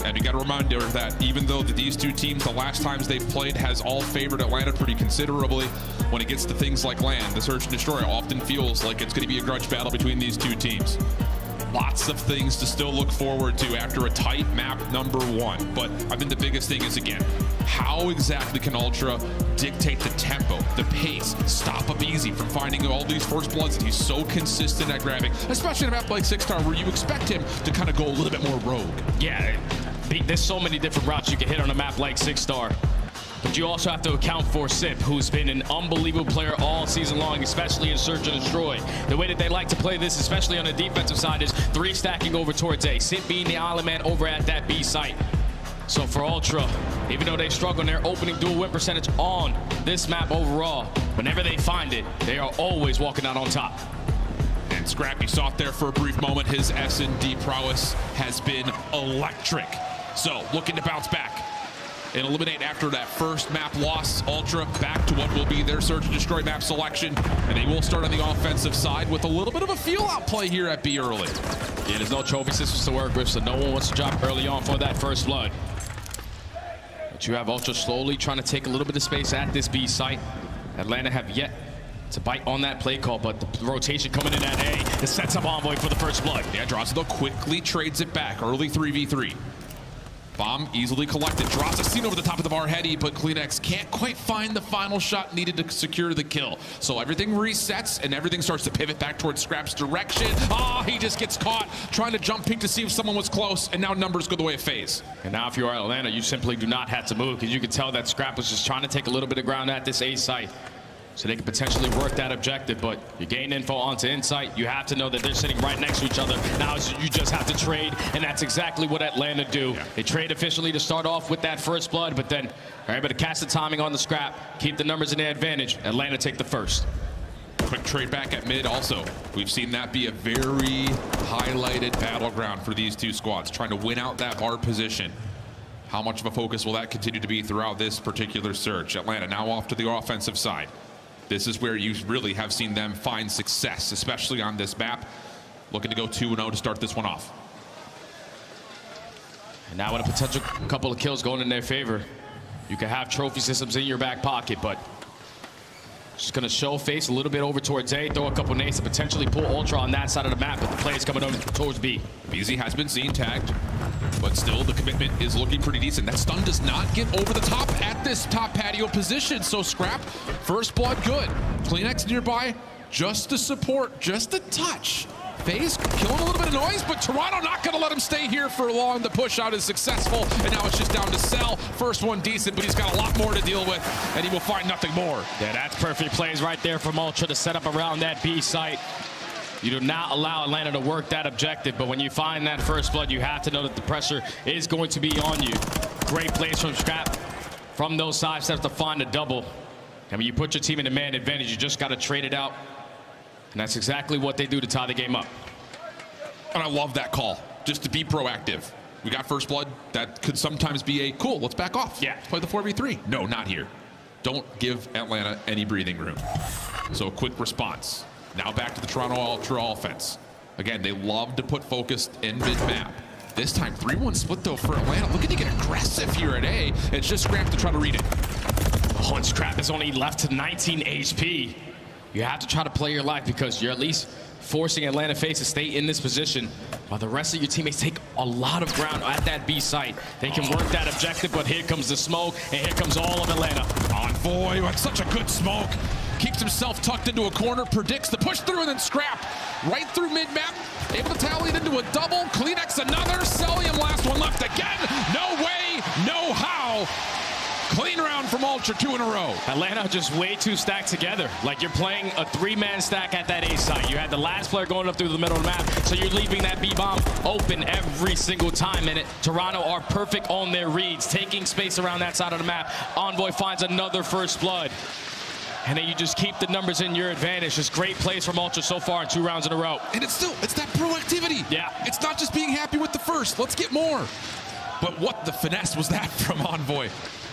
And you got a reminder that even though these two teams, the last times they've played, has all favored Atlanta pretty considerably, when it gets to things like land, the Search and Destroy often feels like it's going to be a grudge battle between these two teams. Lots of things to still look forward to after a tight map number 1. But I think the biggest thing is, again, how exactly can Ultra dictate the tempo, the pace, stop up Easy from finding all these first bloods that he's so consistent at grabbing, especially in a map like 6-star where you expect him to kind of go a little bit more rogue. Yeah, there's so many different routes you can hit on a map like 6-star. But you also have to account for Simp, who's been an unbelievable player all season long, especially in Search and Destroy. The way that they like to play this, especially on the defensive side, is 3 stacking over towards A. Simp being the island man over at that B site. So for Ultra, even though they struggle in their opening dual win percentage on this map overall, whenever they find it, they are always walking out on top. And Scrappy saw it there for a brief moment. His S&D prowess has been electric. So looking to bounce back and eliminate after that first map loss. Ultra back to what will be their Search and Destroy map selection, and they will start on the offensive side with a little bit of a feel-out play here at B early. Yeah, there's no trophy systems to work with, so no one wants to drop early on for that first blood. But you have Ultra slowly trying to take a little bit of space at this B site. Atlanta have yet to bite on that play call, but the rotation coming in at A, it sets up Envoy for the first blood. Yeah, Dross though quickly trades it back. Early 3v3. Bomb easily collected. Dross is seen over the top of the bar heady, but Kleenex can't quite find the final shot needed to secure the kill. So everything resets and everything starts to pivot back towards Scrap's direction. He just gets caught trying to jump peek to see if someone was close, and now numbers go the way of Faze. And now if you are Atlanta, you simply do not have to move, because you can tell that Scrap was just trying to take a little bit of ground at this A site, so they can potentially work that objective. But you gain info onto Insight, you have to know that they're sitting right next to each other. Now you just have to trade, and that's exactly what Atlanta do. Yeah. They trade efficiently to start off with that first blood, but then are able to cast the timing on the Scrap, keep the numbers in their advantage. Atlanta take the first. Quick trade back at mid also. We've seen that be a very highlighted battleground for these two squads, trying to win out that bar position. How much of a focus will that continue to be throughout this particular search? Atlanta now off to the offensive side. This is where you really have seen them find success, especially on this map. Looking to go 2-0 to start this one off. And now with a potential couple of kills going in their favor, you can have trophy systems in your back pocket, but just going to show face a little bit over towards A, throw a couple nades to potentially pull Ultra on that side of the map, but the play is coming over towards B. BZ has been seen tagged, but still the commitment is looking pretty decent. That stun does not get over the top at this top patio position, so Scrap, first blood good. Kleenex nearby, just to support, just a touch. Faze killing a little bit of noise, but Toronto not going to let him stay here for long. The push out is successful, and now it's just down to Cell. First one decent, but he's got a lot more to deal with, and he will find nothing more. Yeah, that's perfect plays right there from Ultra to set up around that B site. You do not allow Atlanta to work that objective, but when you find that first blood, you have to know that the pressure is going to be on you. Great plays from Scrap from those side steps to find a double. And when you put your team in a man advantage, you just got to trade it out. And that's exactly what they do to tie the game up. And I love that call, just to be proactive. we got first blood. That could sometimes be a cool, let's back off. Yeah. Let's play the 4v3. No, not here. Don't give Atlanta any breathing room. So a quick response. Now back to the Toronto Ultra offense. Again, they love to put focus in mid-map. This time, 3-1 split though for Atlanta. Looking to get aggressive here at A. It's just Scrap to try to read it. Oh, and Scrap is only left to 19 HP. You have to try to play your life because you're at least forcing Atlanta Faze to stay in this position while the rest of your teammates take a lot of ground at that B site. They can work that objective, but here comes the smoke, and here comes all of Atlanta. Envoy with such a good smoke. Keeps himself tucked into a corner, predicts the push through, and then Scrap right through mid-map. Able to tally it into a double. Kleenex another. Celium last one left again. No way, no how. Clean round from Ultra, 2 in a row. Atlanta just way too stacked together. Like you're playing a 3-man stack at that A site. You had the last player going up through the middle of the map, so you're leaving that B-bomb open every single time. And Toronto are perfect on their reads, taking space around that side of the map. Envoy finds another first blood. And then you just keep the numbers in your advantage. Just great plays from Ultra so far in 2 rounds in a row. And it's that proactivity. Yeah. It's not just being happy with the first. Let's get more. But what the finesse was that from Envoy?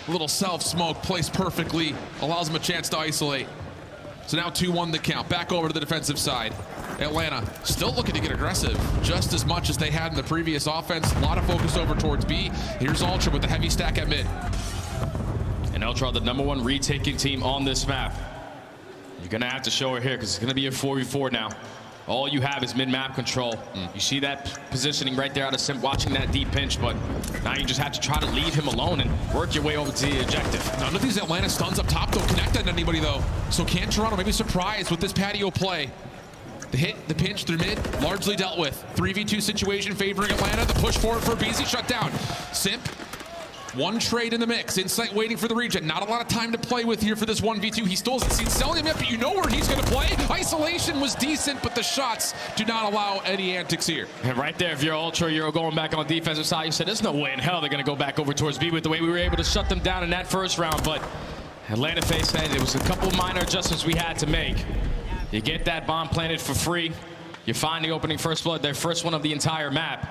A little self-smoke placed perfectly. Allows him a chance to isolate. So now 2-1 the count. Back over to the defensive side. Atlanta still looking to get aggressive just as much as they had in the previous offense. A lot of focus over towards B. Here's Ultra with the heavy stack at mid. And Ultra are the #1 retaking team on this map. You're going to have to show it here because it's going to be a 4v4 now. All you have is mid-map control. You see that positioning right there out of Simp, watching that deep pinch, but now you just have to try to leave him alone and work your way over to the objective. None of these Atlanta stuns up top don't connect on anybody, though. So can Toronto maybe surprise with this patio play? The hit, the pinch through mid, largely dealt with. 3v2 situation favoring Atlanta. The push forward for BZ shut down. Simp. One trade in the mix. Insight waiting for the regen. Not a lot of time to play with here for this 1v2. He still hasn't seen Celium yet, but you know where he's going to play. Isolation was decent, but the shots do not allow any antics here. And right there, if you're Ultra, you're going back on the defensive side. You said, there's no way in hell they're going to go back over towards B with the way we were able to shut them down in that first round. But Atlanta Faze said it was a couple minor adjustments we had to make. You get that bomb planted for free. You find the opening first blood, their first one of the entire map.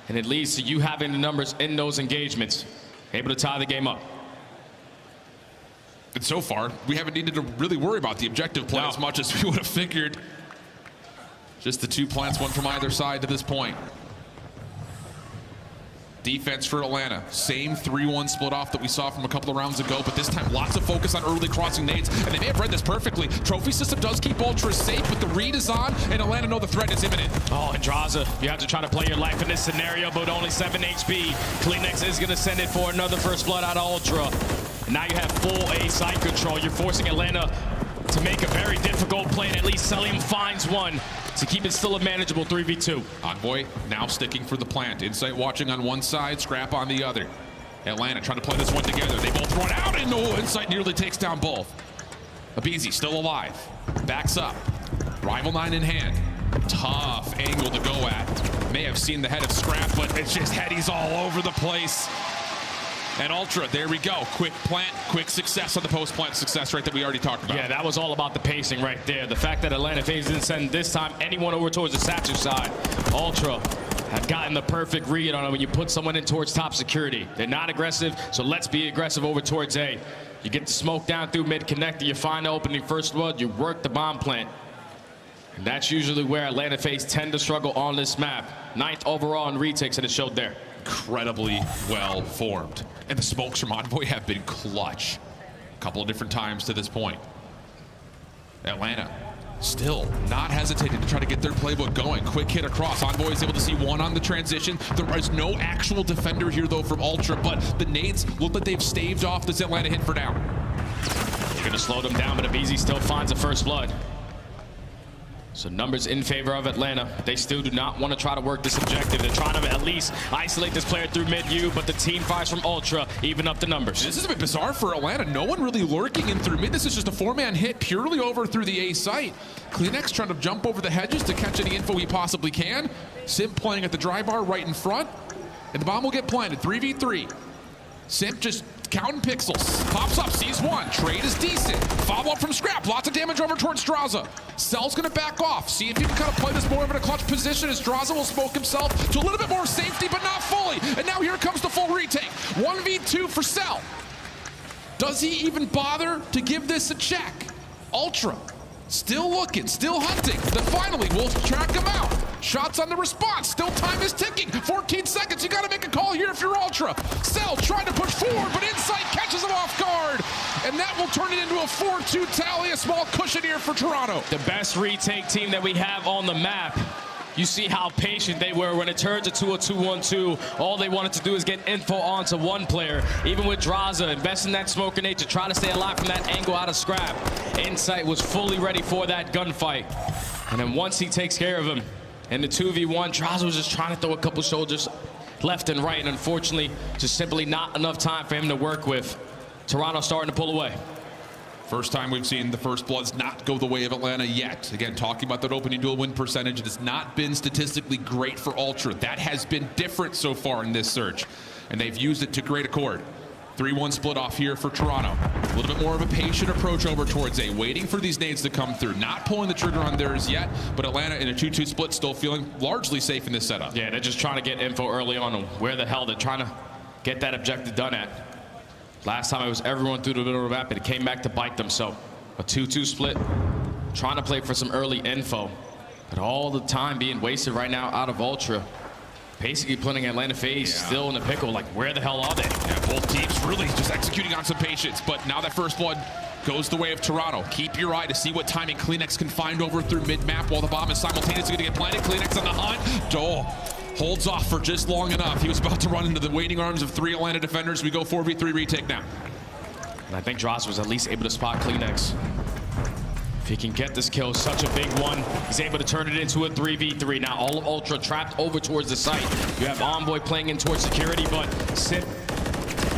And it leads to you having the numbers in those engagements, able to tie the game up. And so far, we haven't needed to really worry about the objective play as much as we would have figured. Just the 2 plants, one from either side to this point. Defense for Atlanta, same 3-1 split off that we saw from a couple of rounds ago, but this time lots of focus on early crossing nades, and they may have read this perfectly. Trophy system does keep Ultra safe, but the read is on, and Atlanta know the threat is imminent. Oh, and Draza, you have to try to play your life in this scenario, but only 7 HP. Kleenex is going to send it for another first blood out of Ultra. And now you have full A site control. You're forcing Atlanta to make a very difficult play, and at least Celium finds one to keep it still a manageable 3v2. Envoy now sticking for the plant. Insight watching on one side, Scrap on the other. Atlanta trying to play this one together. They both run out, and Insight nearly takes down both. Abizi still alive. Backs up. Rival 9 in hand. Tough angle to go at. May have seen the head of Scrap, but it's just headies all over the place. And Ultra, there we go. Quick plant, quick success on the post-plant success rate that we already talked about. Yeah, that was all about the pacing right there. The fact that Atlanta Faze didn't send this time anyone over towards the statue side. Ultra have gotten the perfect read on it when you put someone in towards top security. They're not aggressive, so let's be aggressive over towards A. You get the smoke down through mid-connector, you find the opening first blood, you work the bomb plant. And that's usually where Atlanta Faze tend to struggle on this map. 9th overall in retakes, and it showed there. Incredibly well formed. And the smokes from Envoy have been clutch. A couple of different times to this point. Atlanta still not hesitating to try to get their playbook going. Quick hit across. Envoy is able to see one on the transition. There is no actual defender here though from Ultra, but the nades look like they've staved off this Atlanta hit for now. They're going to slow them down, but Abizi still finds a first blood. So numbers in favor of Atlanta. They still do not want to try to work this objective. They're trying to at least isolate this player through mid-U, but the team fires from Ultra, even up the numbers. This is a bit bizarre for Atlanta. No one really lurking in through mid. This is just a 4-man hit purely over through the A site. Kleenex trying to jump over the hedges to catch any info he possibly can. Simp playing at the dry bar right in front. And the bomb will get planted. 3v3. Simp just counting pixels. Pops up, sees one. Trade is decent. Follow up from Scrap. Lots of damage over towards Straza. Cell's gonna back off. See if he can kind of play this more of in a clutch position as Draza will smoke himself to a little bit more safety, but not fully. And now here comes the full retake. 1v2 for Cell. Does he even bother to give this a check? Ultra, still looking, still hunting. Then finally, we'll track him out. Shots on the response, still time is ticking. 14 seconds, you gotta make a call here if you're Ultra. Cell trying to push forward, but Insight catches him off guard. And that will turn it into a 4-2 tally, a small cushion here for Toronto. The best retake team that we have on the map. You see how patient they were when it turns into a 2-1-2. All they wanted to do is get info onto one player. Even with Draza investing that smoke grenade to try to stay alive from that angle out of scrap. Insight was fully ready for that gunfight. And then once he takes care of him in the 2v1, Draza was just trying to throw a couple soldiers left and right. And unfortunately, just simply not enough time for him to work with. Toronto starting to pull away. First time we've seen the First Bloods not go the way of Atlanta yet. Again, talking about that opening duel win percentage, it has not been statistically great for Ultra. That has been different so far in this search, and they've used it to great accord. 3-1 split off here for Toronto. A little bit more of a patient approach over towards A, waiting for these nades to come through. Not pulling the trigger on theirs yet, but Atlanta in a 2-2 split still feeling largely safe in this setup. Yeah, they're just trying to get info early on where the hell they're trying to get that objective done at. Last time it was everyone through the middle of the map, and it came back to bite them. So a 2-2 split, trying to play for some early info, but all the time being wasted right now out of Ultra. Basically putting Atlanta Faze still in the pickle, like where the hell are they? Yeah, both teams really just executing on some patience, but now that First Blood goes the way of Toronto. Keep your eye to see what timing Kleenex can find over through mid-map while the bomb is simultaneously going to get planted. Kleenex on the hunt. Dole holds off for just long enough. He was about to run into the waiting arms of 3 Atlanta defenders. We go 4v3 retake now. And I think Dross was at least able to spot Kleenex. If he can get this kill, such a big one, he's able to turn it into a 3v3. Now all of Ultra trapped over towards the site. You have Envoy playing in towards security, but Sip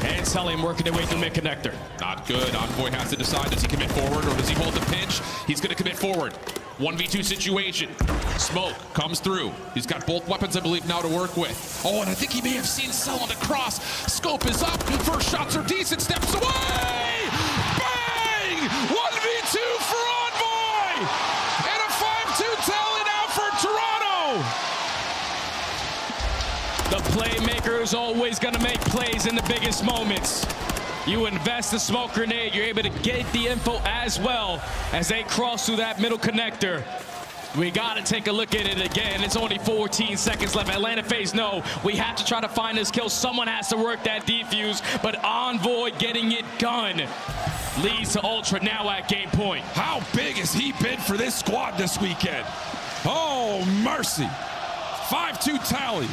and Selim working their way through mid-connector. Not good. Envoy has to decide, does he commit forward or does he hold the pinch? He's going to commit forward. 1v2 situation. Smoke comes through. He's got both weapons, I believe, now to work with. Oh, and I think he may have seen Cell on the cross. Scope is up. First shots are decent. Steps away. Bang! 1v2 for Envoy. And a 5-2 tally now for Toronto. The playmaker is always going to make plays in the biggest moments. You invest the smoke grenade, you're able to get the info as well as they cross through that middle connector. We got to take a look at it again. It's only 14 seconds left. Atlanta Faze, no, we have to try to find this kill. Someone has to work that defuse, but Envoy getting it done leads to Ultra now at game point. How big has he been for this squad this weekend? Oh, mercy. 5-2 tally.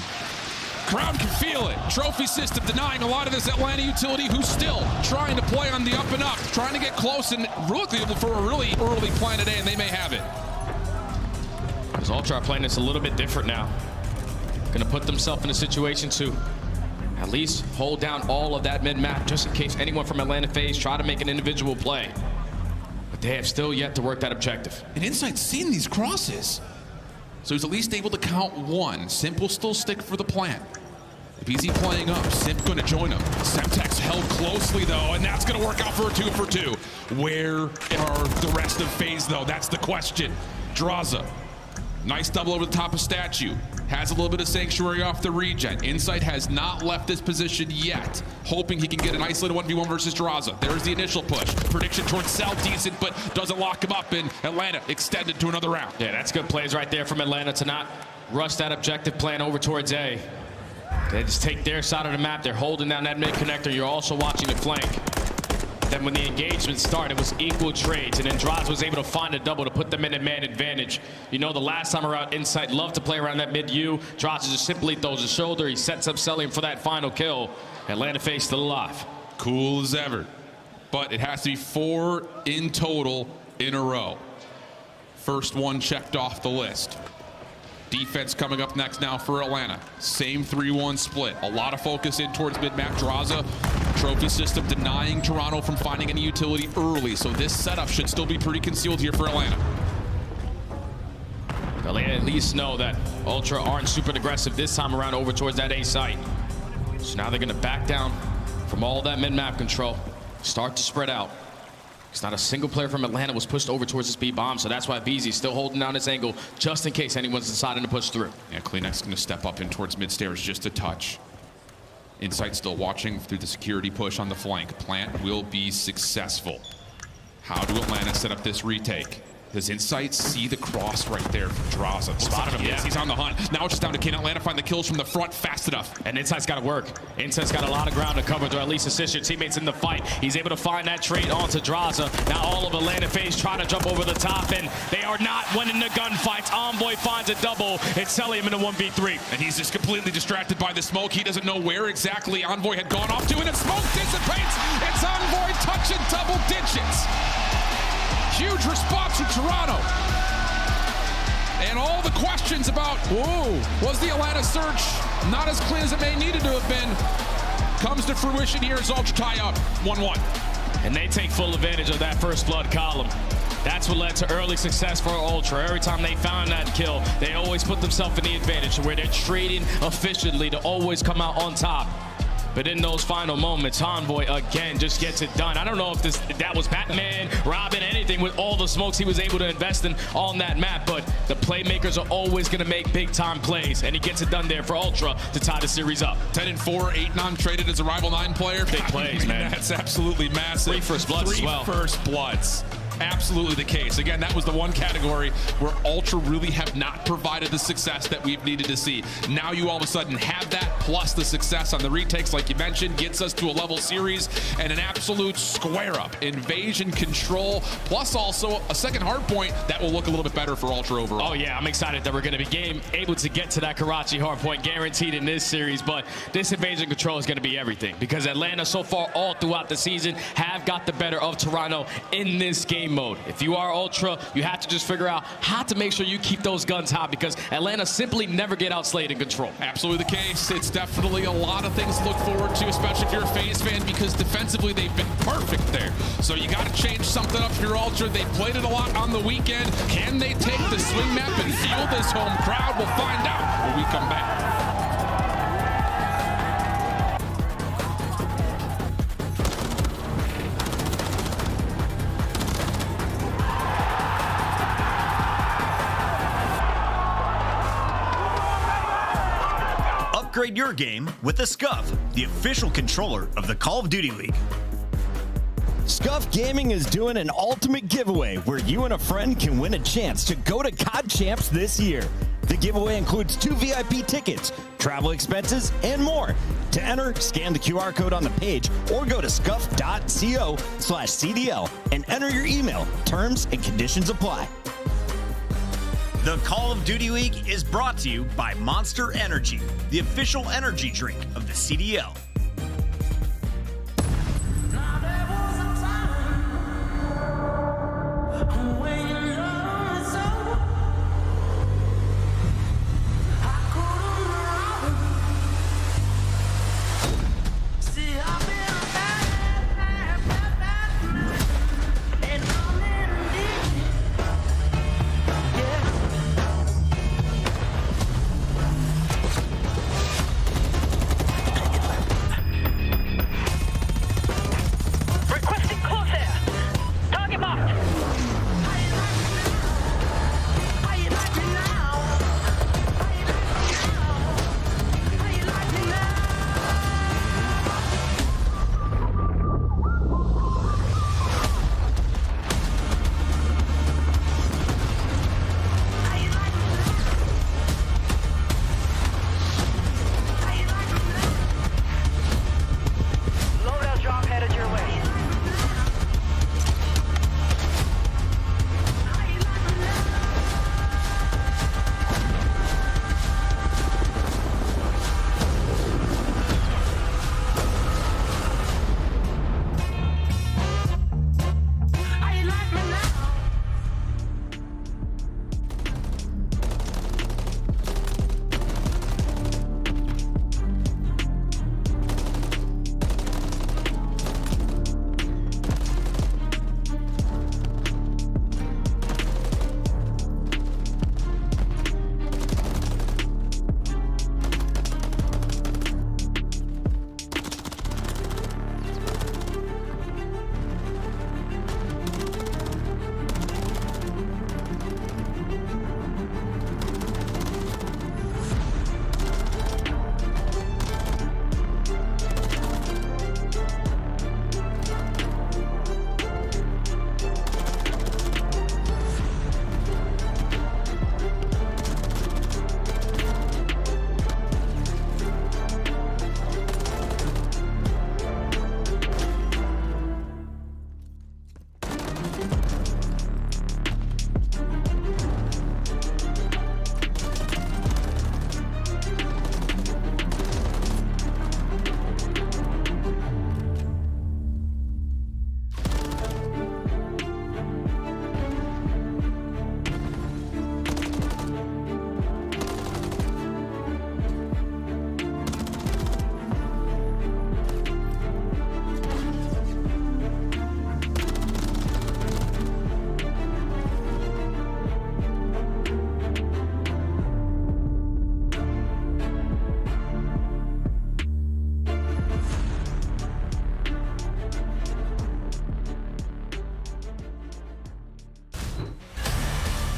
Crowd can feel it. Trophy system denying a lot of this Atlanta utility, who's still trying to play on the up and up, trying to get close and really for a really early plan today, and they may have it. Because Ultra are playing this a little bit different now. Going to put themselves in a situation to at least hold down all of that mid-map, just in case anyone from Atlanta Faze try to make an individual play. But they have still yet to work that objective. And Insight's seen these crosses, so he's at least able to count one. Simp will still stick for the plan. If he's playing up, Simp going to join him. Semtex held closely though, and that's going to work out for a 2-for-2. Where are the rest of Faze though? That's the question. Draza, nice double over the top of Statue. Has a little bit of sanctuary off the regen. Insight has not left this position yet, hoping he can get an isolated 1v1 versus Draza. There's the initial push. Prediction towards Cell, decent, but doesn't lock him up, and Atlanta extended to another round. Yeah, that's good plays right there from Atlanta to not rush that objective plan over towards A. They just take their side of the map. They're holding down that mid connector. You're also watching the flank. Then when the engagement started, it was equal trades, and then Draza was able to find a double to put them in a man advantage. You know, the last time around, Insight loved to play around that mid-U. Draza just simply throws a shoulder. He sets up Selim for that final kill. Atlanta Faze still alive. Cool as ever. But it has to be 4 in total in a row. First one checked off the list. Defense coming up next now for Atlanta. Same 3-1 split. A lot of focus in towards mid-map. Draza, trophy system denying Toronto from finding any utility early. So this setup should still be pretty concealed here for Atlanta. They at least know that Ultra aren't super aggressive this time around over towards that A site. So now they're going to back down from all that mid-map control. Start to spread out. It's not a single player from Atlanta was pushed over towards this B bomb, so that's why Beezy's still holding down his angle just in case anyone's deciding to push through. Yeah, Kleenex going to step up in towards mid-stairs just a touch. Insight still watching through the security push on the flank. Plant will be successful. How do Atlanta set up this retake? Does Insight see the cross right there from Draza? Spotted him, yes, he's on the hunt. Now it's just down to can Atlanta find the kills from the front fast enough? And Insight's got to work. Insight's got a lot of ground to cover to at least assist your teammates in the fight. He's able to find that trade onto Draza. Now all of Atlanta Faze trying to jump over the top, and they are not winning the gunfights. Envoy finds a double. It's selling him in a 1v3. And he's just completely distracted by the smoke. He doesn't know where exactly Envoy had gone off to, and the smoke dissipates. It's Envoy touching double digits. Huge response from Toronto. And all the questions about, whoa, was the Atlanta search not as clean as it may needed to have been, comes to fruition here as Ultra tie up 1-1. And they take full advantage of that first blood column. That's what led to early success for Ultra. Every time they found that kill, they always put themselves in the advantage where they're trading efficiently to always come out on top. But in those final moments, Envoy again just gets it done. I don't know if that was Batman, Robin, anything with all the smokes he was able to invest in on that map, but the playmakers are always going to make big-time plays, and he gets it done there for Ultra to tie the series up. 10-4, 8 non-traded as a Rival 9 player. Big plays, man. That's absolutely massive. 3 first bloods as well. 3 first bloods. Absolutely the case. Again, that was the one category where Ultra really have not provided the success that we've needed to see. Now you all of a sudden have that, plus the success on the retakes, like you mentioned, gets us to a level series and an absolute square-up. Invasion control, plus also a second hardpoint that will look a little bit better for Ultra overall. Oh yeah, I'm excited that we're going to be able to get to that Karachi hardpoint guaranteed in this series, but this invasion control is going to be everything because Atlanta so far all throughout the season have got the better of Toronto in this game mode. If you are Ultra, you have to just figure out how to make sure you keep those guns hot because Atlanta simply never get outslayed in control. Absolutely the case. It's definitely a lot of things to look forward to, especially if you're a Faze fan, because defensively they've been perfect there. So you got to change something up if you're Ultra. They played it a lot on the weekend. Can they take the swing map and fuel this home crowd? We'll find out when we come back. Upgrade your game with the Scuff, the official controller of the Call of Duty League. Scuff Gaming is doing an ultimate giveaway where you and a friend can win a chance to go to COD Champs this year. The giveaway includes 2 VIP tickets, travel expenses, and more. To enter, scan the QR code on the page or go to scuff.co/CDL and enter your email. Terms and conditions apply. The Call of Duty League is brought to you by Monster Energy, the official energy drink of the CDL.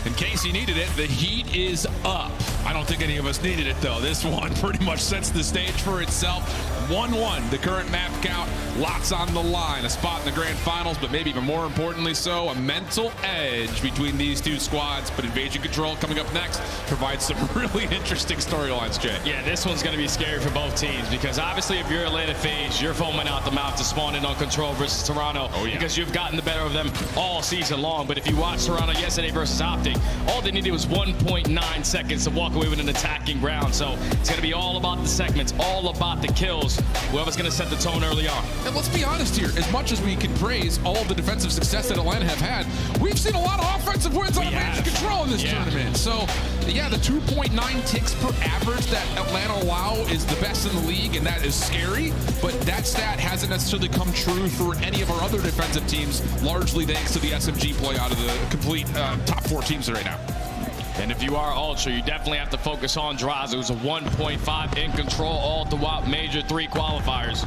In case you needed it, the heat is up. I don't think any of us needed it, though. This one pretty much sets the stage for itself. 1-1, the current map count. Lots on the line. A spot in the grand finals, but maybe even more importantly so, a mental edge between these two squads. But Invasion Control coming up next provides some really interesting storylines, Jay. Yeah, this one's going to be scary for both teams because obviously if you're Atlanta Faze, you're foaming out the mouth to spawn in on Control versus Toronto because you've gotten the better of them all season long. But if you watch Toronto yesterday versus Optic, all they needed was 1.9 seconds to walk away with an attacking round. So it's going to be all about the segments, all about the kills. Whoever's going to set the tone early on. And let's be honest here, as much as we can praise all of the defensive success that Atlanta have had, we've seen a lot of offensive wins on Invasion Control in this tournament. So, yeah, the 2.9 ticks per average that Atlanta allow is the best in the league, and that is scary. But that stat hasn't necessarily come true for any of our other defensive teams, largely thanks to the SMG play out of the complete top 4 teams right now. And if you are Ultra, you definitely have to focus on Draza, who's a 1.5 in control all throughout Major 3 qualifiers.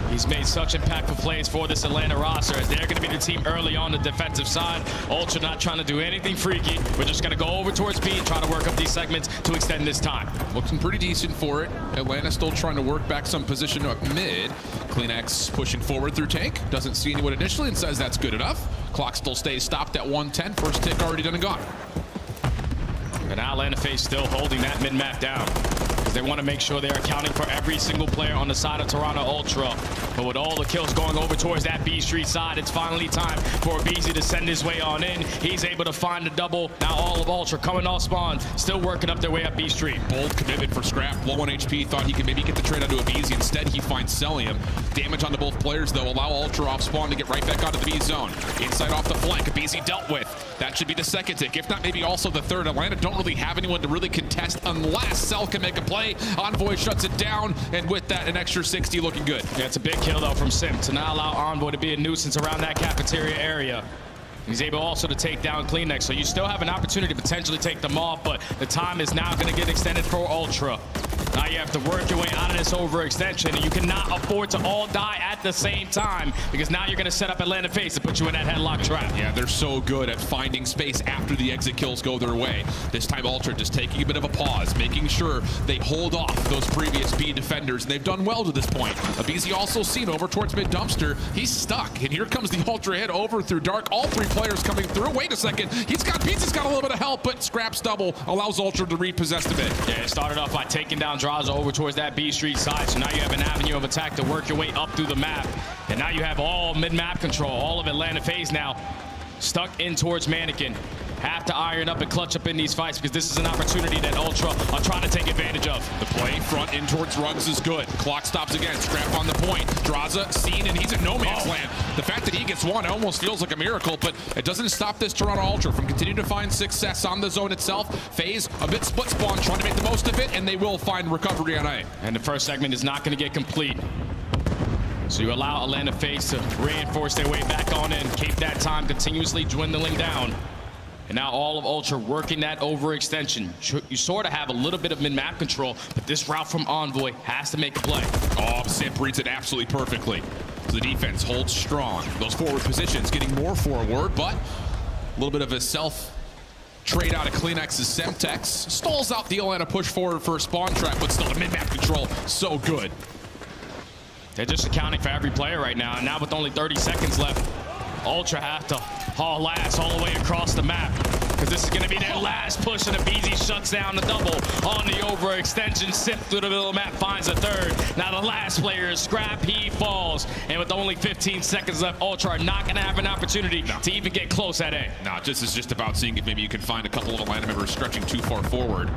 He's made such impactful plays for this Atlanta roster as they're going to be the team early on the defensive side. Ultra not trying to do anything freaky. We're just going to go over towards B and try to work up these segments to extend this time. Looking pretty decent for it. Atlanta still trying to work back some position up mid. CleanX pushing forward through tank. Doesn't see anyone initially and says that's good enough. Clock still stays stopped at 110. First tick already done and gone. And now Atlanta Faze still holding that mid-map down. They want to make sure they're accounting for every single player on the side of Toronto Ultra. But with all the kills going over towards that B Street side, it's finally time for BZ to send his way on in. He's able to find a double. Now all of Ultra coming off spawn, still working up their way up B Street. Bold commitment for Scrap. Low on HP, thought he could maybe get the trade onto a BZ. Instead, he finds Celium. Damage onto both players, though. Allow Ultra off spawn to get right back onto the B zone. Inside off the flank, BZ dealt with. That should be the second tick, if not maybe also the third. Atlanta don't really have anyone to really contest unless Cell can make a play. Envoy shuts it down, and with that, an extra 60 looking good. Yeah, it's a big kill, though, from Sim to not allow Envoy to be a nuisance around that cafeteria area. He's able also to take down CleanX, so you still have an opportunity to potentially take them off, but the time is now going to get extended for Ultra. Now you have to work your way out of this overextension, and you cannot afford to all die at the same time because now you're going to set up Atlanta Faze to put you in that headlock trap. Yeah, they're so good at finding space after the exit kills go their way. This time Ultra just taking a bit of a pause, making sure they hold off those previous B defenders, and they've done well to this point. BZ also seen over towards mid dumpster. He's stuck, and here comes the Ultra hit over through Dark. All 3 players coming through. Wait a second, BZ's got a little bit of help, but Scrap's double allows Ultra to repossess the mid. Yeah, it started off by taking down Draza over towards that B Street side, so now you have an avenue of attack to work your way up through the map. And now you have all mid-map control, all of Atlanta Faze now stuck in towards Mannequin. Have to iron up and clutch up in these fights because this is an opportunity that Ultra are trying to take advantage of. The play front in towards Ruggs is good. Clock stops again. Scrap on the point. Draza seen, and he's in no man's land. The fact that he gets one almost feels like a miracle, but it doesn't stop this Toronto Ultra from continuing to find success on the zone itself. Faze a bit split spawn, trying to make the most of it, and they will find recovery on A. And the first segment is not going to get complete. So you allow Atlanta Faze to reinforce their way back on in, keep that time continuously dwindling down. And now all of Ultra working that overextension. You sort of have a little bit of mid-map control, but this route from Envoy has to make a play. Oh, Simp reads it absolutely perfectly. So the defense holds strong. Those forward positions getting more forward, but a little bit of a self trade out of CleanX's Semtex. Stalls out the Atlanta push forward for a spawn trap, but still the mid-map control, so good. They're just accounting for every player right now, and now with only 30 seconds left, Ultra have to haul ass all the way across the map because this is going to be their last push, and the BZ shuts down the double on the overextension. Sip through the middle of the map, finds a third. Now the last player is Scrap, he falls, and with only 15 seconds left, Ultra are not going to have an opportunity to even get close at A. No, this is just about seeing if maybe you can find a couple of Atlanta members stretching too far forward.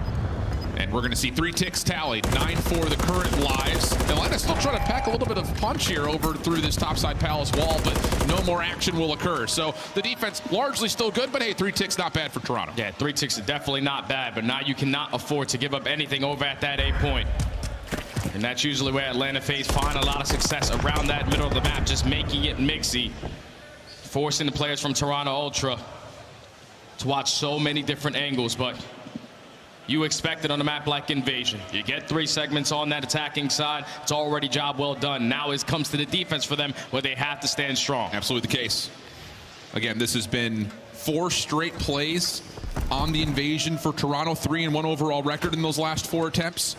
And we're going to see 3 ticks tallied, 9 for the current lives. Atlanta still trying to pack a little bit of punch here over through this topside Palace wall, but no more action will occur. So the defense largely still good, but hey, 3 ticks not bad for Toronto. Yeah, 3 ticks are definitely not bad, but now you cannot afford to give up anything over at that A point. And that's usually where Atlanta Faze find a lot of success around that middle of the map, just making it mixy, forcing the players from Toronto Ultra to watch so many different angles, but you expect it on a map like Invasion. You get 3 segments on that attacking side. It's already job well done. Now it comes to the defense for them where they have to stand strong. Absolutely the case. Again, this has been 4 straight plays on the invasion for Toronto, 3-1 overall record in those last 4 attempts.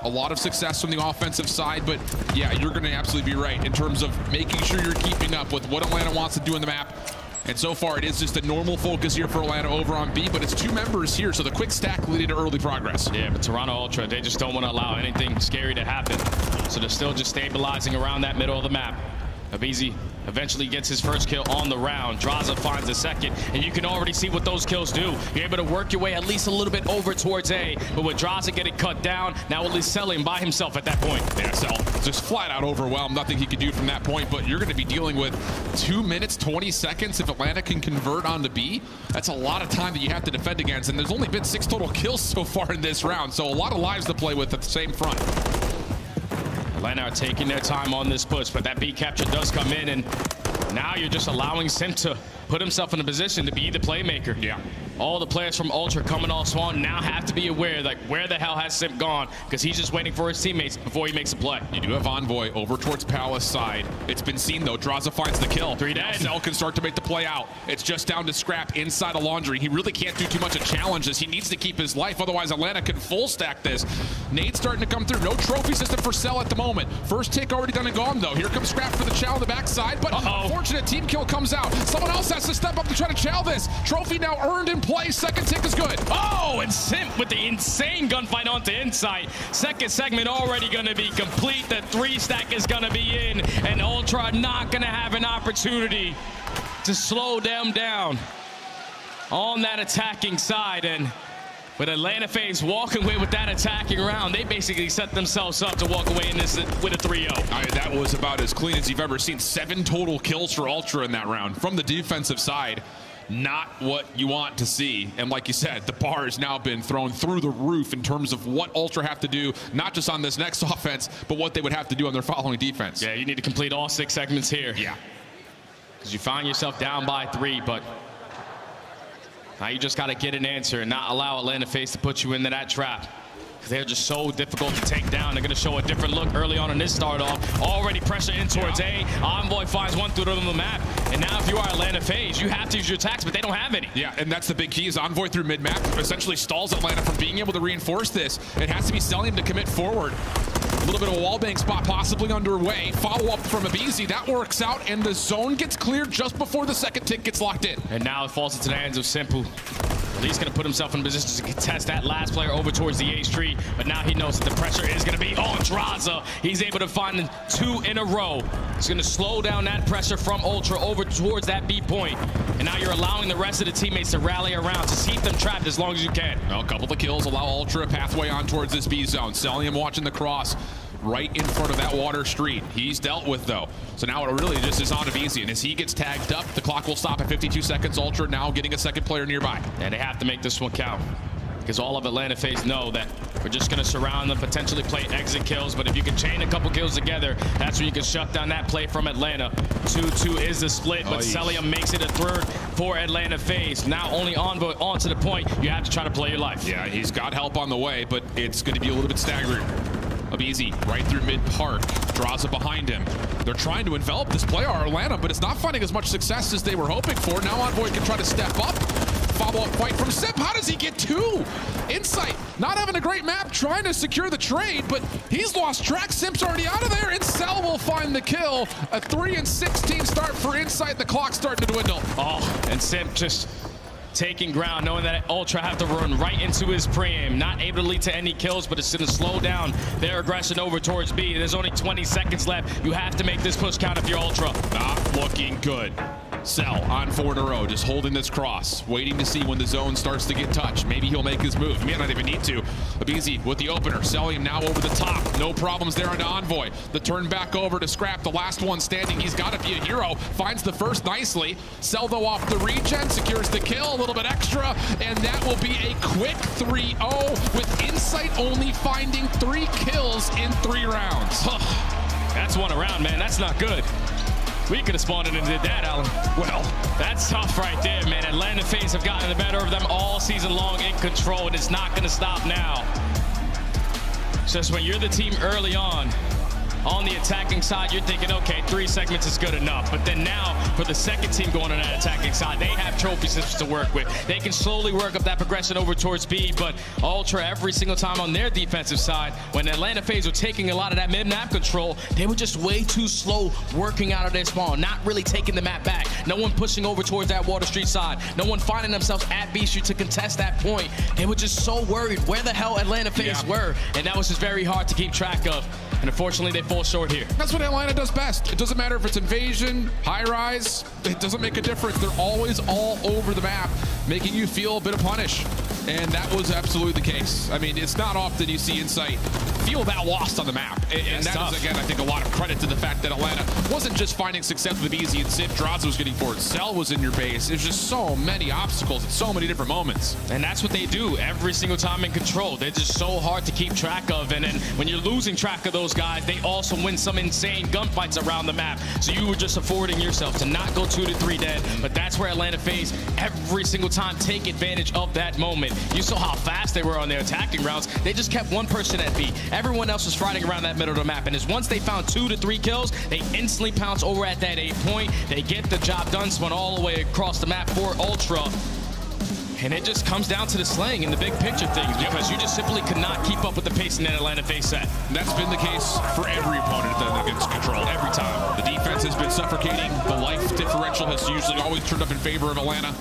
A lot of success from the offensive side, but yeah, you're going to absolutely be right in terms of making sure you're keeping up with what Atlanta wants to do in the map. And so far, it is just a normal focus here for Atlanta over on B, but it's 2 members here, so the quick stack leading to early progress. Yeah, but Toronto Ultra, they just don't want to allow anything scary to happen. So they're still just stabilizing around that middle of the map. Abizi eventually gets his first kill on the round. Draza finds a second, and you can already see what those kills do. You're able to work your way at least a little bit over towards A, but with Draza getting cut down, now at least Selim by himself at that point. Yeah, Sel just flat out overwhelmed. Nothing he could do from that point, but you're going to be dealing with 2 minutes, 20 seconds if Atlanta can convert on the B. That's a lot of time that you have to defend against, and there's only been 6 total kills so far in this round, so a lot of lives to play with at the same front. Atlanta are taking their time on this push, but that B capture does come in, and now you're just allowing Sim to put himself in a position to be the playmaker. Yeah. All the players from Ultra coming off Swan now have to be aware, like, where the hell has Sim gone? Because he's just waiting for his teammates before he makes a play. You do have Envoy over towards Palace side. It's been seen, though. Draza finds the kill. 3 dead. Cell can start to make the play out. It's just down to Scrap inside of Laundry. He really can't do too much of challenges. He needs to keep his life, otherwise Atlanta can full stack this. Nade's starting to come through. No trophy system for Cell at the moment. First tick already done and gone, though. Here comes Scrap for the chow on the backside, but unfortunate team kill comes out. Someone else has to step up to try to chow this. Trophy now earned in play. Second tick is good. Oh, and Sim with the insane gunfight onto Insight. Second segment already going to be complete. The 3 stack is going to be in, and Ultra not going to have an opportunity to slow them down on that attacking side. And with Atlanta Faze walking away with that attacking round, they basically set themselves up to walk away in this with a 3-0. That was about as clean as you've ever seen. 7 total kills for Ultra in that round from the defensive side. Not what you want to see. And like you said, the bar has now been thrown through the roof in terms of what Ultra have to do, not just on this next offense, but what they would have to do on their following defense. Yeah, you need to complete all 6 segments here. Yeah. Because you find yourself down by 3, but now you just got to get an answer and not allow Atlanta Faze to put you into that trap. They're just so difficult to take down. They're going to show a different look early on in this start off. Already pressure in towards A. Envoy finds one through the map. And now if you are Atlanta Faze, you have to use your attacks, but they don't have any. Yeah, and that's the big key is Envoy through mid-map essentially stalls Atlanta from being able to reinforce this. It has to be Selim to commit forward. A little bit of a wallbang spot possibly underway. Follow-up from Abizi. That works out, and the zone gets cleared just before the second tick gets locked in. And now it falls into the hands of Simple. He's going to put himself in a position to contest that last player over towards the Ace tree, but now he knows that the pressure is going to be on Draza. He's able to find 2 in a row. He's going to slow down that pressure from Ultra over towards that B point. And now you're allowing the rest of the teammates to rally around to keep them trapped as long as you can. Well, a couple of kills allow Ultra a pathway on towards this B zone. Selim watching the cross right in front of that water street. He's dealt with, though. So now it really just is on Abizi, and as he gets tagged up, the clock will stop at 52 seconds. Ultra now getting a second player nearby. And they have to make this one count, because all of Atlanta Faze know that we're just going to surround them, potentially play exit kills, but if you can chain a couple kills together, that's where you can shut down that play from Atlanta. 2-2 is the split, but Selim makes it a 3rd for Atlanta Faze. Now only on to the point, you have to try to play your life. Yeah, he's got help on the way, but it's going to be a little bit staggering. Abizi right through mid-park, draws it behind him. They're trying to envelop this player, Atlanta, but it's not finding as much success as they were hoping for. Now Envoy can try to step up. Follow-up fight from Sip. How does he get 2? Insight, not having a great map, trying to secure the trade, but he's lost track. Simp's already out of there, and Cell will find the kill. A 3-16 start for Insight. The clock's starting to dwindle. Oh, and Simp just taking ground, knowing that Ultra have to run right into his pre-aim. Not able to lead to any kills, but it's going to slow down their aggression over towards B. There's only 20 seconds left. You have to make this push count if you're Ultra. Not looking good. Cell on 4 in a row, just holding this cross, waiting to see when the zone starts to get touched. Maybe he'll make his move. He may not even need to. Abizi with the opener, Selim now over the top. No problems there onto Envoy. The turn back over to Scrap, the last one standing. He's got to be a hero. Finds the first nicely. Cell, though, off the regen, secures the kill, a little bit extra, and that will be a quick 3-0 with Insight only finding 3 kills in 3 rounds. That's one around, man. That's not good. We could have spawned it and did that, Alan. Well, that's tough right there, man. Atlanta Faze have gotten the better of them all season long in control, and it's not going to stop now. It's just when you're the team early on, on the attacking side, you're thinking, okay, 3 segments is good enough. But then now, for the second team going on that attacking side, they have trophy systems to work with. They can slowly work up that progression over towards B, but Ultra, every single time on their defensive side, when Atlanta Faze were taking a lot of that mid-map control, they were just way too slow working out of their spawn, not really taking the map back. No one pushing over towards that Water Street side. No one finding themselves at B Street to contest that point. They were just so worried where the hell Atlanta Faze were, and that was just very hard to keep track of. And unfortunately, they fall short here. That's what Atlanta does best. It doesn't matter if it's invasion, high rise, it doesn't make a difference. They're always all over the map, making you feel a bit of punish. And that was absolutely the case. I mean, it's not often you see Insight feel that lost on the map. And that is, again, I think a lot of credit to the fact that Atlanta wasn't just finding success with Easy and Sip. Draza was getting forward. Cell was in your base. There's just so many obstacles at so many different moments. And that's what they do every single time in control. They're just so hard to keep track of. And then when you're losing track of those guys, they also win some insane gunfights around the map. So you were just affording yourself to not go 2 to 3 dead. But that's where Atlanta Faze every single time take advantage of that moment. You saw how fast they were on their attacking rounds. They just kept one person at B. Everyone else was fighting around that middle of the map. And as once they found 2 to 3 kills, they instantly pounce over at that 8 point. They get the job done, spun all the way across the map for Ultra. And it just comes down to the slaying and the big picture things, because you just simply could not keep up with the pace in that Atlanta Faze set. That's been the case for every opponent that gets control. Every time. The defense has been suffocating. The life differential has usually always turned up in favor of Atlanta.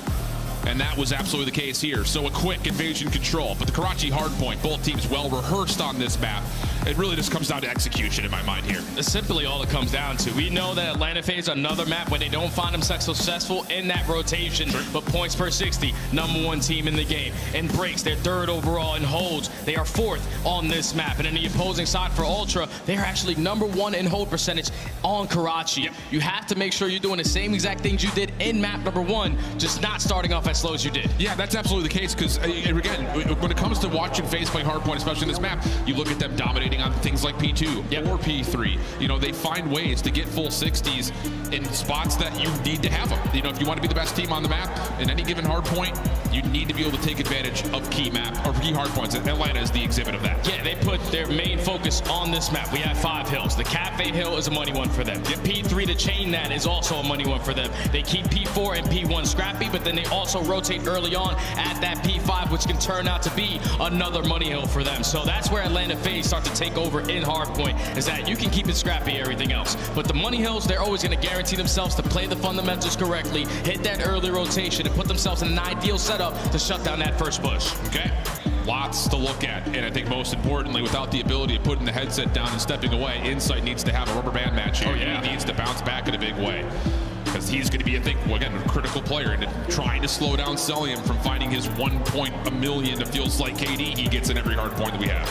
And that was absolutely the case here. So a quick invasion control. But the Karachi Hardpoint, both teams well rehearsed on this map. It really just comes down to execution in my mind here. It's simply all it comes down to. We know that Atlanta Faze, another map where they don't find themselves successful in that rotation. Sure. But points per 60, #1 team in the game. In breaks, they're 3rd overall. In holds, they are 4th on this map. And in the opposing side for Ultra, they are actually #1 in hold percentage on Karachi. Yep. You have to make sure you're doing the same exact things you did in map #1, just not starting off as slow as you did. Yeah, that's absolutely the case, because again, when it comes to watching Faze play Hardpoint, especially in this map, you look at them dominating on things like P2 or P3. You know, they find ways to get full 60s in spots that you need to have them. You know, if you want to be the best team on the map in any given hardpoint, you need to be able to take advantage of key hardpoints. And Atlanta is the exhibit of that. Yeah, they put their main focus on this map. We have 5 hills. The Cafe Hill is a money one for them. The P3 to chain that is also a money one for them. They keep P4 and P1 scrappy, but then they also rotate early on at that P5, which can turn out to be another money hill for them. So that's where Atlanta Faze start to take over in Hardpoint, is that you can keep it scrappy, everything else. But the money hills, they're always going to guarantee themselves to play the fundamentals correctly, hit that early rotation, and put themselves in an ideal setup to shut down that first push. Okay. Lots to look at, and I think most importantly, without the ability of putting the headset down and stepping away, Insight needs to have a rubber band match here. He needs to bounce back in a big way, because he's going to be, I think, again, a critical player, and trying to slow down Celium from finding his 1 point a million. It feels like KD he gets in every hard point that we have.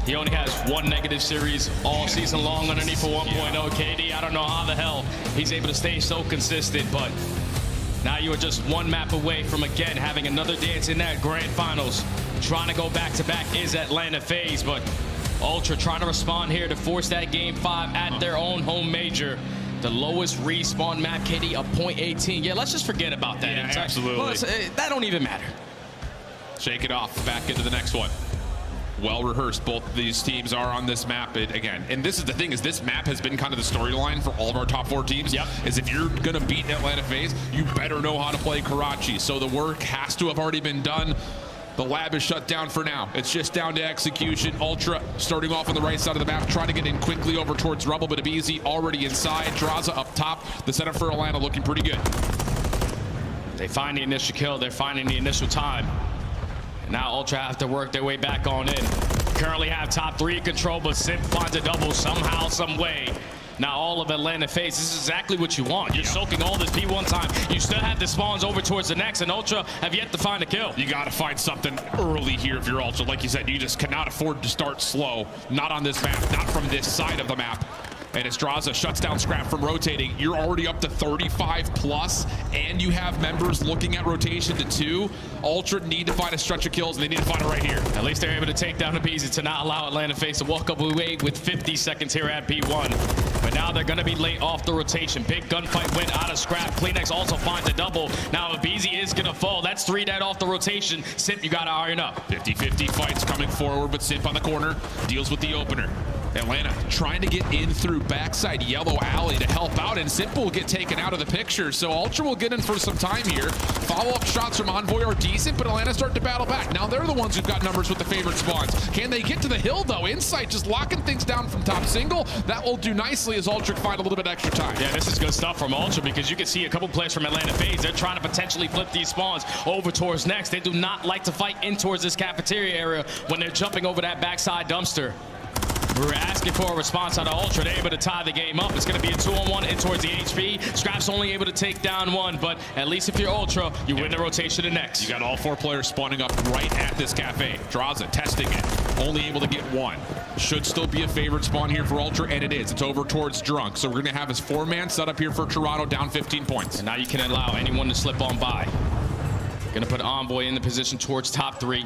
He only has 1 negative series all season long underneath for 1.0. KD, I don't know how the hell he's able to stay so consistent, but now you are just 1 map away from, again, having another dance in that grand finals. Trying to go back-to-back is Atlanta Faze, but Ultra trying to respond here to force that game 5 at their own home major. The lowest respawn map, KD, a .18. Yeah, let's just forget about that. Yeah, absolutely. Well, that don't even matter. Shake it off, back into the next one. Well rehearsed, both of these teams are on this map again. And this is the thing, is this map has been kind of the storyline for all of our top 4 teams. Is if you're going to beat Atlanta Faze, you better know how to play Karachi. So the work has to have already been done. The lab is shut down for now. It's just down to execution. Ultra starting off on the right side of the map, trying to get in quickly over towards Rebel, but Abizi already inside. Draza up top. The setup for Atlanta looking pretty good. They find the initial kill. They're finding the initial time. Now Ultra have to work their way back on in. Currently have top 3 in control, but Simp finds a double somehow, some way. Now all of Atlanta Faze, this is exactly what you want. You're soaking all this P1 time. You still have the spawns over towards the next, and Ultra have yet to find a kill. You got to find something early here if you're Ultra. Like you said, you just cannot afford to start slow. Not on this map, not from this side of the map. And as Draza shuts down Scrap from rotating, you're already up to 35 plus, and you have members looking at rotation to 2. Ultra need to find a stretch of kills, and they need to find it right here. At least they're able to take down Abizi to not allow Atlanta Faze to walk up away with 50 seconds here at P1. But now they're going to be late off the rotation. Big gunfight went out of Scrap. Kleenex also finds a double. Now Abizi is going to fall. That's 3 dead off the rotation. Simp, you got to iron up. 50-50 fights coming forward, but Simp on the corner deals with the opener. Atlanta trying to get in through backside yellow alley to help out, and Simple will get taken out of the picture. So Ultra will get in for some time here. Follow-up shots from Envoy are decent, but Atlanta starting to battle back. Now they're the ones who've got numbers with the favorite spawns. Can they get to the hill, though? Insight just locking things down from top single. That will do nicely as Ultra find a little bit extra time. Yeah, this is good stuff from Ultra because you can see a couple players from Atlanta Faze. They're trying to potentially flip these spawns over towards next. They do not like to fight in towards this cafeteria area when they're jumping over that backside dumpster. We're asking for a response out of Ultra. They're able to tie the game up. It's going to be a 2-on-1 in towards the HP. Scrap's only able to take down one, but at least if you're Ultra, you win the rotation to next. You got all 4 players spawning up right at this cafe. Draza testing it. Only able to get one. Should still be a favorite spawn here for Ultra, and it is. It's over towards Drunk. So we're going to have his 4-man set up here for Toronto, down 15 points. And now you can allow anyone to slip on by. Going to put Envoy in the position towards top 3.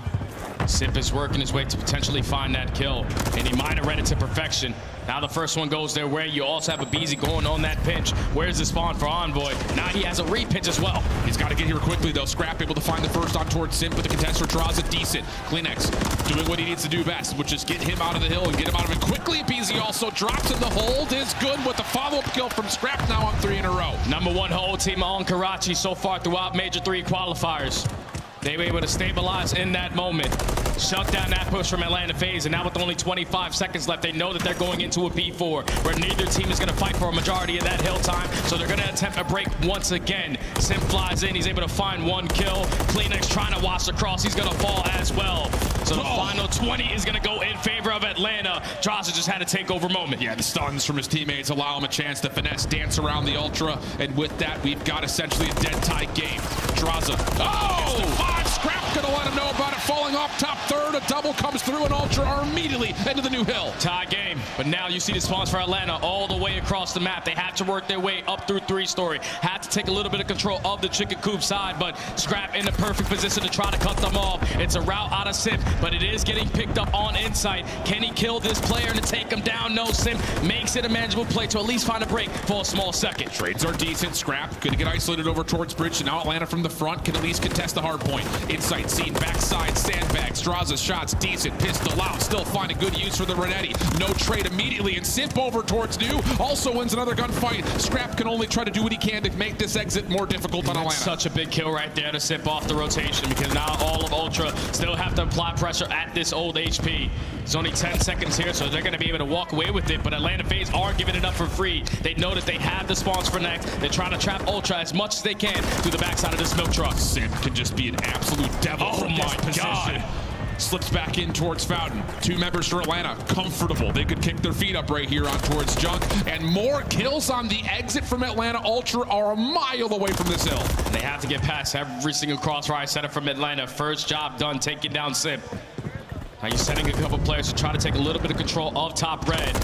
Sip is working his way to potentially find that kill, and he might have read it to perfection. Now the first one goes their way. You also have a BZ going on that pinch. Where's the spawn for Envoy? Now he has a re-pinch as well. He's got to get here quickly, though. Scrap able to find the first on towards Simp, but the contester draws it decent. Kleenex doing what he needs to do best, which is get him out of the hill and get him out of it quickly. BZ also drops in the hold. Is good with the follow-up kill from Scrap now on 3 in a row. Number 1 whole team on Karachi so far throughout Major 3 qualifiers. They were able to stabilize in that moment, shut down that push from Atlanta Faze, and now with only 25 seconds left, they know that they're going into a P4, where neither team is going to fight for a majority of that hill time, so they're going to attempt a break once again. Sim flies in, he's able to find 1 kill. Kleenex trying to watch the cross, he's going to fall as well. So the final 20 is going to go in favor of Atlanta. Draza just had a takeover moment. Yeah, the stuns from his teammates allow him a chance to finesse, dance around the Ultra, and with that, we've got essentially a dead-tie game. Draza, Scrap gonna let him know about it, falling off top 3rd. A double comes through, and Ultra are immediately into the new hill. Tie game, but now you see the spawns for Atlanta all the way across the map. They have to work their way up through 3-story, have to take a little bit of control of the chicken coop side, but Scrap in the perfect position to try to cut them off. It's a route out of Simp, but it is getting picked up on Insight. Can he kill this player to take him down? No, Simp makes it a manageable play to at least find a break for a small second. Trades are decent. Scrap gonna get isolated over towards Bridge, and now Atlanta from the front can at least contest the hard point. Insight seen backside sandbags. Draza's shots decent. Pistol out. Still find a good use for the Renetti. No trade immediately, and Simp over towards New also wins another gunfight. Scrap can only try to do what he can to make this exit more difficult on Atlanta. Such a big kill right there to Simp off the rotation, because now all of Ultra still have to apply pressure at this old HP. It's only 10 seconds here, so they're going to be able to walk away with it, but Atlanta Faze are giving it up for free. They know that they have the spawns for next. They're trying to trap Ultra as much as they can through the backside of this milk truck. Simp can just be an absolute devil from this position. God. Slips back in towards Fountain. 2 members for Atlanta, comfortable. They could kick their feet up right here on towards Junk. And more kills on the exit from Atlanta. Ultra are a mile away from this hill. They have to get past every single crossfire setup from Atlanta. First job done, taking down Simp. Now you're sending a couple players to try to take a little bit of control of top red.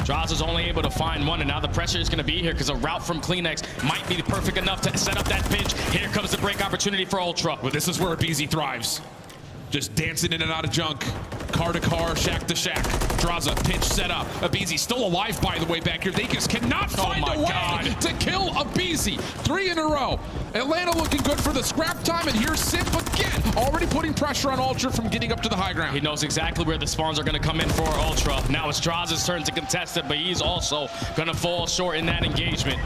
Draza's only able to find 1, and now the pressure is going to be here because a route from Kleenex might be perfect enough to set up that pinch. Here comes the break opportunity for Ultra. Well, this is where BZ thrives. Just dancing in and out of Junk. Car to car, shack to shack. Draza, pinch set up. Abizi still alive, by the way, back here. They just cannot find a way to kill Abizi. 3 in a row. Atlanta looking good for the scrap time, and here's Simp again, already putting pressure on Ultra from getting up to the high ground. He knows exactly where the spawns are going to come in for Ultra. Now it's Draza's turn to contest it, but he's also going to fall short in that engagement.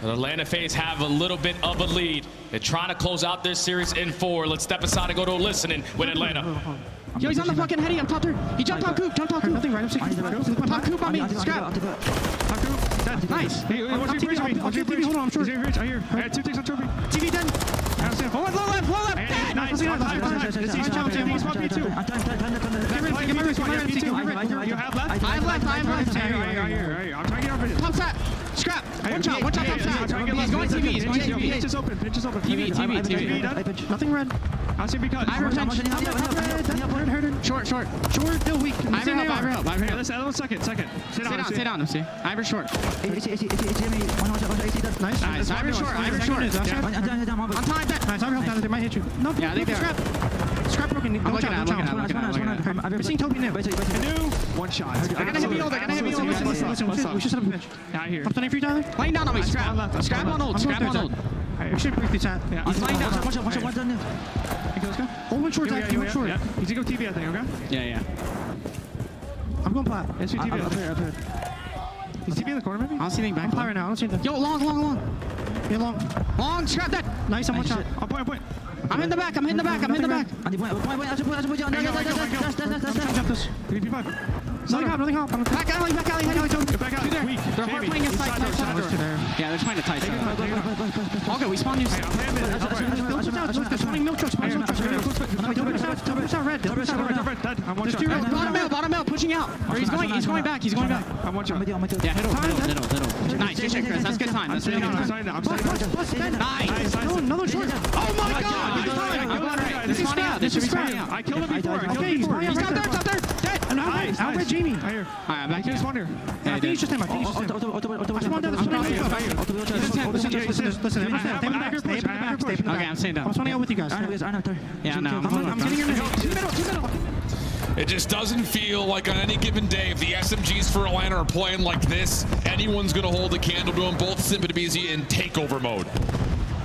The Atlanta Faze have a little bit of a lead. They're trying to close out this series in 4. Let's step aside and go to a listening with Atlanta. Yo, he's on the fucking heady. I'm top 3. He jumped top coop. Nothing right. I'm top coop on me. Scrap. Top coop. Nice. Hey, what's your bridge? Hold on, I'm short. I hear. I had 2 ticks on trophy. TV 10. Low left. Nice. He's on P2. Get my wrist. You have left? I have left. I hear. I'm trying to get over it. Top tap. Scrap. Watch out, top tap. He's going TV. Pitch is open. TV. Nothing red. I'll see because. I heard. Short. Still weak. I help. Let's second. Sit down. MC. Ivor short. Nice. Ivor short. On time. Nice. Ivor help. They might hit you. No. Yeah, they are. Scrap broken. I'm looking at. We're seeing Toby now. New. 1 shot. They're gonna hit me all. Listen. We should set up a pitch. Yeah, I hear. What's the name for you, Tyler? Laying down on me. Scrap on ult. We should break the chat. Yeah. He's lying down. Watch out. Okay, let's go. Hold one short. He's gonna go TV, I think, okay? Yeah. I'm going plat. Up here. Is TP in the corner maybe? I don't see anything back. I'm plat right now. I don't see anything. Yo, long. Yeah, long. Long, scrap that. Nice, I'm one shot. I'll point. I'm hitting the back. I'm hitting the back. Point. Jump this. 3P5. Nothing hop. Back alley. Get back out. Weak. They're hard playing inside. Yeah, they're playing a tight side. Okay, we spawn you. There's 20 milk trucks. Push out red. I'm one shot. Bottom out, pushing out. Or he's going back. I'm one shot. Yeah, hit over. Nice, good shit, Chris. That's good time. That's really good time. Nice. Another short. Oh my god! This is spawning out. This should be spawning out. I killed him before. He's top third. Dead. Out red Jamie. Alright, I'm back here. I think he's just him. I spawned down. Listen. Okay, I'm staying down. I'm spawning out with you guys. Yeah, no. I'm getting in there. Two middle. It just doesn't feel like on any given day, if the SMGs for Atlanta are playing like this, anyone's going to hold a candle to them, both Simp and Beezy in takeover mode.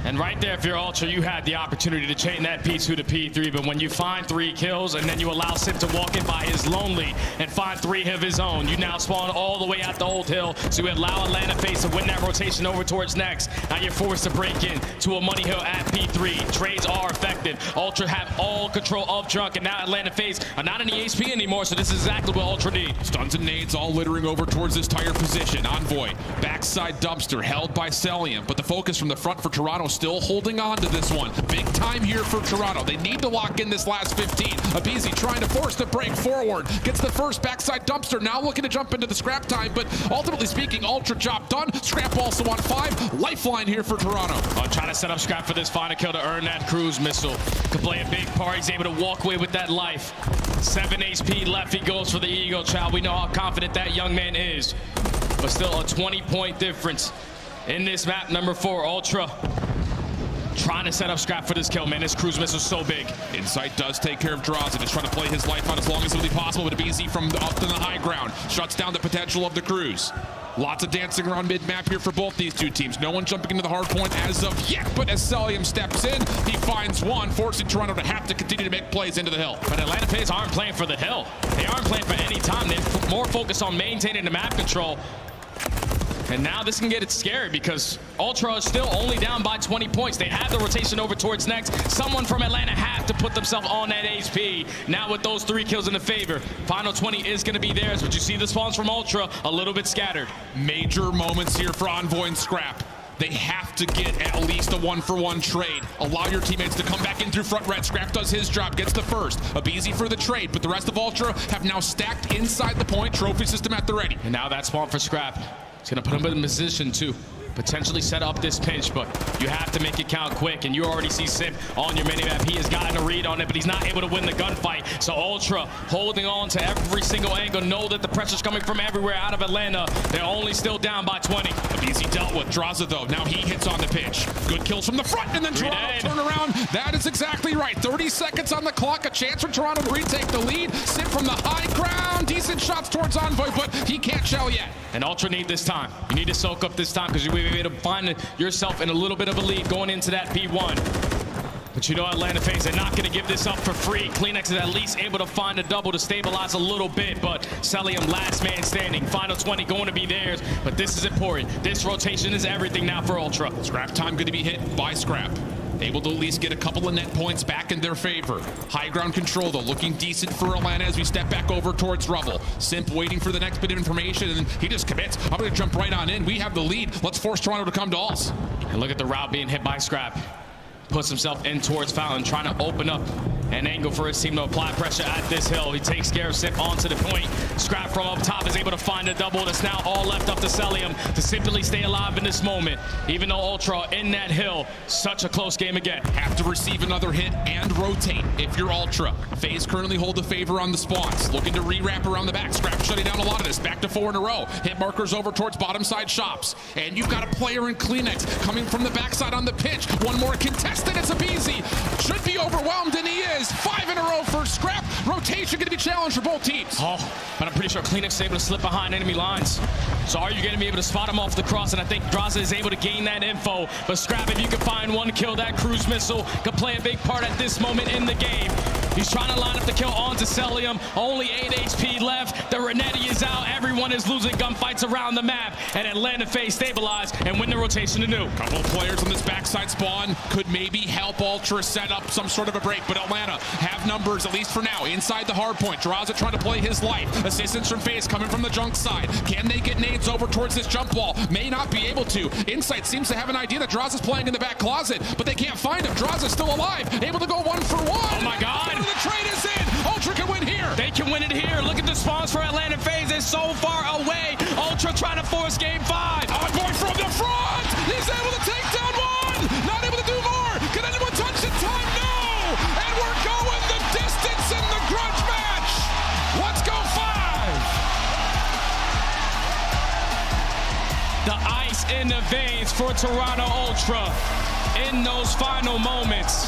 And right there, if you're Ultra, you had the opportunity to chain that P2 to P3, but when you find 3 kills and then you allow Simp to walk in by his lonely and find 3 of his own, you now spawn all the way out the old hill, so you allow Atlanta Faze to win that rotation over towards next. Now you're forced to break in to a money hill at P3. Trades are effective. Ultra have all control of Drunk, and now Atlanta Faze are not in the HP anymore, so this is exactly what Ultra need. Stuns and nades all littering over towards this tire position. Envoy, backside dumpster, held by Celium, but the focus from the front for Toronto still holding on to this one. Big time here for Toronto. They need to lock in this last 15. Abizi trying to force the break forward. Gets the first backside dumpster. Now looking to jump into the scrap time, but ultimately speaking, Ultra job done. Scrap also on 5. Lifeline here for Toronto. Trying to set up Scrap for this final kill to earn that cruise missile. Could play a big part. He's able to walk away with that life. 7 HP left. He goes for the Eagle Child. We know how confident that young man is. But still a 20-point difference in this map number 4. Ultra trying to set up Scrap for this kill, man. This cruise missile is so big. Insight does take care of Draza, just trying to play his life out as long as it will be possible, but BZ from up to the high ground shuts down the potential of the cruise. Lots of dancing around mid-map here for both these two teams. No one jumping into the hard point as of yet, but as Celium steps in, he finds one, forcing Toronto to have to continue to make plays into the hill. But Atlanta Faze aren't playing for the hill. They aren't playing for any time. They're more focused on maintaining the map control. And now this can get it scary because Ultra is still only down by 20 points. They have the rotation over towards next. Someone from Atlanta have to put themselves on that HP. Now with those 3 kills in the favor, final 20 is going to be theirs. But you see the spawns from Ultra a little bit scattered. Major moments here for Envoy and Scrap. They have to get at least a 1-for-1 trade. Allow your teammates to come back in through front red. Scrap does his job, gets the first. Abizi for the trade, but the rest of Ultra have now stacked inside the point. Trophy system at the ready. And now that spawn for Scrap. It's going to put him in a position to potentially set up this pinch, but you have to make it count quick, and you already see Simp on your minimap. He has gotten a read on it, but he's not able to win the gunfight. So Ultra holding on to every single angle, know that the pressure's coming from everywhere out of Atlanta. They're only still down by 20. Abizi dealt with Draza, though. Now he hits on the pitch. Good kills from the front, and then Toronto turn around. That is exactly right. 30 seconds on the clock. A chance for Toronto to retake the lead. Simp from the high ground. Decent shots towards Envoy, but he can't shell yet. And Ultra need this time. You need to soak up this time because you will be able to find yourself in a little bit of a lead going into that P1. But you know Atlanta Faze, they're not going to give this up for free. Kleenex is at least able to find a double to stabilize a little bit, but Celium last man standing. Final 20 going to be theirs, but this is important. This rotation is everything now for Ultra. Scrap time going to be hit by Scrap. Able to at least get a couple of net points back in their favor. High ground control, though, looking decent for Atlanta as we step back over towards Rubble. Simp waiting for the next bit of information, and he just commits. I'm going to jump right on in. We have the lead. Let's force Toronto to come to us. And look at the route being hit by Scrap. Puts himself in towards Fountain, trying to open up an angle for his team to apply pressure at this hill. He takes care of Simp onto the point. Scrap from up top is able to find a double. That's now all left up to Celium to simply stay alive in this moment. Even though Ultra in that hill, such a close game again. Have to receive another hit and rotate if you're Ultra. Faze currently hold the favor on the spawns. Looking to re-wrap around the back. Scrap shutting down a lot of this. Back to 4 in a row. Hit markers over towards bottom side shops. And you've got a player in Kleenex coming from the backside on the pitch. One more contested. It's Abizi. Should be overwhelmed, and he is. 5 in a row for Scrap. Rotation going to be challenged for both teams. Oh, but I'm pretty sure Kleenex is able to slip behind enemy lines. So are you going to be able to spot him off the cross? And I think Draza is able to gain that info. But Scrap, if you can find one kill, that cruise missile could play a big part at this moment in the game. He's trying to line up the kill onto Celium. Only 8 HP left. The Renetti is out. Everyone is losing gunfights around the map. And Atlanta Faze stabilize and win the rotation anew. Couple of players on this backside spawn could maybe help Ultra set up some sort of a break, but Atlanta have numbers, at least for now, inside the hard point. Draza trying to play his life. Assistance from Faze coming from the junk side. Can they get nades over towards this jump wall? May not be able to. Insight seems to have an idea that Draza's playing in the back closet, but they can't find him. Draza's still alive, able to go 1 for 1. Oh my God. The trade is in. Ultra can win here. They can win it here. Look at the spawns for Atlanta Faze. It's so far away. Ultra trying to force game 5. Hardpoint from the front. He's able to take down 1. Not able to do more. Can anyone touch in time? No. And we're going the distance in the grudge match. Let's go 5. The ice in the veins for Toronto Ultra in those final moments.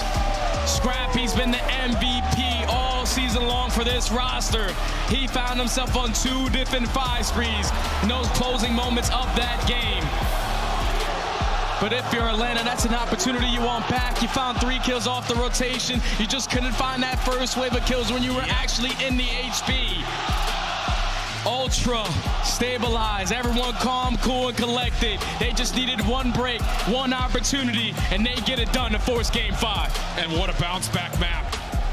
Scrappy's been the MVP all season long for this roster. He found himself on 2 different 5 sprees in those closing moments of that game. But if you're Atlanta, that's an opportunity you want back. You found 3 kills off the rotation. You just couldn't find that first wave of kills when you were actually in the HP. Ultra stabilized, everyone calm, cool, and collected. They just needed 1 break, 1 opportunity, and they get it done to force game 5. And what a bounce back map,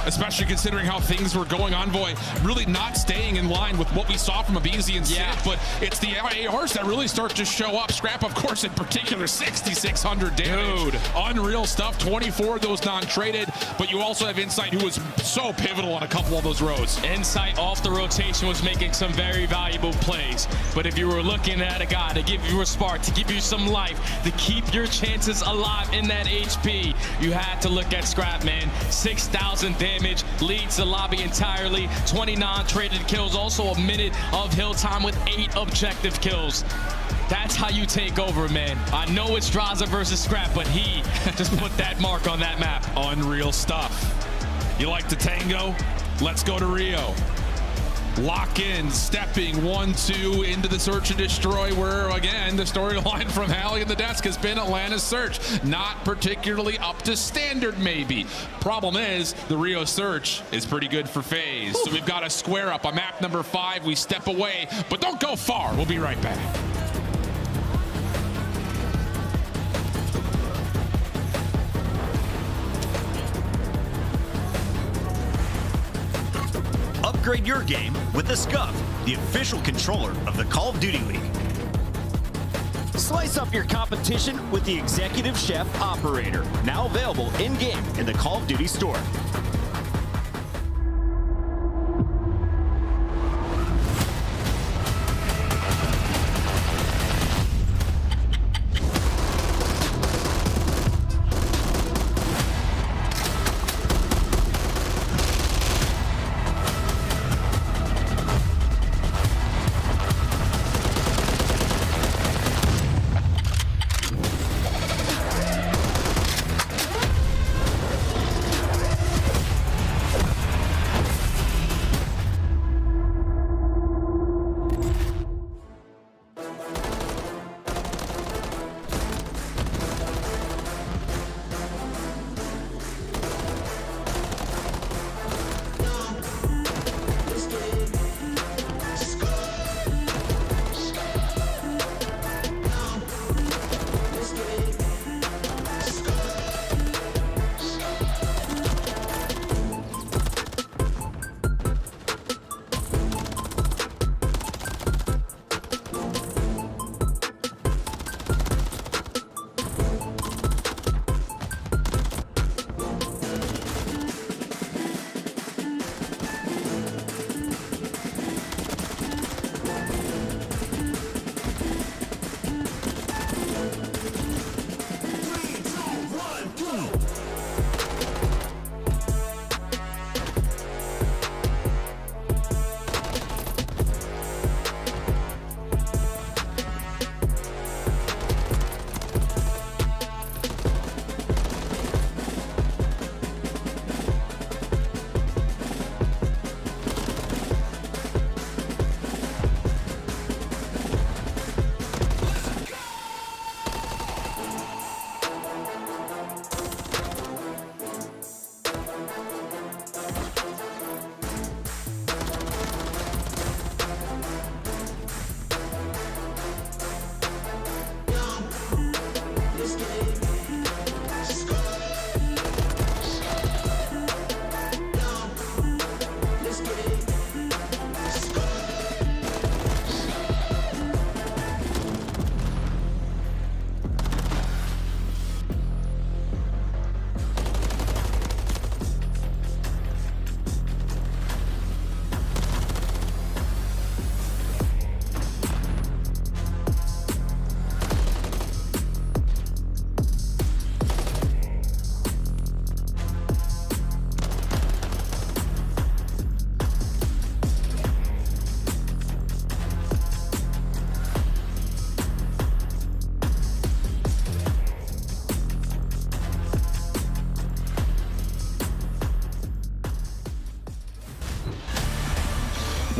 especially considering how things were going. Envoy really not staying in line with what we saw from Abizi and Sid, but it's the ARs that really start to show up. Scrap, of course, in particular, 6,600 damage. Dude. Unreal stuff, 24 of those non-traded, but you also have Insight, who was so pivotal on a couple of those rows. Insight off the rotation was making some very valuable plays, but if you were looking at a guy to give you a spark, to give you some life, to keep your chances alive in that HP, you had to look at Scrap, man. 6,000 damage, leads the lobby entirely, 29 traded kills, also a minute of hill time with 8 objective kills. That's how you take over, man. I know it's Draza versus Scrap, but he just put that mark on that map. Unreal stuff. You like the tango? Let's go to Rio. Lock in, stepping 1-2 into the search and destroy, where again the storyline from Hallie and the desk has been Atlanta's search. Not particularly up to standard, maybe. Problem is, the Rio search is pretty good for Faze. So we've got a square up on map number 5. We step away, but don't go far. We'll be right back. Upgrade your game with the Scuff, the official controller of the Call of Duty League. Slice up your competition with the Executive Chef Operator, now available in-game in the Call of Duty store.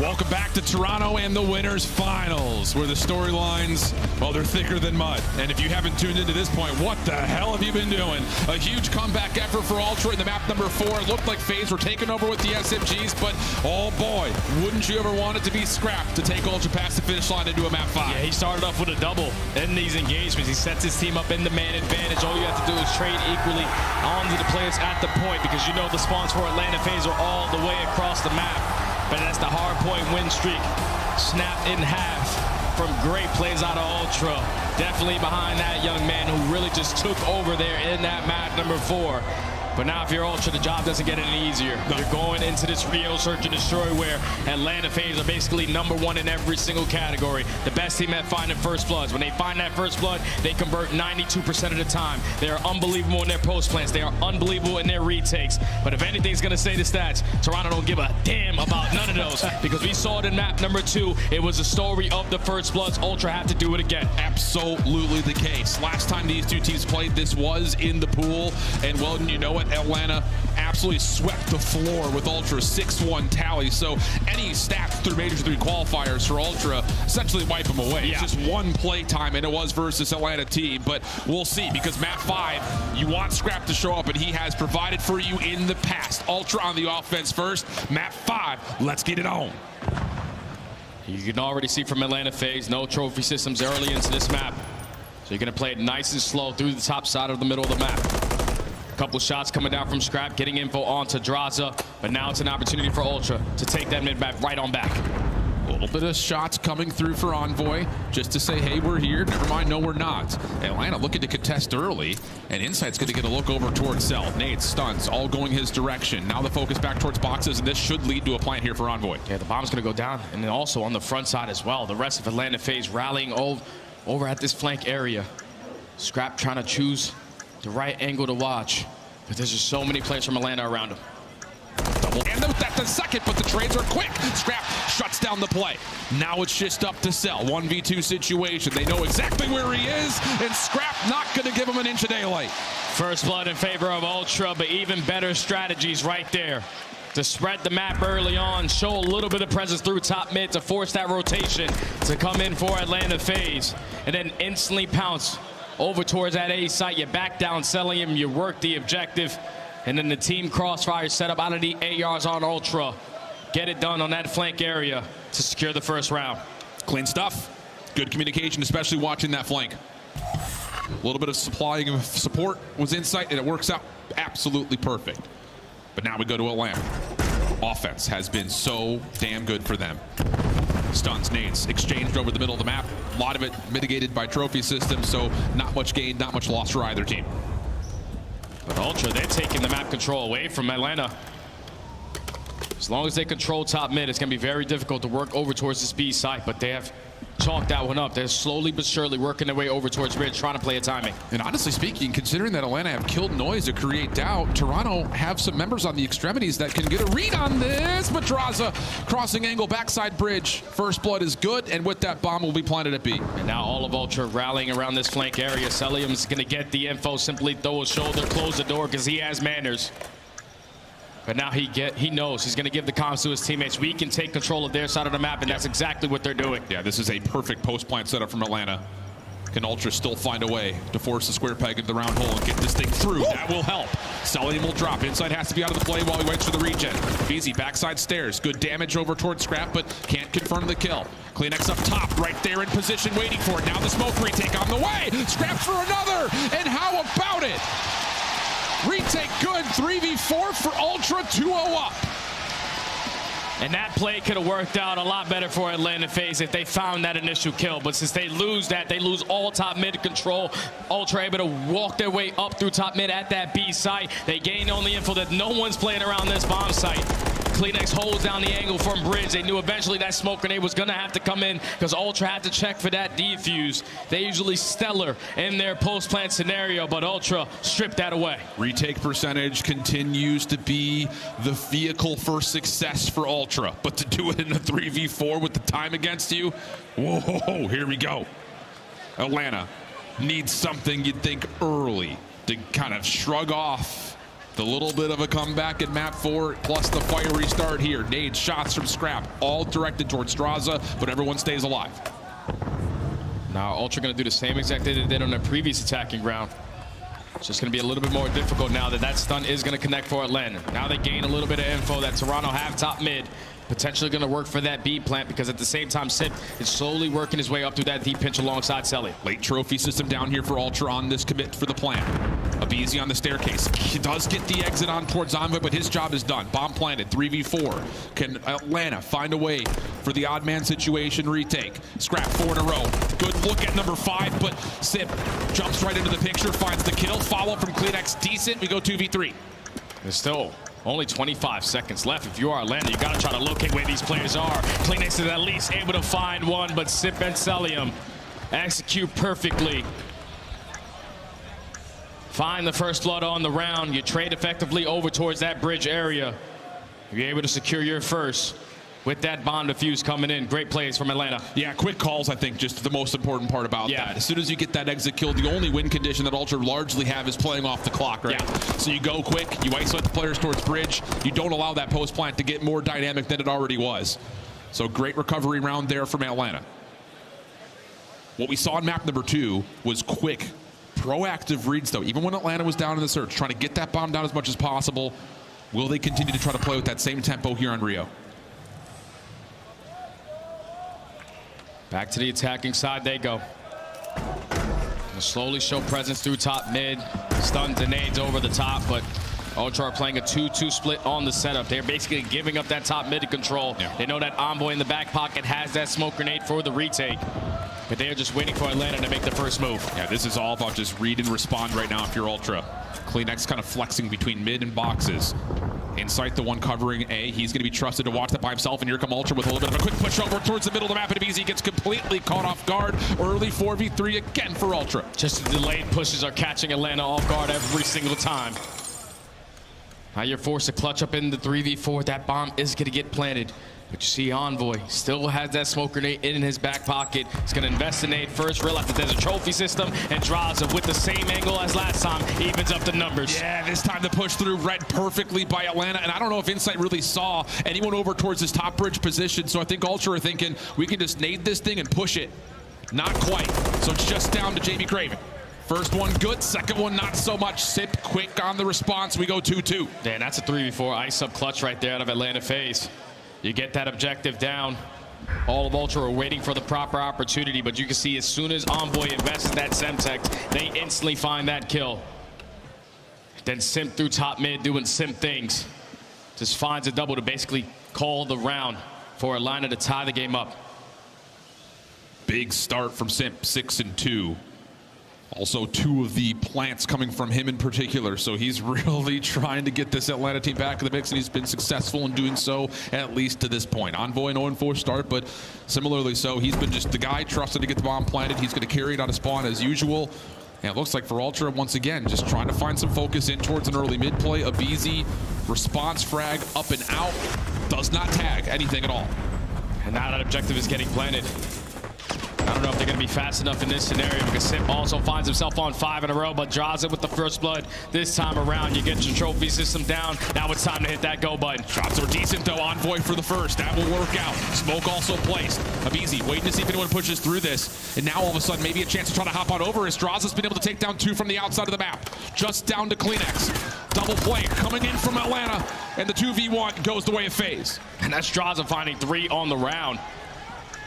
Welcome back to Toronto and the Winners Finals, where the storylines, well, they're thicker than mud. And if you haven't tuned into this point, what the hell have you been doing? A huge comeback effort for Ultra in the map number 4. It looked like Faze were taking over with the SMGs, but oh boy, wouldn't you ever want it to be scrapped to take Ultra past the finish line into a map 5? Yeah, he started off with a double in these engagements. He sets his team up in the man advantage. All you have to do is trade equally onto the players at the point, because you know the spawns for Atlanta Faze are all the way across the map. But that's the Hardpoint win streak snapped in half from great plays out of Ultra. Definitely behind that young man who really just took over there in that map number 4. But now if you're Ultra, the job doesn't get any easier. You're going into this Rio Search and Destroy where Atlanta Faze are basically #1 in every single category. The best team at finding first bloods. When they find that first blood, they convert 92% of the time. They are unbelievable in their post plants. They are unbelievable in their retakes. But if anything's going to say the stats, Toronto don't give a damn about none of those, because we saw it in map number 2. It was a story of the first bloods. Ultra have to do it again. Absolutely the case. Last time these two teams played, this was in the pool, and well, you know what? Atlanta absolutely swept the floor with Ultra's 6-1 tally. So any stats through Major 3 qualifiers for Ultra essentially wipe them away. Yeah. It's just one play time, and it was versus Atlanta team. But we'll see, because map 5, you want Scrap to show up, and he has provided for you in the past. Ultra on the offense first. Map 5, let's get it on. You can already see from Atlanta Faze, no trophy systems early into this map. So you're going to play it nice and slow through the top side of the middle of the map. Couple shots coming down from Scrap, getting info onto Draza, but now it's an opportunity for Ultra to take that mid map right on back. A little bit of shots coming through for Envoy, just to say, hey, we're here. Never mind, no, we're not. Atlanta looking to contest early, and Insight's going to get a look over towards Cell. Nades, stuns, all going his direction. Now the focus back towards boxes, and this should lead to a plant here for Envoy. Yeah, the bomb's going to go down, and then also on the front side as well. The rest of Atlanta Faze rallying over at this flank area. Scrap trying to choose the right angle to watch, but there's just so many players from Atlanta around him. Double, and that's the second, but the trades are quick. Scrap shuts down the play. Now it's just up to Cell. 1v2 situation. They know exactly where he is, and Scrap not going to give him an inch of daylight. First blood in favor of Ultra, but even better strategies right there. To spread the map early on, show a little bit of presence through top mid to force that rotation to come in for Atlanta Faze, and then instantly pounce over towards that A site. You back down, selling him, you work the objective, and then the team crossfire set up out of the ARs on Ultra. Get it done on that flank area to secure the first round. Clean stuff. Good communication, especially watching that flank. A little bit of supplying of support was Insight, and it works out absolutely perfect. But now we go to Atlanta. Offense has been so damn good for them. Stuns, nades, exchanged over the middle of the map. A lot of it mitigated by trophy systems, so not much gain, not much loss for either team. But Ultra, they're taking the map control away from Atlanta. As long as they control top mid, it's going to be very difficult to work over towards this B site, but they have chalked that one up. They're slowly but surely working their way over towards mid, trying to play a timing. And honestly speaking, considering that Atlanta have killed noise to create doubt, Toronto have some members on the extremities that can get a read on this. Madraza crossing angle backside bridge. First blood is good, and with that bomb will be planted at B. And now all of Ultra rallying around this flank area. Celium's going to get the info, simply throw a shoulder, close the door, because he has manners. But now he knows he's going to give the comms to his teammates. We can take control of their side of the map, and that's exactly what they're doing. Yeah, this is a perfect post-plant setup from Atlanta. Can Ultra still find a way to force the square peg into the round hole and get this thing through? That will help. Celium will drop. Inside has to be out of the play while he waits for the regen. Easy backside stairs. Good damage over towards Scrap, but can't confirm the kill. CleanX up top, right there in position, waiting for it. Now the smoke retake on the way. Scraps for another, and how about it? Retake good, 3v4 for Ultra, 2-0 up. And that play could have worked out a lot better for Atlanta Faze if they found that initial kill. But since they lose that, they lose all top mid control. Ultra able to walk their way up through top mid at that B site. They gain only info that no one's playing around this bomb site. CleanX holds down the angle from bridge. They knew eventually that smoke grenade was going to have to come in because Ultra had to check for that defuse. They usually stellar in their post-plant scenario, but Ultra stripped that away. Retake percentage continues to be the vehicle for success for Ultra, but to do it in a 3v4 with the time against you, whoa, here we go. Atlanta needs something you'd think early to kind of shrug off The little bit of a comeback in map 4, plus the fiery start here. Nades, shots from Scrap, all directed towards Straza, but everyone stays alive. Now Ultra going to do the same exact thing they did on their previous attacking round. It's just going to be a little bit more difficult now that stun is going to connect for Atlanta. Now they gain a little bit of info that Toronto have top mid. Potentially going to work for that B plant because at the same time, Sip is slowly working his way up through that deep pinch alongside Selly. Late trophy system down here for Ultra on this commit for the plant. Abizi on the staircase. He does get the exit on towards Envoy, but his job is done. Bomb planted, 3v4. Can Atlanta find a way for the odd man situation retake? Scrap 4 in a row. Good look at number 5, but Sip jumps right into the picture, finds the kill. Follow from CleanX, decent. We go 2v3. There's still only 25 seconds left. If you are Atlanta, you got to try to locate where these players are. CleanX is at least able to find one, but Sip and Celium execute perfectly. Find the first blood on the round. You trade effectively over towards that bridge area. You're able to secure your first with that bomb defuse coming in. Great plays from Atlanta. Yeah, quick calls, I think, just the most important part about that. As soon as you get that exit kill, the only win condition that Ultra largely have is playing off the clock, right? Yeah. So you go quick, you isolate the players towards bridge, you don't allow that post plant to get more dynamic than it already was. So great recovery round there from Atlanta. What we saw in map number 2 was quick, proactive reads, though. Even when Atlanta was down in the search, trying to get that bomb down as much as possible. Will they continue to try to play with that same tempo here on Rio? Back to the attacking side they go. They'll slowly show presence through top mid. Stuns and nades over the top, but Ultra are playing a 2-2 split on the setup. They're basically giving up that top mid control. Yeah. They know that Envoy in the back pocket has that smoke grenade for the retake. But they are just waiting for Atlanta to make the first move. Yeah, this is all about just read and respond right now if you're Ultra. CleanX kind of flexing between mid and boxes. Insight, the one covering A. He's going to be trusted to watch that by himself, and here come Ultra with a little bit of a quick push over towards the middle of the map, and Abizi gets completely caught off guard. Early 4v3 again for Ultra. Just the delayed pushes are catching Atlanta off guard every single time. Now you're forced to clutch up in the 3v4. That bomb is going to get planted. But you see Envoy still has that smoke grenade in his back pocket. He's going to invest in nade first, realize that there's a trophy system, and Draza with the same angle as last time evens up the numbers. Yeah, this time the push through read perfectly by Atlanta, and I don't know if Insight really saw anyone over towards his top bridge position, so I think Ultra are thinking we can just nade this thing and push it. Not quite, so it's just down to Jamie Craven. First one good, second one not so much. Sip quick on the response, we go 2-2. Yeah, that's a 3v4 ice up clutch right there out of Atlanta Faze. You get that objective down. All of Ultra are waiting for the proper opportunity, but you can see as soon as Envoy invests that Semtex, they instantly find that kill. Then Simp through top mid doing Simp things. Just finds a double to basically call the round for Atlanta to tie the game up. Big start from Simp, 6-2. Also 2 of the plants coming from him in particular, so he's really trying to get this Atlanta team back in the mix, and he's been successful in doing so, at least to this point. Envoy an 0-4 start, but similarly so, he's been just the guy trusted to get the bomb planted. He's going to carry it out of spawn as usual, and it looks like for Ultra, once again, just trying to find some focus in towards an early mid play. Abizi, response frag, up and out, does not tag anything at all. And now that objective is getting planted. I don't know if they're going to be fast enough in this scenario because Sip also finds himself on 5 in a row, but draws it with the first blood this time around. You get your trophy system down. Now it's time to hit that go button. Shots are decent, though. Envoy for the first. That will work out. Smoke also placed. Abizi waiting to see if anyone pushes through this. And now all of a sudden, maybe a chance to try to hop on over. As Draza's been able to take down 2 from the outside of the map. Just down to CleanX. Double play coming in from Atlanta. And the 2v1 goes the way of Faze. And that's Draza finding 3 on the round.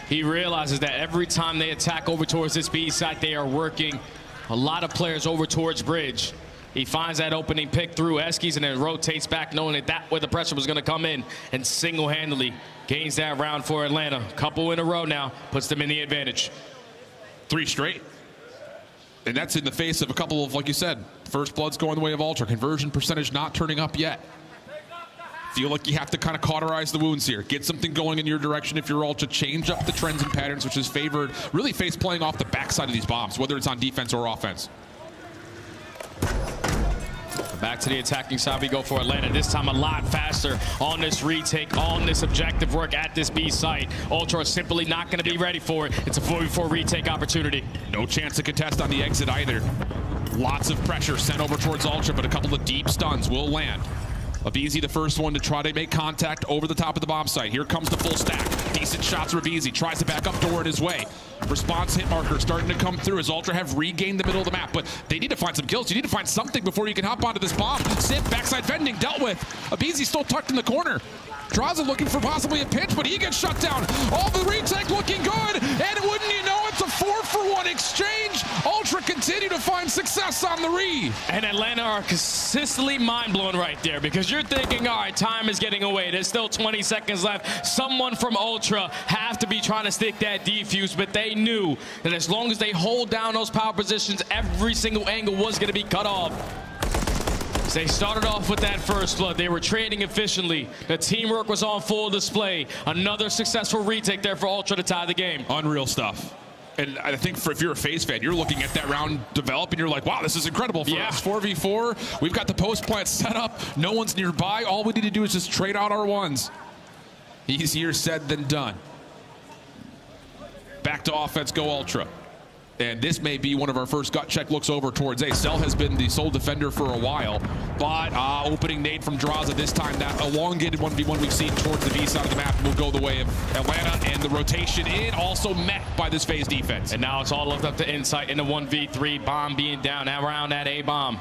He realizes that every time they attack over towards this B side, they are working a lot of players over towards bridge. He finds that opening pick through Eskies and then rotates back, knowing that where the pressure was going to come in, and single-handedly gains that round for Atlanta. Couple in a row now, puts them in the advantage. 3 straight. And that's in the face of a couple of, like you said, first bloods going the way of Ultra. Conversion percentage not turning up yet. Feel like you have to kind of cauterize the wounds here. Get something going in your direction if you're Ultra. Change up the trends and patterns, which is favored. Really Faze playing off the backside of these bombs, whether it's on defense or offense. Back to the attacking side we go for Atlanta. This time a lot faster on this retake, on this objective work at this B site. Ultra is simply not going to be ready for it. It's a 4v4 retake opportunity. No chance to contest on the exit either. Lots of pressure sent over towards Ultra, but a couple of deep stuns will land. Abizi, the first one to try to make contact over the top of the bomb site. Here comes the full stack. Decent shots for Abizi. Tries to back up door in his way. Response hit marker starting to come through as Ultra have regained the middle of the map, but they need to find some kills. You need to find something before you can hop onto this bomb. Sip, backside vending, dealt with. Abizi still tucked in the corner. Draza looking for possibly a pinch, but he gets shut down. All the retake looking good, and wouldn't you know it's a 4-for-1 exchange. Ultra continue to find success on the re. And Atlanta are consistently mind-blown right there because you're thinking, all right, time is getting away. There's still 20 seconds left. Someone from Ultra have to be trying to stick that defuse, but they knew that as long as they hold down those power positions, every single angle was going to be cut off. They started off with that first blood. They were trading efficiently. The teamwork was on full display. Another successful retake there for Ultra to tie the game. Unreal stuff. And I think if you're a Faze fan, you're looking at that round develop and you're like, wow, this is incredible for us. 4v4. We've got the post plant set up. No one's nearby. All we need to do is just trade out our ones. Easier said than done. Back to offense, go Ultra. And this may be one of our first gut check looks over towards A. Cell has been the sole defender for a while, but opening nade from Draza this time. That elongated 1v1 we've seen towards the B side of the map will go the way of Atlanta, and the rotation in also met by this Faze defense. And now it's all left up to Insight in the 1v3. Bomb being down around that A bomb.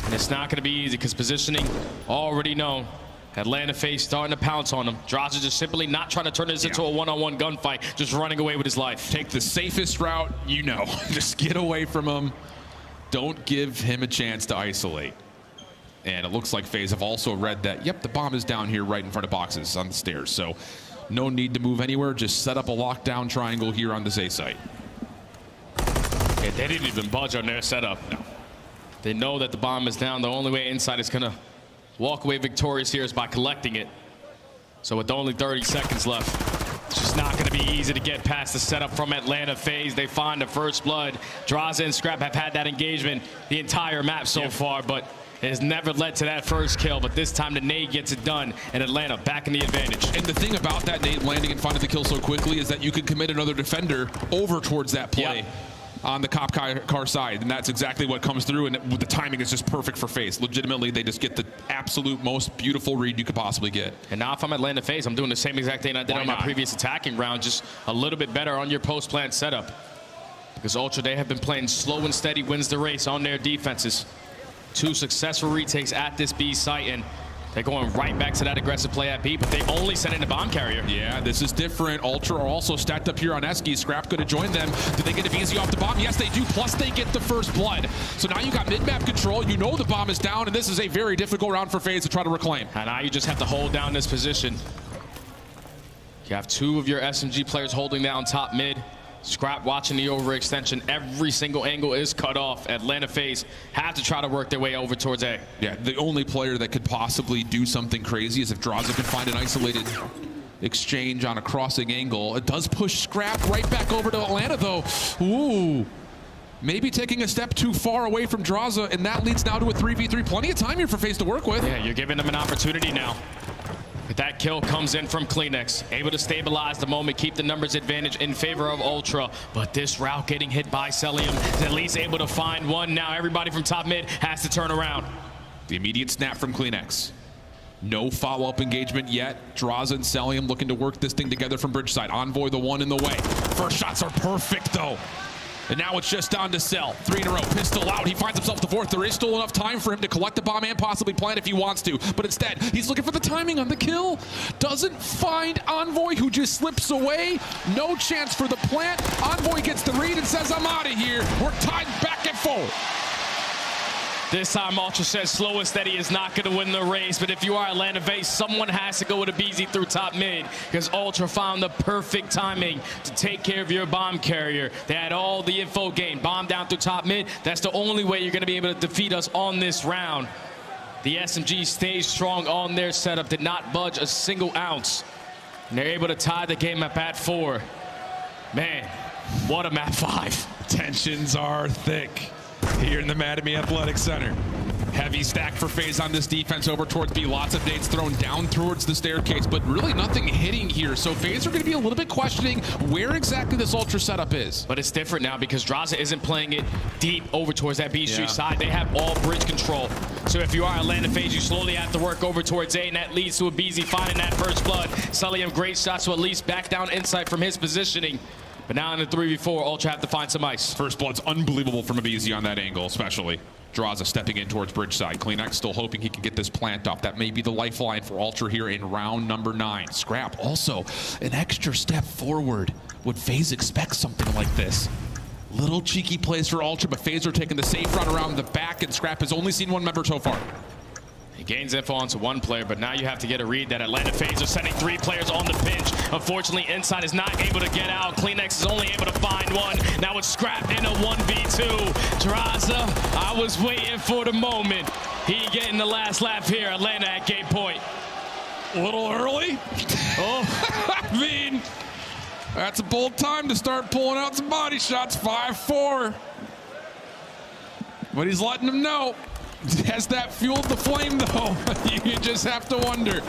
And it's not going to be easy because positioning already known. Atlanta Faze starting to pounce on him. Draza just simply not trying to turn this into a one-on-one gunfight, just running away with his life. Take the safest route, you know. Just get away from him. Don't give him a chance to isolate. And it looks like Faze have also read that, yep, the bomb is down here right in front of boxes on the stairs. So no need to move anywhere. Just set up a lockdown triangle here on the A site. Yeah, they didn't even budge on their setup. No. They know that the bomb is down. The only way Inside is going to walk away victorious here is by collecting it. So with only 30 seconds left, it's just not going to be easy to get past the setup from Atlanta Faze. They find the first blood. Draza and Scrap have had that engagement the entire map so far, but it has never led to that first kill. But this time the nade gets it done, and Atlanta back in the advantage. And the thing about that nade landing and finding the kill so quickly is that you can commit another defender over towards that play. On the cop car side, and that's exactly what comes through, and the timing is just perfect for Faze. Legitimately, they just get the absolute most beautiful read you could possibly get. And now if I'm Atlanta Faze, I'm doing the same exact thing I did on my previous attacking round, just a little bit better on your post-plant setup. Because Ultra, they have been playing slow and steady wins the race on their defenses. 2 successful retakes at this B site, and they're going right back to that aggressive play at B, but they only sent in a bomb carrier. Yeah, this is different. Ultra are also stacked up here on Eski. Scrap going to join them. Do they get Abizi off the bomb? Yes, they do. Plus, they get the first blood. So now you got mid-map control. You know the bomb is down, and this is a very difficult round for Faze to try to reclaim. And now you just have to hold down this position. You have 2 of your SMG players holding down top mid. Scrap watching the overextension. Every single angle is cut off. Atlanta Faze have to try to work their way over towards A. Yeah, the only player that could possibly do something crazy is if Draza can find an isolated exchange on a crossing angle. It does push Scrap right back over to Atlanta, though. Ooh. Maybe taking a step too far away from Draza, and that leads now to a 3v3. Plenty of time here for Faze to work with. Yeah, you're giving them an opportunity now. That kill comes in from Kleenex, able to stabilize the moment, keep the numbers advantage in favor of Ultra. But this route getting hit by Celium is at least able to find one. Now everybody from top mid has to turn around. The immediate snap from Kleenex. No follow-up engagement yet. Draza and Celium looking to work this thing together from bridge side. Envoy the one in the way. First shots are perfect though. And now it's just down to Cell. 3 in a row, pistol out. He finds himself the 4th. There is still enough time for him to collect the bomb and possibly plant if he wants to. But instead, he's looking for the timing on the kill. Doesn't find Envoy, who just slips away. No chance for the plant. Envoy gets the read and says, I'm out of here. We're tied back and forth. This time, Ultra says slow and steady is not going to win the race. But if you are Atlanta Faze, someone has to go with a BZ through top mid because Ultra found the perfect timing to take care of your bomb carrier. They had all the info gained. Bomb down through top mid. That's the only way you're going to be able to defeat us on this round. The SMG stays strong on their setup, did not budge a single ounce. And they're able to tie the game up at 4. Man, what a map 5. Tensions are thick. Here in the Madame Athletic Center. Heavy stack for Faze on this defense over towards B. Lots of nades thrown down towards the staircase, but really nothing hitting here. So Faze are going to be a little bit questioning where exactly this Ultra setup is. But it's different now because Draza isn't playing it deep over towards that B Street side. They have all bridge control. So if you are Atlanta Faze, you slowly have to work over towards A, and that leads to a BZ finding that first blood. Selling him great shots to at least back down insight from his positioning. But now in the 3v4, Ultra have to find some ice. First blood's unbelievable from a BZ on that angle, especially. Draza stepping in towards bridge side. Kleenex still hoping he can get this plant off. That may be the lifeline for Ultra here in round number 9. Scrap also an extra step forward. Would Faze expect something like this? Little cheeky plays for Ultra, but Faze are taking the safe run around the back, and Scrap has only seen one member so far. He gains info onto one player, but now you have to get a read that Atlanta Faze are sending 3 players on the pinch. Unfortunately, Inside is not able to get out. Kleenex is only able to find one. Now it's Scrap in a 1v2. Draza, I was waiting for the moment. He getting the last lap here. Atlanta at game point. A little early? Oh, I mean, that's a bold time to start pulling out some body shots. 5-4. But he's letting them know. Has that fueled the flame, though? You just have to wonder.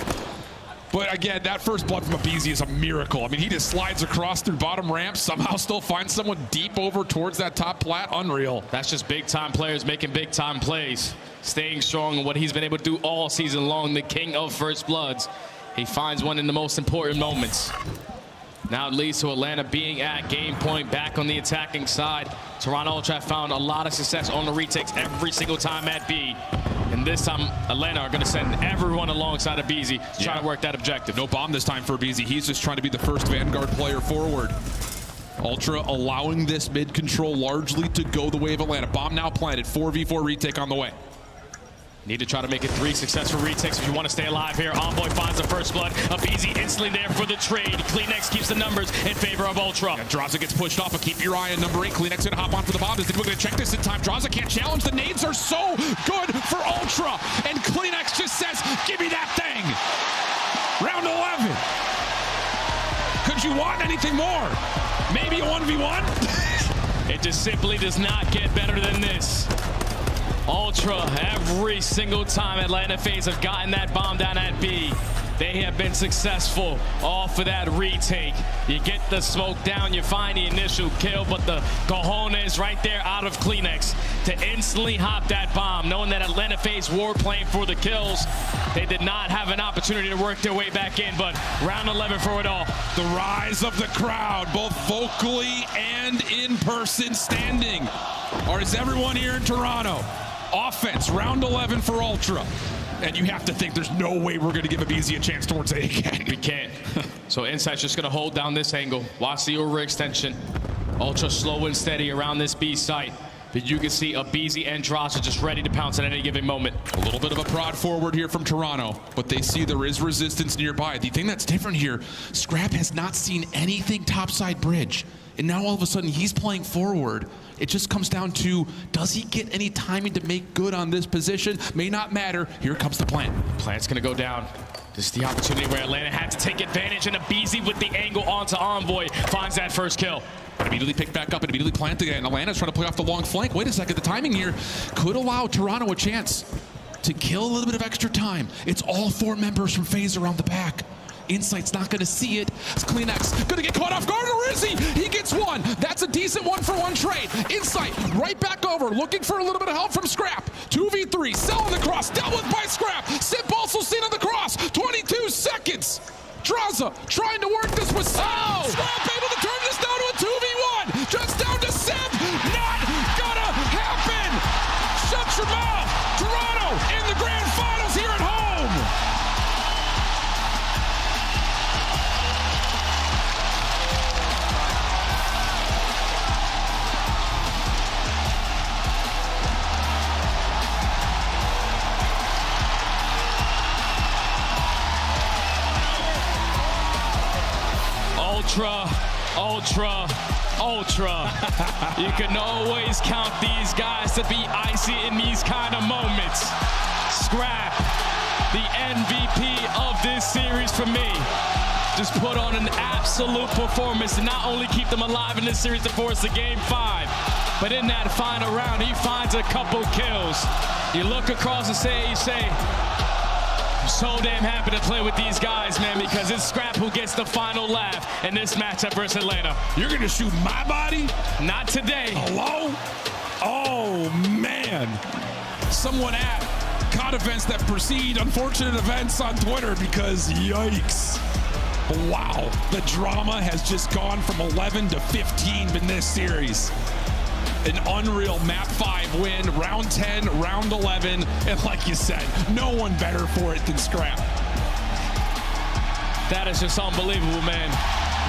But again, that first blood from a BZ is a miracle. I mean, he just slides across through bottom ramp, somehow still finds someone deep over towards that top plat. Unreal. That's just big-time players making big-time plays. Staying strong in what he's been able to do all season long, the king of first bloods. He finds one in the most important moments. Now it leads to Atlanta being at game point, back on the attacking side. Toronto Ultra found a lot of success on the retakes every single time at B. And this time, Atlanta are going to send everyone alongside of BZ to try to work that objective. No bomb this time for BZ. He's just trying to be the first Vanguard player forward. Ultra allowing this mid control largely to go the way of Atlanta. Bomb now planted. 4v4 retake on the way. Need to try to make it 3 successful retakes if you want to stay alive here. Envoy finds the first blood. A BZ instantly there for the trade. Kleenex keeps the numbers in favor of Ultra. And Draza gets pushed off, but keep your eye on number 8. Kleenex gonna hop on for the bomb. Is the going to check this in time? Draza can't challenge. The nades are so good for Ultra. And Kleenex just says, give me that thing. Round 11. Could you want anything more? Maybe a 1v1? It just simply does not get better than this. Ultra, every single time Atlanta Faze have gotten that bomb down at B, they have been successful off of that retake. You get the smoke down, you find the initial kill, but the cojones right there out of Kleenex to instantly hop that bomb, knowing that Atlanta Faze were playing for the kills. They did not have an opportunity to work their way back in, but round 11 for it all. The rise of the crowd, both vocally and in person standing. Or is everyone here in Toronto? Offense, round 11 for Ultra. And you have to think there's no way we're going to give a BZ a chance towards A again. We can't. So Insight's just going to hold down this angle. Watch the overextension. Ultra slow and steady around this B site. But you can see a BZ and Draza just ready to pounce at any given moment. A little bit of a prod forward here from Toronto, but they see there is resistance nearby. The thing that's different here, Scrap has not seen anything topside bridge. And now all of a sudden he's playing forward. It just comes down to, does he get any timing to make good on this position? May not matter. Here comes the plant. Plant's gonna go down. This is the opportunity where Atlanta had to take advantage, and a BZ with the angle onto Envoy finds that first kill. Immediately pick back up and immediately plant again. Atlanta's trying to play off the long flank. Wait a second, the timing here could allow Toronto a chance to kill a little bit of extra time. It's all 4 members from Faze around the back. Insight's not going to see it. It's Kleenex going to get caught off guard, or is he? He gets one. That's a decent 1-for-1 trade. Insight right back over, looking for a little bit of help from Scrap. 2v3, selling the cross, dealt with by Scrap. Sip also seen on the cross. 22 seconds. Draza trying to work this with Sip. Oh! Scrap able to turn this down to a 2v1. Just down to Sip. Not gonna happen. Shut your mouth. Toronto in the grand finals here at home. Ultra, Ultra, Ultra. You can always count these guys to be icy in these kind of moments. Scrap, the MVP of this series for me. Just put on an absolute performance to not only keep them alive in this series to force the game 5, But in that final round, he finds a couple kills. You look across the stage, you say, I'm so damn happy to play with these guys, man, because it's Scrap who gets the final laugh in this matchup versus Atlanta. You're going to shoot my body? Not today. Hello? Oh, man. Someone at COD events that precede unfortunate events on Twitter, because yikes. Wow. The drama has just gone from 11 to 15 in this series. An unreal map 5 win, round 10, round 11, and like you said, no one better for it than Scrap. That is just unbelievable, man.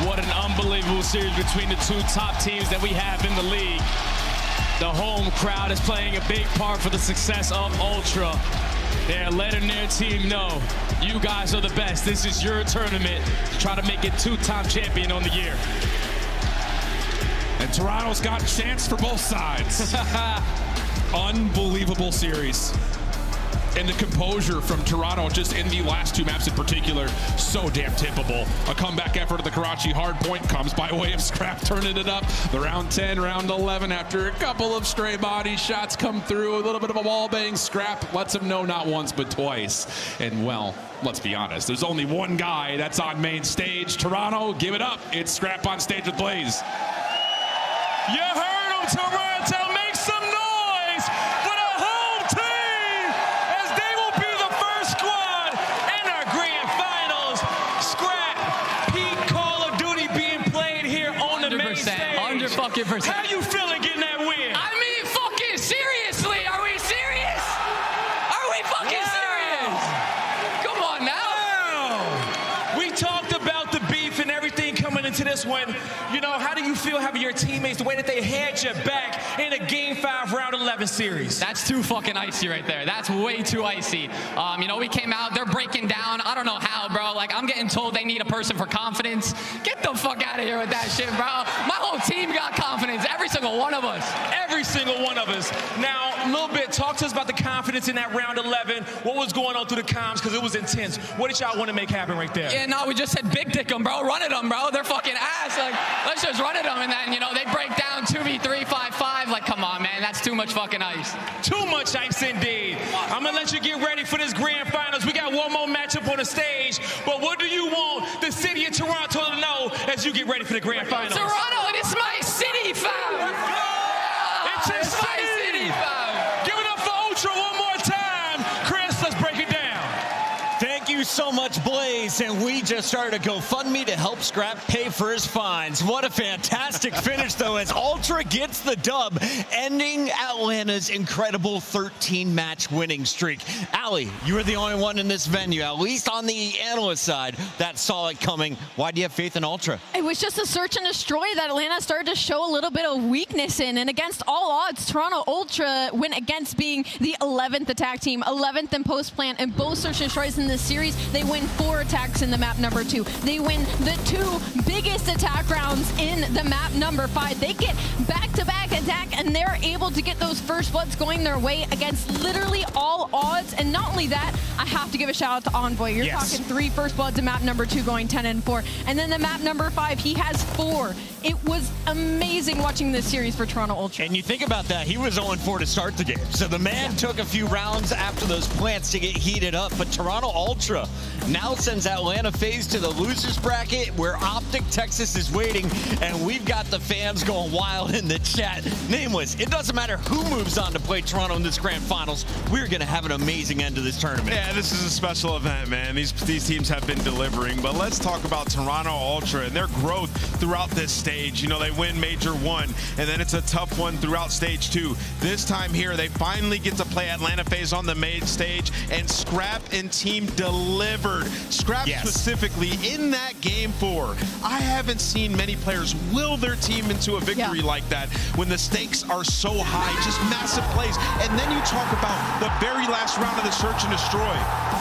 What an unbelievable series between the two top teams that we have in the league. The home crowd is playing a big part for the success of Ultra. They're letting their team know, you guys are the best. This is your tournament to try to make it two-time champion on the year. And Toronto's got a chance for both sides. Unbelievable series. And the composure from Toronto just in the last two maps in particular, so damn tippable. A comeback effort of the Karachi Hardpoint comes by way of Scrap turning it up. The round 10, round 11, after a couple of stray body shots come through, a little bit of a wall bang, Scrap lets him know not once but twice. And well, let's be honest, there's only one guy that's on main stage. Toronto, give it up. It's Scrap on stage with Blaze. You heard him, Toronto. Make some noise for the home team, as they will be the first squad in our grand finals. Scrap, peak Call of Duty being played here on the main stage. 100%. How you feeling getting that win? I mean, fucking seriously, are we serious? Are we fucking serious? Come on now. Wow. We talked about the beef and everything coming into this one. You know, how do you feel having your teammates, the way that they had your back in a Game 5 Round 11 series? That's too fucking icy right there. That's way too icy. You know, we came out, they're breaking down. I don't know how, bro. Like, I'm getting told they need a person for confidence. Get the fuck out of here with that shit, bro. My whole team got confidence. Every single one of us. Every single one of us. Now, a little bit, talk to us about the confidence in that Round 11. What was going on through the comms? Because it was intense. What did y'all want to make happen right there? Yeah, no, we just said big dick them, bro. Run at them, bro. They're fucking ass. Like, let's just run at them. And then, you know, they break down 2v3, 5-5. Like, come on, man. That's too much fucking ice. Too much ice indeed. I'm going to let you get ready for this grand finals. We got one more matchup on the stage. But what do you want the city of Toronto to know as you get ready for the grand finals? Toronto, it is my city, fam. It's my city, fam. Give it up for Ultra one more time. Chris, let's break it down. Thank you so much, Blaze. And we just started a GoFundMe to help Scrap pay for his fines. What a fantastic finish, though, as Ultra gets the dub, ending Atlanta's incredible 13-match winning streak. Allie, you were the only one in this venue, at least on the analyst side, that saw it coming. Why do you have faith in Ultra? It was just a search and destroy that Atlanta started to show a little bit of weakness in. And against all odds, Toronto Ultra went against being the 11th attack team, 11th in post-plant, and both search and destroys in this series. They win 4 attacks in the map number 2. They win the 2 biggest attack rounds in the map number 5. They get back-to-back attack, and they're able to get those first bloods going their way against literally all odds. And not only that, I have to give a shout out to Envoy. You're talking 3 first bloods in map number 2 going 10-4. And then the map number 5, he has 4. It was amazing watching this series for Toronto Ultra. And you think about that, he was 0-4 to start the game. So the man took a few rounds after those plants to get heated up. But Toronto Ultra now sends Atlanta Faze to the losers bracket where Optic Texas is waiting. And we've got the fans going wild in the chat. Nameless, it doesn't matter who moves on to play Toronto in this grand finals. We're going to have an amazing end to this tournament. Yeah, this is a special event, man. These teams have been delivering. But let's talk about Toronto Ultra and their growth throughout this stage. You know, they win Major 1, and then it's a tough one throughout Stage 2. This time here, they finally get to play Atlanta Faze on the main stage, and Scrap and team delivered. Scrap specifically in that Game 4. I haven't seen many players will their team into a victory like that when the stakes are so high, just massive plays. And then you talk about the very last round of the Search and Destroy.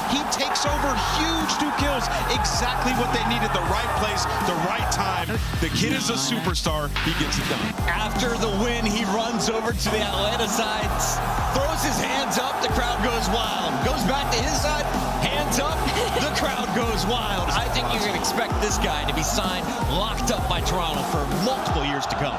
He takes over huge 2 kills, exactly what they needed, the right place, the right time. The kid is a superstar. He gets it done. After the win, he runs over to the Atlanta side, throws his hands up, the crowd goes wild. Goes back to his side, hands up, The crowd goes wild. I think you can expect this guy to be signed, locked up by Toronto for multiple years to come.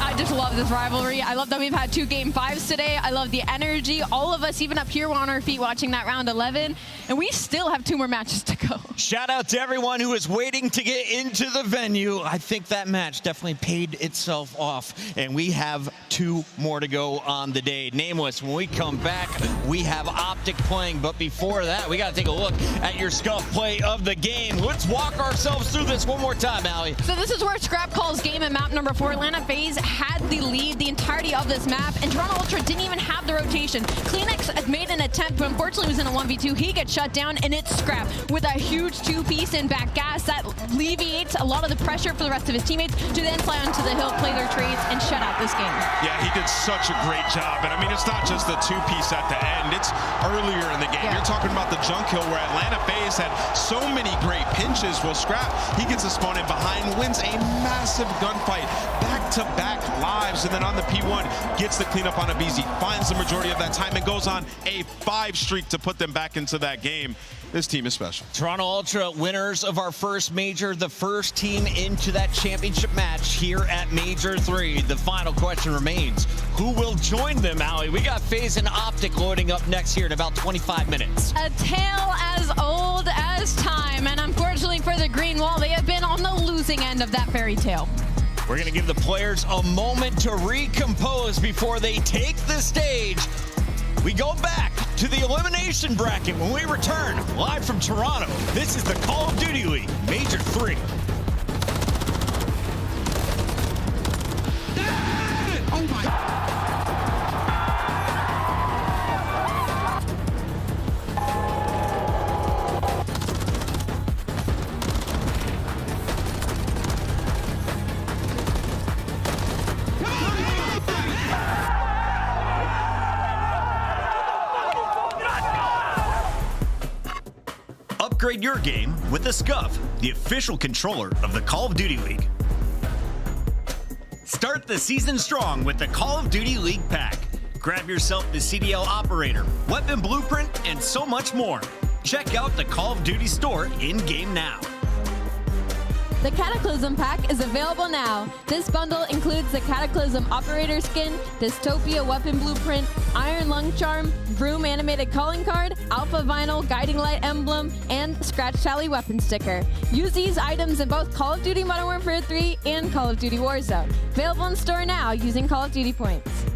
I just love this rivalry. I love that we've had 2 Game 5s today. I love the energy. All of us, even up here, were on our feet watching that round 11, and we still have 2 more matches to go. Shout out to everyone who is waiting to get into the venue. I think that match definitely paid itself off, and we have 2 more to go on the day. Nameless, when we come back, we have Optic playing, but before that, we got to take a look at your scuff play of the game. Let's walk ourselves through this one more time, Allie. So this is where Scrap calls game at map number 4. Atlanta Faze had the lead the entirety of this map, and Toronto Ultra didn't even have the rotation. Kleenex made an attempt, but unfortunately was in a 1v2. He gets shut down, and it's Scrap with a huge 2-piece in back gas that alleviates a lot of the pressure for the rest of his teammates to then fly onto the hill, play their trades, and shut out this game. Yeah, he did such a great job. And I mean, it's not just the 2-piece at the end. It's earlier in the game. Yeah. You're talking about the junk hill where Atlanta Faze had so many great pinches. Well, Scrap, he gets a spawn in behind, wins a massive gunfight, back-to-back lives, and then on the P1, gets the cleanup on a BZ, finds the majority of that time, and goes on a 5 streak to put them back into that game. This team is special. Toronto Ultra, winners of our first major, the first team into that championship match here at Major 3. The final question remains, who will join them, Allie? We got Faze and Optic loading up next here in about 25 minutes. A tale as old as time, and unfortunately for the Green Wall, they have been on the losing end of that fairy tale. We're going to give the players a moment to recompose before they take the stage. We go back to the elimination bracket when we return live from Toronto. This is the Call of Duty League Major 3. Oh my. Upgrade your game with the Scuff, the official controller of the Call of Duty League. Start the season strong with the Call of Duty League pack. Grab yourself the CDL operator, weapon blueprint, and so much more. Check out the Call of Duty store in-game now. The Cataclysm pack is available now. This bundle includes the Cataclysm Operator skin, Dystopia Weapon Blueprint, Iron Lung Charm, Vroom Animated Calling Card, Alpha Vinyl Guiding Light Emblem, and Scratch Tally Weapon Sticker. Use these items in both Call of Duty Modern Warfare 3 and Call of Duty Warzone. Available in store now using Call of Duty points.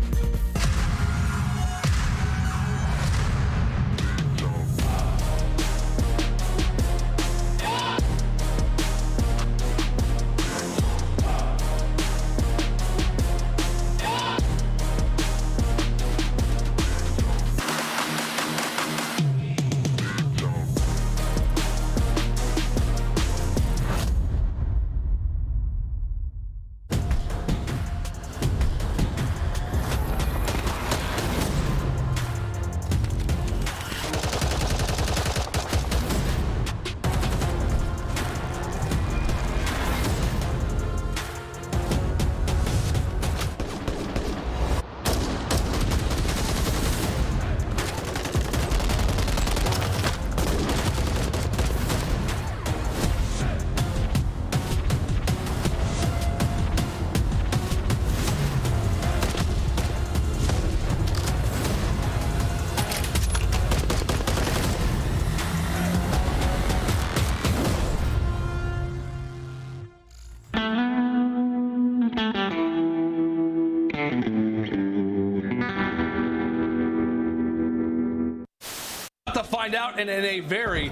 To find out and in a very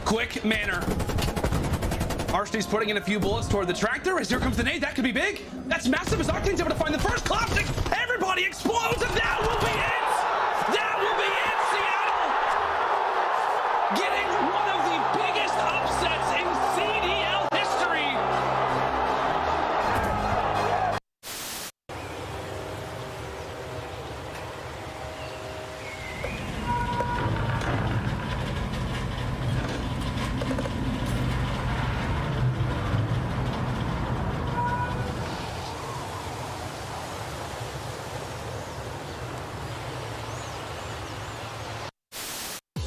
quick manner. Arshne's putting in a few bullets toward the tractor as here comes the nade. That could be big. That's massive as Octane's able to find the first classic. Everybody explodes and that will be it. That will be it, Seattle. Getting one of the biggest upsets in CDL history.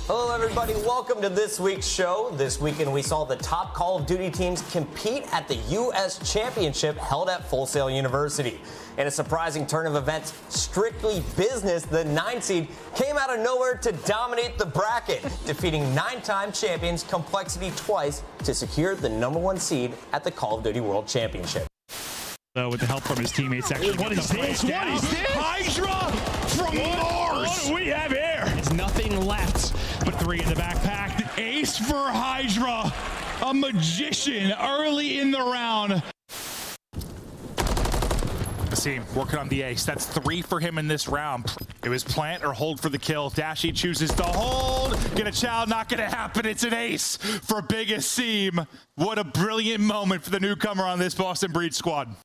Hello, everybody. Welcome to this week's show. This weekend, we saw the top Call of Duty teams compete at the U.S. Championship held at Full Sail University. In a surprising turn of events, strictly business, the 9 seed came out of nowhere to dominate the bracket, defeating 9-time champions Complexity twice to secure the #1 seed at the Call of Duty World Championship. With the help from his teammates, actually. What is this? What is this? Hydra from Mars. What do we have here? It's nothing left but 3 in the backpack. Ace for Hydra, a magician early in the round. Team working on the ace. That's 3 for him in this round. It was plant or hold for the kill. Dashy chooses to hold. Get a chow, not gonna happen. It's an ace for Biggest Seam. What a brilliant moment for the newcomer on this Boston Breed squad.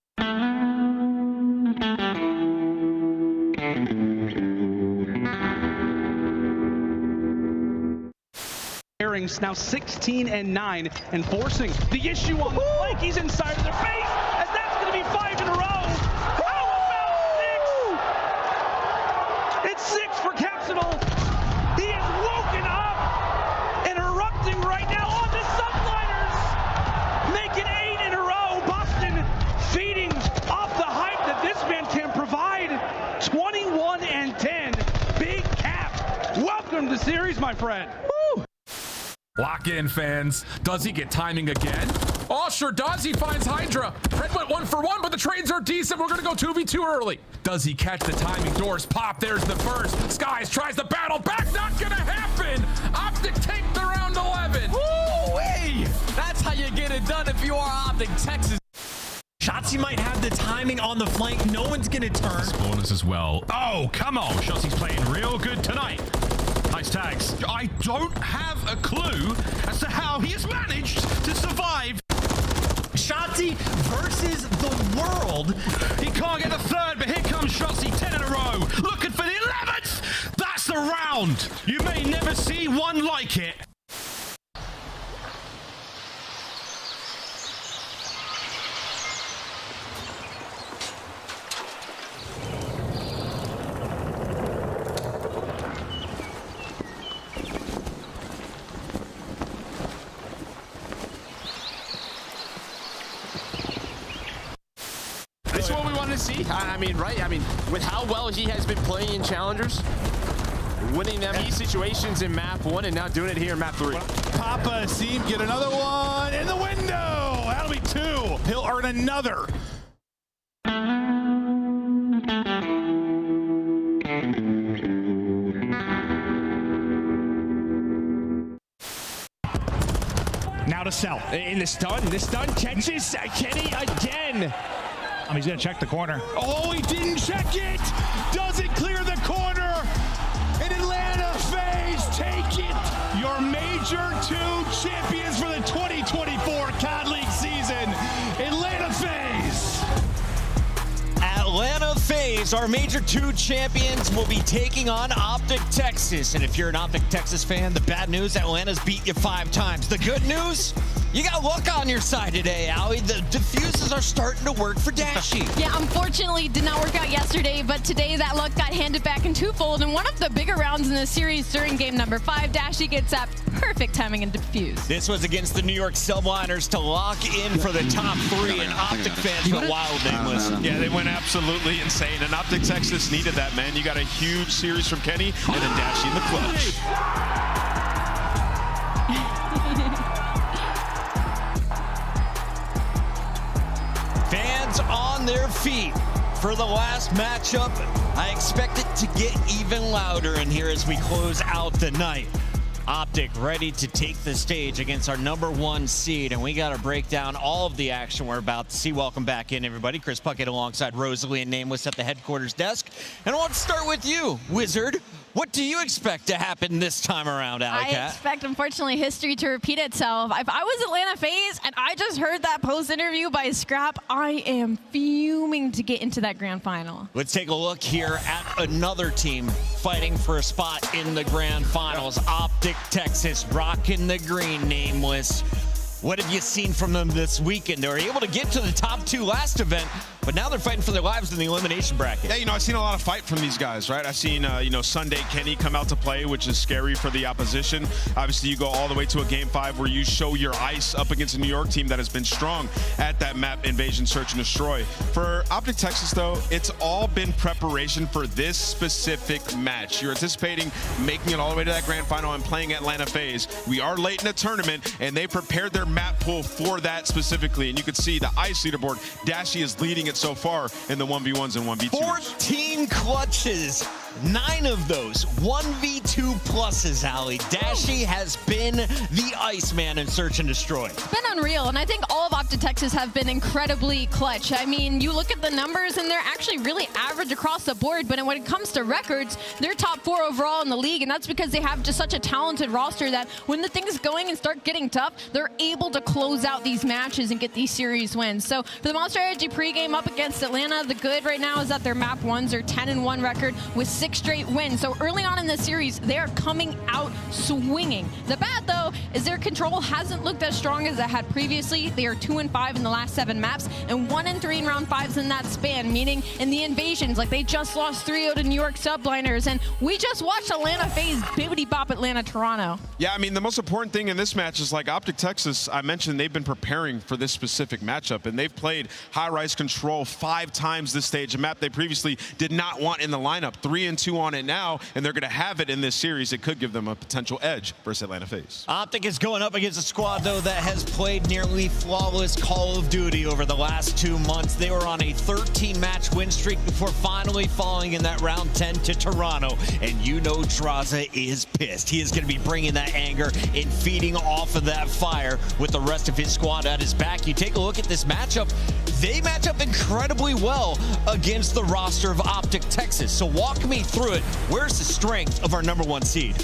Now 16-9 and forcing the issue on the flank. He's inside of their face as that's going to be 5 in a row. How about 6? It's 6 for Capsidal. He is woken up and erupting right now on the Sunliners. Make it 8 in a row. Boston feeding off the hype that this man can provide. 21-10. Big Cap. Welcome to the series, my friend. Lock in, fans. Does he get timing again? Oh, sure does. He finds Hydra. Red went 1 for 1, but the trades are decent. We're going to go 2v2 early. Does he catch the timing? Doors pop. There's the first. Skies tries the battle back. Not going to happen. Optic take the round 11. Woo-wee! That's how you get it done if you are Optic Texas. Shotzi might have the timing on the flank. No one's going to turn. Bonus as well. Oh, come on. Shotzi's playing real good tonight. Nice tags. I don't have a clue as to how he has managed to survive. Shotzi versus the world. He can't get the 3rd, but here comes Shotzi, 10 in a row. Looking for the 11th. That's the round. You may never see one like it. This is what we want to see. I mean, right? I mean, with how well he has been playing in Challengers, winning them situations in map 1 and now doing it here in map 3. Papa Seam get another one in the window. That'll be 2. He'll earn another. Now to Cell. In the stun catches Kenny again. He's gonna check the corner. Oh, he didn't check it. Doesn't clear the corner. And Atlanta Faze take it. Your Major 2 champions for the 2024 COD League season. Atlanta Faze. Atlanta Faze, our Major 2 champions, will be taking on Optic Texas. And if you're an Optic Texas fan, the bad news, Atlanta's beat you 5 times. The good news, you got luck on your side today, Allie. The diffuses are starting to work for Dashy. Yeah, unfortunately, it did not work out yesterday, but today that luck got handed back in twofold. And one of the bigger rounds in the series during game number 5, Dashy gets that perfect timing and defuse. This was against the New York Subliners to lock in for the top 3, and Optic fans went wild nameless. Yeah, they went absolutely insane, and Optic Texas needed that, man. You got a huge series from Kenny, and then Dashy in the clutch. Fans on their feet for the last matchup. I expect it to get even louder in here as we close out the night. Optic ready to take the stage against our #1 seed, and we got to break down all of the action we're about to see. Welcome back in, everybody. Chris Puckett alongside Rosalie and Nameless at the headquarters desk. And I want to start with you, Wizard. What do you expect to happen this time around, Alley Cat? I expect, unfortunately, history to repeat itself. If I was Atlanta Faze and I just heard that post interview by Scrap, I am fuming to get into that grand final. Let's take a look here at another team fighting for a spot in the grand finals. Optic Texas rocking the green, Nameless. What have you seen from them this weekend? They were able to get to the top 2 last event, but now they're fighting for their lives in the elimination bracket. Yeah, I've seen a lot of fight from these guys, right? I've seen, Sunday Kenny come out to play, which is scary for the opposition. Obviously, you go all the way to a Game 5 where you show your ice up against a New York team that has been strong at that map, Invasion, Search, and Destroy. For Optic Texas, though, it's all been preparation for this specific match. You're anticipating making it all the way to that grand final and playing Atlanta Faze. We are late in the tournament, and they prepared their map pool for that specifically. And you can see the ice leaderboard. Dashy is leading it so far in the 1v1s and 1v2s. 14 clutches. 9 of those 1v2 pluses, Allie. Dashy has been the Iceman in Search and Destroy. It's been unreal, and I think all of Optic Texas have been incredibly clutch. I mean, you look at the numbers, and they're actually really average across the board, but when it comes to records, they're top 4 overall in the league, and that's because they have just such a talented roster that when the thing's going and start getting tough, they're able to close out these matches and get these series wins. So for the Monster Energy pregame up against Atlanta, the good right now is that their map ones are 10-1 record with 6 straight wins. So early on in the series, they are coming out swinging. The bad, though, is their control hasn't looked as strong as it had previously. They are 2-5 in the last 7 maps and 1-3 in round 5s in that span, meaning in the invasions, like they just lost 3-0 to New York Subliners, and we just watched Atlanta Faze bibbity bop Atlanta Toronto. Yeah, I mean, the most important thing in this match is like Optic Texas, I mentioned they've been preparing for this specific matchup, and they've played high-rise control 5 times this stage, a map they previously did not want in the lineup. 3-2 on it now, and they're going to have it in this series. It could give them a potential edge versus Atlanta Faze. Optic is going up against a squad, though, that has played nearly flawless Call of Duty over the last 2 months. They were on a 13-match win streak before finally falling in that round 10 to Toronto, and you know Traza is pissed. He is going to be bringing that anger and feeding off of that fire with the rest of his squad at his back. You take a look at this matchup, they match up incredibly well against the roster of Optic Texas. So walk me through it. Where's the strength of our #1 seed?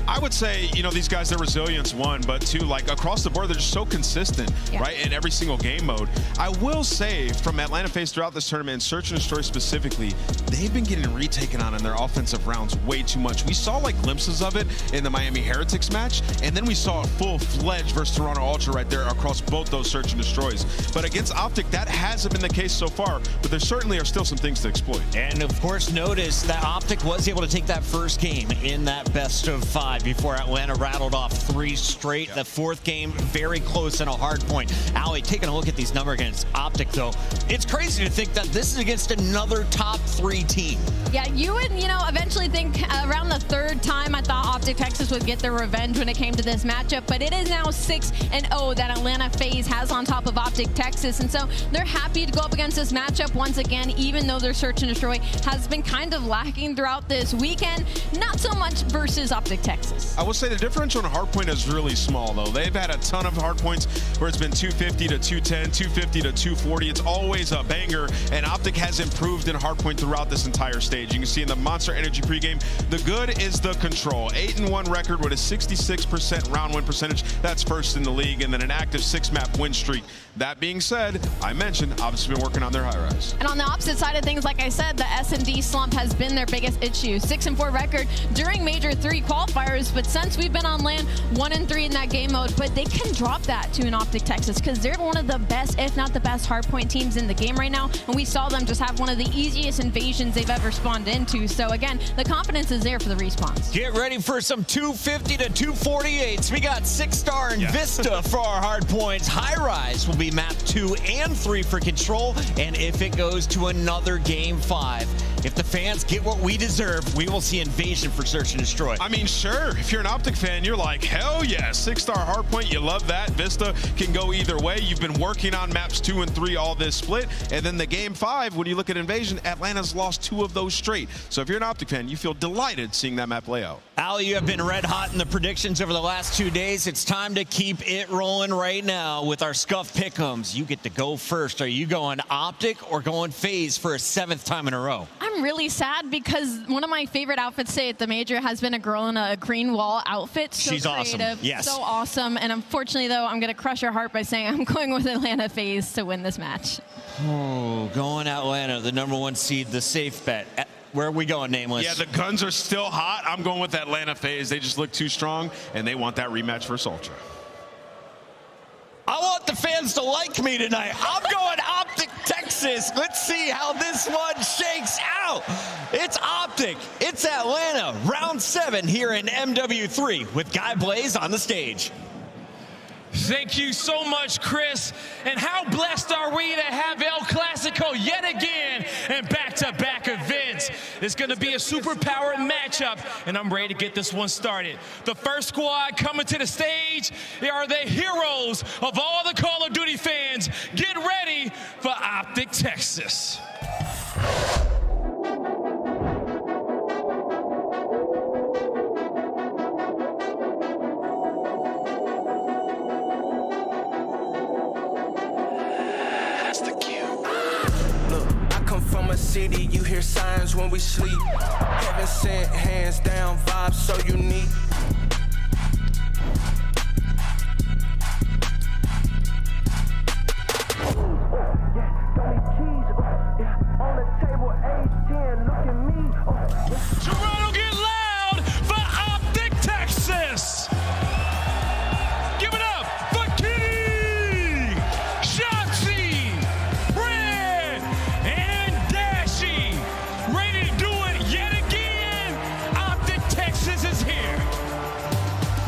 I would say, these guys, their resilience, 1, but 2, like across the board, they're just so consistent, right, in every single game mode. I will say from Atlanta Faze throughout this tournament, and Search and Destroy specifically, they've been getting retaken on in their offensive rounds way too much. We saw like glimpses of it in the Miami Heretics match, and then we saw a full-fledged versus Toronto Ultra right there across both those Search and Destroys. But against Optic, that hasn't been the case so far, but there certainly are still some things to exploit. And of course, notice that Optic was able to take that first game in that best of 5 before Atlanta rattled off 3 straight. The 4th game, very close in a hard point. Allie, taking a look at these numbers against Optic, though, it's crazy to think that this is against another top 3 team. Yeah, you would, eventually think around the 3rd time I thought Optic Texas would get their revenge when it came to this matchup, but it is now 6-0 that Atlanta Faze has on top of Optic Texas, and so they're happy to go up against this matchup once again, even though their Search and Destroy has been kind of lacking throughout this weekend. Not so much versus Optic Texas. I will say the differential on Hardpoint is really small, though. They've had a ton of hardpoints where it's been 250 to 210, 250 to 240. It's always a banger, and Optic has improved in Hardpoint throughout this entire stage. You can see in the Monster Energy pregame, the good is the control. 8-1 record with a 66% round win percentage. That's first in the league, and then an active 6-map win streak. That being said, I mentioned, obviously been working on their high rise. And on the opposite side of things, like I said, the S&D slump has been their biggest issue. 6-4 record during Major 3 qualifiers, but since we've been on land, 1-3 in that game mode, but they can drop that to an Optic Texas because they're one of the best, if not the best, hardpoint teams in the game right now, and we saw them just have one of the easiest invasions they've ever spawned into. So again, the confidence is there for the respawns. Get ready for some 250 to 248s. We got 6-star and Vista for our hard points. High Rise will be map 2 and 3 for control, and if it goes to another game 5, if the fans get what we deserve, we will see Invasion for Search and Destroy. I mean, sure, if you're an Optic fan, you're like, hell yeah, 6-star hardpoint, you love that. Vista can go either way. You've been working on maps 2 and 3 all this split, and then the game 5, when you look at Invasion, Atlanta's lost 2 of those straight. So if you're an Optic fan, you feel delighted seeing that map layout. Allie, you have been red hot in the predictions over the last 2 days. It's time to keep it rolling right now with our Scuff Pick'ems. You get to go first. Are you going Optic or going Faze for a 7th time in a row? I'm really sad because one of my favorite outfits today at the Major has been a girl in a green wall outfit. So she's creative, awesome. Yes. So awesome. And unfortunately, though, I'm going to crush her heart by saying I'm going with Atlanta Faze to win this match. Oh, going Atlanta, the #1 seed, the safe bet. Where are we going, Nameless? Yeah, the guns are still hot. I'm going with Atlanta Faze. They just look too strong, and they want that rematch versus Ultra. I want the fans to like me tonight. I'm going Optic Texas. Texas. Let's see how this one shakes out. It's Optic. It's Atlanta. Round 7 here in MW3 with Guy Blaze on the stage. Thank you so much, Chris. And how blessed are we to have El Clasico yet again and back-to-back events. It's going to be a super-powered matchup, and I'm ready to get this one started. The first squad coming to the stage, they are the heroes of all the Call of Duty fans. Get ready for Optic Texas. City, you hear signs when we sleep. Heaven sent, hands down, vibes so unique. Toronto, get loud for Optic Texas. Give it up for Kitty, Shotzi, Red, and Dashy. Ready to do it yet again. Optic Texas is here.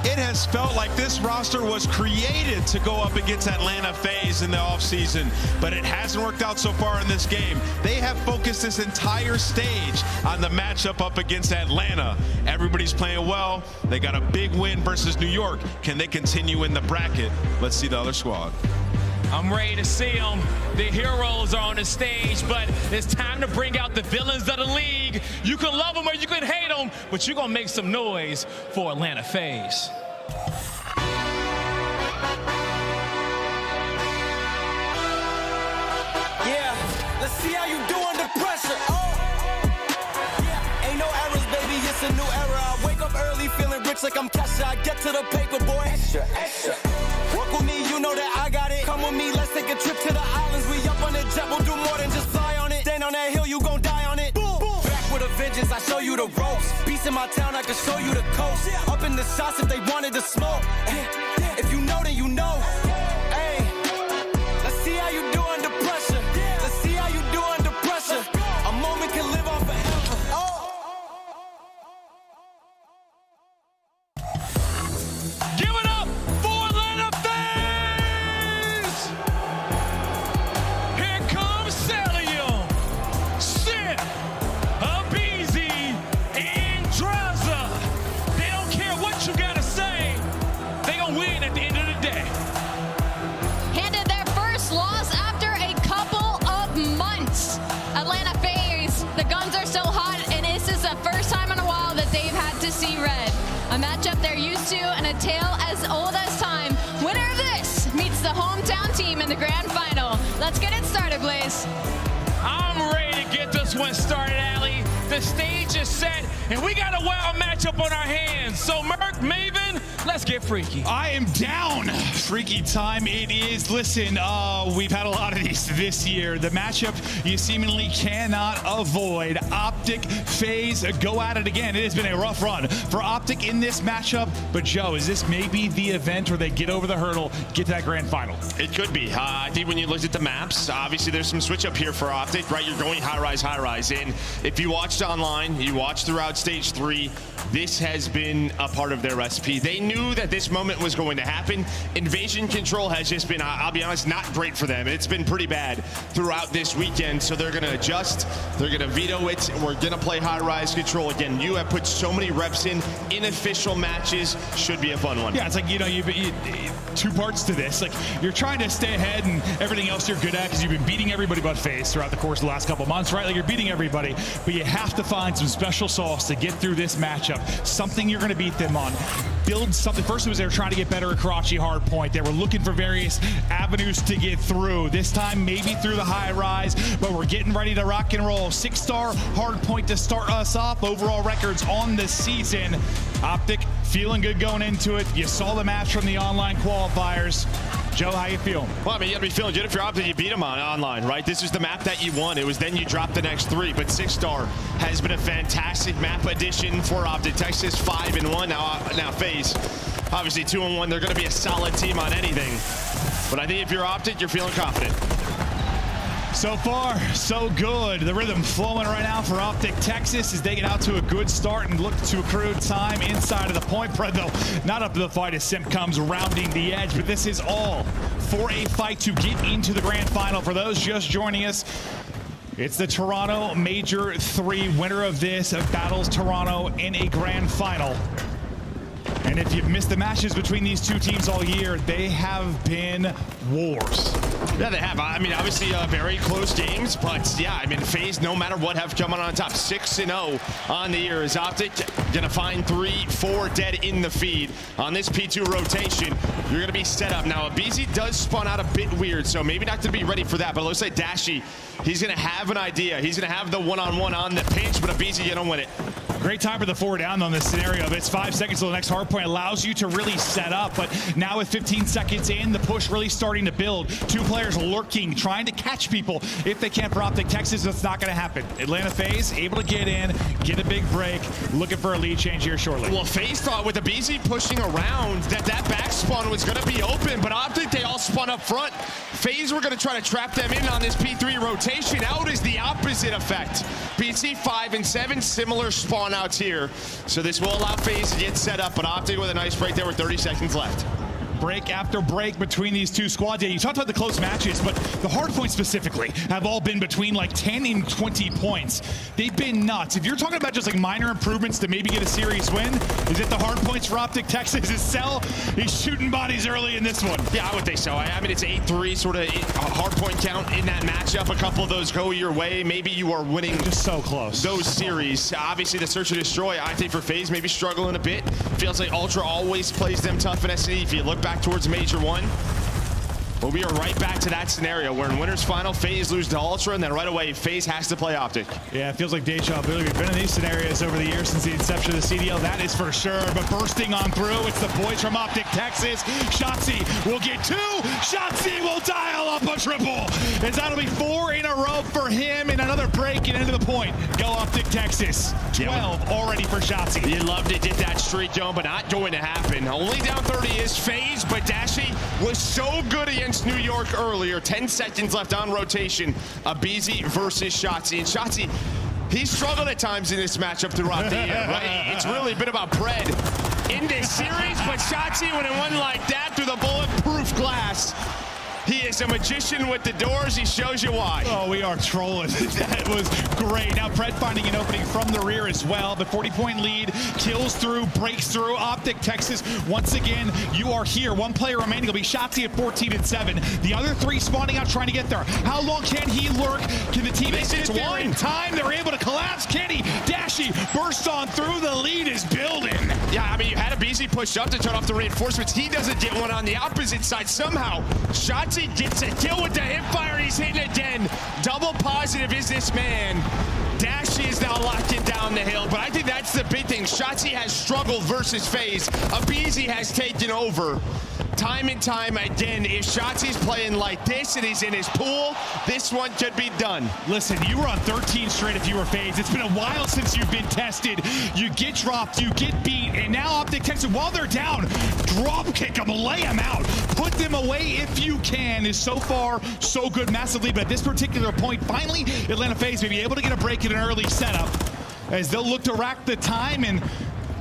It has felt like this roster was created to go up against Atlanta Faze in the offseason, but it hasn't worked out so far in this game. They have focused this entire stage on the matchup up against Atlanta. Everybody's playing well. They got a big win versus New York. Can they continue in the bracket? Let's see the other squad. I'm ready to see them. The heroes are on the stage, but it's time to bring out the villains of the league. You can love them or you can hate them, but you're going to make some noise for Atlanta Faze. Yeah, let's see how you do under pressure. Yeah, ain't no errors, baby, it's a new era. I wake up early feeling rich like I'm Kesha. I get to the paper, boy. Extra, extra. Work with me, you know that I got it. Come with me, let's take a trip to the islands. We up on the jet, we'll do more than just fly on it. Stand on that hill, you gon' die on it. Boom, boom. Back with a vengeance, I show you the ropes. Peace in my town, I can show you the coast. Up in the shots if they wanted to smoke. If you know, then you know. Hey, let's see how you do under pressure. Let's see how you do under pressure. A moment can live on forever. Give it up for Atlanta Faze! Here comes Celium, Sip, Abizi, and Draza. They don't care what you gotta say. They gonna win at the end of the day. Handed their first loss after a couple of months. Atlanta Faze, the guns are still hot, and this is the first time in a while that they've had to see red. A matchup they're used to and a tale as old as time. Winner of this meets the hometown team in the grand final. Let's get it started, Blaze. I'm ready to get this one started, Allie. The stage is set, and we got a wild matchup on our hands. So, Merc, Maven, let's get freaky. I am down. Freaky time it is. Listen, we've had a lot of these this year. The matchup you seemingly cannot avoid. Optic, Faze, go at it again. It has been a rough run for Optic in this matchup. But Joe, is this maybe the event where they get over the hurdle, get to that grand final? It could be. I think when you looked at the maps, obviously there's some switch up here for Optic, right? You're going high rise. And if you watched online, you watched throughout stage 3, this has been a part of their recipe. They knew that this moment was going to happen. Invasion control has just been, I'll be honest, not great for them. It's been pretty bad throughout this weekend, so they're going to adjust. They're going to veto it. We're going to play high-rise control. Again, you have put so many reps in official matches. Should be a fun one. Yeah, it's like, you know, two parts to this. Like, you're trying to stay ahead and everything else you're good at because you've been beating everybody but Faze throughout the course of the last couple months, right? Like, you're beating everybody, but you have to find some special sauce to get through this matchup. Something you're going to beat them on. Build something. First it was they were trying to get better at Karachi Hardpoint. They were looking for various avenues to get through. This time maybe through the high rise, but we're getting ready to rock and roll. 6-star Hardpoint to start us off. Overall records on the season. Optic feeling good going into it. You saw the match from the online qualifiers. Joe, how you feeling? Well, I mean, you gotta be feeling good if you're Optic. You beat them online, right? This is the map that you won. It was then you dropped the next 3, but 6-star has been a fantastic map addition for Optic. Texas 5-1 now Faze. Obviously 2-1. They're gonna be a solid team on anything. But I think if you're Optic, you're feeling confident. So far, so good. The rhythm flowing right now for Optic Texas as they get out to a good start and look to accrue time inside of the point spread, though. Not up to the fight as Simp comes rounding the edge, but this is all for a fight to get into the grand final. For those just joining us, it's the Toronto Major 3 winner of this battles Toronto in a grand final. And if you've missed the matches between these two teams all year, they have been wars. Yeah, they have. I mean, obviously very close games, but yeah, I mean, Faze, no matter what, have come on top. 6-0 on the year. Is Optic gonna find 3-4 dead in the feed on this P2 rotation? You're gonna be set up. Now, Abizi does spawn out a bit weird, so maybe not to be ready for that, but it looks like Dashi, he's gonna have an idea. He's gonna have the one-on-one on the pinch, but Abizi gonna win it. Great time for the 4 down on this scenario. It's 5 seconds till the next hardpoint, allows you to really set up. But now with 15 seconds in, the push really starting to build. 2 players lurking, trying to catch people. If they can't for Optic Texas, that's not going to happen. Atlanta Faze able to get in, get a big break, looking for a lead change here shortly. Well, Faze thought with Abizi pushing around that back spawn was going to be open, but Optic, they all spun up front. Faze were going to try to trap them in on this P3 rotation. Out is the opposite effect. PC 5 and 7, similar spawn outs here. So this will allow Faze to get set up, but Optic with a nice break there with 30 seconds left. Break after break between these two squads. Yeah, you talked about the close matches, but the Hardpoint specifically have all been between like 10 and 20 points. They've been nuts. If you're talking about just like minor improvements to maybe get a series win, is it the Hardpoints for Optic Texas? Is Cell, he's shooting bodies early in this one? Yeah, I would think so. I mean, it's 8-3 sort of hardpoint count in that matchup. A couple of those go your way. Maybe you are winning just so close. Those series. Obviously, the Search and Destroy, I think for Faze, maybe struggling a bit. Feels like Ultra always plays them tough in SNE. If you look back towards Major 1, well, we are right back to that scenario where in Winners Final, Faze lose to Ultra, and then right away, Faze has to play Optic. Yeah, it feels like deja vu. We've been in these scenarios over the years since the inception of the CDL, that is for sure. But bursting on through, it's the boys from Optic Texas. Shotzi will get 2. Shotzi will dial up a triple. As that'll be 4 in a row for him, and another break and into the point. Go Optic Texas. 12 already for Shotzi. You'd love to get that streak going, but not going to happen. Only down 30 is Faze, but Dashi was so good against New York earlier. 10 seconds left on rotation. Abizi versus Shotzi. And Shotzi, he struggled at times in this matchup throughout the year, right? It's really been about bread in this series, but Shotzi, when it went like that through the bulletproof glass, he is a magician with the doors. He shows you why. Oh, we are trolling. That was great. Now Pred finding an opening from the rear as well. The 40-point lead, kills through, breaks through. Optic Texas, once again, you are here. 1 player remaining. It'll be Shotzi at 14 and 7. The other 3 spawning out, trying to get there. How long can he lurk? Can the teammates get there in time? They're able to collapse. Can he? Dashi bursts on through. The lead is building. Yeah, I mean, you had Abizi pushed up to turn off the reinforcements. He doesn't get one on the opposite side somehow. Shotzi gets a kill with the hip fire. He's hitting again. Double positive is this man. Dashi is now locking down the hill, but I think that's the big thing. Shotzi has struggled versus Faze. Abizi has taken over. Time and time again, if Shotzi's playing like this and he's in his pool, this one could be done. Listen, you were on 13 straight if you were Faze. It's been a while since you've been tested. You get dropped, you get beat, and now Optic Texas, while they're down, drop kick them, lay them out, put them away if you can. Is so far so good massively, but at this particular point, finally, Atlanta Faze may be able to get a break in an early setup as they'll look to rack the time and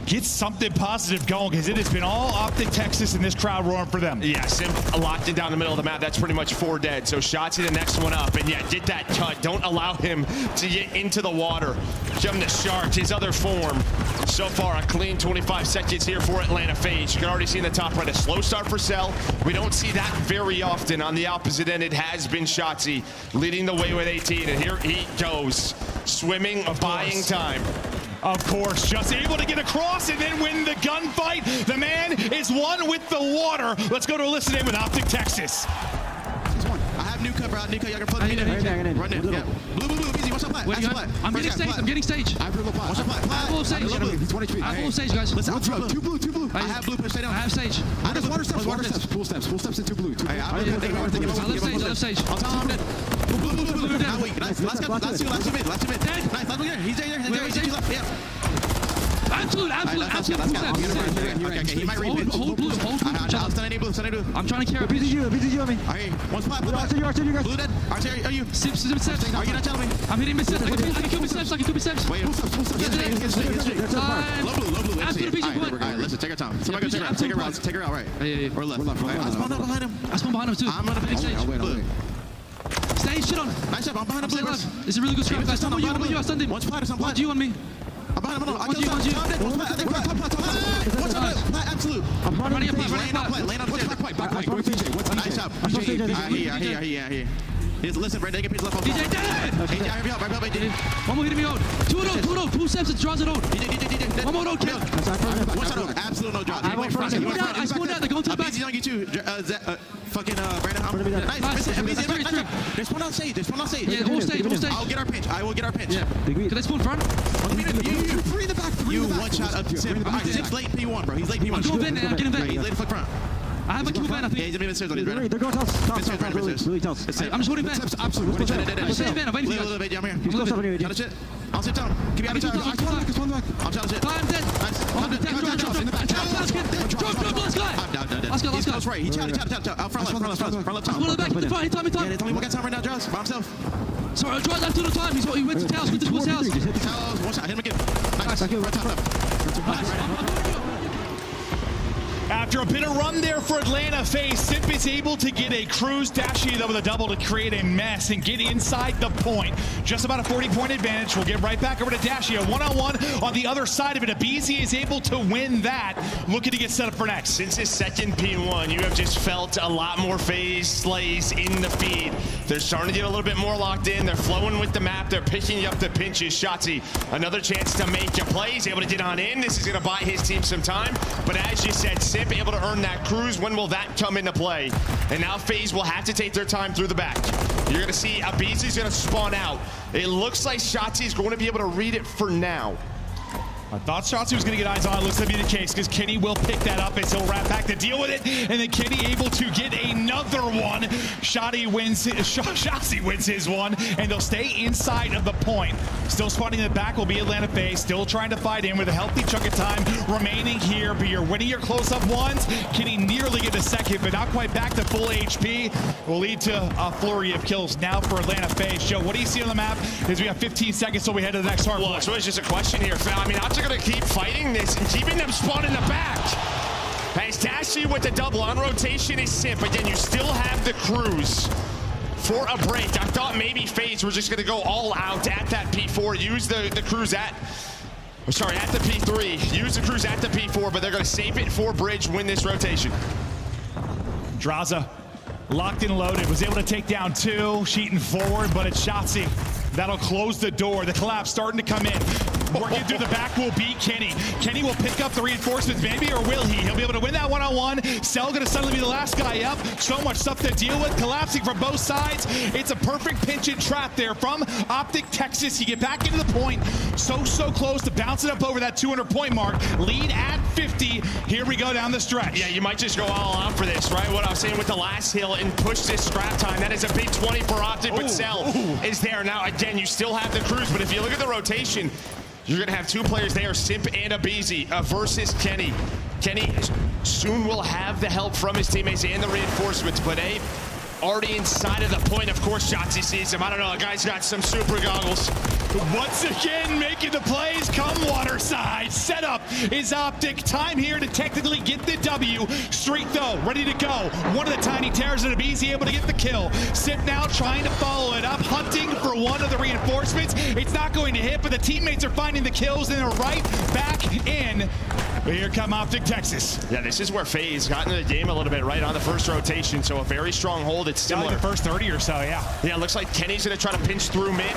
get something positive going, because it has been all Optic Texas and this crowd roaring for them. Yeah, Sim locked in down the middle of the map. That's pretty much 4 dead. So Shotzi the next one up, and yeah, get that cut. Don't allow him to get into the water. Give him the shark, his other form. So far, a clean 25 seconds here for Atlanta Faze. You can already see in the top right a slow start for Cell. We don't see that very often. On the opposite end, it has been Shotzi leading the way with 18, and here he goes. Swimming, buying time. Of course, just able to get across and then win the gunfight. The man is one with the water. Let's go to a listen in with Optic Texas. I have new cover out, new cover. Y'all can put me in. Run in. Yeah. Blue, easy. Watch that play. Wait, I'm getting stage. I'm getting stage. I have blue. Watch that play. I have blue stage. He's 20 feet. I have blue stage, guys. Listen, two blue. I have blue. Stay down. I have stage. I just water steps. Full steps and 2 blue. I left stage. I'll tell him that. Blue. Now weak. Nice. Last 2 mid. Nice. Last one here. He's there. He's left. Yeah. Absolute. Okay, he might read it. Hold blue. I'll stand blue. I'm trying to carry BCG on me. Alright, one spot. Blue dead. Archie, are you? Sips. Are you not telling me? I'm hitting mid-steps. I can kill mid-steps. Wait, Get straight. Low blue. After the vision point. All right, listen, take your time. Somebody go take her out, right. Yeah. Or left. I spawned out behind him. I spawned behind him too. I'm gonna exchange. I'll wait. Stay shit on. Nice job, I'm behind the blue. It's a really good scrap, guys. Stun you, I stunned him. One splat, One G on me. I'm behind him, I killed him. Absolute. I'm running up, lane on play. Nice job. I hear. Listen, Brad, they get left off. DJ dead! DJ, I help you out. One more hitting me out. Two out. 2 steps, it draws it out. DJ. One more out, kill. One shot out. Absolute no drop. I spawned out, they're going to the back. BZ's on you too. Fucking Brandon. Nice. There's one on stage. Yeah, whole stage. I will get our pinch. Yeah. Can I spawn front? You three in the back. You one shot up to Sim. Alright, Sim's late P1, bro. He's late P1. I'm going in, I'm getting back. He's late fuck front. I have a Q ban, I think. Yeah, he's in the stairs. They're going top. I'm just holding back. Absolutely. I'm staying ban, I'm waiting for you guys. I'm here. Shot shit. I'll sit down. Give me out of time. I'm shot shit. I'm dead. Drop, let's go. Let's go. He's close right. He chatted. Out front left. One in the back, hit the front, hit time. Yeah, they told me what got time right now, Jaws. By himself. Sorry, Jaws after the time. He went to Tails, went to Tails. Tails, one shot. Hit him again. Nice. Right top left. After a bit of run there for Atlanta, Faze, Sip is able to get a cruise, dashing though with a double to create a mess and get inside the point. Just about a 40-point advantage. We'll get right back over to Dashia. One-on-one on the other side of it. Abizi is able to win that. Looking to get set up for next. Since his second P1, you have just felt a lot more Faze slays in the feed. They're starting to get a little bit more locked in. They're flowing with the map. They're picking up the pinches. Shotzzy, another chance to make a play. He's able to get on in. This is going to buy his team some time. But as you said, Sip able to earn that cruise. When will that come into play? And now Faze will have to take their time through the back. You're going to see Abizi's going to spawn out. It looks like Shotzzy's going to be able to read it for now. I thought Shotzzy was going to get eyes on it. Looks to be the case because Kenny will pick that up as he'll wrap back to deal with it. And then Kenny able to get another one. Shotzzy wins his one, and they'll stay inside of the point. Still spawning in the back will be Atlanta Faze. Still trying to fight in with a healthy chunk of time remaining here. But you're winning your close-up ones. Kenny nearly get a second, but not quite back to full HP. Will lead to a flurry of kills now for Atlanta Faze. Joe, what do you see on the map as we have 15 seconds till we head to the next Hardpoint? So it's just a question here, Phil. I mean, they're going to keep fighting this and keeping them spawned in the back. As Dashi with the double on rotation is Simp. Again, you still have the cruise for a break. I thought maybe Faze were just going to go all out at that P4, use the cruise at the P3, use the cruise at the P4, but they're going to save it for bridge, win this rotation. Draza locked and loaded, was able to take down 2, sheeting forward, but it's Shotzzy. That'll close the door. The collapse starting to come in. Working through the back will be Kenny. Kenny will pick up the reinforcements, maybe, or will he? He'll be able to win that one-on-one. Cell gonna suddenly be the last guy up. So much stuff to deal with. Collapsing from both sides. It's a perfect pinch and trap there from Optic Texas. You get back into the point. So close to bouncing up over that 200-point mark. Lead at 50. Here we go down the stretch. Yeah, you might just go all out for this, right? What I was saying with the last hill and push this scrap time. That is a big 20 for Optic, but Cell is there. Now, again, you still have the cruise, but if you look at the rotation, you're going to have 2 players there, Simp and Abizi, versus Kenny. Kenny soon will have the help from his teammates and the reinforcements, but already inside of the point. Of course, Shotzzy sees him. I don't know, the guy's got some super goggles. Once again, making the plays, come water side. Setup is Optic. Time here to technically get the W. Streak, though, ready to go. One of the tiny tears of Abizi able to get the kill. Sip now trying to follow it up, hunting for one of the reinforcements. It's not going to hit, but the teammates are finding the kills, and they're right back in. Here come Optic Texas. Yeah, this is where Faze got into the game a little bit right on the first rotation, so a very strong hold. It's similar. Like the first 30 or so, yeah. Yeah, it looks like Kenny's going to try to pinch through mid.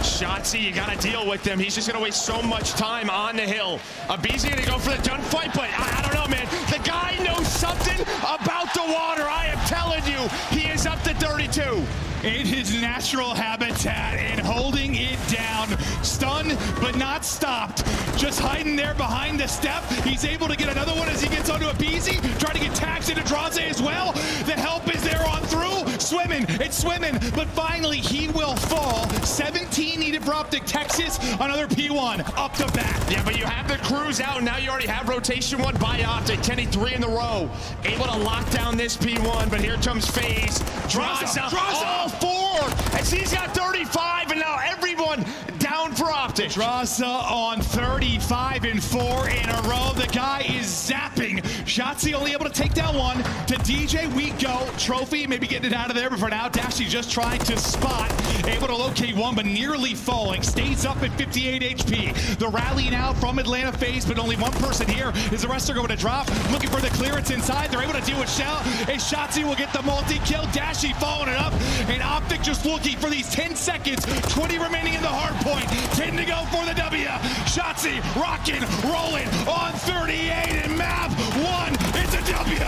Shotzzy, you got to deal with him. He's just going to waste so much time on the hill. Abizi going to go for the gunfight, but I don't know, man. The guy knows something about the water. I am telling you, he is up to 32. In his natural habitat and holding it down. Stunned, but not stopped. Just hiding there behind the step. He's able to get another one as he gets onto Abizi. Trying to get tags into Draze as well. The help is there on through. Swimming, it's swimming, but finally he will fall. 17 needed for Optic Texas. Another P1 up to bat. Yeah, but you have the cruise out. Now you already have rotation 1 by Optic. Kenny 3 in the row. Able to lock down this P1, but here comes Faze. Draza. All 4 as he's got 35, and now everyone down for Optic. Drasa on 35 and 4 in a row. The guy is zapping. Shotzi only able to take down one. To DJ, we go. Trophy, maybe getting it out of there, but for now, Dashy just trying to spot. Able to locate one, but nearly falling. Stays up at 58 HP. The rally now from Atlanta Faze, but only one person here. Is the rest are going to drop. Looking for the clearance inside. They're able to deal with Shell. And Shotzi will get the multi-kill. Dashy following it up. And Optic just looking for these 10 seconds. 20 remaining in the hard point. 10 to go for the W. Shotzi rocking, rolling on 38 and map 1. It's a W.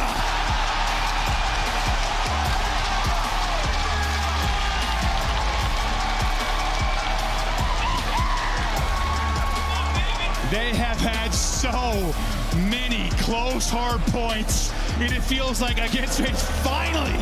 They have had so many close hard points, and it feels like against Faze, finally,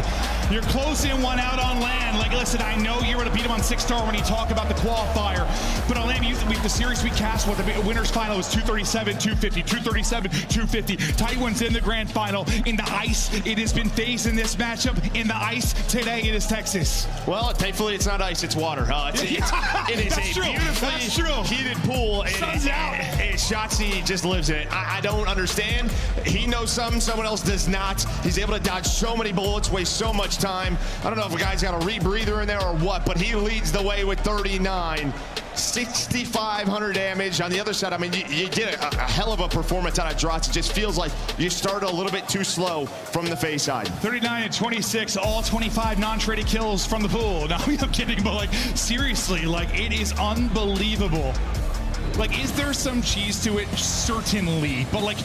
you're closing one out on land. Like, listen, I know you were to beat him on 6-star when you talk about the qualifier, but on land, the series we cast, what the winner's final was 237, 250, 237, 250. Tight ones in the grand final. In the ice, it has been Faze in this matchup. In the ice, today it is Texas. Well, thankfully it's not ice, it's water. It is a beautifully heated pool. Sun's out. And Shotzi just lives in it. I don't understand. He knows something someone else does not. He's able to dodge so many bullets, waste so much time. I don't know if a guy's got a rebreather in there or what, but he leads the way with 39. 6,500 damage. On the other side, I mean, you get a hell of a performance out of Drots. It just feels like you started a little bit too slow from the Faze side. 39 and 26, all 25 non-traded kills from the pool. No, I'm kidding, but like, seriously, like, it is unbelievable. Like, is there some cheese to it? Certainly. But, like,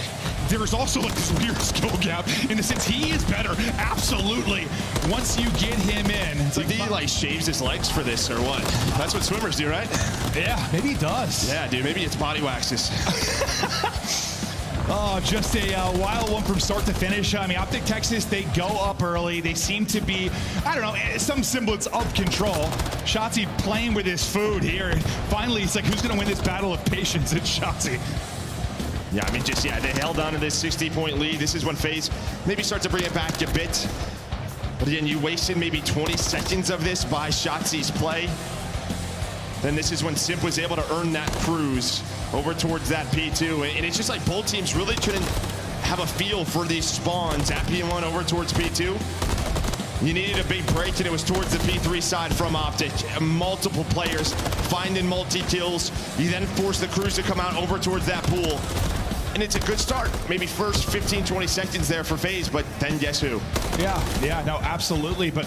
there's also, like, this weird skill gap in the sense he is better. Absolutely. Once you get him in. It's like, he, like, shaves his legs for this or what? That's what swimmers do, right? Yeah, maybe he does. Yeah, dude, maybe it's body waxes. Oh, just a wild one from start to finish. I mean, Optic Texas, they go up early. They seem to be, I don't know, some semblance of control. Shotzi playing with his food here. Finally, it's like, who's going to win this battle of patience? It's Shotzi. Yeah, I mean, they held on to this 60-point lead. This is when Faze maybe starts to bring it back a bit. But again, you wasted maybe 20 seconds of this by Shotzi's play. Then this is when Simp was able to earn that cruise over towards that P2. And it's just like both teams really couldn't have a feel for these spawns at P1 over towards P2. You needed a big break, and it was towards the P3 side from Optic. Multiple players finding multi-kills. You then force the crews to come out over towards that pool. And it's a good start. Maybe first 15, 20 seconds there for Faze, but then guess who? Yeah, no, absolutely. But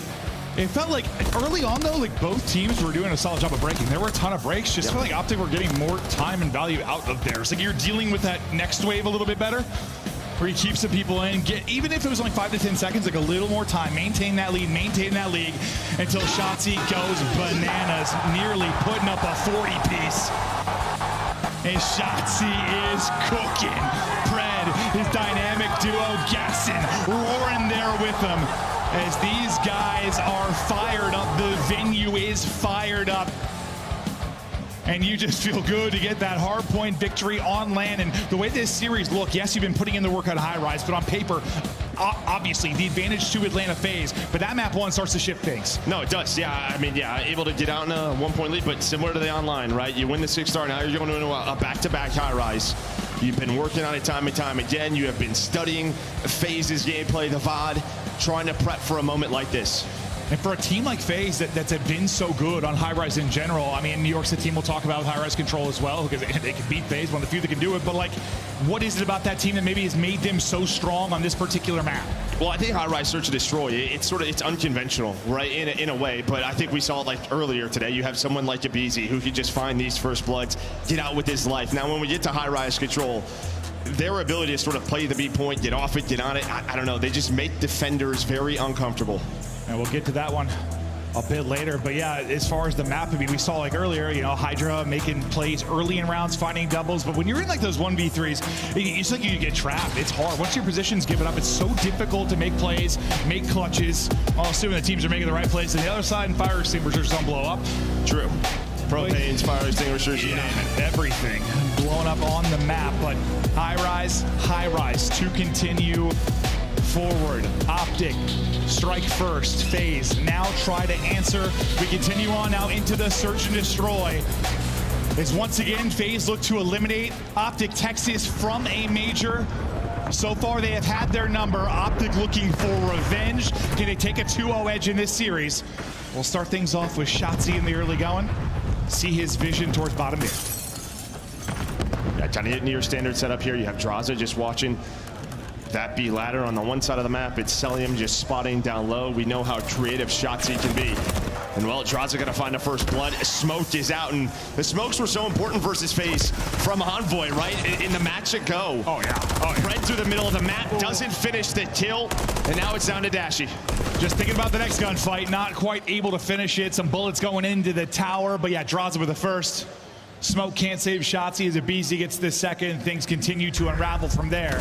it felt like early on, though, like both teams were doing a solid job of breaking. There were a ton of breaks. Just felt like Optic were getting more time and value out of there. It's like you're dealing with that next wave a little bit better, where you keep some people in, even if it was only 5 to 10 seconds, like a little more time, maintain that lead until Shotzi goes bananas, nearly putting up a 40-piece. And Shotzi is cooking. Pred, his dynamic duo, gassing, roaring there with them. As these guys are fired up, the venue is fired up. And you just feel good to get that hardpoint victory on land. And the way this series look, yes, you've been putting in the work on high rise, but on paper, obviously the advantage to Atlanta Faze. But that map one starts to shift things. No, it does. Yeah, I mean, able to get out in a 1-point lead, but similar to the online, right? You win the 6-star, now you're going into a back-to-back high rise. You've been working on it time and time again. You have been studying Faze's gameplay, the VOD, trying to prep for a moment like this. And for a team like Faze that's been so good on high-rise in general, I mean, New York's a team we'll talk about with high-rise control as well, because they can beat Faze, one of the few that can do it. But, like, what is it about that team that maybe has made them so strong on this particular map? Well, I think high-rise search and destroy, it's unconventional, right, in a way. But I think we saw it like earlier today. You have someone like Abizi who could just find these first bloods, get out with his life. Now, when we get to high-rise control, their ability to sort of play the B point, get off it, get on it, I don't know. They just make defenders very uncomfortable. And we'll get to that one a bit later. But yeah, as far as the map, I mean, we saw like earlier, you know, Hydra making plays early in rounds, finding doubles. But when you're in like those 1v3s, it's like you get trapped. It's hard. Once your position's given up, it's so difficult to make plays, make clutches. All assuming the teams are making the right plays. And the other side, and fire extinguishers don't blow up. True. Propanes, fire extinguishers, you name it. Everything blowing up on the map. But high rise to continue forward. Optic, strike first. Faze now try to answer. We continue on now into the search and destroy. As once again, Faze look to eliminate Optic Texas from a major. So far, they have had their number. Optic looking for revenge. Can they take a 2-0 edge in this series? We'll start things off with Shotzi in the early going. See his vision towards bottom mid. Yeah, trying to get near standard setup here. You have Draza just watching that B ladder on the one side of the map. It's Celium just spotting down low. We know how creative Shotzi can be. And well, Draza gonna find the first blood. Smoke is out, and the smokes were so important versus Faze from Envoy, right? In the match ago. Oh yeah. Right through the middle of the map, doesn't finish the kill, and now it's down to Dashy. Just thinking about the next gunfight, not quite able to finish it. Some bullets going into the tower, but yeah, Draza with the first. Smoke can't save Shotzi as BZ gets the second. Things continue to unravel from there.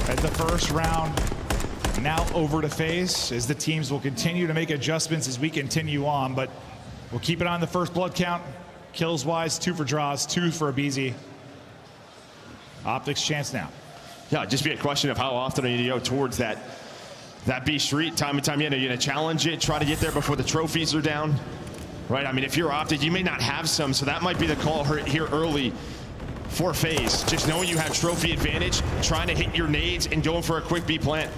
As the first round now over to Faze, as the teams will continue to make adjustments as we continue on, but we'll keep it on the first blood count. Kills wise, 2 for Draws, 2 for BZ. Optic's chance now. Yeah, just be a question of how often are you to go towards that B street time and time again. Are you gonna challenge it, try to get there before the trophies are down? Right, I mean, if you're Optic, you may not have some, so that might be the call here early for Faze. Just knowing you have trophy advantage, trying to hit your nades and going for a quick B plant.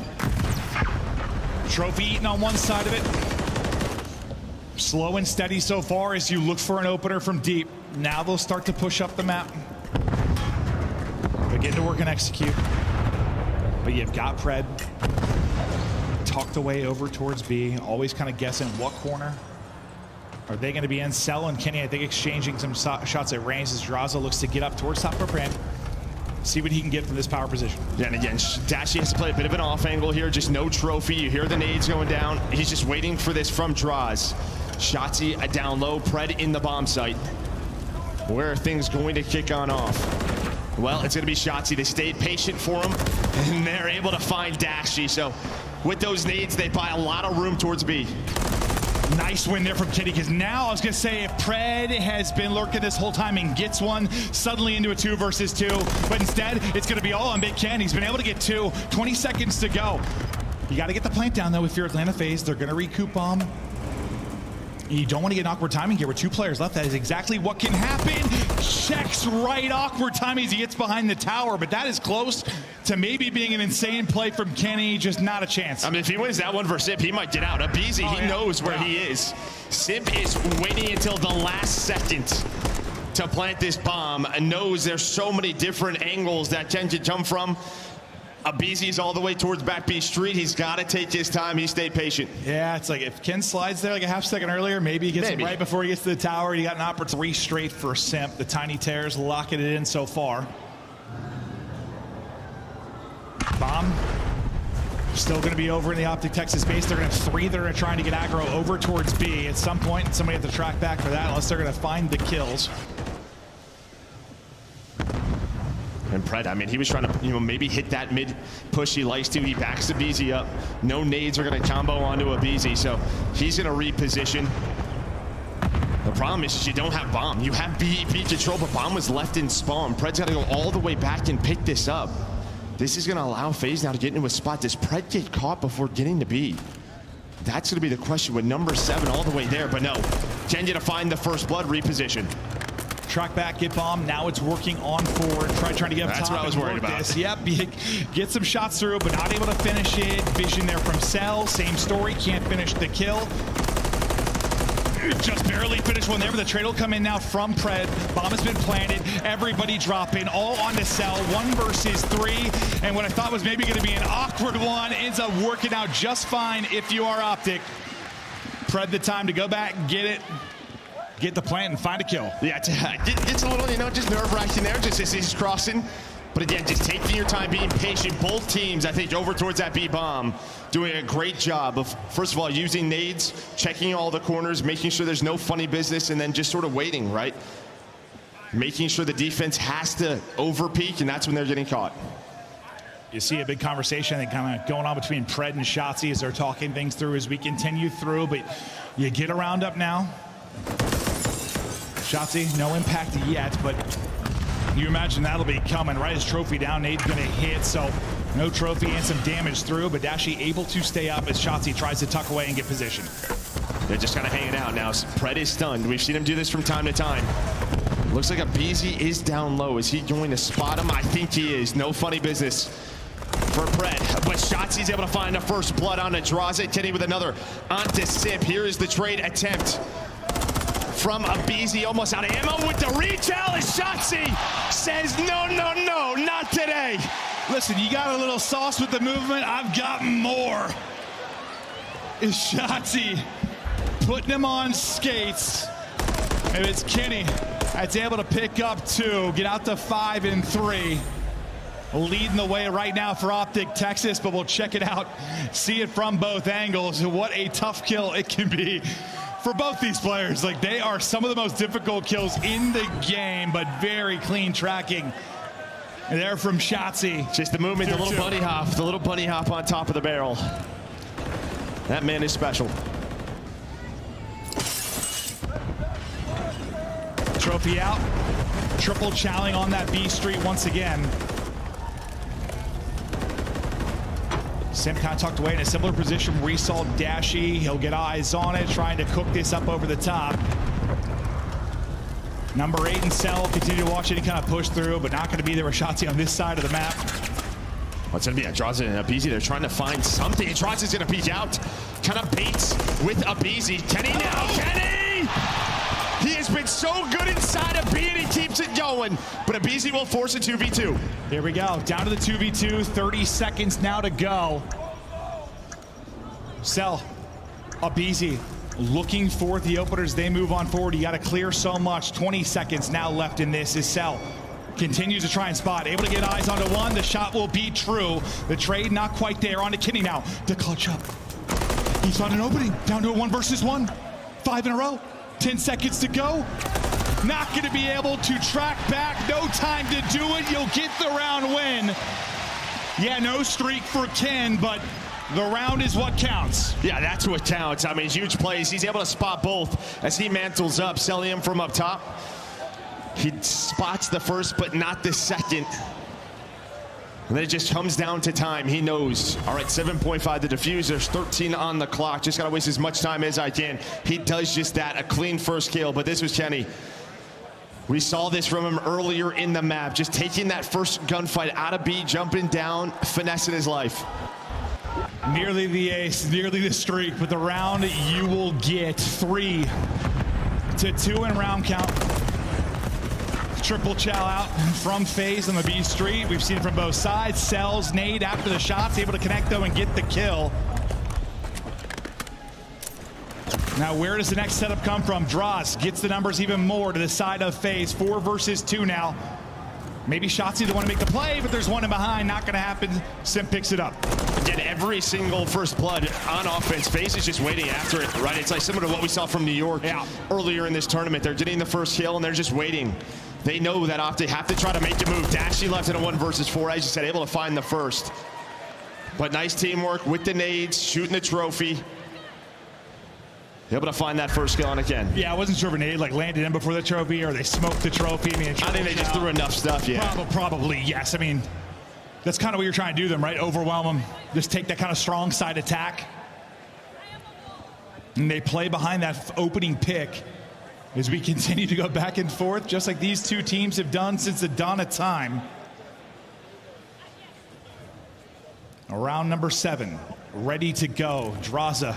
Trophy eating on one side of it. Slow and steady so far as you look for an opener from deep. Now they'll start to push up the map. Begin to work and execute. But you've got Pred tucked away over towards B, always kind of guessing what corner. Are they going to be in? Cell and Kenny, I think, exchanging some shots at range as Draza looks to get up towards top of brand. See what he can get from this power position. Yeah, and again, Dashy has to play a bit of an off angle here. Just no trophy. You hear the nades going down. He's just waiting for this from Draws. Shotzi down low. Pred in the bomb site. Where are things going to kick on off? Well, it's going to be Shotzi. They stayed patient for him, and they're able to find Dashy. So with those nades, they buy a lot of room towards B. Nice win there from Kenny, because now I was going to say if Pred has been lurking this whole time and gets one, suddenly into a 2 versus 2, but instead it's going to be all on Big Ken. He's been able to get 2, 20 seconds to go. You got to get the plant down though if you're Atlanta Faze. They're going to recoup bomb. You don't want to get an awkward timing here with 2 players left. That is exactly what can happen. Checks right, awkward timing as he gets behind the tower, but that is close to maybe being an insane play from Kenny. Just not a chance. I mean, if he wins that one versus Simp, he might get out. Abizi, he knows where he is. Simp is waiting until the last second to plant this bomb and knows there's so many different angles that Ken can come from. Abizi's all the way towards back B street. He's got to take his time. He stayed patient. Yeah, it's like if Ken slides there like a half second earlier, maybe he gets it right before he gets to the tower. You got an opportunity. 3 straight for Simp. The tiny tears locking it in so far. Bomb still going to be over in the Optic Texas base. They're going to have 3 that are trying to get aggro over towards B. At some point, somebody have to track back for that unless they're going to find the kills. And Pred, I mean, he was trying to, maybe hit that mid push he likes to. He backs Abizi up. No nades are going to combo onto Abizi, so he's going to reposition. The problem is you don't have bomb. You have BEP control, but bomb was left in spawn. Pred's got to go all the way back and pick this up. This is going to allow Faze now to get into a spot. Does Pred get caught before getting to B? That's going to be the question with number 7 all the way there, but no. Can you to find the first blood reposition? Track back, get bomb. Now it's working on forward. Trying to get up top. That's what I was worried about. This. Yep, get some shots through, but not able to finish it. Vision there from Cell. Same story. Can't finish the kill. Just barely finished one there, but the trade will come in now from Pred. Bomb has been planted. Everybody dropping, all onto Cell. 1 versus 3. And what I thought was maybe going to be an awkward one ends up working out just fine if you are Optic. Pred the time to go back, get it. Get the plant and find a kill. Yeah, it's a little, just nerve-wracking there, just as he's crossing. But again, just taking your time, being patient. Both teams, I think, over towards that B-bomb, doing a great job of, first of all, using nades, checking all the corners, making sure there's no funny business, and then just sort of waiting, right? Making sure the defense has to over-peak, and that's when they're getting caught. You see a big conversation that kind of going on between Pred and Shotzi as they're talking things through as we continue through, but you get a round up now. Shotzi, no impact yet, but you imagine that'll be coming right as trophy down. Nade's gonna hit, so No trophy and some damage through, but Dashi able to stay up as Shotzi tries to tuck away and get position. They're just kind of hanging out now. Pred is stunned. We've seen him do this from time to time. Looks like Abizi is down low. Is he going to spot him? I think he is. No funny business for Pred. But Shotzi's able to find a first blood on it. Draws it. Kenny with another onto Sip. Here is the trade attempt from Abizi. Almost out of ammo with the retail. And Shotzi says, no, no, no, not today. Listen, you got a little sauce with the movement. I've got more. Is Shotzi putting him on skates. And it's Kenny that's able to pick up 2, get out to 5 and 3. Leading the way right now for Optic Texas, but we'll check it out, see it from both angles. What a tough kill it can be for both these players. Like, they are some of the most difficult kills in the game, but very clean tracking. And there from Shotzi. Just the movement, the little bunny hop on top of the barrel. That man is special. Trophy out. Triple challenge on that B Street once again. Sim kind of tucked away in a similar position where we saw Dashi. He'll get eyes on it, trying to cook this up over the top. Number 8 and Cell continue to watch any kind of push through, but not going to be there with Shotzi on this side of the map. What's going to be? Draws it and Abizi. They're trying to find something. Draws is going to peek out. Kind of baits with Abizi. Kenny now. Kenny! He has been so good inside of B, and he keeps it going. But Abizi will force a 2v2. Here we go. Down to the 2v2. 30 seconds now to go. Cell. Abizi looking for the openers. They move on forward. You got to clear so much. 20 seconds now left in this. Is Cell continues to try and spot. Able to get eyes onto one. The shot will be true. The trade not quite there. On to Kenny now to clutch up. He's found an opening. Down to a 1 versus 1. 5 in a row. 10 seconds to go. Not going to be able to track back. No time to do it. You'll get the round win. Yeah, no streak for Ken, but the round is what counts. Yeah, that's what counts. I mean, huge plays. He's able to spot both as he mantles up, selling him from up top. He spots the first, but not the second. And then it just comes down to time. He knows. All right, 7.5 the defuse. There's 13 on the clock. Just got to waste as much time as I can. He does just that. A clean first kill, but this was Kenny. We saw this from him earlier in the map. Just taking that first gunfight out of B, jumping down, finessing his life. Nearly the ace, nearly the streak, but the round you will get 3 to 2 in round count. Triple chow out from Faze on the B Street. We've seen it from both sides. Sells nade after the shots, able to connect though and get the kill. Now where does the next setup come from? Dross gets the numbers even more to the side of Faze. 4 versus 2 now. Maybe Shotzi the one to make the play, but there's one in behind. Not going to happen. Sim picks it up. Again, every single first blood on offense. Faze is just waiting after it, right? It's like similar to what we saw from New York earlier in this tournament. They're getting the first kill and they're just waiting. They know that off they have to try to make the move. Dashi left in a 1 versus 4, as you said, able to find the first. But nice teamwork with the nades, shooting the trophy. Able to find that first kill on again. Yeah, I wasn't sure if a nade like landed in before the trophy or they smoked the trophy. I mean, I think they just threw enough stuff, yeah. Probably, yes. I mean, that's kind of what you're trying to do them, right? Overwhelm them. Just take that kind of strong side attack. And they play behind that opening pick as we continue to go back and forth, just like these two teams have done since the dawn of time. Round number 7, ready to go. Draza,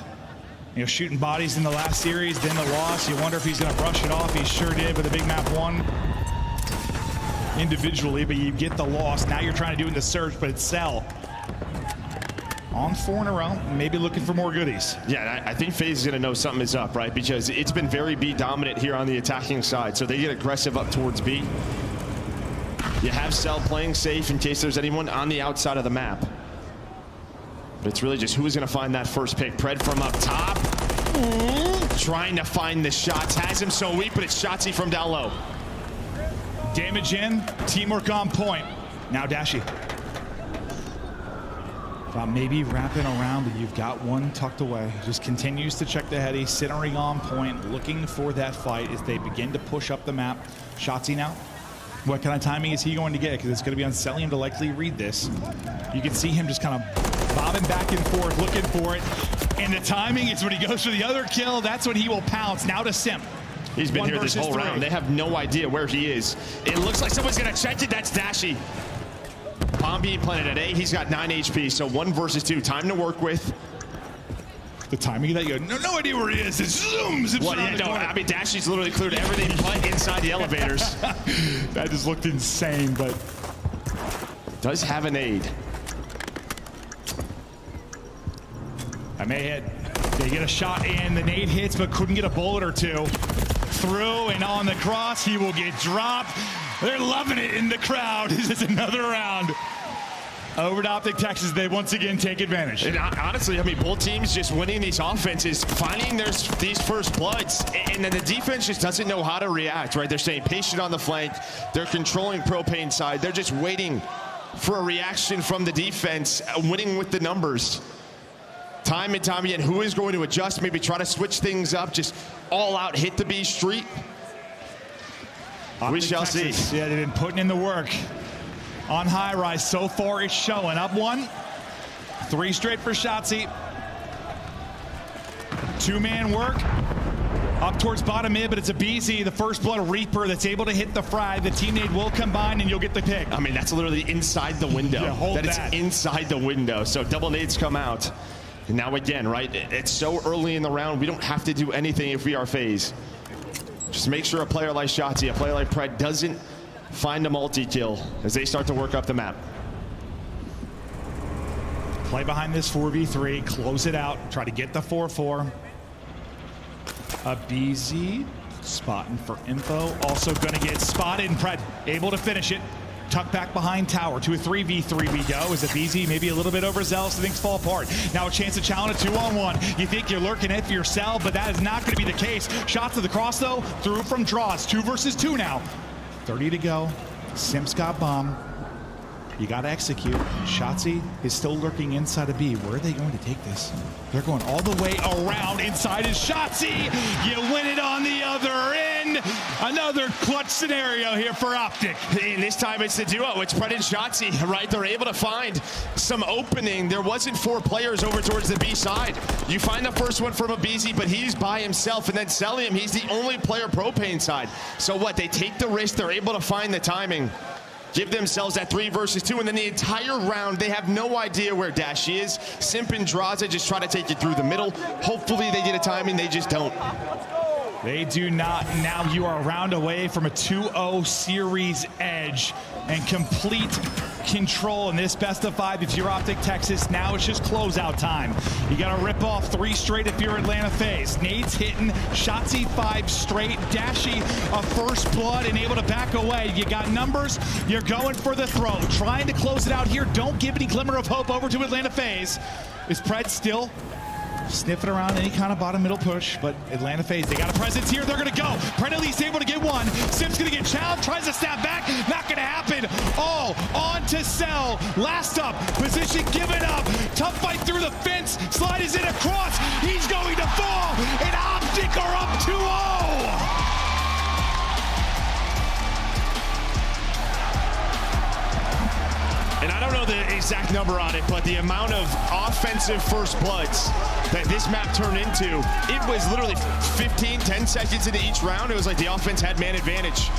shooting bodies in the last series, then the loss. You wonder if he's going to brush it off. He sure did with the big map 1 individually, but you get the loss. Now you're trying to do in the search, but it's Cell. On 4 in a row, maybe looking for more goodies. Yeah, I think Faze is going to know something is up, right? Because it's been very B dominant here on the attacking side, so they get aggressive up towards B. You have Cell playing safe in case there's anyone on the outside of the map. But it's really just who's going to find that first pick. Pred from up top. Trying to find the shots. Has him so weak, but it's Shotzi from down low. Damage in, teamwork on point. Now Dashi. Thought maybe wrapping around, but you've got one tucked away. Just continues to check the heady, centering on point, looking for that fight as they begin to push up the map. Shotzi now What kind of timing is he going to get? Because it's going to be on Celium to likely read this. You can see him just kind of bobbing back and forth, looking for it. And the timing is when he goes for the other kill, that's when he will pounce. Now to Simp. He's been here this whole round. They have no idea where he is. It looks like someone's going to check it. That's Dashy. Bomb being planted at A. He's got 9 HP, so 1 versus 2. Time to work with. The timing of that, you have no idea where he is. It zooms. Well, yeah, no, I mean, Dashy's literally cleared everything but inside the elevators. That just looked insane, but does have a nade. I may hit. They get a shot in. The nade hits, but couldn't get a bullet or two. Through and on the cross, he will get dropped. They're loving it in the crowd. This is another round. Over to Optic Texas, they once again take advantage. And honestly, I mean, both teams just winning these offenses, finding these first bloods, and then the defense just doesn't know how to react, right? They're staying patient on the flank. They're controlling propane side. They're just waiting for a reaction from the defense, winning with the numbers. Time and time again, who is going to adjust, maybe try to switch things up, just all out hit the B Street? Optic We shall Texas, see. Yeah, they've been putting in the work. On high rise, so far it's showing. Up 1, 3 straight for Shotzzy. 2-man work. Up towards bottom mid, but it's a BZ, the first blood Reaper that's able to hit the frag. The team nade will combine and you'll get the pick. I mean, that's literally inside the window. Yeah, hold that. that. It's inside the window. So double nades come out. And now again, right? It's so early in the round, we don't have to do anything if we are Faze. Just make sure a player like Shotzzy, a player like Pred doesn't find a multi-kill as they start to work up the map. Play behind this 4v3, close it out, try to get the 4-4. A BZ, spotting for info, also gonna get spotted, and Pred able to finish it. Tuck back behind tower to a 3v3 we go. As a BZ maybe a little bit overzealous, things fall apart. Now a chance to challenge a 2-on-1. You think you're lurking it for yourself, but that is not gonna be the case. Shots to the cross though, through from draws, 2 versus 2 now. 30 to go. Simp's got bomb. You got to execute. Shotzzy is still lurking inside of B. Where are they going to take this? They're going all the way around. Inside is Shotzzy. You win it on the other end. Another clutch scenario here for Optic. And this time it's the duo. It's Pred and Shotzzy, right? They're able to find some opening. There wasn't 4 players over towards the B side. You find the first one from a BZ, but he's by himself. And then Celium, he's the only player propane side. So what? They take the risk. They're able to find the timing. Give themselves that 3 versus 2, and then the entire round, they have no idea where Dashy is. Simp and Draza just try to take it through the middle. Hopefully they get a timing, they just don't. They do not. Now you are a round away from a 2-0 series edge and complete control in this best of 5 if you're Optic Texas. Now it's just closeout time. You got to rip off 3 straight if you're Atlanta Faze. Nades hitting, Shotzzy 5 straight, Dashy a first blood and able to back away. You got numbers, you're going for the throw. Trying to close it out here. Don't give any glimmer of hope over to Atlanta Faze. Is Pred still sniffing around any kind of bottom middle push, but Atlanta Faze, they got a presence here. They're gonna go. Pred at least able to get one. Simp's gonna get challenged, tries to snap back. Not gonna happen. All on to Cell. Last up, position given up. Tough fight through the fence. Slide is in across. He's going to fall. And Optic are up 2-0. And I don't know the exact number on it, but the amount of offensive first bloods that this map turned into, it was literally 10 seconds into each round. It was like the offense had man advantage.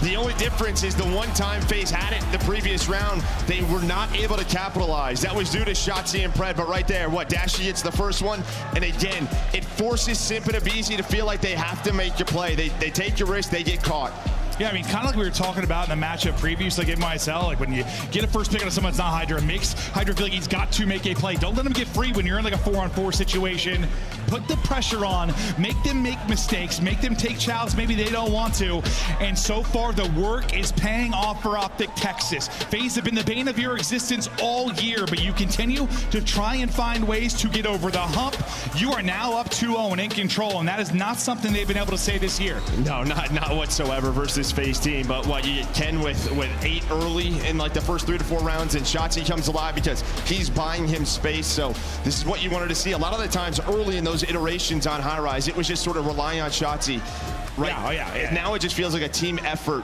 The only difference is the one time Faze had it the previous round, they were not able to capitalize. That was due to Shotzzy and Pred, but right there, Dashy hits the first one, and again, it forces Simp and Abizi to feel like they have to make your play. They take your risk, they get caught. Yeah, I mean, kind of like we were talking about in the matchup previews, like in myself, like when you get a first pick on someone that's not Hydra, it makes Hydra feel like he's got to make a play. Don't let him get free when you're in like a 4-on-4 situation. Put the pressure on, make them make mistakes, make them take challenges maybe they don't want to. And so far, the work is paying off for Optic Texas. Faze have been the bane of your existence all year, but you continue to try and find ways to get over the hump. You are now up 2-0 and in control, and that is not something they've been able to say this year. No, not whatsoever versus Faze team, but you get Ken with 8 early in like the first 3 to 4 rounds, and Shotzzy comes alive because he's buying him space. So this is what you wanted to see. A lot of the times early in those iterations on high rise, it was just sort of relying on Shotzzy. Right? Yeah. Now it just feels like a team effort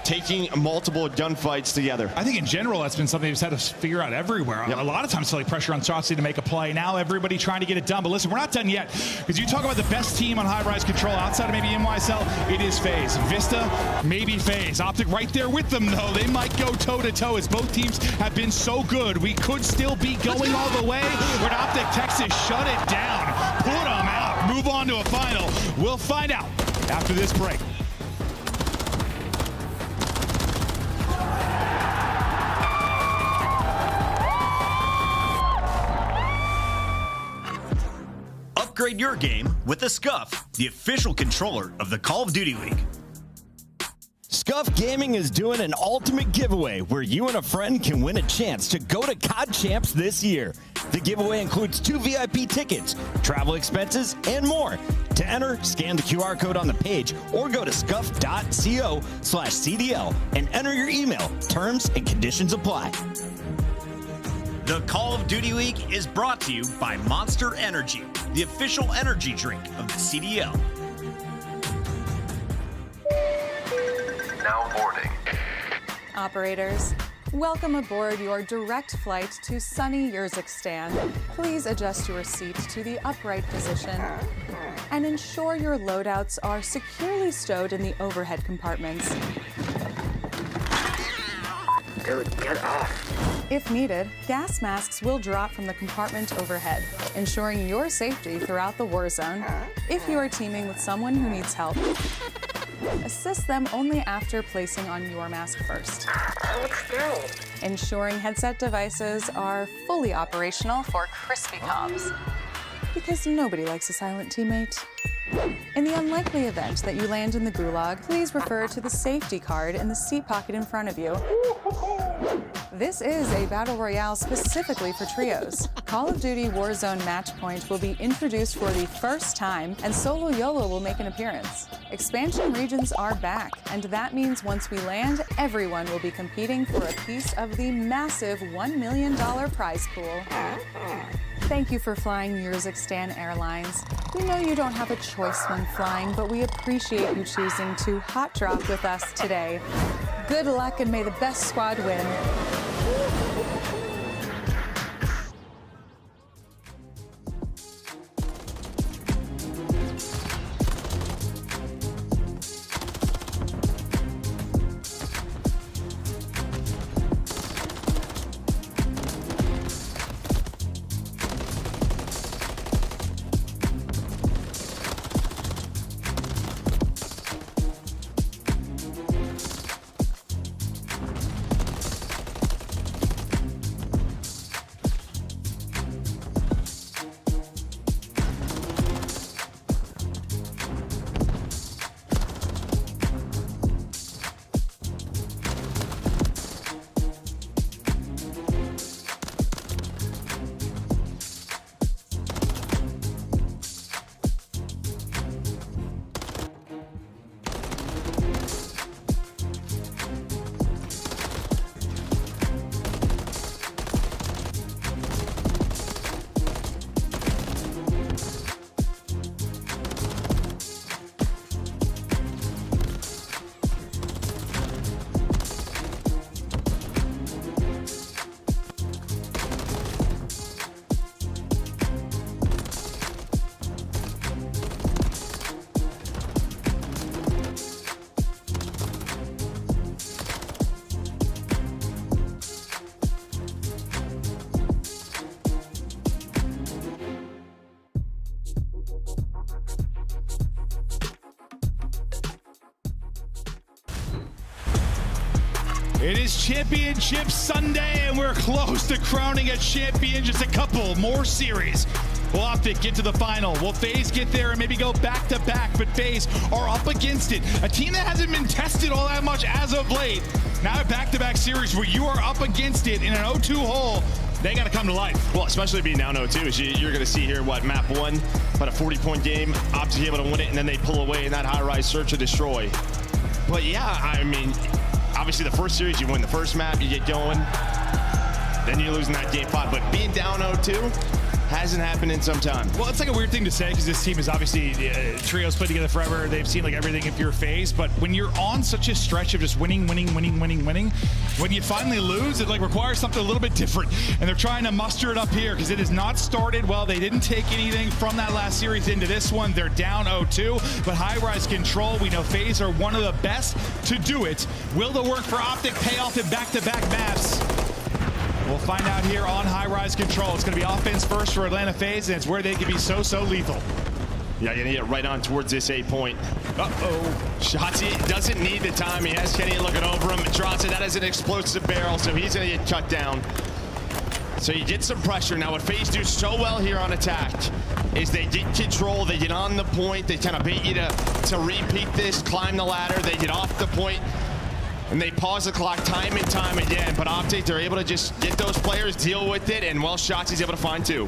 taking multiple gunfights together. I think in general, that's been something they've had to figure out everywhere. Yep. A lot of times, like pressure on Saucy to make a play. Now everybody trying to get it done. But listen, we're not done yet. Because you talk about the best team on high-rise control outside of maybe NYSL, it is Faze. Vista, maybe Faze. Optic right there with them, though. They might go toe-to-toe as both teams have been so good. We could still be going all the way. But Optic Texas shut it down. Put them out. Move on to a final. We'll find out after this break. Upgrade your game with the Scuff, the official controller of the Call of Duty League. Scuff Gaming is doing an ultimate giveaway where you and a friend can win a chance to go to COD Champs this year. The giveaway includes 2 VIP tickets, travel expenses, and more. To enter, scan the QR code on the page or go to scuff.co/CDL and enter your email. Terms and conditions apply. The Call of Duty League is brought to you by Monster Energy, the official energy drink of the CDL. Now boarding. Operators, welcome aboard your direct flight to sunny Yurzikistan. Please adjust your seat to the upright position and ensure your loadouts are securely stowed in the overhead compartments. Dude, get off. If needed, gas masks will drop from the compartment overhead, ensuring your safety throughout the war zone. If you are teaming with someone who needs help, assist them only after placing on your mask first. Ensuring headset devices are fully operational for crispy comms. Because nobody likes a silent teammate. In the unlikely event that you land in the gulag, please refer to the safety card in the seat pocket in front of you. This is a battle royale specifically for trios. Call of Duty Warzone Matchpoint will be introduced for the first time, and Solo YOLO will make an appearance. Expansion regions are back, and that means once we land, everyone will be competing for a piece of the massive $1 million prize pool. Thank you for flying Yurzikistan Airlines. We know you don't have a choice when flying, but we appreciate you choosing to hot drop with us today. Good luck and may the best squad win. It is Championship Sunday, and we're close to crowning a champion. Just a couple more series. Will Optic get to the final? Will Faze get there and maybe go back-to-back? But Faze are up against it. A team that hasn't been tested all that much as of late. Now a back-to-back series where you are up against it in an 0-2 hole. They got to come to life. Well, especially being down 0-2. You're going to see here, map 1, about a 40-point game. Optic able to win it, and then they pull away in that high-rise search and destroy. But yeah, I mean, obviously the first series, you win the first map, you get going. Then you're losing that game 5. But being down 0-2, Hasn't happened in some time. Well, it's like a weird thing to say because this team is obviously trios played together forever. They've seen like everything if you're Faze, but when you're on such a stretch of just winning, when you finally lose, it like requires something a little bit different. And they're trying to muster it up here because it has not started well. They didn't take anything from that last series into this one. They're down 0-2, but high-rise control, we know Faze are one of the best to do it. Will the work for Optic pay off in back-to-back maps? We'll find out here on high-rise control. It's going to be offense first for Atlanta Faze, and it's where they can be so lethal. Yeah, gonna get right on towards this 8-point. Shotzi doesn't need the time. He has Kenny looking over him. Draws it. That is an explosive barrel, so he's gonna get cut down. So you get some pressure. Now what Faze do so well here on attack is they get control, they get on the point, they kind of bait you to repeat this, climb the ladder, they get off the point, and they pause the clock time and time again. But Optic, they're able to just get those players, deal with it, and well, Shotzi's able to find two.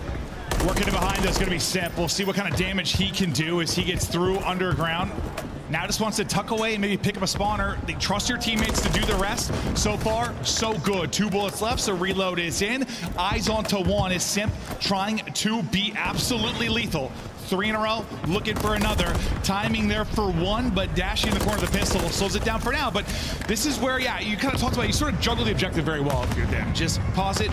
Working in behind us is going to be Simp. We'll see what kind of damage he can do as he gets through underground. Now just wants to tuck away and maybe pick up a spawner. They trust your teammates to do the rest. So far, so good. 2 bullets left, so reload is in. Eyes onto one is Simp trying to be absolutely lethal. 3 in a row, looking for another. Timing there for one, but dashing in the corner of the pistol slows it down for now. But this is where, yeah, you kind of talked about, you sort of juggle the objective very well if you're them. Just pause it.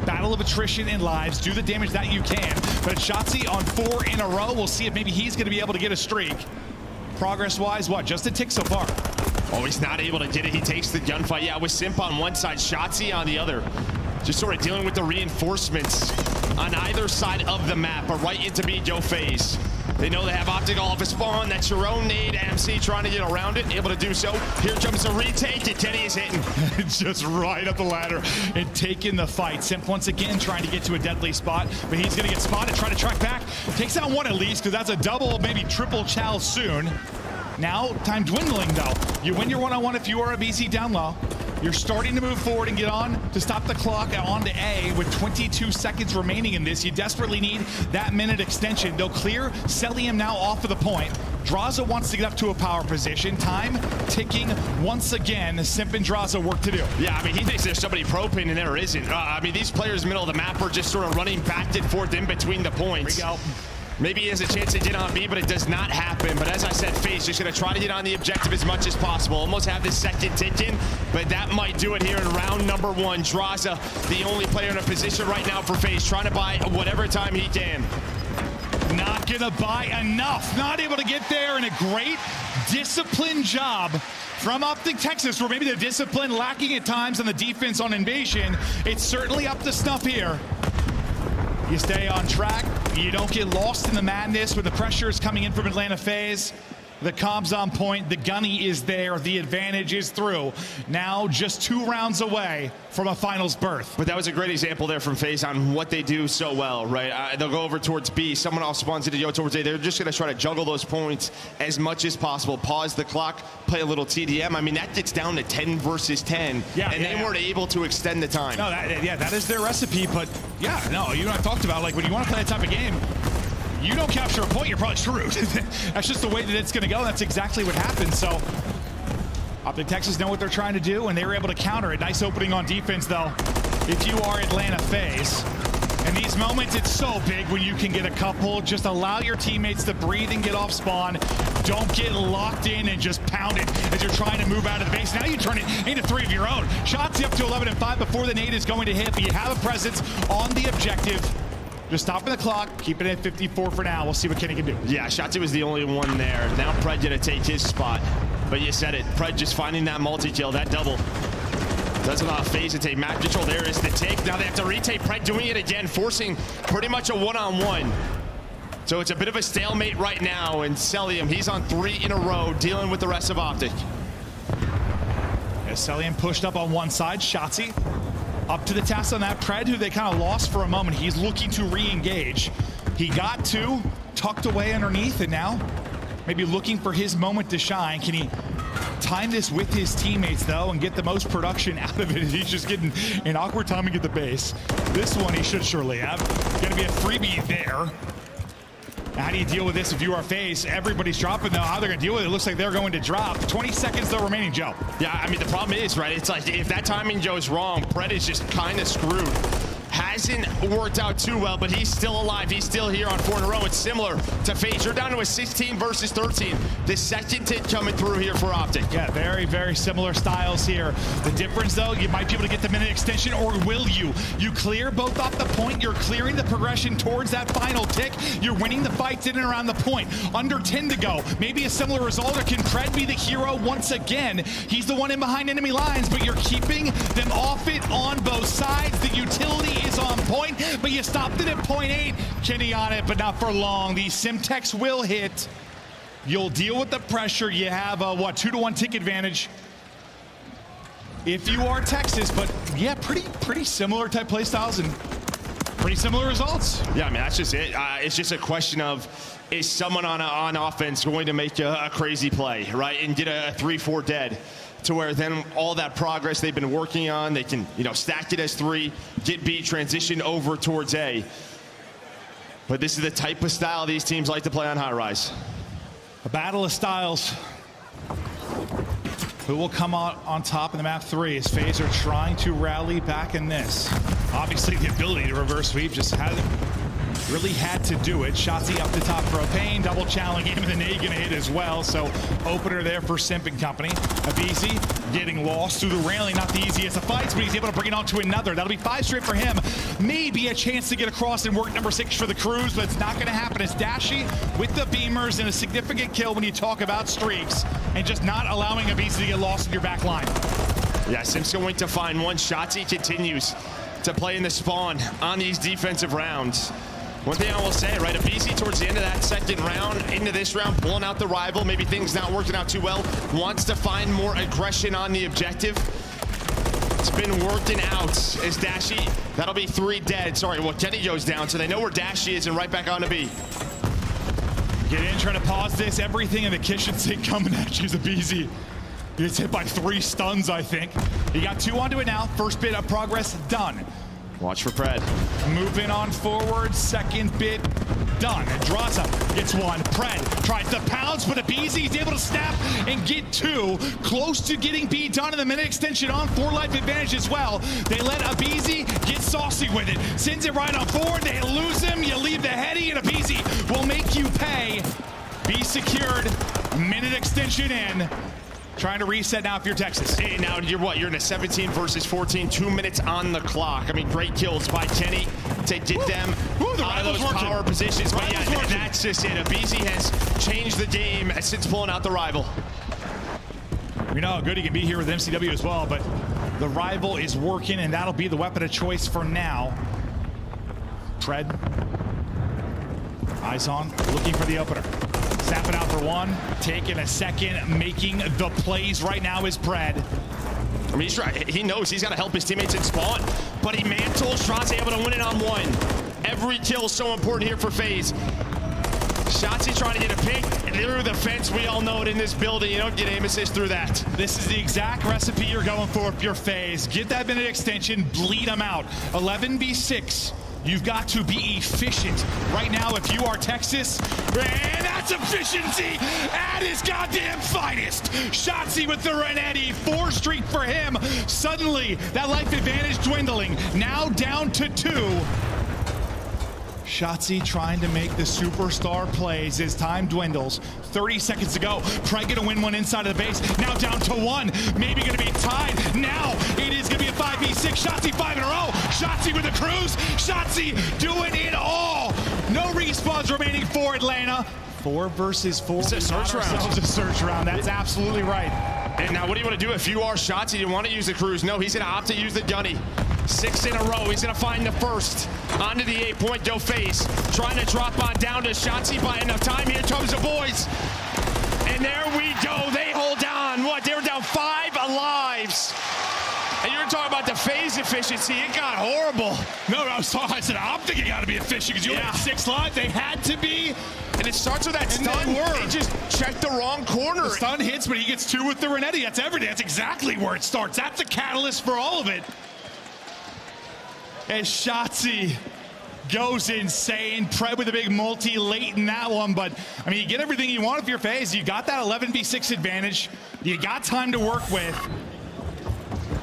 Battle of attrition and lives. Do the damage that you can. But Shotzi on 4 in a row. We'll see if maybe he's going to be able to get a streak. Progress-wise, what? Just a tick so far. Oh, he's not able to get it. He takes the gunfight. Yeah, with Simp on one side, Shotzi on the other. Just sort of dealing with the reinforcements on either side of the map, but right into me, Joe Faze. They know they have Optic all of his spawn. That's your own nade. MC trying to get around it, able to do so. Here comes a retake, and Kenny is hitting. Just right up the ladder and taking the fight. Simp once again trying to get to a deadly spot, but he's going to get spotted, trying to track back. Takes out one at least, because that's a double, maybe triple chow soon. Now, time dwindling though. You win your one-on-one if you are a BC down low. You're starting to move forward and get on to stop the clock on to A with 22 seconds remaining in this. You desperately need that minute extension. They'll clear Celium now off of the point. Draza wants to get up to a power position. Time ticking once again. Simp and Draza work to do. Yeah, I mean, he thinks there's somebody proping and there isn't. I mean, these players in the middle of the map are just sort of running back and forth in between the points. Here we go. Maybe he has a chance to get on B, but it does not happen. But as I said, Faze just going to try to get on the objective as much as possible. Almost have this second ticking, but that might do it here in round number 1. Draza, the only player in a position right now for Faze, trying to buy whatever time he can. Not gonna buy enough. Not able to get there, and a great disciplined job from Optic Texas, where maybe the discipline lacking at times on the defense on Invasion. It's certainly up to snuff here. You stay on track. You don't get lost in the madness when the pressure is coming in from Atlanta Faze. The comms on point, the gunny is there, the advantage is through. Now just 2 rounds away from a finals berth. But that was a great example there from Faze on what they do so well, right? They'll go over towards B, someone else spawns into go towards A. They're just gonna try to juggle those points as much as possible. Pause the clock, play a little TDM. I mean, that gets down to 10 versus 10, and they weren't able to extend the time. No, that is their recipe, but yeah, no, you and I talked about, like, when you wanna play that type of game, you don't capture a point, you're probably screwed. That's just the way that it's going to go. That's exactly what happened. So Optic Texas know what they're trying to do, and they were able to counter it. Nice opening on defense, though, if you are Atlanta Faze. In these moments, it's so big when you can get a couple. Just allow your teammates to breathe and get off spawn. Don't get locked in and just pound it as you're trying to move out of the base. Now you turn it into 3 of your own. Shots up to 11 and 5 before the nade is going to hit, but you have a presence on the objective. Just stopping the clock, keeping it at 54 for now. We'll see what Kenny can do. Yeah, Shotzi was the only one there. Now Pred gonna take his spot. But you said it, Pred just finding that multi-kill, that double. Doesn't allow Faze to take map control. There is the take. Now they have to retake. Pred doing it again, forcing pretty much a one-on-one. So it's a bit of a stalemate right now. And Celium, he's on 3 in a row, dealing with the rest of Optic. As Celium pushed up on one side, Shotzi up to the task on that. Pred, who they kind of lost for a moment, he's looking to re-engage. He got 2, tucked away underneath, and now maybe looking for his moment to shine. Can he time this with his teammates, though, and get the most production out of it? He's just getting an awkward timing at the base. This one he should surely have. Gonna be a freebie there. How do you deal with this if you are Faze? Everybody's dropping, though. How they're going to deal with it? It looks like they're going to drop. 20 seconds, though, remaining, Joe. Yeah, I mean, the problem is, right, it's like if that timing, Joe, is wrong, Pred is just kind of screwed. Had hasn't worked out too well, but he's still alive. He's still here on 4 in a row. It's similar to Faze. You're down to a 16 versus 13. The second hit coming through here for Optic. Yeah, very, very similar styles here. The difference, though, you might be able to get the minute extension, or will you? You clear both off the point. You're clearing the progression towards that final tick. You're winning the fights in and around the point. Under 10 to go. Maybe a similar result, or can Pred be the hero once again? He's the one in behind enemy lines, but you're keeping them off it on both sides. The utility is on point, but you stopped it at .8. Kenny on it, but not for long. The Simtex will hit. You'll deal with the pressure. You have a, 2-to-1 tick advantage if you are Texas, but yeah, pretty similar type play styles and pretty similar results. Yeah, I mean, that's just it. It's just a question of, is someone on offense going to make a crazy play, right, and get a 3-4 dead, to where then all that progress they've been working on, they can, stack it as 3, get B, transition over towards A. But this is the type of style these teams like to play on high rise. A battle of styles. Who will come out on top in the map 3 as Faze are trying to rally back in this. Obviously the ability to reverse sweep just hasn't really had to do it. Shotzi up the top, Propane, double challenge him, and the nade gonna hit as well. So opener there for Simp and company. Abizi getting lost through the railing, not the easiest of fights, but he's able to bring it on to another. That'll be 5 straight for him. Maybe a chance to get across and work number 6 for the Crews, but it's not gonna happen. It's Dashi with the beamers and a significant kill when you talk about streaks, and just not allowing Abizi to get lost in your back line. Yeah, Simp's going to find one. Shotzi continues to play in the spawn on these defensive rounds. One thing I will say, right, Abizi towards the end of that second round, into this round, pulling out the rival, maybe things not working out too well, wants to find more aggression on the objective. It's been working out as Dashi, that'll be 3 dead. Sorry, well, Kenny goes down, so they know where Dashi is, and right back on to B. Get in, trying to pause this. Everything in the kitchen sink coming at you is Abizi. He gets hit by 3 stuns, I think. He got 2 onto it now. First bit of progress done. Watch for Pred. Moving on forward, second bit done. Andraza gets 1. Pred tries to pounce, but Abizi's able to snap and get 2. Close to getting B done in the minute extension on 4 life advantage as well. They let Abizi get saucy with it. Sends it right on forward. They lose him. You leave the heady, and Abizi will make you pay. B secured. Minute extension in. Trying to reset now if you're Texas. Hey, now you're what? You're in a 17 versus 14, 2 minutes on the clock. I mean, great kills by Kenny to get them out of those power positions. But yeah, that's just it. Abizi has changed the game since pulling out the rival. You know how good he can be here with MCW as well, but the rival is working, and that'll be the weapon of choice for now. Pred. Eyes on, looking for the opener. Snapping out for 1, taking a second, making the plays right now is Pred. I mean, he knows he's got to help his teammates in spawn, but he mantles, Shotzi able to win it on 1. Every kill is so important here for Faze. Shotzi trying to get a pick through the fence. We all know it in this building. You don't get aim assist through that. This is the exact recipe you're going for if you're Faze. Get that minute extension, bleed them out. 11v6. You've got to be efficient. Right now, if you are Texas, and that's efficiency at his goddamn finest. Shotzi with the Renetti, 4 streak for him. Suddenly, that life advantage dwindling. Now down to 2. Shotzi trying to make the superstar plays as time dwindles. 30 seconds to go. Pred gonna win one inside of the base. Now down to 1. Maybe gonna be tied. Now it is gonna be a 5v6. Shotzi 5 in a row. Shotzi with the Crews. Shotzi doing it all. No respawns remaining for Atlanta. 4 versus 4. It's a search round. It's a search round. That's absolutely right. And now what do you want to do if you are Shotzi? You want to use the Crews? No, he's gonna opt to use the Gunny. 6 in a row. He's gonna find the first. Onto the 8-point, go Faze. Trying to drop on down to Shotzi by enough time. Here comes the boys. And there we go. They hold on. What? They were down 5 lives. And you're talking about the Faze efficiency. It got horrible. No, I said Optic, you gotta be efficient because you only had 6 lives. They had to be. And it starts with that stun. They just checked the wrong corner. The stun hits, but he gets 2 with the Renetti. That's everything. That's exactly where it starts. That's the catalyst for all of it. As Shotzi goes insane. Pred with a big multi late in that one, but I mean, you get everything you want if you're Faze. You got that 11v6 advantage. You got time to work with.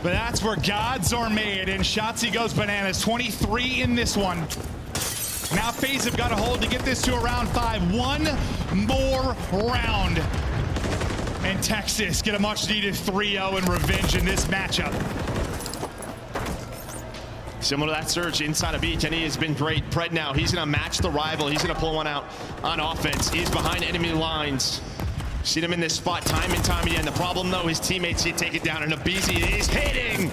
But that's where gods are made, and Shotzi goes bananas. 23 in this one. Now Faze have got a hold to get this to around 5. One more round. And Texas get a much-needed 3-0 in revenge in this matchup. Similar to that surge inside of B, Kenny has been great. Pred now, he's going to match the rival. He's going to pull one out on offense. He's behind enemy lines. Seen him in this spot time and time again. The problem, though, his teammates can't take it down, and Abizi is hitting.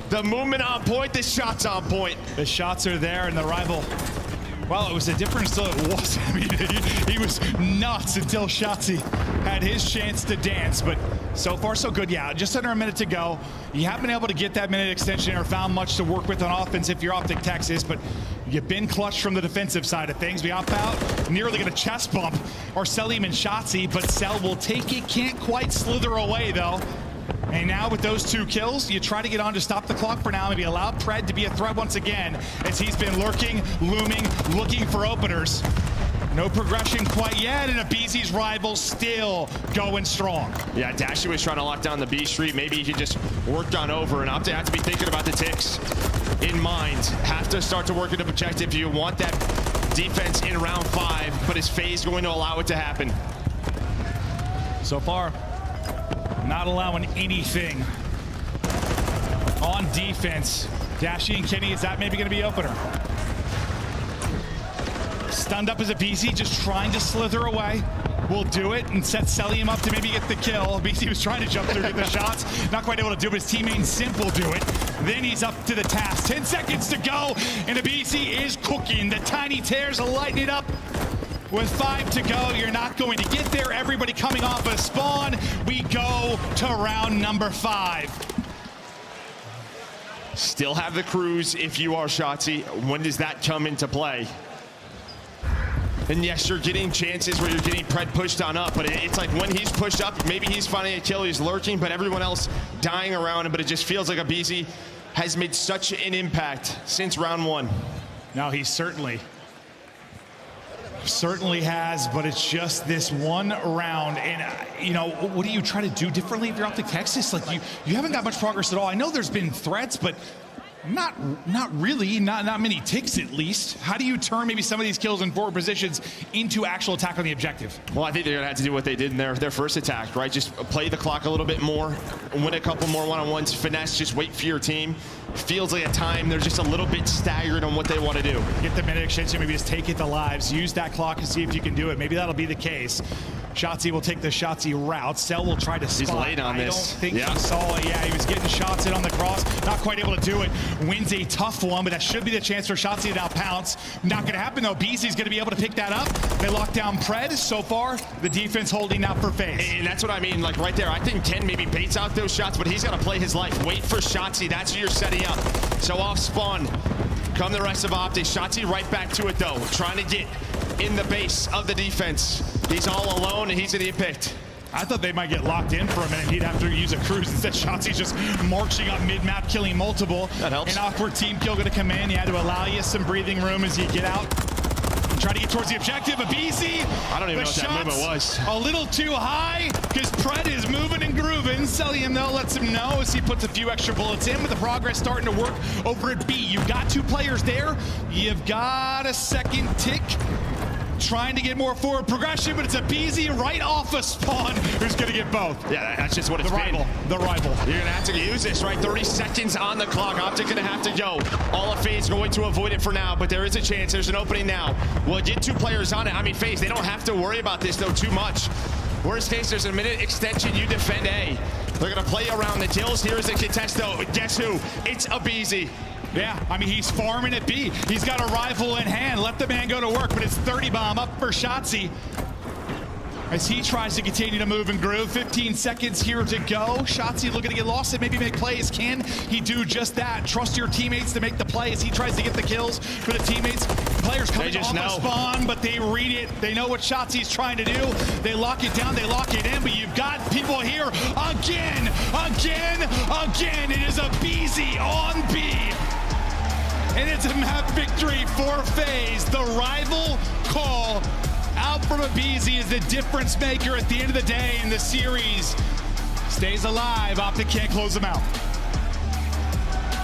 The movement on point, the shots on point. The shots are there, and the rival, well, it was a difference till it wasn't. I mean, he was nuts until Shotzi had his chance to dance, but so far so good. Yeah, just under a minute to go. You haven't been able to get that minute extension or found much to work with on offense if you're Optic Texas, but you've been clutched from the defensive side of things. We opt out, nearly gonna chest bump Arcelium and Shotzi, but Cell will take it, can't quite slither away though. And now with those 2 kills, you try to get on to stop the clock for now, maybe allow Pred to be a threat once again, as he's been lurking, looming, looking for openers. No progression quite yet, and Abizi's rival still going strong. Yeah, Dashy was trying to lock down the B street. Maybe he could just work on over, and Optic have to be thinking about the ticks in mind. Have to start to work at the objective. You want that defense in round 5, but is Faze going to allow it to happen? So far, not allowing anything on defense. Dashy and Kenny, is that maybe going to be opener? Stunned up as Abizi, just trying to slither away. Will do it and set Celium up to maybe get the kill. Abizi was trying to jump through, get the shots. Not quite able to do it, but his teammate Simple do it. Then he's up to the task. 10 seconds to go, and Abizi is cooking. The tiny tears are lighting it up. With 5 to go, you're not going to get there. Everybody coming off a spawn. We go to round number 5. Still have the cruise if you are Shotzi. When does that come into play? And yes, you're getting chances where you're getting Pred pushed on up, but it's like when he's pushed up, maybe he's finding a kill, he's lurking, but everyone else dying around him, but it just feels like Abizi has made such an impact since round 1. Now he certainly has, but it's just this one round. And you know, what do you try to do differently if you're Optic Texas? Like you haven't got much progress at all. I know there's been threats, but not really, not many ticks at least. How do you turn maybe some of these kills in forward positions into actual attack on the objective? Well, I think they're gonna have to do what they did in their first attack, right? Just play the clock a little bit more, win a couple more one-on-ones, finesse, just wait for your team. Feels like a time they're just a little bit staggered on what they want to do. Get the minute extension, maybe just take it to lives, use that clock and see if you can do it. Maybe that'll be the case. Shotzi will take the Shotzi route. Cell will try to spot. He's late on this. I don't think he saw it. Yeah, he was getting shots in on the cross. Not quite able to do it. Wins a tough one, but that should be the chance for Shotzi to now pounce. Not going to happen, though. Beasley's going to be able to pick that up. They lock down Pred. So far, the defense holding out for Faze. And that's what I mean, like right there. I think Ken maybe baits out those shots, but he's got to play his life. Wait for Shotzi. That's who you're setting up. So off spawn, come the rest of Optic. Shotzi right back to it, though. Trying to get in the base of the defense. He's all alone, and he's going to get picked. I thought they might get locked in for a minute. He'd have to use a cruise. Instead, Shotzi's just marching up mid-map, killing multiple. That helps. An awkward team kill going to come in. You had to allow you some breathing room as you get out. Try to get towards the objective. Abizi. I don't even know what that movement was. A little too high because Pred is moving and grooving. Celium, though, lets him know as he puts a few extra bullets in with the progress starting to work over at B. You've got 2 players there. You've got a second tick. Trying to get more forward progression, but it's Abizi right off a spawn who's going to get both. Yeah, that's just what it's been. The rival. You're going to have to use this, right? 30 seconds on the clock. Optic going to have to go. All of Faze going to avoid it for now, but there is a chance. There's an opening now. We'll get 2 players on it. I mean, Faze, they don't have to worry about this, though, too much. Worst case, there's a minute extension. You defend A. They're going to play around the kills. Here's the contest, though. Guess who? It's Abizi. Yeah, I mean, he's farming at B. He's got a rifle in hand. Let the man go to work, but it's 30 bomb up for Shotzi as he tries to continue to move and groove. 15 seconds here to go. Shotzi looking to get lost and maybe make plays. Can he do just that? Trust your teammates to make the play as he tries to get the kills for the teammates. Players coming off the spawn, but they read it. They know what Shotzi's trying to do. They lock it down, they lock it in, but you've got people here again. It is Abizi on B. And it's a map victory for Faze. The rival call out from Abizi is the difference maker at the end of the day in the series. Stays alive. Optic can't close them out.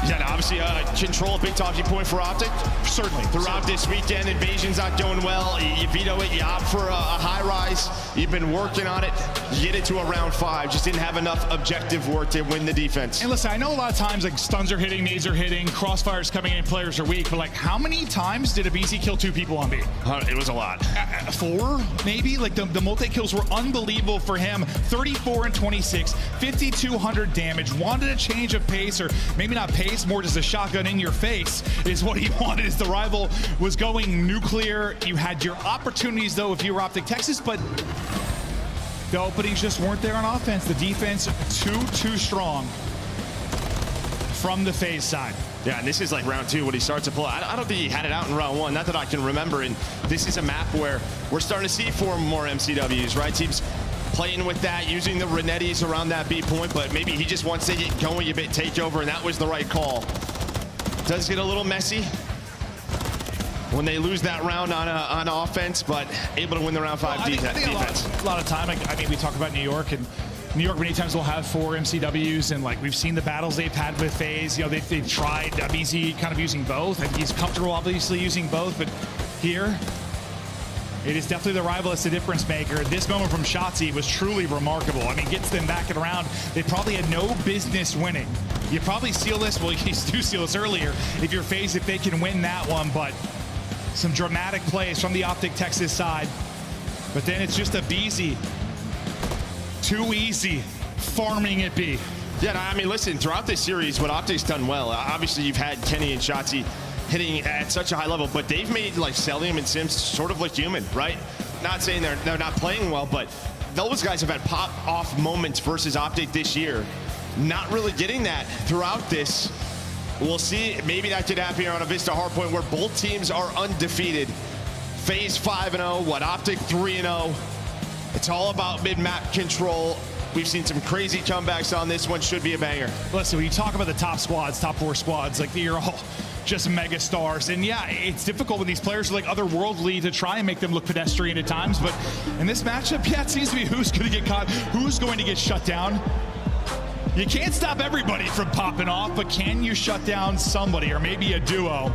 Yeah, obviously, control a big talking point for Optic. Certainly. Throughout this weekend, Invasion's not going well. You veto it, you opt for a high rise. You've been working on it. You get it to a round 5. Just didn't have enough objective work to win the defense. And listen, I know a lot of times like stuns are hitting, nades are hitting, crossfires coming in, players are weak, but like how many times did a BC kill 2 people on B? It was a lot. 4, maybe? Like the multi-kills were unbelievable for him. 34 and 26, 5,200 damage. Wanted a change of pace, or maybe not pace, more just a shotgun in your face is what he wanted, as the rival was going nuclear. You had your opportunities though if you were Optic Texas, but the openings just weren't there on offense. The defense too strong from the Faze side. Yeah, and this is like round 2 when he starts to pull. I don't think he had it out in round 1, not that I can remember. And this is a map where we're starting to see 4 more MCWs, right? Teams playing with that, using the Renettis around that B point, but maybe he just wants to get going a bit, take over, and that was the right call. Does get a little messy when they lose that round on offense, but able to win the round 5 defense. A lot of time, I mean, we talk about New York, and New York many times will have 4 MCWs, and like we've seen the battles they've had with Faze. You know, they've tried BC kind of using both. I think he's comfortable obviously using both, but here, it is definitely the rival that's the difference maker. This moment from Shotzi was truly remarkable. I mean, gets them back and around. They probably had no business winning. You probably seal this, well, you do seal this earlier if you're Faze, if they can win that one, but some dramatic plays from the Optic Texas side. But then it's just a BZ. Too easy farming it B. Yeah, I mean, listen, throughout this series, what Optic's done well, obviously you've had Kenny and Shotzi hitting at such a high level, but they've made like Celium and Sims sort of look human, right? Not saying they're not playing well, but those guys have had pop-off moments versus Optic this year. Not really getting that throughout this. We'll see, maybe that could happen here on a Vista Hardpoint where both teams are undefeated. Faze 5-0, Optic 3-0. It's all about mid-map control. We've seen some crazy comebacks on this one. Should be a banger. Listen, when you talk about the top squads, top 4 squads, like you're all just mega stars. And yeah, it's difficult when these players are like otherworldly to try and make them look pedestrian at times. But in this matchup, yeah, it seems to be who's going to get caught, who's going to get shut down. You can't stop everybody from popping off, but can you shut down somebody, or maybe a duo?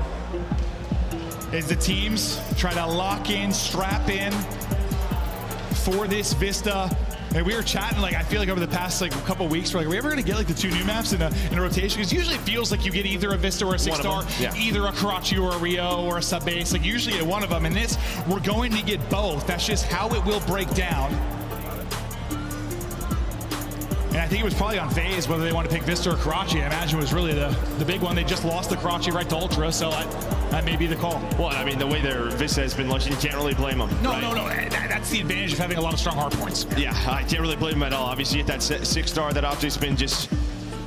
As the teams try to lock in, strap in for this Vista. And we were chatting, like, I feel like over the past like couple weeks, we're like, are we ever going to get like the 2 new maps in a rotation? Because usually it feels like you get either a Vista or a 6-star, either a Karachi or a Rio or a sub base. Like usually you get one of them. In this, we're going to get both. That's just how it will break down. And I think it was probably on Faze whether they want to pick Vista or Karachi. I imagine it was really the big one. They just lost the Karachi right to Ultra, so that may be the call. Well, I mean, the way their Vista has been looking, you can't really blame them. No, right? no. That's the advantage of having a lot of strong hard points. Yeah, I can't really blame them at all. Obviously, that 6-star that Optic's been just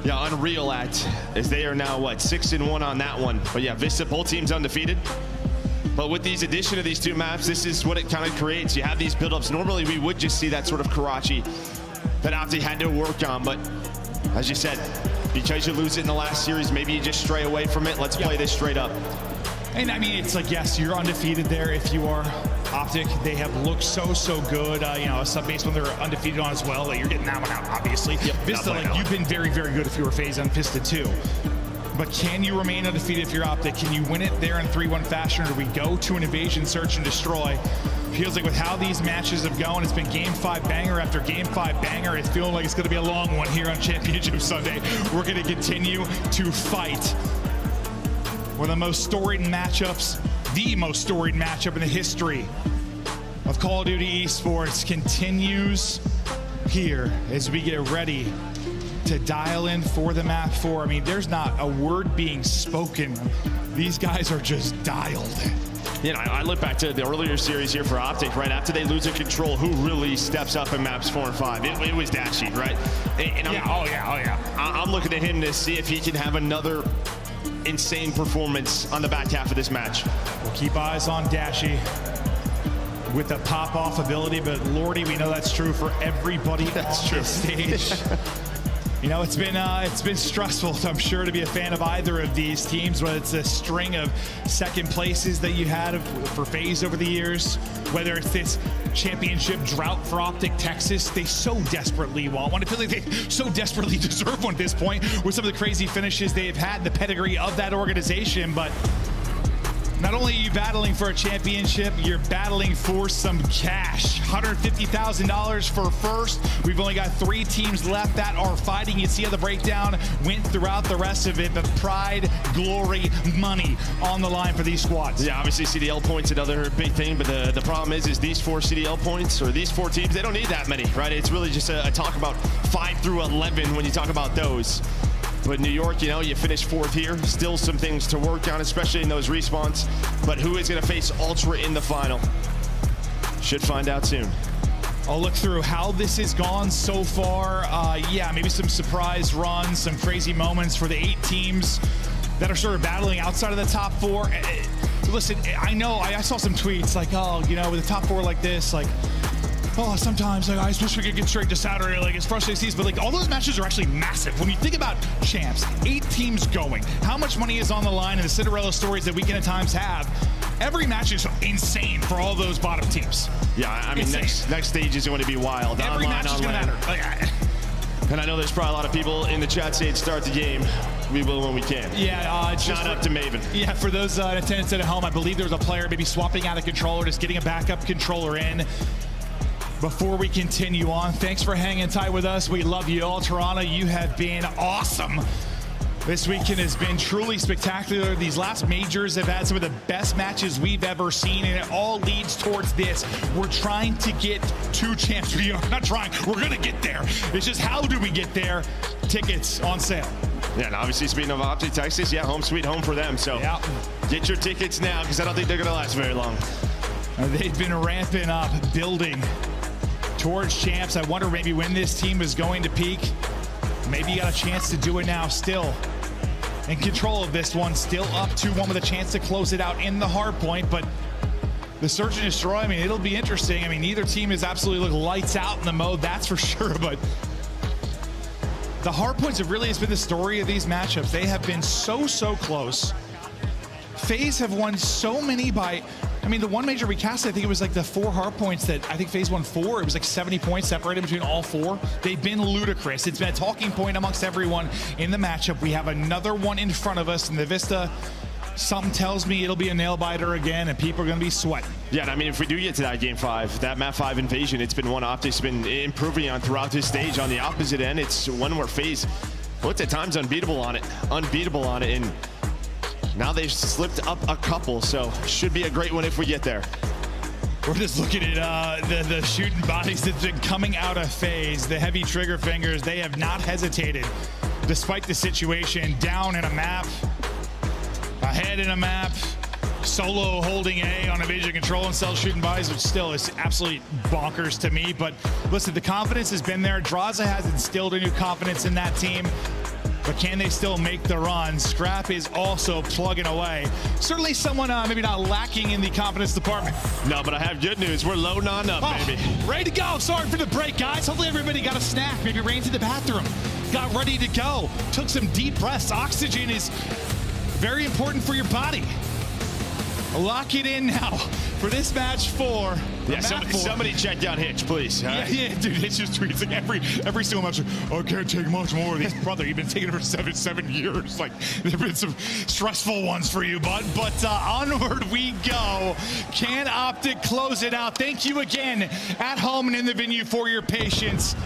unreal at, as they are now, 6-1 on that one. But yeah, Vista, both teams undefeated. But with these addition of these 2 maps, this is what it kind of creates. You have these buildups. Normally, we would just see that sort of Karachi that Optic had to work on, but as you said, because you lose it in the last series, maybe you just stray away from it. Let's play this straight up. And I mean, it's like, yes, you're undefeated there if you are Optic. They have looked so good. A sub base when they're undefeated on as well. Like, you're getting that one out, obviously. Yep, Vista, like, you've been very good if you were Faze on Vista too. But can you remain undefeated if you're Optic? Can you win it there in 3-1 fashion, or do we go to an invasion, search, and destroy? Feels like with how these matches have gone, it's been game 5 banger after game 5 banger. It's feeling like it's going to be a long one here on Championship Sunday. We're going to continue to fight. One of the most storied matchups, the most storied matchup in the history of Call of Duty Esports continues here as we get ready to dial in for the map 4. I mean, there's not a word being spoken. These guys are just dialed. I look back to the earlier series here for Optic, right after they lose their control, who really steps up in maps 4 and 5? It was Dashy, right? And I'm looking at him to see if he can have another insane performance on the back half of this match. We'll keep eyes on Dashy with the pop-off ability, but Lordy, we know that's true for everybody on this stage. You know, it's been stressful, I'm sure, to be a fan of either of these teams, whether it's a string of second places that you had for Faze over the years, whether it's this championship drought for Optic Texas. They so desperately want one. I feel like they so desperately deserve one at this point with some of the crazy finishes they've had, the pedigree of that organization. But not only are you battling for a championship, you're battling for some cash. $150,000 for first. We've only got 3 teams left that are fighting. You see how the breakdown went throughout the rest of it, but pride, glory, money on the line for these squads. Yeah, obviously CDL points another big thing, but the problem is these 4 CDL points, or these 4 teams, they don't need that many, right? It's really just a talk about 5 through 11 when you talk about those. But New York, you know, you finished 4th here. Still some things to work on, especially in those respawns. But who is going to face Ultra in the final? Should find out soon. I'll look through how this has gone so far. Yeah, maybe some surprise runs, some crazy moments for the 8 teams that are sort of battling outside of the top 4. Listen, I know, I saw some tweets like, oh, you know, with the top 4 like this, like, oh, sometimes like, I wish we could get straight to Saturday. Like, it's frustrating, but like all those matches are actually massive. When you think about champs, 8 teams going, how much money is on the line, and the Cinderella stories that we can at times have. Every match is insane for all those bottom teams. Yeah, I mean, next stage is going to be wild. Every match is going to matter. And I know there's probably a lot of people in the chat saying start the game. We will when we can. Yeah, it's not up to Maven. Yeah, for those in attendance at home, I believe there was a player maybe swapping out a controller, just getting a backup controller in. Before we continue on, thanks for hanging tight with us. We love you all. Toronto, you have been awesome. This weekend has been truly spectacular. These last majors have had some of the best matches we've ever seen, and it all leads towards this. We're trying to get 2 champs. We are not trying. We're going to get there. It's just how do we get there? Tickets on sale. Yeah, and obviously, speaking of Optic Texas, yeah, home sweet home for them. So get your tickets now, because I don't think they're going to last very long. They've been ramping up, building towards champs. I wonder maybe when this team is going to peak. Maybe you got a chance to do it now. Still in control of this one, still up 2-1 with a chance to close it out in the Hardpoint. But the Search and Destroy, I mean, it'll be interesting. I mean, neither team is absolutely look lights out in the mode, that's for sure. But the Hardpoints have really been the story of these matchups. They have been so close. Faze have won so many by, I mean, the one major we cast, I think it was like the 4 Hardpoints that I think Faze won 4. It was like 70 points separated between all 4. They've been ludicrous. It's been a talking point amongst everyone in the matchup. We have another one in front of us in the Vista. Something tells me it'll be a nail biter again, and people are going to be sweating. Yeah, and I mean, if we do get to that game 5, that map 5 invasion, it's been one Optic's been improving on throughout this stage. On the opposite end, it's one where Faze looked at times unbeatable on it, and now they've slipped up a couple, so should be a great one if we get there. We're just looking at the shooting bodies that's been coming out of Faze, the heavy trigger fingers. They have not hesitated, despite the situation. Down in a map, ahead in a map, solo holding A on a vision control and cell shooting bodies, which still is absolutely bonkers to me. But listen, the confidence has been there. Draza has instilled a new confidence in that team. But can they still make the run? Scrap is also plugging away. Certainly someone maybe not lacking in the confidence department. No, but I have good news. We're loading on up, baby. Ready to go. Sorry for the break, guys. Hopefully everybody got a snack. Maybe ran to the bathroom. Got ready to go. Took some deep breaths. Oxygen is very important for your body. Lock it in now for this match 4. Yeah, somebody check down Hitch, please. Yeah, dude, Hitch just tweets like every single match. I can't take much more of these. Brother, you've been taking it for seven years. Like, there have been some stressful ones for you, bud. But onward we go. Can Optic close it out? Thank you again at home and in the venue for your patience.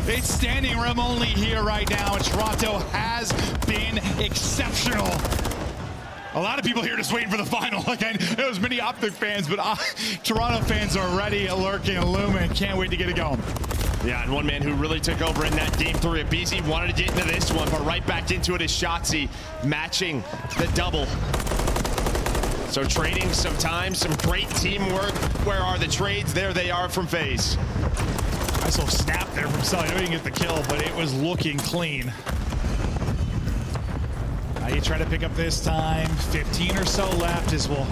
It's standing room only here right now, and Toronto has been exceptional. A lot of people here just waiting for the final. Like, I know there's many Optic fans, but Toronto fans are ready, lurking, illuminating. Can't wait to get it going. Yeah, and one man who really took over in that game 3 at BZ wanted to get into this one, but right back into it is Shotzi, matching the double. So trading some time, some great teamwork. Where are the trades? There they are from Faze. Nice little snap there from Sully. I know he didn't get the kill, but it was looking clean. Now you try to pick up this time. 15 or so left as we'll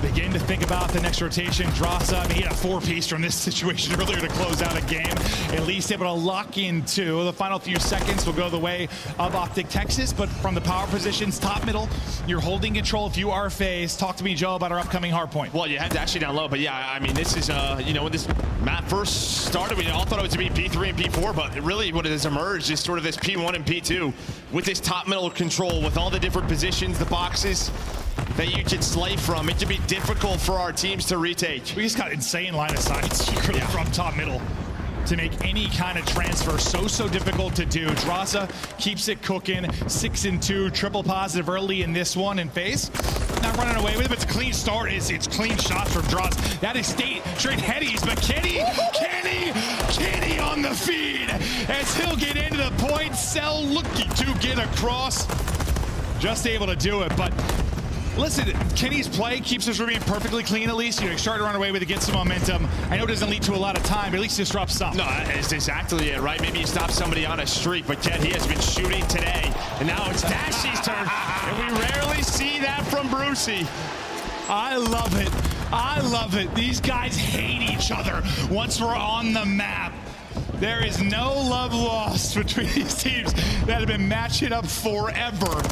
begin to think about the next rotation. Drossa, I mean, he had a 4-piece from this situation earlier to close out a game. At least able to lock in 2. The final few seconds will go the way of Optic Texas, but from the power positions, top middle, you're holding control if you are Faze. Talk to me, Joe, about our upcoming Hardpoint. Well, you had Dashy down low, but yeah, I mean, this is, you know, when this map first started, we all thought it was to be P3 and P4, but really what has emerged is sort of this P1 and P2 with this top middle control, with all the different positions, the boxes that you can slay from. It can be difficult for our teams to retake. We just got insane line of sight secretly from top middle to make any kind of transfer so difficult to do. Drossa keeps it cooking. 6-2, triple positive early in this one, and Faze not running away with it, but it's a clean start. It's clean shots from Dross. That is straight headies, but Kenny on the feed as he'll get into the point. Cell looking to get across. Just able to do it, but listen, Kenny's play keeps us remaining perfectly clean at least. You know, start to run away with it, get some momentum. I know it doesn't lead to a lot of time, but at least disrupt some. No, it's exactly it, right? Maybe you stop somebody on a streak, but yet he has been shooting today. And now it's Dashy's turn. And we rarely see that from Brucey. I love it. I love it. These guys hate each other once we're on the map. There is no love lost between these teams that have been matching up forever.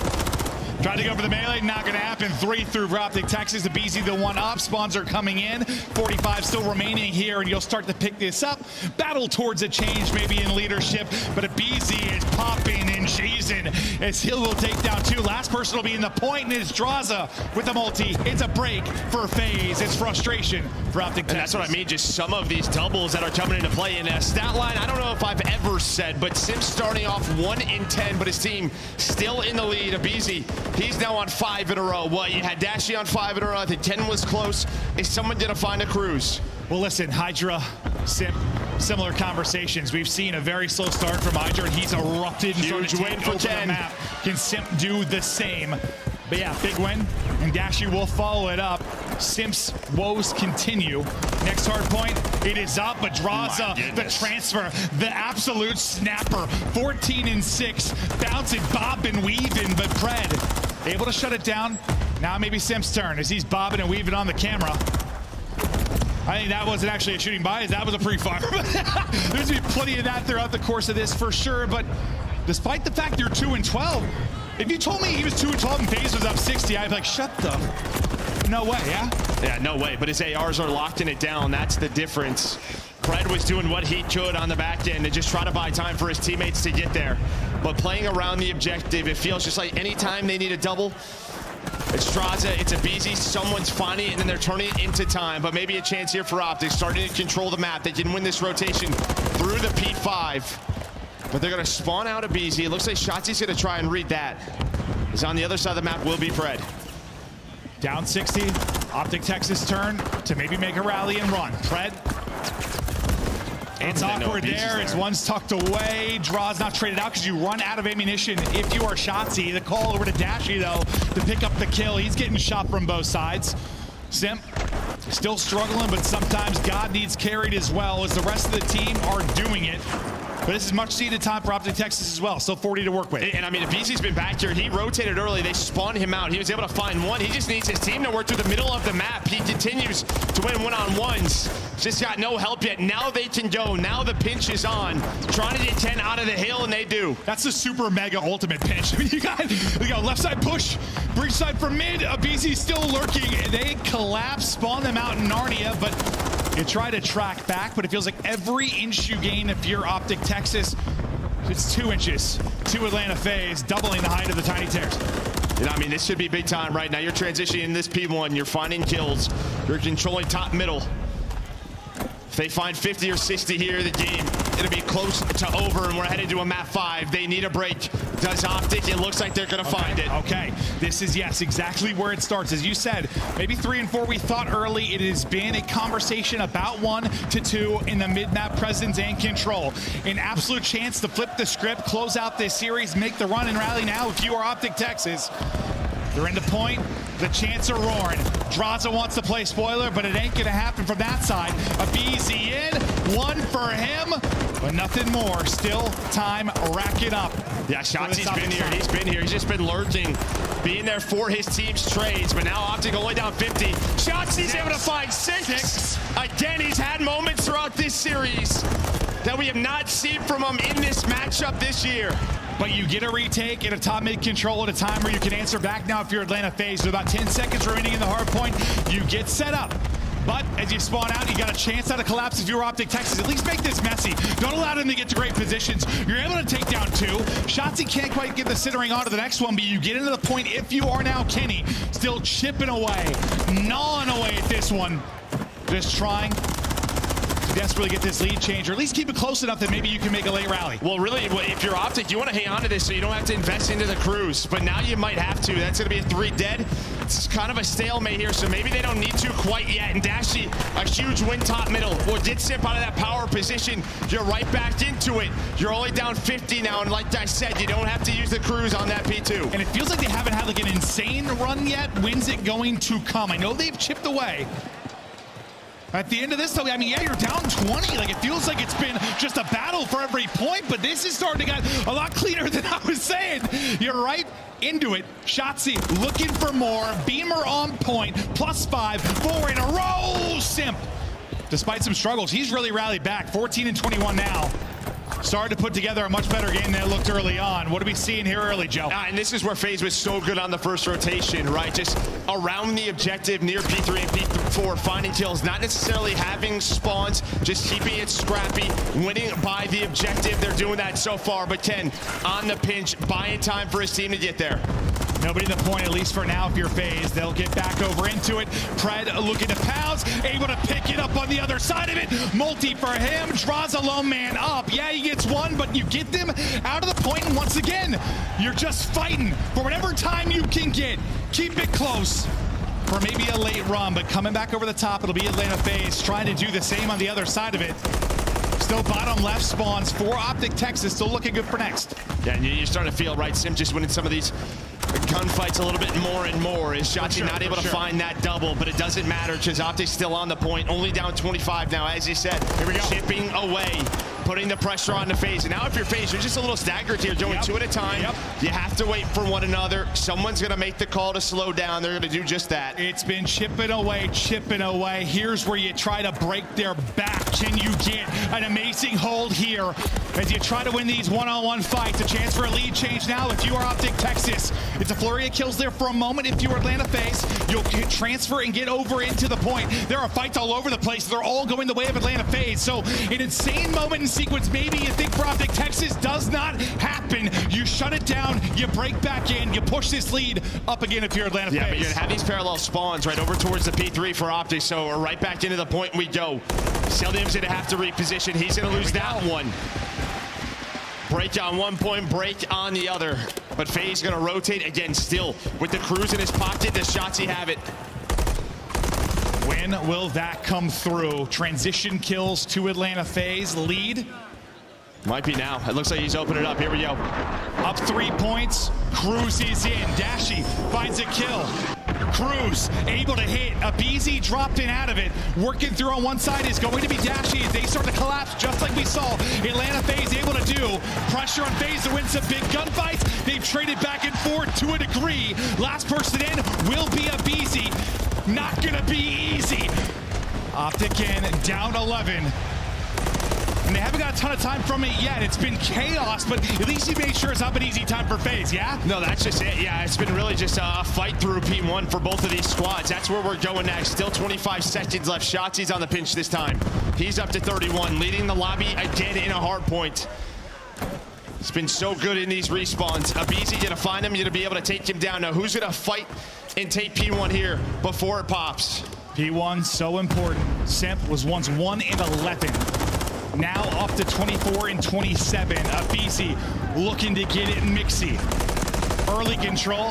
Tried to go for the melee, not gonna happen. 3 through for Optic Texas. The BZ the one up. Spawns are coming in. 45 still remaining here, and you'll start to pick this up. Battle towards a change, maybe in leadership, but a BZ is popping and cheesing as Hill will take down 2. Last person will be in the point, and it's Drossa with the multi. It's a break for Faze. It's frustration for Optic Texas. And that's what I mean, just some of these doubles that are coming into play. In a stat line, I don't know if I've ever said, but Sims starting off 1 in 10, but his team still in the lead. A BZ, he's now on 5 in a row. Well, you had Dashy on 5 in a row. I think 10 was close. Is someone gonna find a cruise? Well, listen, Hydra, Simp, similar conversations. We've seen a very slow start from Hydra, and he's erupted and Huge win for Ken. Map. Can Simp do the same? But yeah, big win, and Dashy will follow it up. Simp's woes continue. Next hard point, it is up, but Drossa, the transfer, the absolute snapper. 14-6, bouncing, bobbing, weaving, but Pred able to shut it down. Now maybe Simp's turn as he's bobbing and weaving on the camera. I think that wasn't actually a shooting bias, that was a pre-fire. There's gonna be plenty of that throughout the course of this for sure, but despite the fact you're 2-12, if you told me he was 2-12 and Faze was up 60, I'd be like, shut the, no way, yeah? Yeah, no way, but his ARs are locking it down. That's the difference. Pred was doing what he could on the back end and just try to buy time for his teammates to get there. But playing around the objective, it feels just like anytime they need a double, it's Drossa, it's a BZ, someone's finding it, and then they're turning it into time. But maybe a chance here for Optic, starting to control the map. They can win this rotation through the P5. But they're going to spawn out a BZ. It looks like Shotzi's going to try and read that. Is on the other side of the map will be Pred. Down 60, Optic Texas turn to maybe make a rally and run. Pred. It's awkward there. It's one's tucked away. Draw's not traded out because you run out of ammunition if you are Shotzi. The call over to Dashy, though, to pick up the kill. He's getting shot from both sides. Simp still struggling, but sometimes God needs carried as well as the rest of the team are doing it. But this is much needed time for Optic Texas as well. Still 40 to work with. And I mean, if BZ's been back here, he rotated early. They spawned him out. He was able to find one. He just needs his team to work through the middle of the map. He continues to win one-on-ones. Just got no help yet. Now they can go. Now the pinch is on. Trying to get 10 out of the hill, and they do. That's the super mega ultimate pinch. I mean, you got left side push, breach side from mid. A BZ still lurking. They collapse, spawn them out in Narnia, but you try to track back, but it feels like every inch you gain if you're Optic Texas, it's 2 inches to Atlanta Faze, doubling the height of the Tiny Tears. You know, I mean, this should be big time right now. You're transitioning in this P1. You're finding kills. You're controlling top middle. If they find 50 or 60 here, the game, it'll be close to over, and we're headed to a map 5. They need a break. Does Optic? It looks like they're going to find it. Okay, this is, yes, exactly where it starts. As you said, maybe 3 and 4 we thought early. It has been a conversation about 1 to 2 in the mid-map presence and control. An absolute chance to flip the script, close out this series, make the run and rally now if you are Optic Texas. They're in the point. The chants are roaring. Draza wants to play spoiler, but it ain't going to happen from that side. A BZ in. One for him, but nothing more. Still time racking up. Yeah, Shotzi's been here. He's been here. He's just been lurking, being there for his team's trades, but now Optic only down 50. Shotzi's able to find six. Again, he's had moments throughout this series that we have not seen from him in this matchup this year. But you get a retake in a top mid control at a time where you can answer back now if you're Atlanta Faze. With about 10 seconds remaining in the hard point, you get set up. But as you spawn out, you got a chance at a collapse if you're Optic Texas. At least make this messy. Don't allow them to get to great positions. You're able to take down 2. Shotzi can't quite get the centering onto the next one, but you get into the point if you are now Kenny. Still chipping away, gnawing away at this one. Just trying to desperately get this lead change, or at least keep it close enough that maybe you can make a late rally. Well, really, if you're Optic, you want to hang on to this so you don't have to invest into the cruise. But now you might have to. That's going to be a 3 dead. It's kind of a stalemate here, so maybe they don't need to quite yet. And Dashy, a huge win top middle. Well, did sip out of that power position. You're right back into it. You're only down 50 now, and like I said, you don't have to use the cruise on that P2. And it feels like they haven't had like an insane run yet. When's it going to come? I know they've chipped away. At the end of this, though, I mean, yeah, you're down 20. Like, it feels like it's been just a battle for every point, but this is starting to get a lot cleaner than I was saying. You're right into it. Shotzi looking for more. Beamer on point. +5, 4 in a row. Simp, despite some struggles, he's really rallied back. 14 and 21 now. Started to put together a much better game than it looked early on. What are we seeing here early, Joe? And this is where Faze was so good on the first rotation, right? Just around the objective near P3 and P4, finding kills, not necessarily having spawns, just keeping it scrappy, winning by the objective. They're doing that so far, but Ken on the pinch, buying time for his team to get there. Nobody in the point, at least for now, if you're Faze. They'll get back over into it. Pred looking to pounce, able to pick it up on the other side of it. Multi for him, draws a lone man up. Yeah, he gets one, but you get them out of the point, and once again, you're just fighting for whatever time you can get. Keep it close for maybe a late run, but coming back over the top, it'll be Atlanta Faze trying to do the same on the other side of it. Still bottom left spawns for Optic Texas, still looking good for next. Yeah, and you're starting to feel, right, Sim, just winning some of these gunfights a little bit more and more. Is Shotzi not able to find that double, but it doesn't matter because Optic's still on the point, only down 25 now, as you said. Here we go. Chipping away, putting the pressure on the Faze. And now if you're Faze, you're just a little staggered here, doing 2 at a time. You have to wait for one another. Someone's going to make the call to slow down. They're going to do just that. It's been chipping away, chipping away. Here's where you try to break their back. Can you get an amazing hold here as you try to win these one-on-one fights? A chance for a lead change now if you are Optic Texas. It's a flurry of kills there for a moment. If you are Atlanta Faze, you'll transfer and get over into the point. There are fights all over the place. They're all going the way of Atlanta Faze. So an insane moment in sequence, maybe you think for Optic Texas, does not happen. You shut it down, you break back in, you push this lead up again if you're Atlanta Faze. Yeah, but you're going to have these parallel spawns right over towards the P3 for Optic, so we're right back into the point we go. Seldium's going to have to reposition. He's going to lose that one. Break on one point, break on the other. But Faze going to rotate again, still with the cruise in his pocket. Does Shotzi have it? When will that come through? Transition kills to Atlanta Faze. Lead. Might be now. It looks like he's opening it up. Here we go. Up 3 points. Cruz is in. Dashy finds a kill. Cruz able to hit. A BZ dropped in out of it. Working through on one side is going to be Dashy as they start to collapse, just like we saw Atlanta Faze able to do. Pressure on Faze to win some big gunfights. They've traded back and forth to a degree. Last person in will be a BZ. Not gonna be easy. Optic in, down 11. And they haven't got a ton of time from it yet. It's been chaos, but at least he made sure it's not an easy time for Faze, yeah? No, that's just it. Yeah, it's been really just a fight through P1 for both of these squads. That's where we're going next. Still 25 seconds left. Shotzi's on the pinch this time. He's up to 31, leading the lobby again in a hard point. It's been so good in these respawns. Abizi gonna find him, you're gonna be able to take him down. Now, who's gonna fight and take P1 here before it pops? P1, so important. Simp was once 1 in 11. Now up to 24 and 27. Abizi looking to get it mixy. Early control.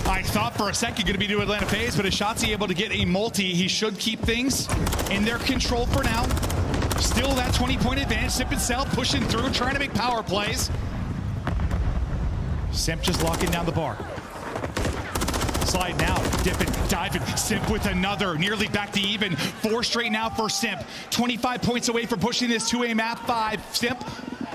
I thought for a second going to be to Atlanta Faze, but is Shotzi able to get a multi? He should keep things in their control for now. Still that 20-point advantage. Simp and Cell pushing through, trying to make power plays. Simp just locking down the bar. sliding out, dipping, diving. Simp with another, nearly back to even. 4 straight now for Simp. 25 points away from pushing this 2A map 5. Simp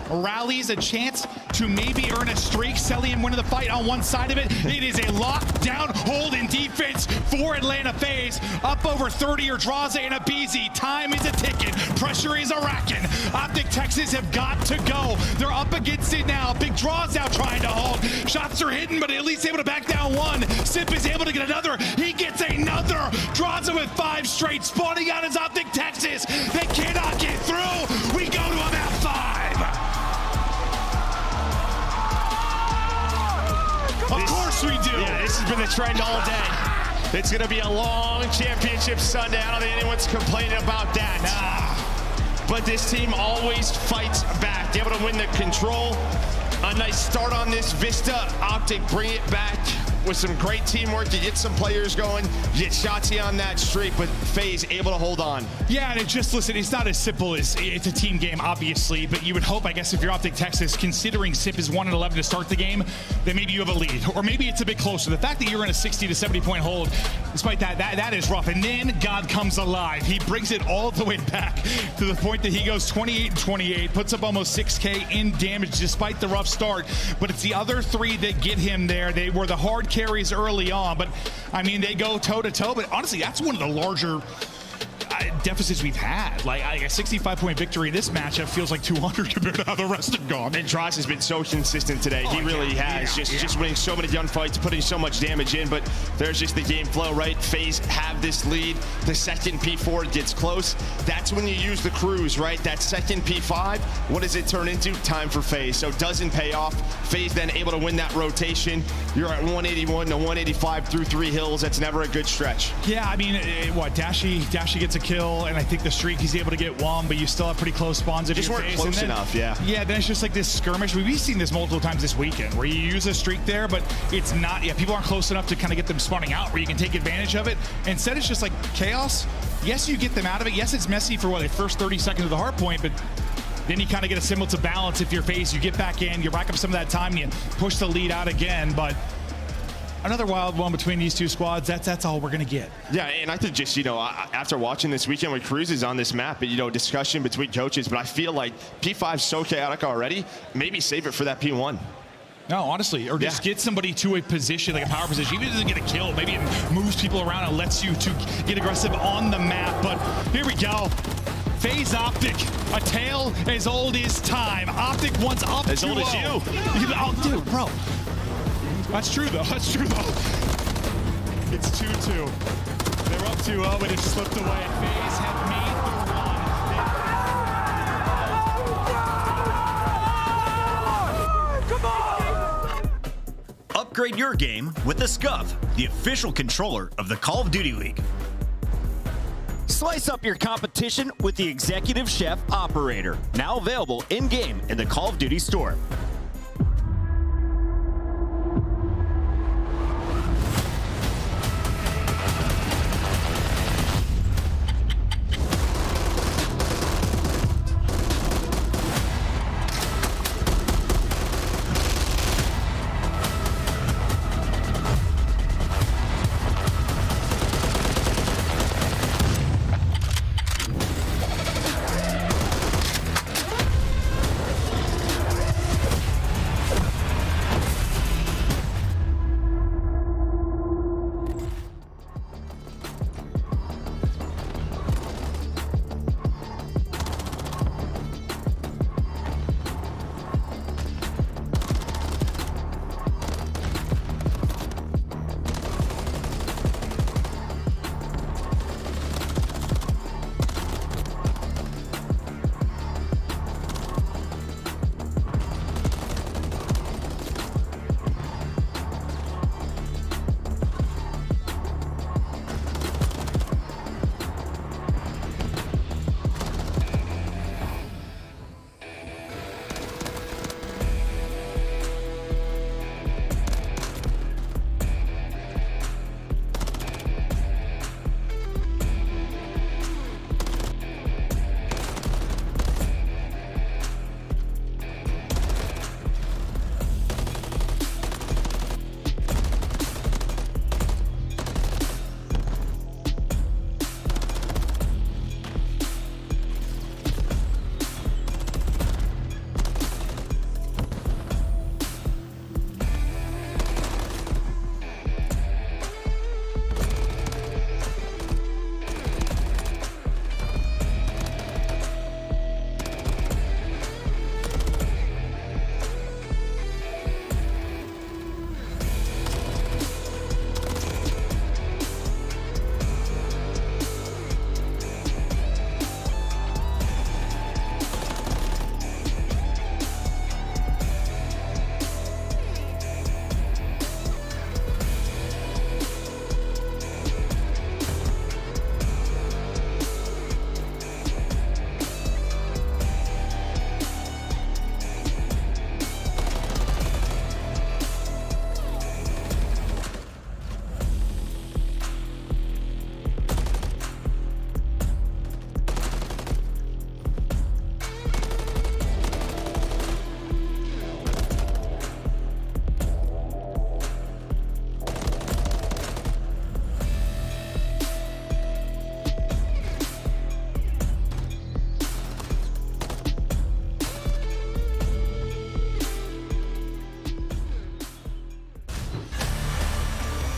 rallies a chance to maybe earn a streak. Celian winning the fight on one side of it. It is a lockdown hold in defense for Atlanta Faze. Up over 30 are Draza and Abizi. Time is a ticking. Pressure is a racking. Optic Texas have got to go. They're up against it now. Big Draws now trying to hold. Shots are hidden, but at least able to back down one. Simp is able to get another. He gets another. Draza with 5 straight. Spawning out as Optic Texas. They cannot get through. We go to a map 5. Of course we do. Yeah, this has been the trend all day. It's going to be a long championship Sunday. I don't think anyone's complaining about that. Nah. But this team always fights back. They're able to win the control. A nice start on this Vista. Optic bring it back with some great teamwork to get some players going, get Shotzi on that streak, but Faze able to hold on. Yeah, and it just, listen, it's not as simple as it's a team game, obviously, but you would hope, I guess, if you're Optic Texas, considering Simp is 1-11 to start the game, then maybe you have a lead, or maybe it's a bit closer. The fact that you're in a 60 to 70 point hold, despite that is rough. And then God comes alive. He brings it all the way back to the point that he goes 28-28, puts up almost 6K in damage despite the rough start. But it's the other 3 that get him there. They were the hard carries early on, but I mean, they go toe-to-toe. But honestly, that's one of the larger deficits we've had. Like a 65-point victory in this matchup feels like 200 compared to how the rest have gone. And Dross has been so consistent today. He really has. Just winning so many gunfights, putting so much damage in, but there's just the game flow, right? Faze have this lead. The second P4 gets close. That's when you use the cruise, right? That second P5, what does it turn into? Time for Faze. So it doesn't pay off. Faze then able to win that rotation. You're at 181 to 185 through 3 hills. That's never a good stretch. Yeah, I mean, Dashi gets a kill, and I think the streak he's able to get one, but you still have pretty close spawns if just weren't close enough. Yeah, then it's just like this skirmish. We've seen this multiple times this weekend where you use a streak there, but it's not, people aren't close enough to kind of get them spawning out where you can take advantage of it. Instead, it's just like chaos. Yes, you get them out of it. Yes, it's messy for the first 30 seconds of the hard point, but then you kind of get a semblance of balance if you're Faze. You get back in, you rack up some of that time, you push the lead out again, but another wild one between these two squads. That's all we're going to get. Yeah, and I think just, after watching this weekend with Cruises on this map, discussion between coaches, but I feel like P5's so chaotic already, maybe save it for that P1. No, honestly, or just get somebody to a position, like a power position. Even if it doesn't get a kill, maybe it moves people around and lets you to get aggressive on the map. But here we go. Faze Optic, a tale as old as time. Optic wants up as old as you. Oh, dude, bro. That's true, though. It's 2-2. They're up 2-0, but it slipped away. Faze have made the run. Upgrade your game with the Scuf, the official controller of the Call of Duty League. Slice up your competition with the Executive Chef Operator, now available in-game in the Call of Duty store.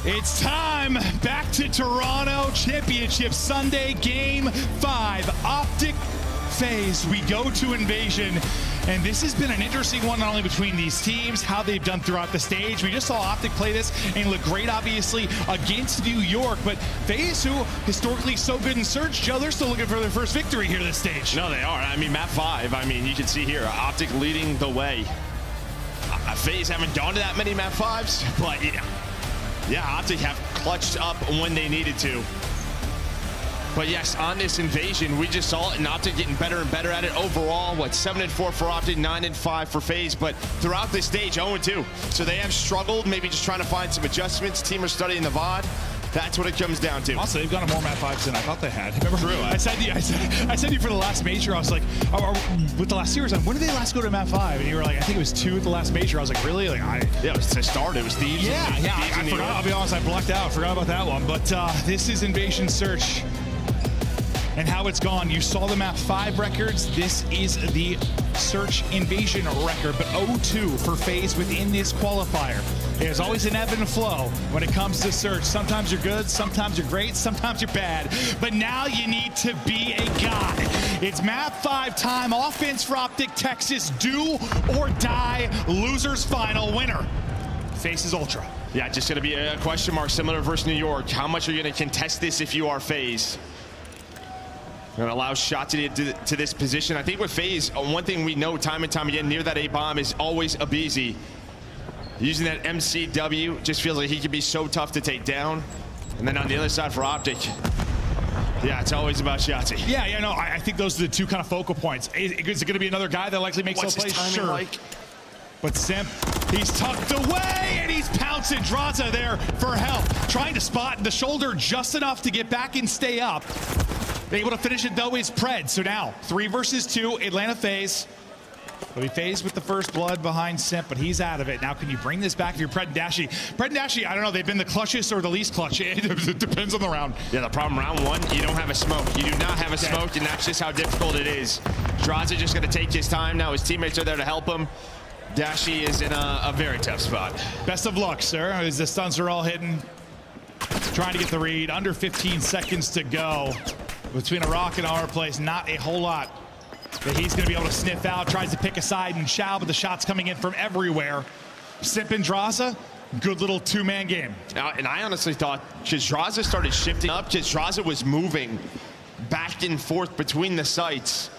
It's time. Back to Toronto. Championship Sunday, Game 5. Optic, Faze. We go to Invasion. And this has been an interesting one, not only between these teams, how they've done throughout the stage. We just saw Optic play this and look great, obviously, against New York. But Faze, who historically so good in Surge, Joe, they're still looking for their first victory here this stage. No, they are. I mean, map 5, I mean, you can see here, Optic leading the way. Faze haven't gone to that many map 5s, but yeah, Optic have clutched up when they needed to. But yes, on this Invasion, we just saw it, and Optic getting better and better at it overall. 7-4 for Optic, 9-5 for Faze, but throughout this stage, 0-2. So they have struggled, maybe just trying to find some adjustments. Team are studying the VOD. That's what it comes down to. Also, they've gone to more map 5s than I thought they had. Remember, True. I said to you for the last major, I was like, with the last series, when did they last go to map 5? And you were like, I think it was 2 at the last major. I was like, really? Yeah, it was to start. It was Thieves. Yeah, I forgot. I'll be honest, I blocked out. Forgot about that one. But this is Invasion Search and how it's gone. You saw the map 5 records. This is the Search Invasion record, but 0-2 for Faze within this qualifier. There's always an ebb and flow when it comes to Search. Sometimes you're good, sometimes you're great, sometimes you're bad. But now you need to be a god. It's map 5 time. Offense for Optic Texas. Do or die. Losers final. Winner faces Ultra. Yeah, just going to be a question mark similar versus New York. How much are you going to contest this if you are Faze? Going to allow shots to this position. I think with Faze, one thing we know time and time again near that A-bomb is always Abizi. Using that MCW just feels like he can be so tough to take down. And then on the other side for Optic, yeah, it's always about Shotzi. Yeah, no, I think those are the two kind of focal points. Is it going to be another guy that likely makes those plays? Sure. Like? But Simp, he's tucked away, and he's pouncing Draza there for help. Trying to spot the shoulder just enough to get back and stay up. Able to finish it, though, is Pred. So now, 3 versus 2, Atlanta Faze. Will be Faze with the first blood behind Simp, but he's out of it. Now, can you bring this back if you're Pred and Dashy? Pred and Dashy, I don't know, they've been the clutchest or the least clutch. It depends on the round. Yeah, the problem round 1, you don't have a smoke. You do not have a smoke, and that's just how difficult it is. Draza just going to take his time. Now his teammates are there to help him. Dashy is in a very tough spot. Best of luck, sir, as the stuns are all hitting. Trying to get the read. Under 15 seconds to go. Between a rock and our place, not a whole lot that he's going to be able to sniff out. Tries to pick a side and Shao, but the shots coming in from everywhere. Simp and Draza, good little 2-man game. And I honestly thought, because Draza started shifting up, because Draza was moving back and forth between the sites,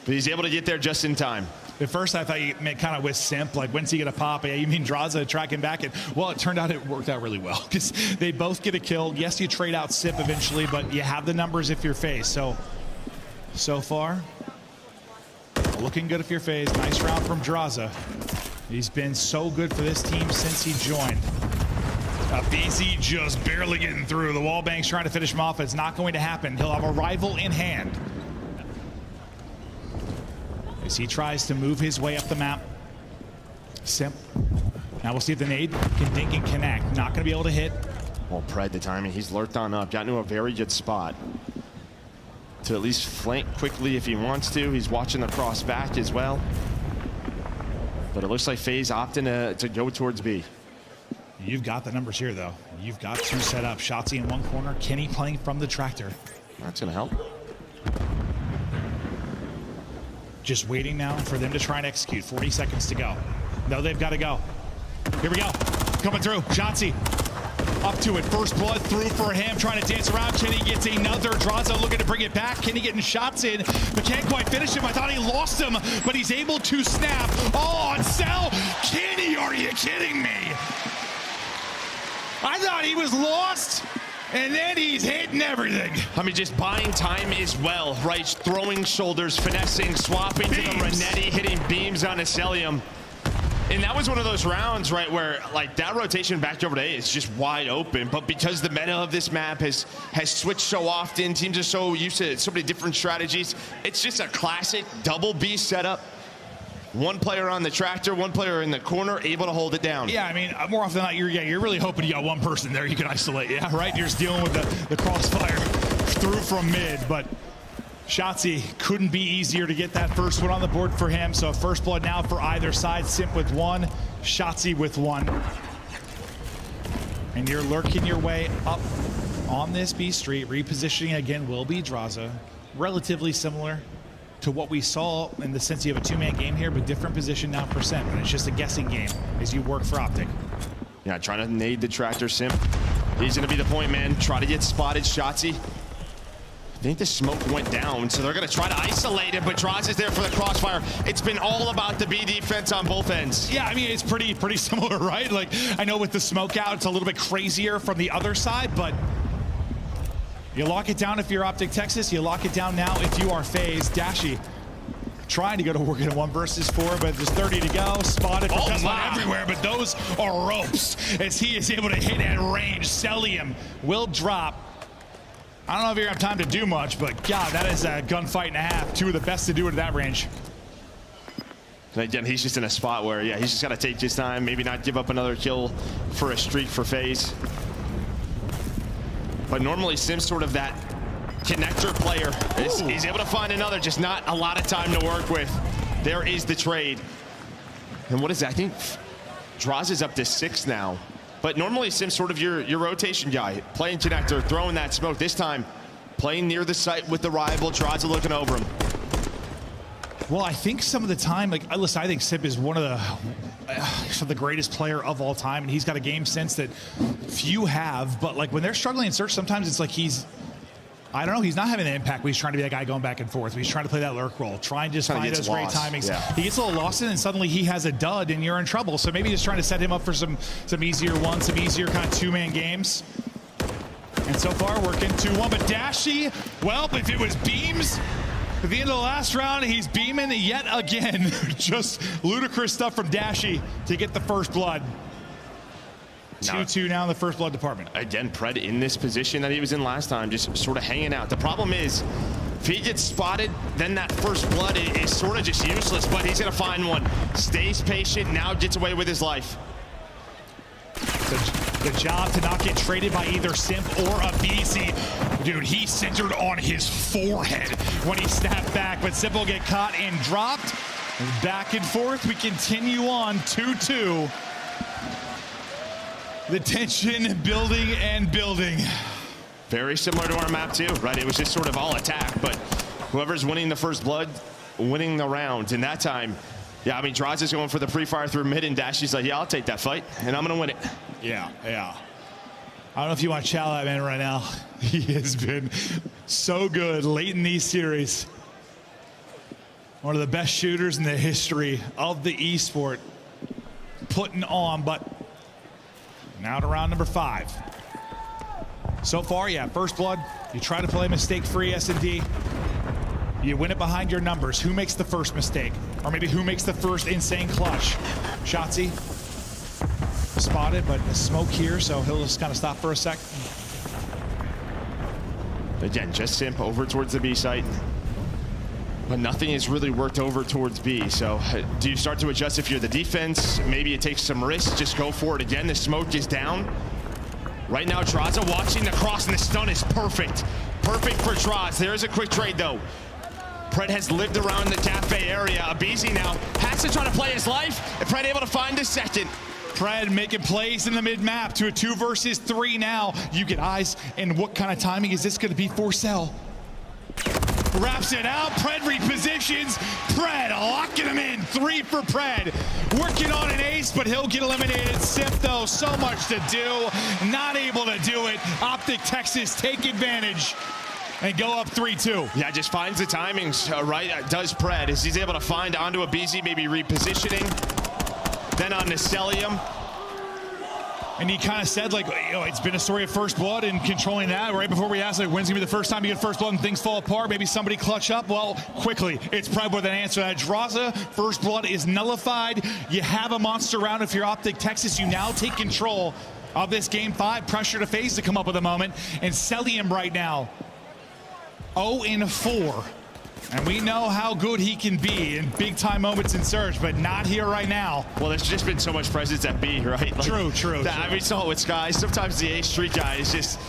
but he's able to get there just in time. At first, I thought you meant kind of with Simp, like, when's he going to pop? Yeah, you mean Draza tracking back? And, well, it turned out it worked out really well because they both get a kill. Yes, you trade out Simp eventually, but you have the numbers if you're Faze. So far, looking good if you're Faze. Nice round from Draza. He's been so good for this team since he joined. BZ just barely getting through. The wall bank's trying to finish him off. It's not going to happen. He'll have a rival in hand as he tries to move his way up the map. Simp. Now we'll see if the nade can dink and connect. Not going to be able to hit. Well, Pred, the timing, he's lurked on up. Got into a very good spot to at least flank quickly if he wants to. He's watching the cross back as well. But it looks like Faze opting to go towards B. You've got the numbers here, though. You've got 2 set up. Shotzi in one corner. Kenny playing from the tractor. That's going to help. Just waiting now for them to try and execute. 40 seconds to go. No, they've got to go. Here we go. Coming through. Shotzi up to it. First blood through for him. Trying to dance around. Kenny gets another. Draza looking to bring it back. Kenny getting shots in, but can't quite finish him. I thought he lost him, but he's able to snap. Oh, on Cell. Kenny, are you kidding me? I thought he was lost. And then he's hitting everything. I mean, just buying time as well, right? Throwing shoulders, finessing, swapping beams to the Renetti, hitting beams on Acelium. And that was one of those rounds, right, where like that rotation back over to A is just wide open. But because the meta of this map has switched so often, teams are so used to so many different strategies, it's just a classic double B setup. One player on the tractor, one player in the corner, able to hold it down. Yeah, I mean, more often than not, you're really hoping you got one person there you can isolate. Yeah, right? You're just dealing with the crossfire through from mid, but Shotzi couldn't be easier to get that first one on the board for him. So first blood now for either side. Simp with 1, Shotzi with 1. and you're lurking your way up on this B Street, repositioning again will be Draza. Relatively similar to what we saw in the sense you have a two-man game here, but different position now percent, but it's just a guessing game as you work for Optic. Yeah, trying to nade the tractor simp. He's going to be the point man. Try to get spotted. Shotzzy. I think the smoke went down, so they're going to try to isolate it, but Draza is there for the crossfire. It's been all about the B defense on both ends. Yeah, I mean, it's pretty similar, right? Like, I know with the smoke out, it's a little bit crazier from the other side, but you lock it down if you're Optic Texas. You lock it down now if you are Faze. Dashy trying to go to work in a 1 versus 4, but there's 30 to go. Spotted for Tesla everywhere, but those are ropes as he is able to hit at range. Celium will drop. I don't know if you're going to have time to do much, but God, that is a gunfight and a half. Two of the best to do it at that range. And again, he's just in a spot where, yeah, he's just got to take his time, maybe not give up another kill for a streak for Faze. But normally Sim's sort of that connector player. He's able to find another, just not a lot of time to work with. There is the trade. And what is that? I think Draza is up to 6 now. But normally Sim's sort of your rotation guy, playing connector, throwing that smoke. This time, playing near the site with the rival. Draza looking over him. Well, I think some of the time, like, listen, I think Sip is one of the greatest player of all time, and he's got a game sense that few have. But like when they're struggling in search, sometimes it's like I don't know, he's not having the impact, but he's trying to be that guy going back and forth. He's trying to play that lurk role, trying to just find those great timings. Yeah. He gets a little lost in, and suddenly he has a dud, and you're in trouble. So maybe just trying to set him up for some easier ones, some easier kind of two-man games. And so far, working 2-1. But Dashy, well, if it was beams, at the end of the last round, he's beaming yet again. Just ludicrous stuff from Dashy to get the first blood. 2-2 now in the first blood department. Again, Pred in this position that he was in last time, just sort of hanging out. The problem is, if he gets spotted, then that first blood is sort of just useless, but he's going to find one. Stays patient, now gets away with his life. The job to not get traded by either Simp or a BC. Dude, he centered on his forehead when he snapped back, but Simp will get caught and dropped. Back and forth, we continue on 2-2. The tension building and building. Very similar to our map too, right? It was just sort of all attack, but whoever's winning the first blood, winning the round. And that time, yeah, I mean, Draza's going for the pre-fire through mid, and Dashy's like, yeah, I'll take that fight, and I'm going to win it. Yeah. I don't know if you want to chow that man right now. He has been so good late in these series. One of the best shooters in the history of the esport. Putting on, but now to round number 5. So far, yeah, first blood. You try to play mistake-free S&D. You win it behind your numbers. Who makes the first mistake? Or maybe who makes the first insane clutch? Shotzzy. Spotted, but a smoke here, so he'll just kind of stop for a sec. Again, just Simp over towards the B site. But nothing has really worked over towards B. So do you start to adjust if you're the defense? Maybe it takes some risks. Just go for it again. The smoke is down. Right now, Draza watching the cross, and the stun is perfect. Perfect for Draz. There's a quick trade, though. Pred has lived around the cafe area. Abizi now has to try to play his life, and Pred able to find a second. Pred making plays in the mid-map to a 2 versus 3 now. You get eyes, and what kind of timing is this going to be for Cell? Wraps it out, Pred repositions. Pred locking him in, 3 for Pred. Working on an ace, but he'll get eliminated. Simp, though, so much to do. Not able to do it. Optic Texas take advantage and go up 3-2. Yeah, just finds the timings right. Does Pred as he's able to find onto a BZ, maybe repositioning. Then on to Celium. And he kind of said, like, you know, it's been a story of first blood and controlling that. Right before we asked, like, when's going to be the first time you get first blood and things fall apart? Maybe somebody clutch up. Well, quickly, it's Pred with an answer. That Draza, first blood is nullified. You have a monster round if you're Optic Texas. You now take control of this game 5. Pressure to Faze to come up with a moment. And Celium right now, 0-4. And we know how good he can be in big-time moments in Surge, but not here right now. Well, there's just been so much presence at B, right? Like, True. I mean, saw it with Sky. Sometimes the A Street guy is just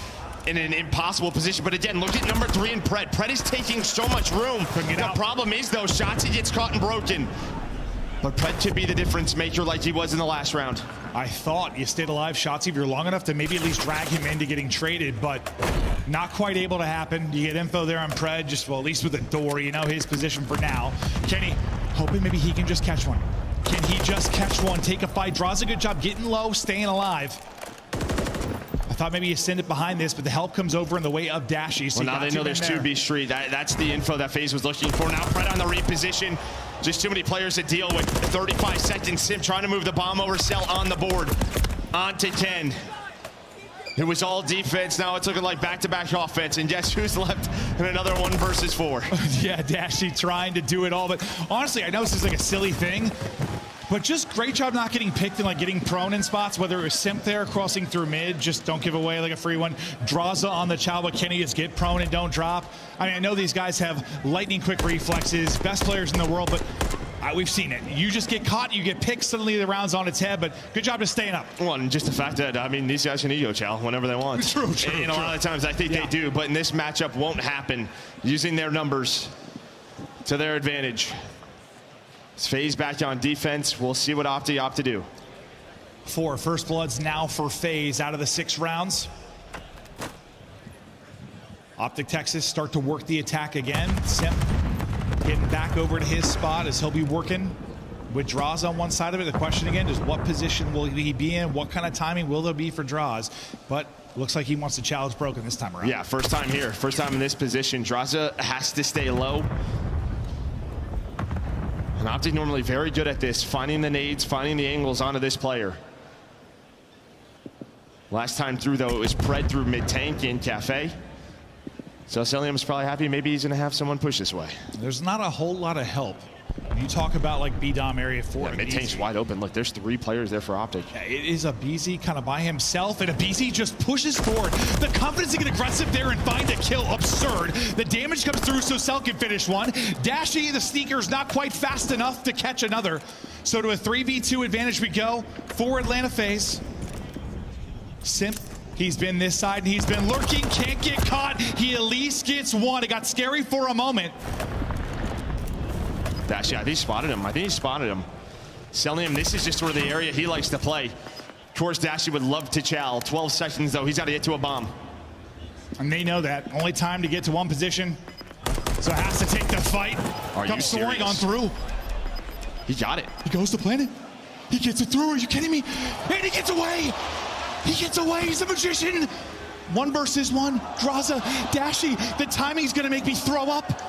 in an impossible position. But again, look at number 3 in Pred. Pred is taking so much room. The problem is, though, Shotzzy gets caught and broken. But Pred could be the difference maker like he was in the last round. I thought you stayed alive, Shotsy, if you're long enough to maybe at least drag him into getting traded, but not quite able to happen. You get info there on Pred, just, well, at least with the door, you know his position for now. Kenny, hoping maybe he can just catch one. Can he just catch one, take a fight? Draws a good job getting low, staying alive. I thought maybe you send it behind this, but the help comes over in the way of Dashy. So well, now they know there's 2B Street. That's the info that Faze was looking for. Now Pred on the reposition. Just too many players to deal with. 35 seconds. Sim trying to move the bomb over. Cell on the board. On to Ken. It was all defense. Now it's looking like back-to-back offense. And guess who's left in another 1 versus 4? Yeah, Dashy trying to do it all. But honestly, I know this is like a silly thing, but just great job not getting picked and like getting prone in spots, whether it was Simp there crossing through mid, just don't give away like a free one. Draza on the Chow, but Kenny just get prone and don't drop. I mean, I know these guys have lightning quick reflexes, best players in the world, but we've seen it. You just get caught, you get picked, suddenly the round's on its head, but good job just staying up. Well, and just the fact that, I mean, these guys can ego chow whenever they want. True. And a lot of times I think they do, but in this matchup won't happen using their numbers to their advantage. It's Faze back on defense. We'll see what Opti opt to do. 4 first bloods now for Faze out of the 6 rounds. Optic Texas start to work the attack again. Simp getting back over to his spot as he'll be working with Draws on one side of it. The question again is what position will he be in? What kind of timing will there be for Draws? But looks like he wants the challenge broken this time around. Yeah, first time here. First time in this position. Draza has to stay low. And Optic normally very good at this, finding the nades, finding the angles onto this player. Last time through, though, it was Pred through mid-tank in Cafe. So Celium's probably happy. Maybe he's going to have someone push this way. There's not a whole lot of help. When you talk about like B-Dom area 4. Yeah, mid-tank's wide open. Look, there's 3 players there for Optic. Yeah, it is Abizi kind of by himself, and Abizi just pushes forward. The confidence to get aggressive there and find a kill, absurd. The damage comes through so Cell can finish one. Dashy, the sneaker's not quite fast enough to catch another. So to a 3v2 advantage we go for Atlanta Faze. Simp, he's been this side and he's been lurking, can't get caught. He at least gets one. It got scary for a moment. Dashy, I think he spotted him. Celium, this is just where the area he likes to play. Of course, Dashy would love to chow. 12 seconds, though. He's got to get to a bomb. And they know that. Only time to get to one position. So has to take the fight. Are you serious? Soaring on through. He got it. He goes to planet. He gets it through. Are you kidding me? And he gets away. He gets away. He's a magician. 1 versus 1. Draza, Dashy. The timing's going to make me throw up.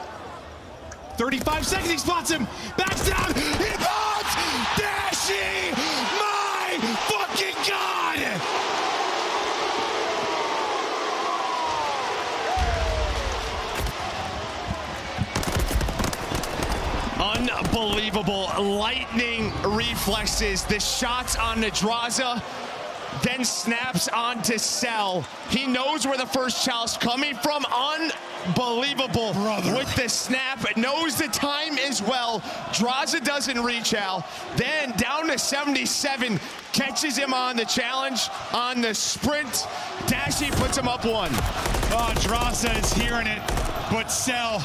35 seconds, he spots him, backs down, he bombs! Dashy! My fucking God! Unbelievable lightning reflexes. The shots on Nadraza, then snaps onto Cell. He knows where the first chow's coming from. Unbelievable. With the snap, knows the time as well. Draza doesn't reach out. Then down to 77, catches him on the challenge, on the sprint. Dashy puts him up 1. Oh, Draza is hearing it, but Cell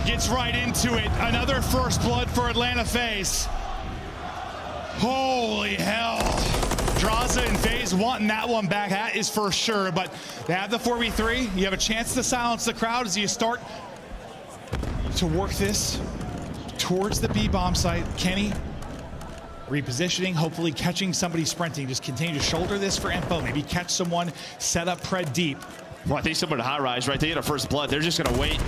gets right into it. Another first blood for Atlanta Faze. Holy hell. Draza and Faze wanting that one back, that is for sure, but they have the 4v3. You have a chance to silence the crowd as you start to work this towards the B-bomb site. Kenny repositioning, hopefully catching somebody sprinting. Just continue to shoulder this for info, maybe catch someone, set up Pred deep. Well, I think someone to high rise, right? They get a first blood. They're just going to wait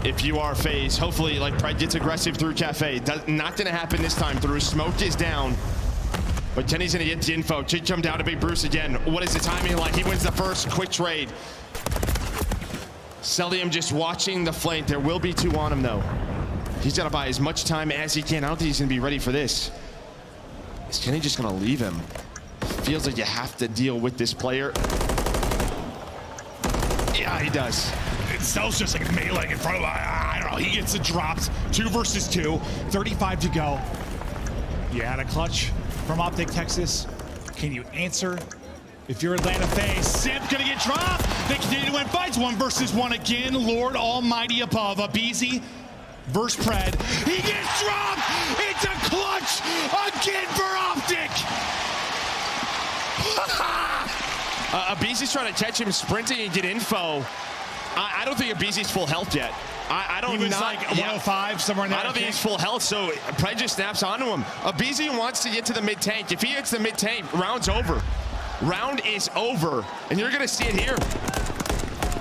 if you are Faze. Hopefully, like, Pred gets aggressive through Cafe. Not going to happen this time through. Smoke is down. But Kenny's going to get the info. Chig come down to Big Bruce again. What is the timing like? He wins the first quick trade. Celium just watching the flank. There will be 2 on him, though. He's got to buy as much time as he can. I don't think he's going to be ready for this. Is Kenny just going to leave him? Feels like you have to deal with this player. Yeah, he does. Cell's just like melee in front of him. I don't know. He gets it dropped. 2 versus 2. 35 to go. You had a clutch from Optic Texas. Can you answer? If you're Atlanta Faze, Simp gonna get dropped. They continue to win fights. 1 versus 1 again. Lord Almighty above. Abizi versus Pred. He gets dropped. It's a clutch again for Optic. Abizi's trying to catch him sprinting and get info. I don't think Abizi's full health yet. I don't He was like 105, somewhere in there. I don't think he's full health, so Prejudice snaps onto him. Abizi wants to get to the mid-tank. If he hits the mid-tank, round's over. Round is over, and you're going to see it here.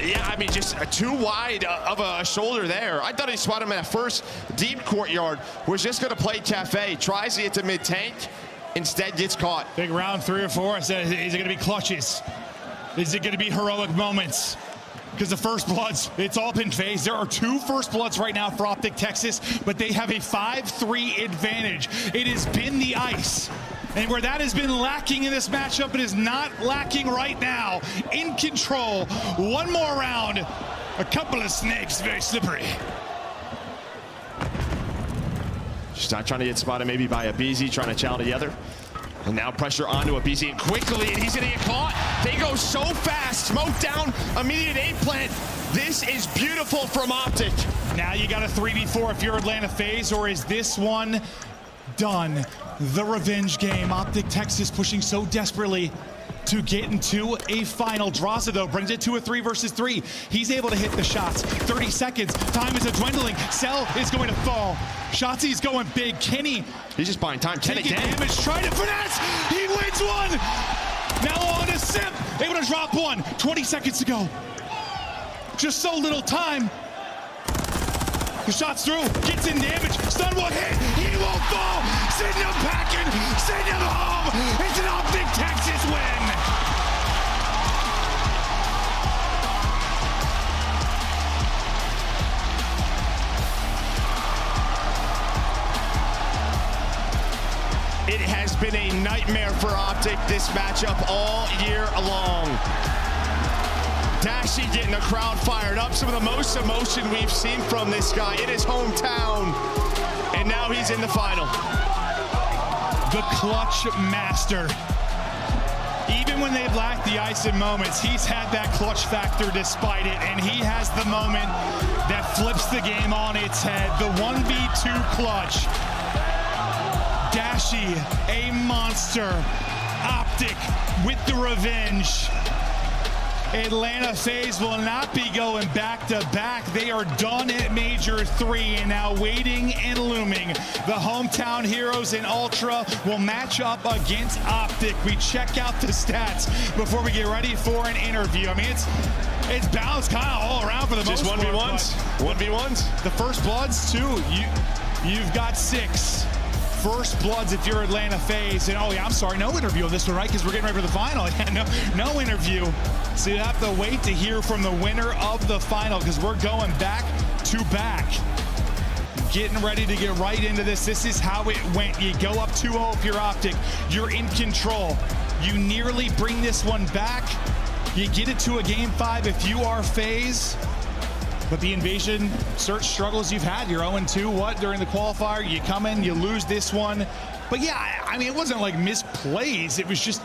Yeah, I mean, just too wide of a shoulder there. I thought he spotted him at first. Deep courtyard, was just going to play cafe. Tries to get to mid-tank, instead gets caught. Big round 3 or 4. I said, is it going to be clutches? Is it going to be heroic moments? Because the first bloods, it's all been Faze. There are 2 first bloods right now for Optic Texas, but they have a 5-3 advantage. It has been the ice. And where that has been lacking in this matchup, it is not lacking right now. In control. One more round. A couple of snakes, very slippery. Just not trying to get spotted maybe by Abizi, trying to chow together. And now pressure onto Abizi and quickly, and he's gonna get caught. They go so fast, smoke down, immediate aim plant. This is beautiful from Optic. Now you got a 3v4 if you're Atlanta Faze, or is this one done? The revenge game. Optic Texas pushing so desperately to get into a final. Draza, though, brings it to a 3 versus 3. He's able to hit the shots. 30 seconds. Time is dwindling. Cell is going to fall. Shotzi's going big. Kenny. He's just buying time. 10 taking again. damage. Trying to finesse. He wins one. Now on to Simp. Able to drop one. 20 seconds to go. Just so little time. The shot's through, gets in damage, stun will hit, he won't fall! Send him packing, send him home! It's an Optic Texas win! It has been a nightmare for Optic, this matchup all year long. Dashi getting the crowd fired up. Some of the most emotion we've seen from this guy in his hometown. And now he's in the final. The clutch master. Even when they've lacked the ice in moments, he's had that clutch factor despite it. And he has the moment that flips the game on its head. The 1v2 clutch. Dashi, a monster. Optic with the revenge. Atlanta Faze will not be going back-to-back. They are done at Major 3 and now waiting and looming. The hometown heroes in Ultra will match up against Optic. We check out the stats before we get ready for an interview. I mean, it's balanced kind of all around for the most part. Just 1v1s? 1v1s? The first bloods, too. You've got 6. First bloods if you're Atlanta Faze. And oh yeah, I'm sorry, no interview on this one, right? Because we're getting ready for the final. Yeah, no interview. So you have to wait to hear from the winner of the final because we're going back to back. Getting ready to get right into this. This is how it went. You go up 2-0 if you're Optic. You're in control. You nearly bring this one back. You get it to a game 5 if you are Faze. But the invasion search struggles you've had, you're 0-2, during the qualifier, you come in, you lose this one. But yeah, I mean, it wasn't like misplays, it was just,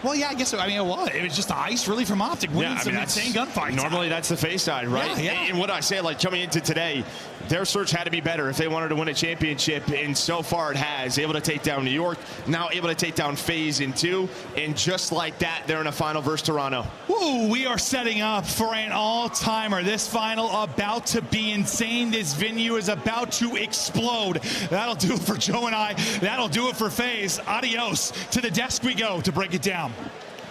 well, yeah, I guess, I mean, it was just the ice really from Optic winning some insane gunfights. Normally that's the Faze side, right? Yeah. And what I say, like coming into today, their search had to be better if they wanted to win a championship, and so far it has. Able to take down New York, now able to take down Faze in 2, and just like that, they're in a final versus Toronto. Woo, we are setting up for an all-timer. This final about to be insane. This venue is about to explode. That'll do it for Joe and I. That'll do it for Faze. Adios. To the desk we go to break it down.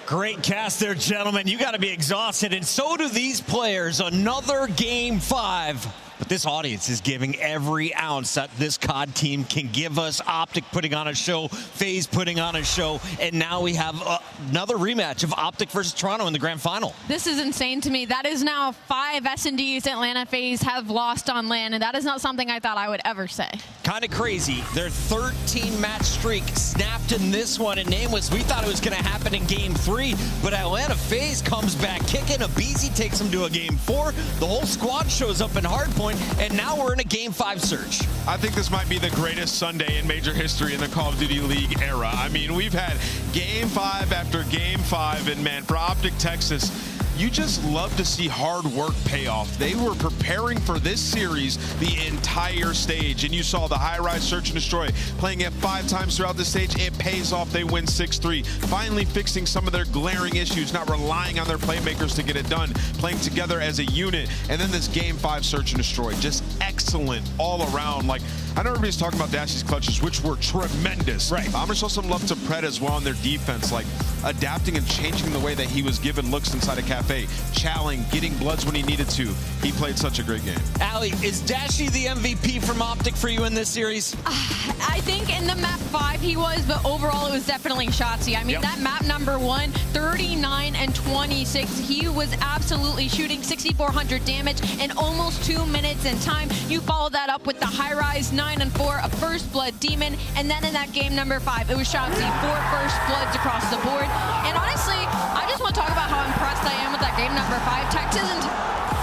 Great cast there, gentlemen. You got to be exhausted, and so do these players. Another game 5. But this audience is giving every ounce that this COD team can give us. Optic putting on a show, Faze putting on a show, and now we have another rematch of Optic versus Toronto in the grand final. This is insane to me. That is now 5 S&Ds Atlanta Faze have lost on LAN, and that is not something I thought I would ever say. Kind of crazy. Their 13-match streak snapped in this one, and Nameless, we thought it was going to happen in game 3, but Atlanta Faze comes back kicking. Abizi takes them to a game 4. The whole squad shows up in Hardpoint, and now we're in a game 5 search. I think this might be the greatest Sunday in Major history in the Call of Duty League era. I mean, we've had game 5 after game 5, and man, for Optic Texas, you just love to see hard work pay off. They were preparing for this series the entire stage, and you saw the high-rise search and destroy playing it 5 times throughout the stage. It pays off. They win 6-3, finally fixing some of their glaring issues, not relying on their playmakers to get it done, playing together as a unit. And then this game 5 search and destroy, just excellent all around. Like, I know everybody's talking about Dashy's clutches, which were tremendous. Right. I'm gonna show some love to Pred as well in their defense, like adapting and changing the way that he was given looks inside a cafe, challenging, getting bloods when he needed to. He played such a great game. Allie, is Dashy the MVP from Optic for you in this series? I think in the map 5 he was, but overall it was definitely Shotzi. I mean, that map number 1, 39 and 26. He was absolutely shooting 6,400 damage in almost 2 minutes in time. You follow that up with the high-rise 9 and 4, a first blood demon, and then in that game number 5, it was Shotzi, 4 first bloods across the board. And honestly, I just want to talk about how impressed I am with that game number 5.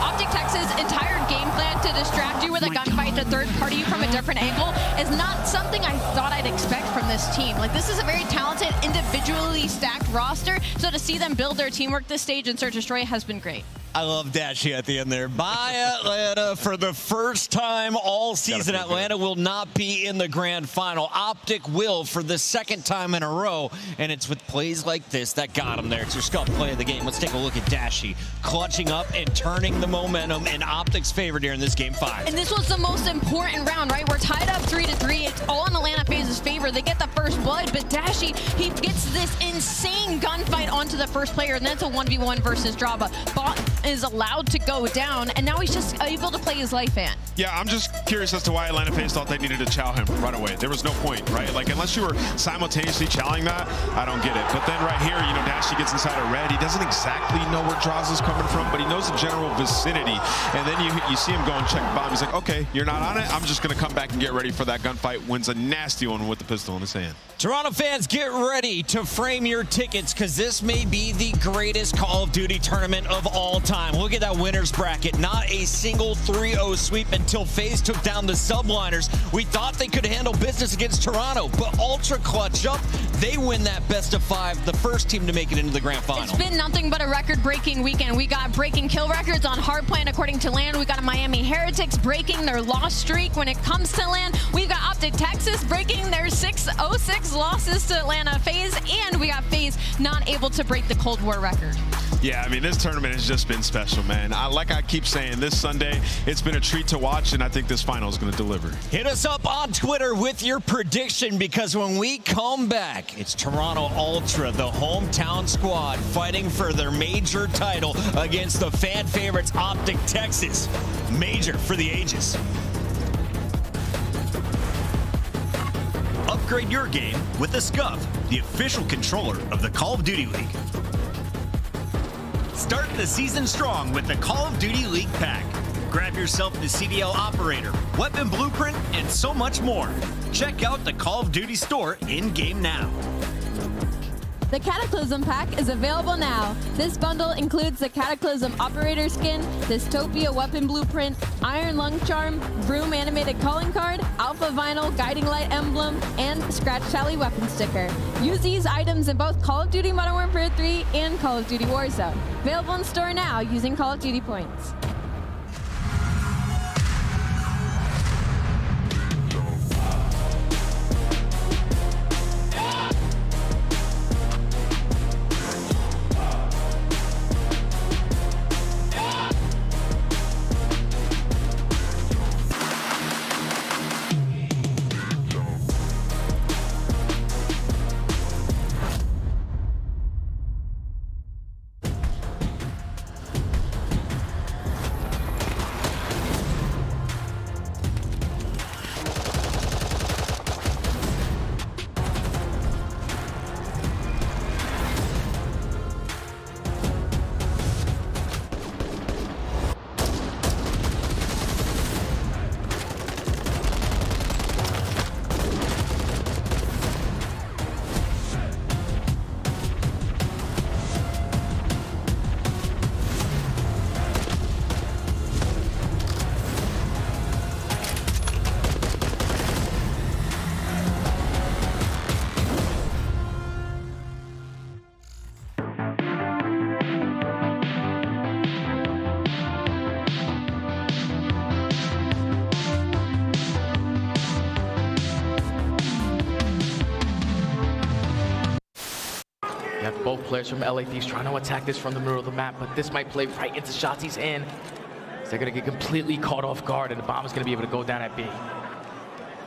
Optic Texas' entire game plan to distract you with a gunfight to third party you from a different angle is not something I thought I'd expect from this team. Like, this is a very talented, individually stacked roster, so to see them build their teamwork this stage in Search and Destroy has been great. I love Dashy at the end there. By Atlanta for the first time all season. Atlanta will not be in the grand final. Optic will for the second time in a row, and it's with plays like this that got him there. It's your scuff play of the game. Let's take a look at Dashy clutching up and turning the momentum in Optic's favor here in this game 5. And this was the most important round, right? We're tied up 3-3. It's all in Atlanta Faze's favor. They get the first blood, but Dashy, he gets this insane gunfight onto the first player, and then it's a 1v1 versus Draba. Bot is allowed to go down, and now he's just able to play his life in. Yeah, I'm just curious as to why Atlanta Faze thought they needed to chow him right away. There was no point, right? Like, unless you were simultaneously chowing that, I don't get it. But then right here, you know, Dashy gets inside a red. He doesn't exactly know where Draws is coming from, but he knows the general vicinity. And then you see him go and check bomb. He's like, okay, you're not on it. I'm just going to come back and get ready for that gunfight. Wins a nasty one with the pistol in his hand. Toronto fans, get ready to frame your tickets, because this may be the greatest Call of Duty tournament of all time. Look at that winner's bracket. Not a single 3-0 sweep until FaZe took down the subliners. We thought they could handle business against Toronto, but Ultra clutch up. They win that best of 5, the first team to make it into the grand final. It's been nothing but a record-breaking weekend. We got breaking kill records on Hardpoint according to LAN. We got a Miami Heretics breaking their loss streak when it comes to LAN. We've got Optic Texas breaking their 6-0-6 losses to Atlanta Faze, and we got Faze not able to break the Cold War record. Yeah, I mean, this tournament has just been special, man. Like I keep saying, this Sunday, it's been a treat to watch, and I think this final is going to deliver. Hit us up on Twitter with your prediction, because when we come back, it's Toronto Ultra, the hometown squad, fighting for their major title against the fan favorites Optic Texas. Major for the ages. Upgrade your game with the Scuff, the official controller of the Call of Duty League. Start the season strong with the Call of Duty League Pack. Grab yourself the CDL operator, weapon blueprint, and so much more. Check out the Call of Duty store in-game now. The Cataclysm Pack is available now. This bundle includes the Cataclysm Operator Skin, Dystopia Weapon Blueprint, Iron Lung Charm, Broom Animated Calling Card, Alpha Vinyl Guiding Light Emblem, and Scratch Tally Weapon Sticker. Use these items in both Call of Duty Modern Warfare 3 and Call of Duty Warzone. Available in store now using Call of Duty points. players from LA Thieves trying to attack this from the middle of the map, but this might play right into Shotzi's hand. They're going to get completely caught off guard, and the bomb is going to be able to go down at B.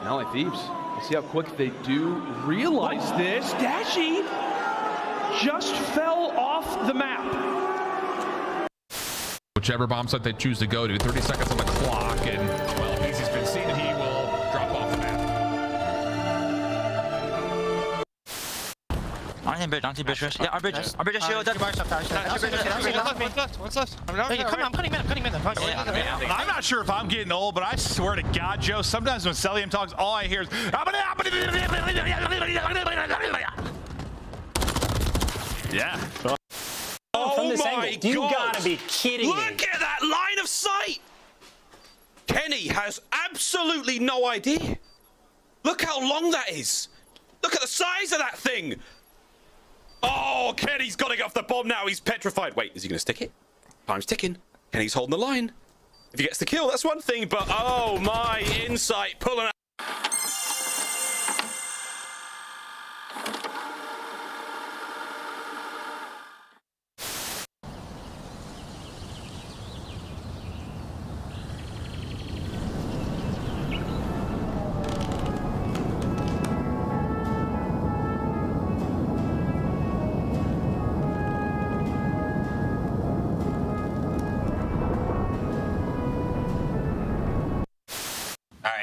LA Thieves, let's see how quick they do realize this. Dashy just fell off the map. Whichever bomb site they choose to go to, 30 seconds on the clock, and well, if he's been seen, he will drop off the map. On bridge, yeah, our bridge shield. What's left? I'm cutting mid. I'm not sure if I'm getting old, but I swear to God, Joe, sometimes when Celium talks, all I hear is yeah. From this angle. You gotta be kidding me. Look at that line of sight! Kenny has absolutely no idea. Look how long that is. Look at the size of that thing. Oh, Kenny's got to get off the bomb now. He's petrified. Wait, is he going to stick it? Time's ticking. Kenny's holding the line. If he gets the kill, that's one thing, but oh my, insight pulling out.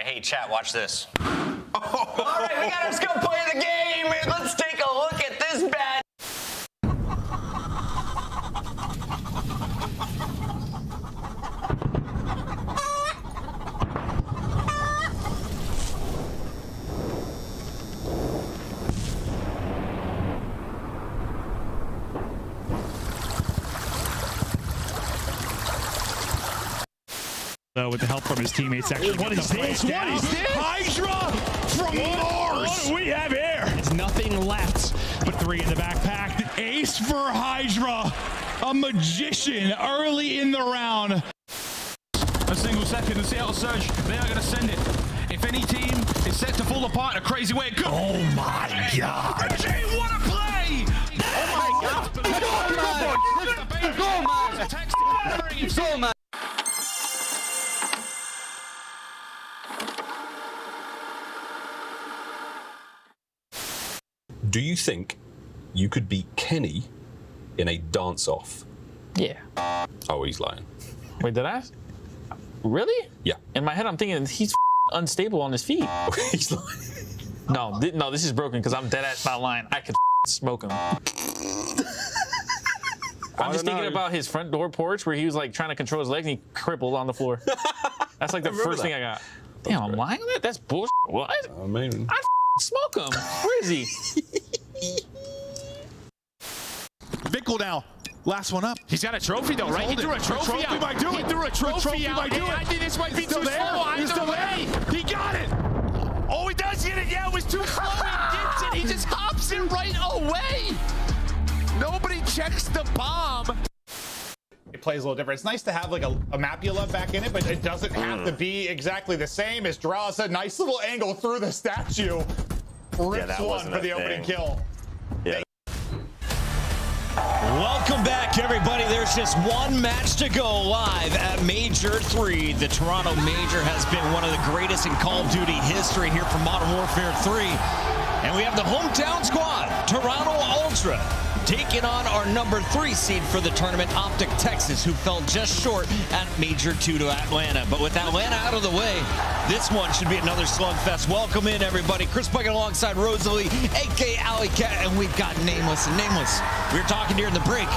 Hey, chat, watch this. All right, let's go play the game. Let's take a look at this bad. With the help from his teammates, actually. What is this? What is this? Hydra from Mars. What do we have here? It's nothing left but 3 in the backpack. The ace for Hydra, a magician early in the round. A single second, the Seattle Surge, they are going to send it. If any team is set to fall apart in a crazy way, go. Oh my God. Reggie, what a play! Oh my God. Go, man. Do you think you could beat Kenny in a dance-off? Yeah. Oh, he's lying. Wait, did I? Really? Yeah. In my head, I'm thinking he's unstable on his feet. He's lying. No, this is broken because I'm dead ass not lying. I could smoke him. I'm just thinking about his front door porch where he was like trying to control his legs and he crippled on the floor. That's like the first thing I got. Damn, I'm lying on that? That's bullshit. What? I mean, I'd smoke him. Where is he? Bickle now. Last one up. He's got a trophy though, right? He threw a trophy out. Might do it. He threw a trophy out. I think this might be too slow. He's still there. He got it. Oh, he does get it. Yeah, it was too slow. He gets it. He just hops it right away. Nobody checks the bomb. It plays a little different. It's nice to have like a map you love back in it, but it doesn't have to be exactly the same. As Draw said, nice little angle through the statue. Rips one for the opening kill. Yeah. Welcome back, everybody. There's just one match to go live at Major 3. The Toronto Major has been one of the greatest in Call of Duty history here from Modern Warfare 3. And we have the hometown squad, Toronto Ultra, taking on our number 3 seed for the tournament, Optic Texas, who fell just short at Major 2 to Atlanta. But with Atlanta out of the way, this one should be another slugfest. Welcome in, everybody. Chris Bucket alongside Rosalie, a.k.a. Alley Cat, and we've got Nameless and Nameless. We were talking during the break.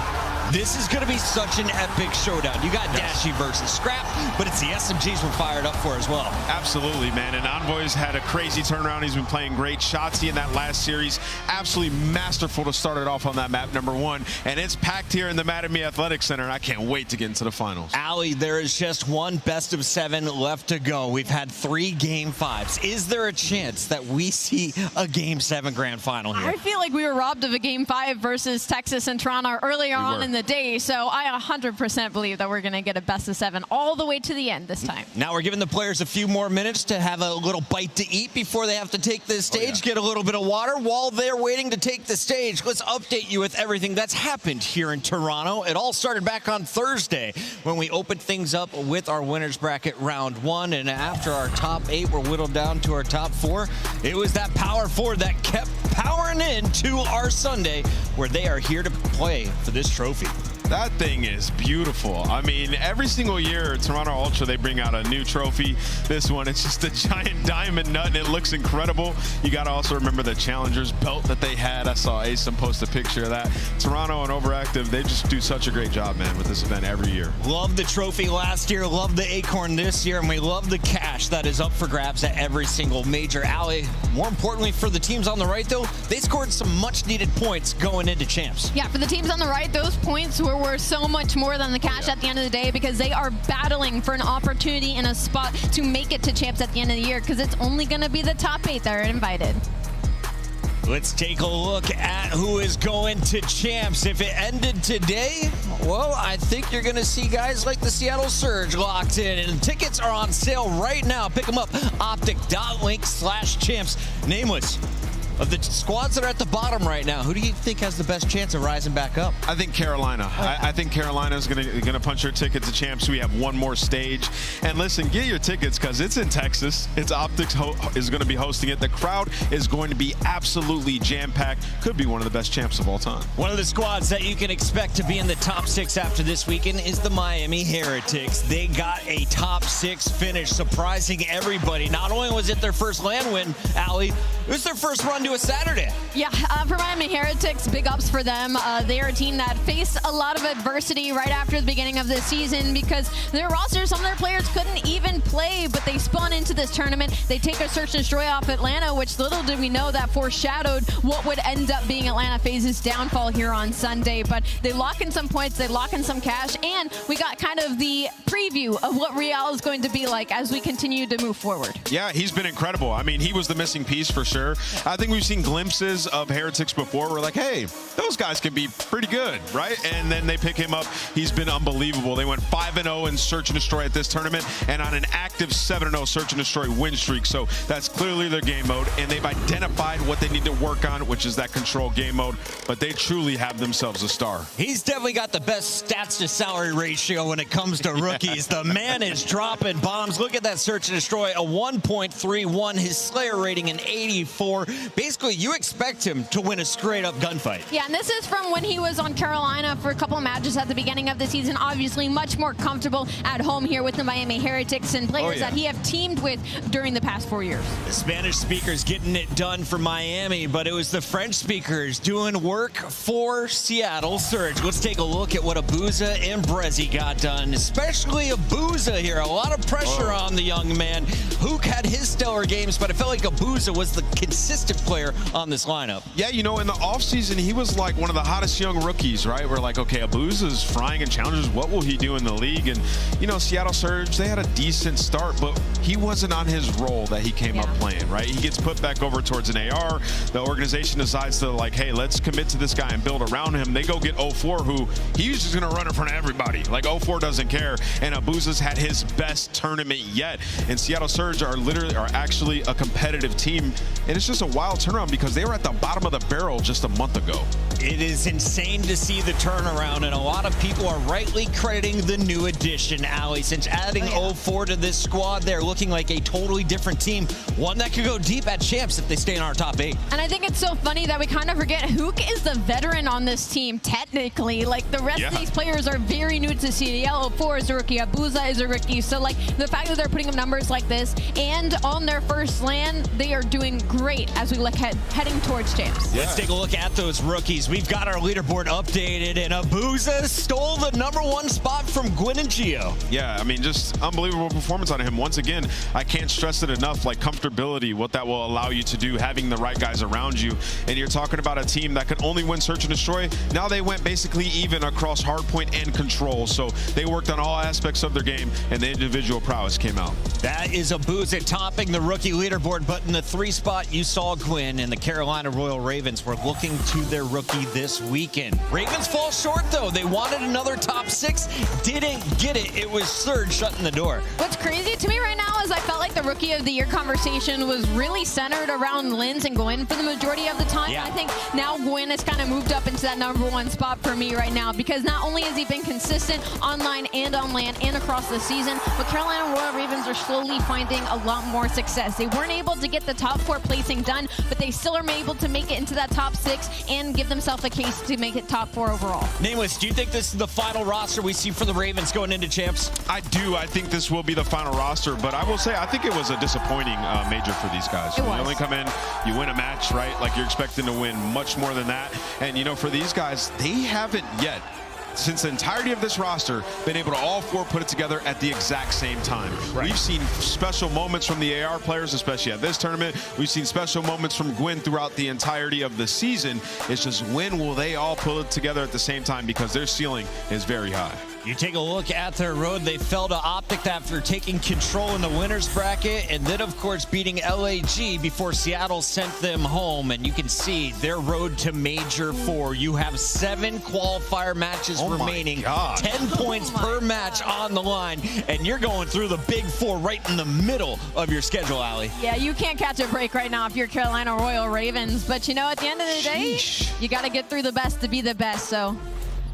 This is going to be such an epic showdown. You got Dashy versus Scrap, but it's the SMGs we're fired up for as well. Absolutely, man. And Envoy's had a crazy turnaround. He's been playing great. Shotzi in that last series, absolutely masterful to start it off on that map, number 1. And it's packed here in the Mad at Me Athletic Center, and I can't wait to get into the finals. Allie, there is just one best of 7 left to go. We've had 3 Game 5s. Is there a chance that we see a Game 7 grand final here? I feel like we were robbed of a Game 5 versus Texas and Toronto earlier on in the day. So I 100% believe that we're going to get a best of 7 all the way to the end this time. Now we're giving the players a few more minutes to have a little bite to eat before they have to take the stage, get a little bit of water while they're waiting to take the stage. Let's update you with everything that's happened here in Toronto. It all started back on Thursday when we opened things up with our winners bracket round 1, and after our top 8 were whittled down to our top 4, it was that power 4 that kept powering into our Sunday, where they are here to play for this trophy. That thing is beautiful. I mean, every single year, Toronto Ultra, they bring out a new trophy. This one, it's just a giant diamond nut, and it looks incredible. You got to also remember the Challengers belt that they had. I saw Asim post a picture of that. Toronto and Overactive, they just do such a great job, man, with this event every year. Love the trophy last year, love the acorn this year, and we love the cash that is up for grabs at every single major alley. More importantly, for the teams on the right, though, they scored some much-needed points going into champs. Yeah, for the teams on the right, those points were worth so much more than the cash at the end of the day, because they are battling for an opportunity and a spot to make it to champs at the end of the year, because it's only going to be the top 8 that are invited. Let's take a look at who is going to champs. If it ended today, well, I think you're going to see guys like the Seattle Surge locked in, and tickets are on sale right now. Pick them up, optic.link/champs. Nameless, of the squads that are at the bottom right now, who do you think has the best chance of rising back up? I think Carolina. I think Carolina's gonna punch her ticket to champs. We have one more stage. And listen, get your tickets because it's in Texas. It's Optics is going to be hosting it. The crowd is going to be absolutely jam-packed. Could be one of the best champs of all time. One of the squads that you can expect to be in the top 6 after this weekend is the Miami Heretics. They got a top 6 finish, surprising everybody. Not only was it their first LAN win, Allie, it was their first run to a Saturday. Yeah, for Miami Heretics, big ups for them. They are a team that faced a lot of adversity right after the beginning of the season, because their roster, some of their players couldn't even play, but they spun into this tournament. They take a search and destroy off Atlanta, which little did we know that foreshadowed what would end up being Atlanta Faze's downfall here on Sunday. But they lock in some points, they lock in some cash, and we got kind of the preview of what Real is going to be like as we continue to move forward. Yeah, he's been incredible. I mean, he was the missing piece for sure. I think we've seen glimpses of Heretics before. We're like, hey, those guys can be pretty good, right? And then they pick him up. He's been unbelievable. They went 5-0 in search and destroy at this tournament, and on an active 7-0 search and destroy win streak. So that's clearly their game mode, and they've identified what they need to work on, which is that control game mode. But they truly have themselves a star. He's definitely got the best stats to salary ratio when it comes to rookies. The man is dropping bombs. Look at that search and destroy, a 1.31. His Slayer rating an 84. Basically, you expect him to win a straight-up gunfight. Yeah, and this is from when he was on Carolina for a couple of matches at the beginning of the season. Obviously, much more comfortable at home here with the Miami Heretics and players that he have teamed with during the past 4 years. The Spanish speakers getting it done for Miami, but it was the French speakers doing work for Seattle Surge. Let's take a look at what Abuza and Brezzy got done, especially Abuza here. A lot of pressure on the young man. Hook had his stellar games, but I felt like Abuza was the consistent player on this lineup. Yeah, you know, in the offseason, he was like one of the hottest young rookies, right? We're like, okay, Abuza's frying in challenges. What will he do in the league? And, you know, Seattle Surge, they had a decent start, but he wasn't on his role that he came up playing, right? He gets put back over towards an AR. The organization decides to, like, hey, let's commit to this guy and build around him. They go get 04, who he's just going to run in front of everybody. Like, 04 doesn't care. And Abuza's had his best tournament yet. And Seattle Surge are actually a competitive team. And it's just a wild turnaround because they were at the bottom of the barrel just a month ago. It is insane to see the turnaround, and a lot of people are rightly crediting the new addition, Allie. Since adding 04 to this squad, they're looking like a totally different team, one that could go deep at champs if they stay in our top 8. And I think it's so funny that we kind of forget Hook is the veteran on this team, technically. Like, the rest of these players are very new to CDL. 04 is a rookie, Abuza is a rookie. So, like, the fact that they're putting up numbers like this and on their first LAN, they are doing great as we look heading towards champs. Let's take a look at those rookies. We've got our leaderboard updated, and Abuza stole the #1 spot from Gwyn and Gio. Yeah, I mean, just unbelievable performance on him. Once again, I can't stress it enough, like comfortability, what that will allow you to do, having the right guys around you. And you're talking about a team that could only win search and destroy. Now they went basically even across hardpoint and control. So they worked on all aspects of their game, and the individual prowess came out. That is Abuza topping the rookie leaderboard, but in the 3 spot, you saw Gwyn, and the Carolina Royal Ravens were looking to their rookie rookie this weekend. Ravens fall short, though. They wanted another top 6, didn't get it. It was Surge shutting the door. What's crazy to me right now is I felt like the Rookie of the Year conversation was really centered around Linz and Gwyn for the majority of the time. Yeah. I think now Gwyn has kind of moved up into that #1 spot for me right now, because not only has he been consistent online and on land and across the season, but Carolina Royal Ravens are slowly finding a lot more success. They weren't able to get the top 4 placing done, but they still are able to make it into that top 6 and give themselves a case to make it top 4 overall. Nameless, do you think this is the final roster we see for the Ravens going into champs? I do. I think this will be the final roster, but I will say I think it was a disappointing major for these guys. You only come in, you win a match, right? Like you're expecting to win much more than that. And you know, for these guys, they haven't yet, since the entirety of this roster, been able to all 4 put it together at the exact same time. Right. We've seen special moments from the AR players, especially at this tournament. We've seen special moments from Gwyn throughout the entirety of the season. It's just, when will they all pull it together at the same time, because their ceiling is very high. You take a look at their road. They fell to Optic after taking control in the winners bracket, and then, of course, beating LAG before Seattle sent them home. And you can see their road to Major 4. You have 7 qualifier matches remaining, 10 points per match on the line, and you're going through the big 4 right in the middle of your schedule, Allie. Yeah, you can't catch a break right now if you're Carolina Royal Ravens. But, you know, at the end of the day, you got to get through the best to be the best. So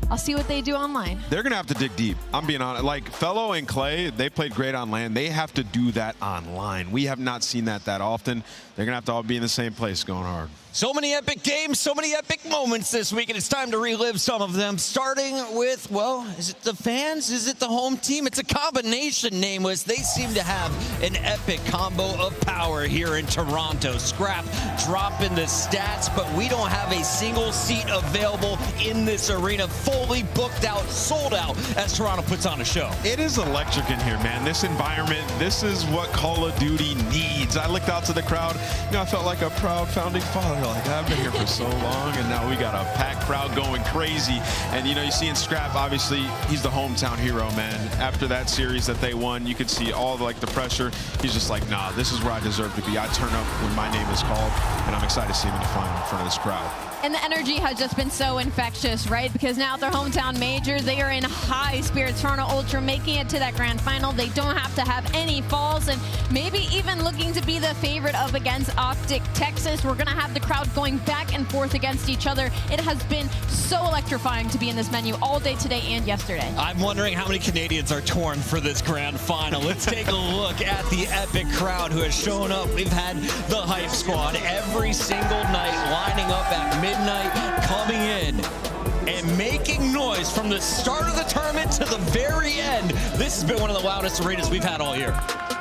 I'll see what they do online. They're going to have to dig deep. I'm being honest. Like, Fellow and Clay, they played great on land. They have to do that online. We have not seen that often. They're going to have to all be in the same place going hard. So many epic games, so many epic moments this week, and it's time to relive some of them, starting with, well, is it the fans? Is it the home team? It's a combination, Nameless. They seem to have an epic combo of power here in Toronto. Scrap dropping the stats, but we don't have a single seat available in this arena. Fully booked out, sold out, as Toronto puts on a show. It is electric in here, man. This environment, this is what Call of Duty needs. I looked out to the crowd. You know, I felt like a proud founding father. Like, I've been here for so long, and now we got a packed crowd going crazy. And, you know, you see in Scrap, obviously, he's the hometown hero, man. After that series that they won, you could see all the pressure. He's just like, nah, this is where I deserve to be. I turn up when my name is called, and I'm excited to see him in the final in front of this crowd. And the energy has just been so infectious, right? Because now at their hometown major, they are in high spirits. Toronto Ultra making it to that grand final. They don't have to have any falls, and maybe even looking to be the favorite up against Optic Texas. We're going to have the crowd going back and forth against each other. It has been so electrifying to be in this venue all day today and yesterday. I'm wondering how many Canadians are torn for this grand final. Let's take a look at the epic crowd who has shown up. We've had the hype squad every single night lining up at midnight, coming in and making noise from the start of the tournament to the very end. This has been one of the loudest arenas we've had all year.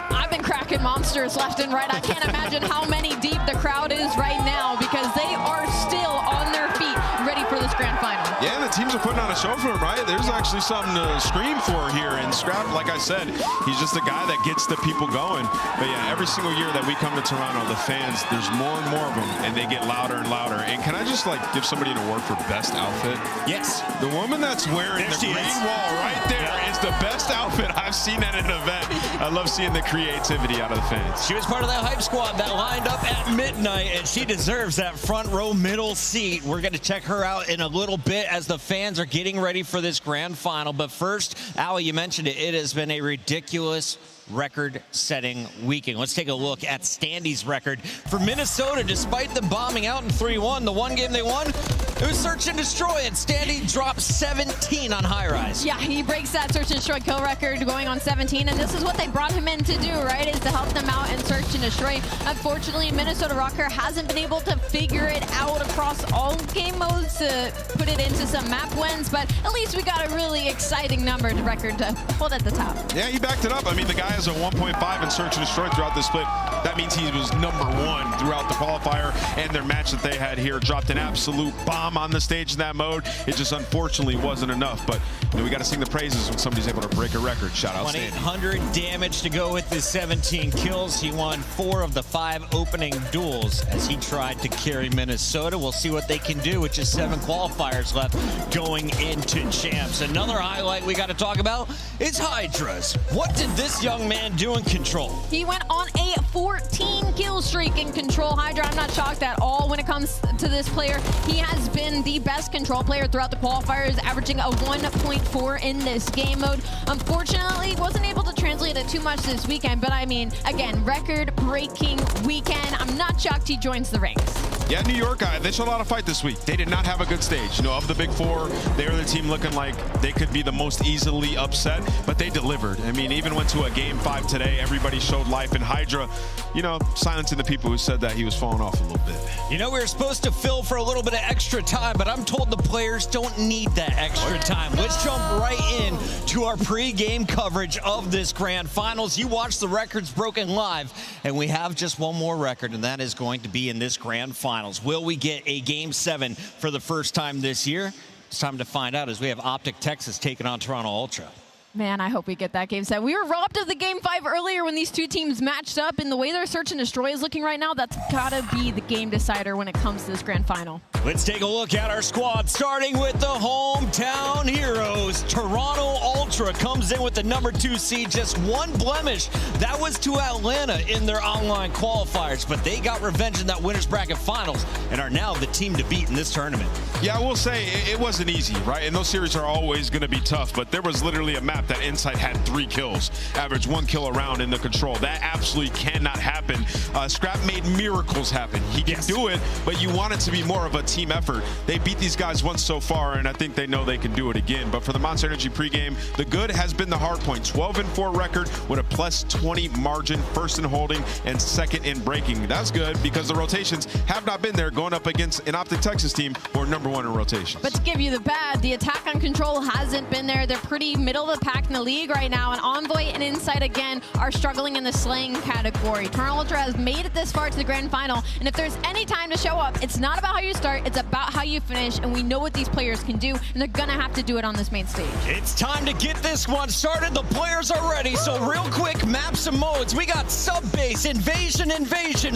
I've been cracking monsters left and right. I can't imagine how many deep the crowd is right now, because they are still on their feet ready for this grand final. Yeah, the teams are putting on a show for him, right? There's actually something to scream for here. And Scrap, like I said, he's just a guy that gets the people going. But yeah, every single year that we come to Toronto, the fans, there's more and more of them, and they get louder and louder. And can I just give somebody an award for best outfit? Yes. The woman that's wearing the green wall right there is the best outfit I've seen at an event. I love seeing the creativity out of the fans. She was part of that hype squad that lined up at midnight, and she deserves that front row middle seat. We're going to check her out in a little bit as the fans are getting ready for this grand final. But first, Allie, you mentioned it. It has been a ridiculous record-setting weekend. Let's take a look at Standy's record for Minnesota. Despite them bombing out in 3-1, the one game they won, it was search and destroy, and Standy dropped 17 on high rise. Yeah, he breaks that search and destroy kill record going on 17, and this is what they brought him in to do, right, is to help them out and search and destroy. Unfortunately, Minnesota Rocker hasn't been able to figure it out across all game modes to put it into some map wins, but at least we got a really exciting numbered record to hold at the top. Yeah, he backed it up. I mean, the guy has a 1.5 in search and destroy throughout the split. That means he was #1 throughout the qualifier, and their match that they had here dropped an absolute bomb on the stage in that mode. It just unfortunately wasn't enough, but you know, we got to sing the praises when somebody's able to break a record. Shout out Standy. 1,800 damage to go with his 17 kills. He won 4 of the 5 opening duels as he tried to carry Minnesota. We'll see what they can do with just 7 qualifiers left going into champs. Another highlight we got to talk about is Hydra's. What did this young man do in Control? He went on a 14 kill streak in Control. Hydra, I'm not shocked at all when it comes to this player. He has been been the best control player throughout the qualifiers, averaging a 1.4 in this game mode. Unfortunately, wasn't able to translate it too much this weekend, but I mean, again, record-breaking weekend. I'm not shocked he joins the ranks. Yeah, New York, they showed a lot of fight this week. They did not have a good stage. You know, of the big four, they were the team looking like they could be the most easily upset, but they delivered. I mean, even went to a game 5 today. Everybody showed life. And Hydra, you know, silencing the people who said that he was falling off a little bit. You know, we were supposed to fill for a little bit of extra time, but I'm told the players don't need that extra time. Let's jump right in to our pre-game coverage of this grand finals. You watched the records broken live, and we have just one more record, and that is going to be in this grand finals. Will we get a Game 7 for the first time this year? It's time to find out as we have Optic Texas taking on Toronto Ultra. Man, I hope we get that Game 7. We were robbed of the Game 5 earlier when these two teams matched up, and the way their search and destroy is looking right now, that's gotta be the game decider when it comes to this grand final. Let's take a look at our squad, starting with the hometown heroes. Toronto Ultra comes in with the #2 seed, just one blemish. That was to Atlanta in their online qualifiers, but they got revenge in that winners bracket finals and are now the team to beat in this tournament. Yeah, I will say it wasn't easy, right? And those series are always going to be tough, but there was literally a map that Insight had 3 kills, average 1 kill around in the control. That absolutely cannot happen. Scrap made miracles happen. He can do it, but you want it to be more of a team effort. They beat these guys once so far, and I think they know they can do it again. But for the Monster Energy pregame, the good has been the Hardpoint. 12-4 record with a +20 margin, first in holding and second in breaking. That's good because the rotations have not been there, going up against an Optic Texas team who are #1 in rotations. But to give you the bad, the attack on control hasn't been there. They're pretty middle of the pack in the league right now, and Envoy and Insight again are struggling in the slaying category. Toronto Ultra has made it this far to the grand final, and if there's any time to show up, it's not about how you start, it's about how you finish, and we know what these players can do, and they're gonna have to do it on this main stage. It's time to get this one started. The players are ready, so real quick, maps and modes. We got Subbase, Invasion,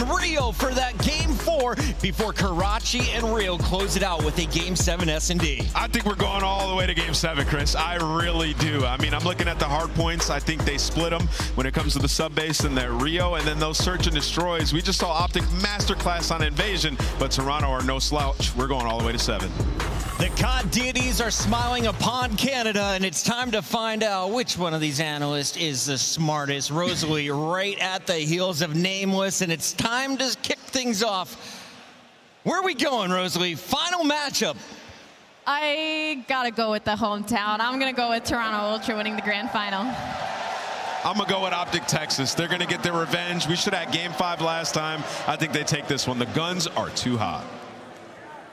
Rio for that Game 4 before Karachi and Rio close it out with a Game 7 S&D. I think we're going all the way to Game 7, Chris. I really do. I mean, I'm looking at the hard points. I think they split them when it comes to the Subbase and that Rio, and then those search and destroys. We just saw Optic masterclass on Invasion, but Toronto are no slouch. We're going all the way to 7. The COD deities are smiling upon Canada, and it's time to find out which one of these analysts is the smartest. Rosalie right at the heels of Nameless, and it's time to kick things off. Where are we going, Rosalie? Final matchup. I gotta go with the hometown. I'm gonna go with Toronto Ultra winning the grand final. I'm going to go with Optic Texas. They're going to get their revenge. We should have Game 5 last time. I think they take this one. The guns are too hot.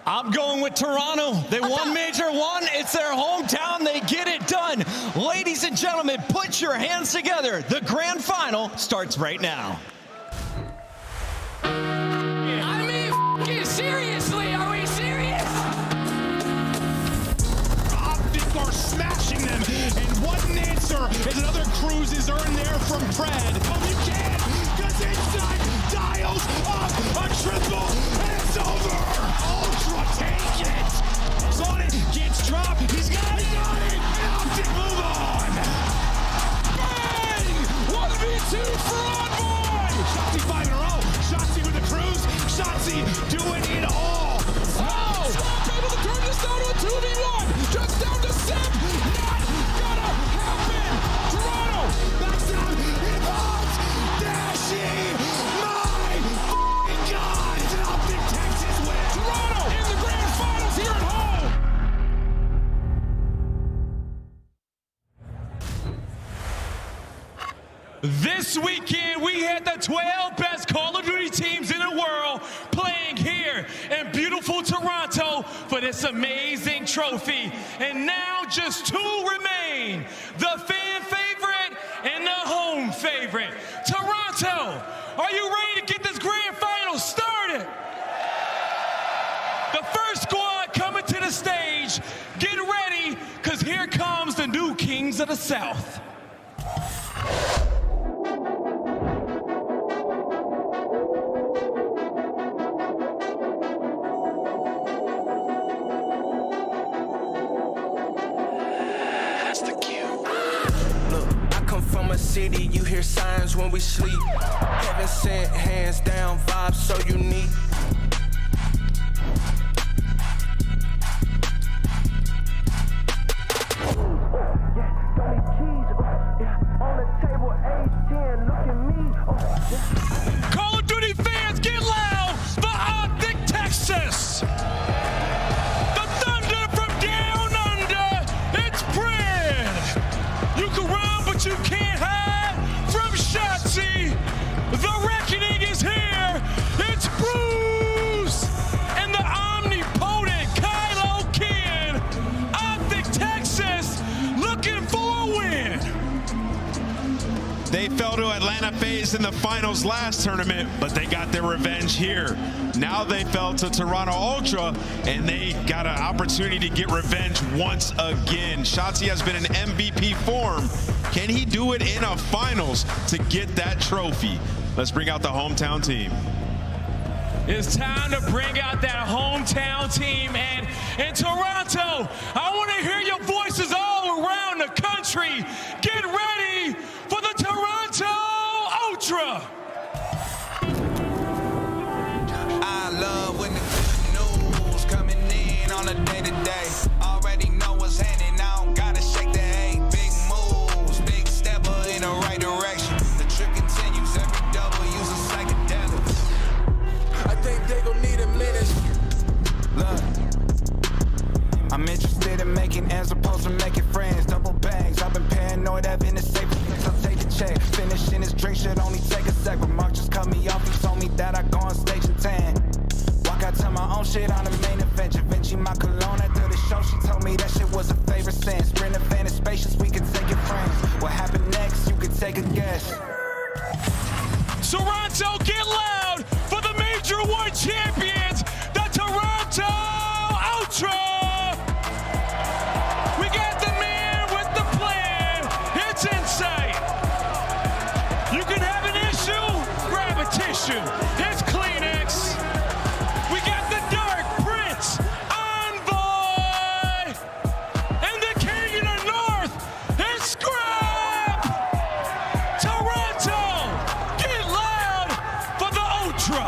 I'm going with Toronto. They won Major 1. It's their hometown. They get it done. Ladies and gentlemen, put your hands together. The grand final starts right now. I mean, seriously, are we serious? Optic are smashing them, and what an answer is another cruise is earned there from Pred. Oh, you can't, because Inside dials up a triple, and it's over. Ultra take it. Sonic gets dropped. He's got it. And Optic move on. Bang! 1v2 for Envoy! Shotzi 5 in a row. Shotzi with the cruise. Shotzi doing it all. Oh! Swap able to turn this down to a 2v1. Just down to 7. Not gonna happen. Toronto backs down. It pops. Dashi. My God. It's an Optic Texas win. Toronto in the grand finals here at home. This weekend, we had the 12 best Call of Duty teams in the world playing here in beautiful Toronto for this amazing trophy. And now just 2 remain, the fan favorite and the home favorite. Toronto, are you ready to get this grand final started? The first squad coming to the stage, get ready, because here comes the new Kings of the South. City, you hear signs when we sleep. Heaven sent, hands down, vibes so unique. They fell to Atlanta Faze in the finals last tournament, but they got their revenge here. Now they fell to Toronto Ultra, and they got an opportunity to get revenge once again. Shotzi has been in MVP form. Can he do it in a finals to get that trophy? Let's bring out the hometown team. It's time to bring out that hometown team. And in Toronto, I want to hear your voices all around the country. Get ready for the Toronto Ultra. I love when the good news coming in on a day-to-day. Already know what's happening, I don't gotta shake the hay. Big moves, big stepper in the right direction. The trip continues, every double use a psychedelic. I think they gon' need a minute. Look, I'm interested in making as opposed to making friends. Double bags, I've been paranoid, having the safe since I take the check. Finishing this drink should only take a sec. But Mark just cut me off, he told me that I go on stage in 10. Walk out to my own shit on the main event. Givenchy my cologne after the show, she told me that shit was a favorite sense. Sprint event is spacious, we can take it friends. What happened next, you can take a guess. Toronto, get loud for the Major 1 champions, the Toronto Ultra. We got the man with the plan. It's insane. You can have an issue, grab a tissue. It's Kleenex. We got the Dark Prince, Envoy, and the King of the North. It's Scrap. Toronto, get loud for the Ultra.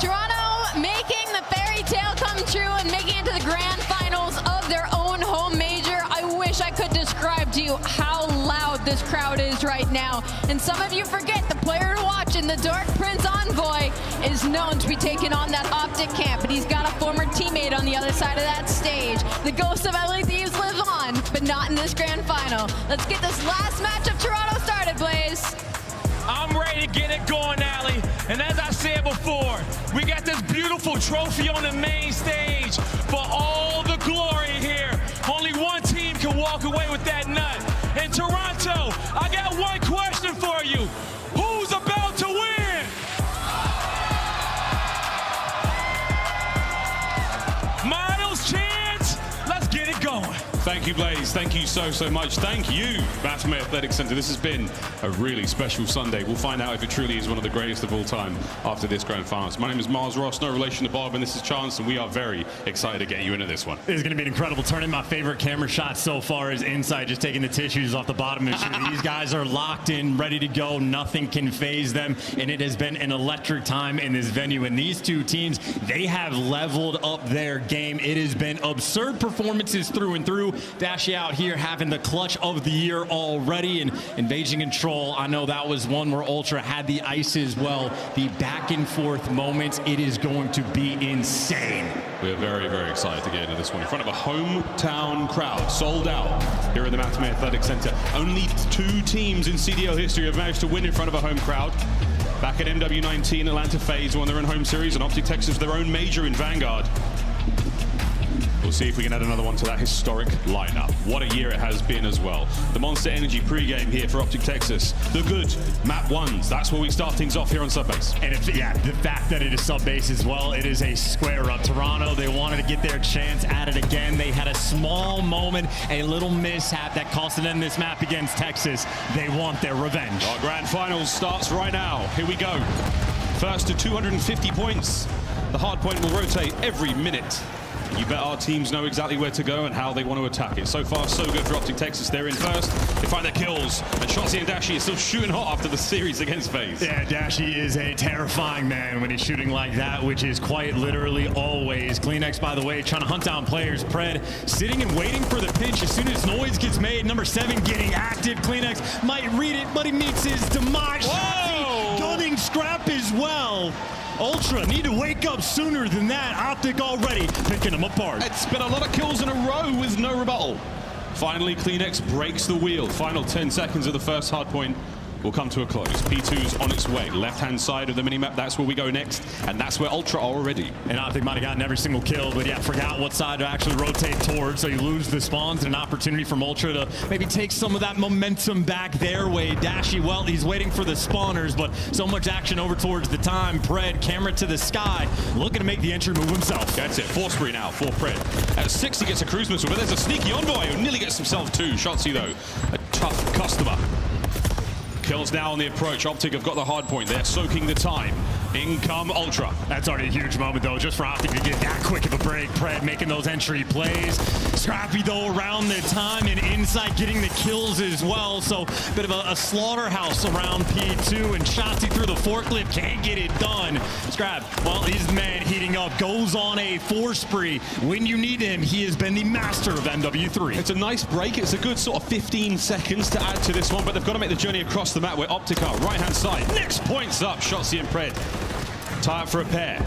Toronto making the fairy tale come true and making it to the grand finals of their own home major. I wish I could describe to you how loud this crowd is right now. And some of you forget the player to watch in the Dark Prince Envoy is known to be taking on that optic camp, but he's got a former teammate on the other side of that stage. The ghost of LA Thieves lives on, but not in this grand final. Let's get this last match of Toronto started, Blaze. I'm ready to get it going, Allie. And as I said before, we got this beautiful trophy on the main stage for all the glory here. Only one team can walk away with that nut. In Toronto, I got one question for you. Who's about to win? Miles Chance, let's get it going. Thank you, Blaze. Thank you so much. Thank you, Baphomet Athletic Center. This has been a really special Sunday. We'll find out if it truly is one of the greatest of all time after this grand finals. My name is Mars Ross, no relation to Bob, and this is Chance, and we are very excited to get you into this one. This is going to be an incredible tournament. My favorite camera shot so far is inside, just taking the tissues off the bottom and shooting. These guys are locked in, ready to go. Nothing can phase them, and it has been an electric time in this venue. And these two teams, they have leveled up their game. It has been absurd performances through and through. Dashy out here having the clutch of the year already, and Invasion Control, I know that was one where Ultra had the ice as well. The back and forth moments, it is going to be insane. We're very excited to get into this one in front of a hometown crowd, sold out here in the Baphomet Athletic Center. Only 2 teams in CDL history have managed to win in front of a home crowd. Back at MW19, Atlanta Faze won their own home series, and Optic Texas their own major in Vanguard. We'll see if we can add another one to that historic lineup. What a year it has been as well. The Monster Energy pregame here for Optic Texas. The good map 1s. That's where we start things off here on Subbase. And the fact that it is Subbase as well, it is a square up. Toronto, they wanted to get their chance at it again. They had a small moment, a little mishap that costed them this map against Texas. They want their revenge. Our grand finals starts right now. Here we go. First to 250 points. The hardpoint will rotate every minute. You bet our teams know exactly where to go and how they want to attack it. So far, so good for Optic Texas. They're in first. They find their kills. And Shotzi and Dashy is still shooting hot after the series against Faze. Yeah, Dashy is a terrifying man when he's shooting like that, which is quite literally always. Kleenex, by the way, trying to hunt down players. Pred sitting and waiting for the pinch. As soon as noise gets made, number 7 getting active. Kleenex might read it, but he meets his demise. Shotzi gunning Scrap as well. Ultra need to wake up sooner than that. Optic already picking them apart. It's been a lot of kills in a row with no rebuttal. Finally, Kleenex breaks the wheel. Final 10 seconds of the first hardpoint will come to a close. P2's on its way. Left-hand side of the minimap, that's where we go next, and that's where Ultra are already. And Optic might have gotten every single kill, but yeah, forgot what side to actually rotate towards, so you lose the spawns and an opportunity from Ultra to maybe take some of that momentum back their way. Dashy, well, he's waiting for the spawners, but so much action over towards the time. Pred, camera to the sky, looking to make the entry move himself. That's it, 4 spree now for Pred. At 6, he gets a cruise missile, but there's a sneaky Envoy who nearly gets himself 2. Shotzzy, though, a tough customer. Kills now on the approach. Optic have got the hard point. They're soaking the time. In come Ultra. That's already a huge moment, though, just for Optic to get that quick of a break. Pred making those entry plays. Scrappy, though, around the time and inside getting the kills as well. So a bit of a slaughterhouse around P2, and Shotzzy through the forklift can't get it done. Scrap, well, he's the man heating up. Goes on a 4 spree. When you need him, he has been the master of MW3. It's a nice break. It's a good sort of 15 seconds to add to this one, but they've got to make the journey across the map where Optic are. Right-hand side. Next points up. Shotzzy and Pred. Tie up for a pair.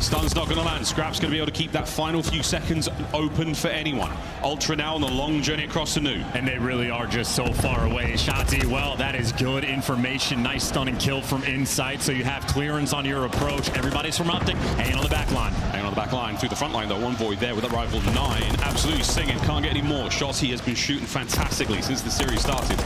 Stun's not going to land. Scrap's going to be able to keep that final few seconds open for anyone. Ultra now on the long journey across the new. And they really are just so far away. Shotzzy, well, that is good information. Nice stunning kill from inside, so you have clearance on your approach. Everybody's from Optic, hanging on the back line. Hanging on the back line through the front line, though. One void there with a rifle 9. Absolutely singing. Can't get any more. Shotzzy has been shooting fantastically since the series started.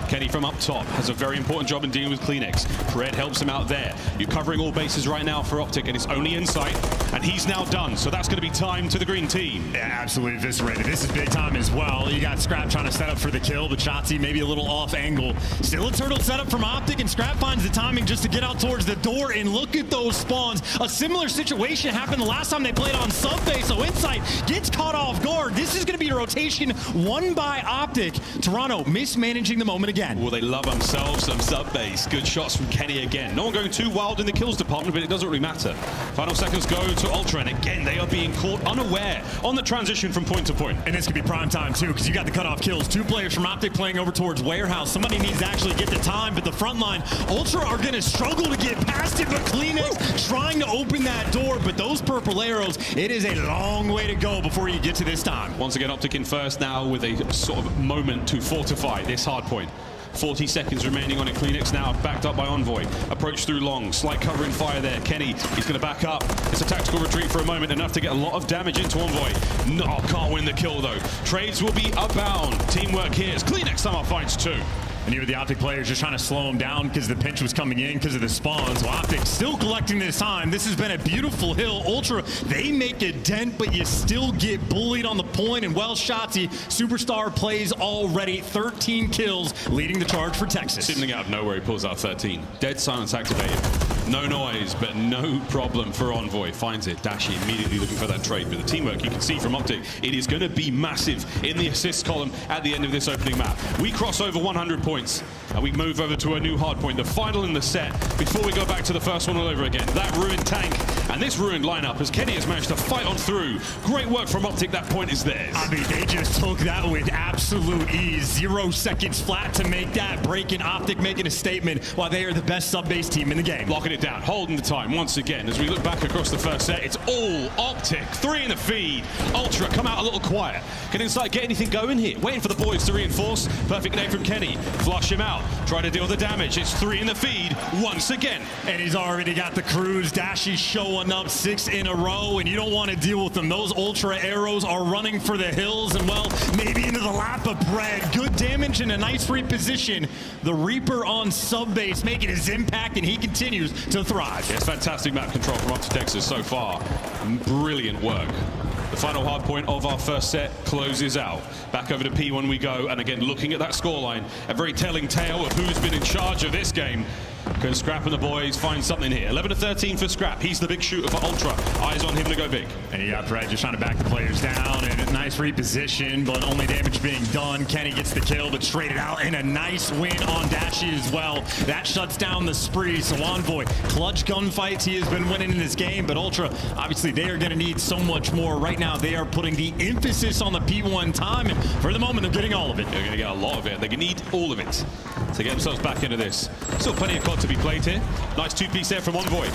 Kenny from up top has a very important job in dealing with Kleenex. Pred helps him out there. You're covering all bases right now for Optic, and it's only insight, and he's now done. So that's going to be time to the green team. Yeah, absolutely eviscerated. This is big time as well. You got Scrap trying to set up for the kill, but Shotzzy maybe a little off angle. Still a turtle setup from Optic, and Scrap finds the timing just to get out towards the door, and look at those spawns. A similar situation happened the last time they played on sub base, so Insight gets caught off guard. This is going to be a rotation won by Optic. Toronto mismanaging the moment again. Well, they love themselves some sub base. Good shots from Kenny again. No one going too wild in the kills department, but it doesn't really matter. Final seconds go to Ultra, and again, they are being caught unaware on the transition from point to point. And this could be prime time, too, because you got the cutoff kills. 2 players from Optic playing over towards Warehouse. Somebody needs to actually get the time, but the front line, Ultra are going to struggle to get past it, but Kleenex trying to open that door, but those purple arrows, it is a long way to go before you get to this time. Once again, Optic in first now with a sort of moment to fortify this hard point. 40 seconds remaining on it. Kleenex now backed up by Envoy. Approach through long. Slight covering fire there. Kenny, he's going to back up. It's a tactical retreat for a moment, enough to get a lot of damage into Envoy. No, can't win the kill though. Trades will be abound. Teamwork here as Kleenex somehow finds 2. And here the Optic players just trying to slow him down because the pinch was coming in because of the spawns. Well, Optic still collecting this time. This has been a beautiful hill. Ultra, they make a dent, but you still get bullied on the point. And well, Shotzzy, superstar plays already. 13 kills, leading the charge for Texas. Seemingly out of nowhere, he pulls out 13. Dead silence activated. No noise, but no problem for Envoy. Finds it. Dashy immediately looking for that trade. But the teamwork you can see from Optic, it is going to be massive in the assists column at the end of this opening map. We cross over 100 points, and we move over to a new hard point, the final in the set, before we go back to the first one all over again. That ruined tank and this ruined lineup as Kenny has managed to fight on through. Great work from Optic. That point is theirs. I mean, they just took that with absolute ease. 0 seconds flat to make that break, and Optic making a statement while they are the best sub-base team in the game. Locking it down, holding the time once again. As we look back across the first set, it's all Optic. 3 in the feed. Ultra come out a little quiet. Can Insight get anything going here? Waiting for the boys to reinforce. Perfect nade from Kenny. Flush him out. Try to deal the damage. It's 3 in the feed once again. And he's already got the cruise. Dashy showing up 6 in a row, and you don't want to deal with them. Those Ultra arrows are running for the hills, and well, maybe into the lap of Pred. Good damage and a nice reposition. The Reaper on sub base making his impact, and he continues to thrive. It's fantastic map control from Optic Texas so far. Brilliant work. The final hard point of our first set closes out. Back over to P1 we go, and again, looking at that scoreline, a very telling tale of who's been in charge of this game. Can Scrap and the boys find something here? 11-13 for Scrap. He's the big shooter for Ultra. Eyes on him to go big. And you got Pred just trying to back the players down, and a nice reposition, but only damage being done. Kenny gets the kill, but traded out, and a nice win on Dashy as well. That shuts down the spree. So Envoy, clutch gunfights he has been winning in this game, but Ultra, obviously they are going to need so much more. Right now they are putting the emphasis on the P1 time, and for the moment they're getting all of it. They're going to get a lot of it. They're going to need all of it to get themselves back into this. Still plenty of COD to be played here. Nice 2-piece there from Envoy.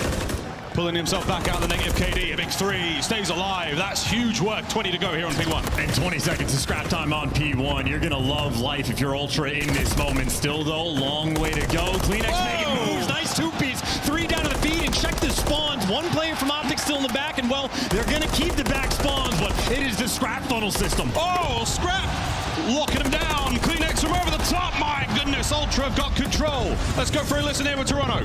pulling himself back out of the negative KD. A big 3, stays alive. That's huge work. 20 to go here on P1. And 20 seconds of scrap time on P1. You're going to love life if you're Ultra in this moment. Still, though, long way to go. Kleenex making moves. Nice 2-piece. 3 down to the feed, and check the spawns. 1 player from Optic still in the back, and, well, they're going to keep the back spawns, but it is the scrap funnel system. Oh, scrap! Locking him down. Kleenex from over the top. My goodness, Ultra have got control. Let's go for a listen here with Toronto.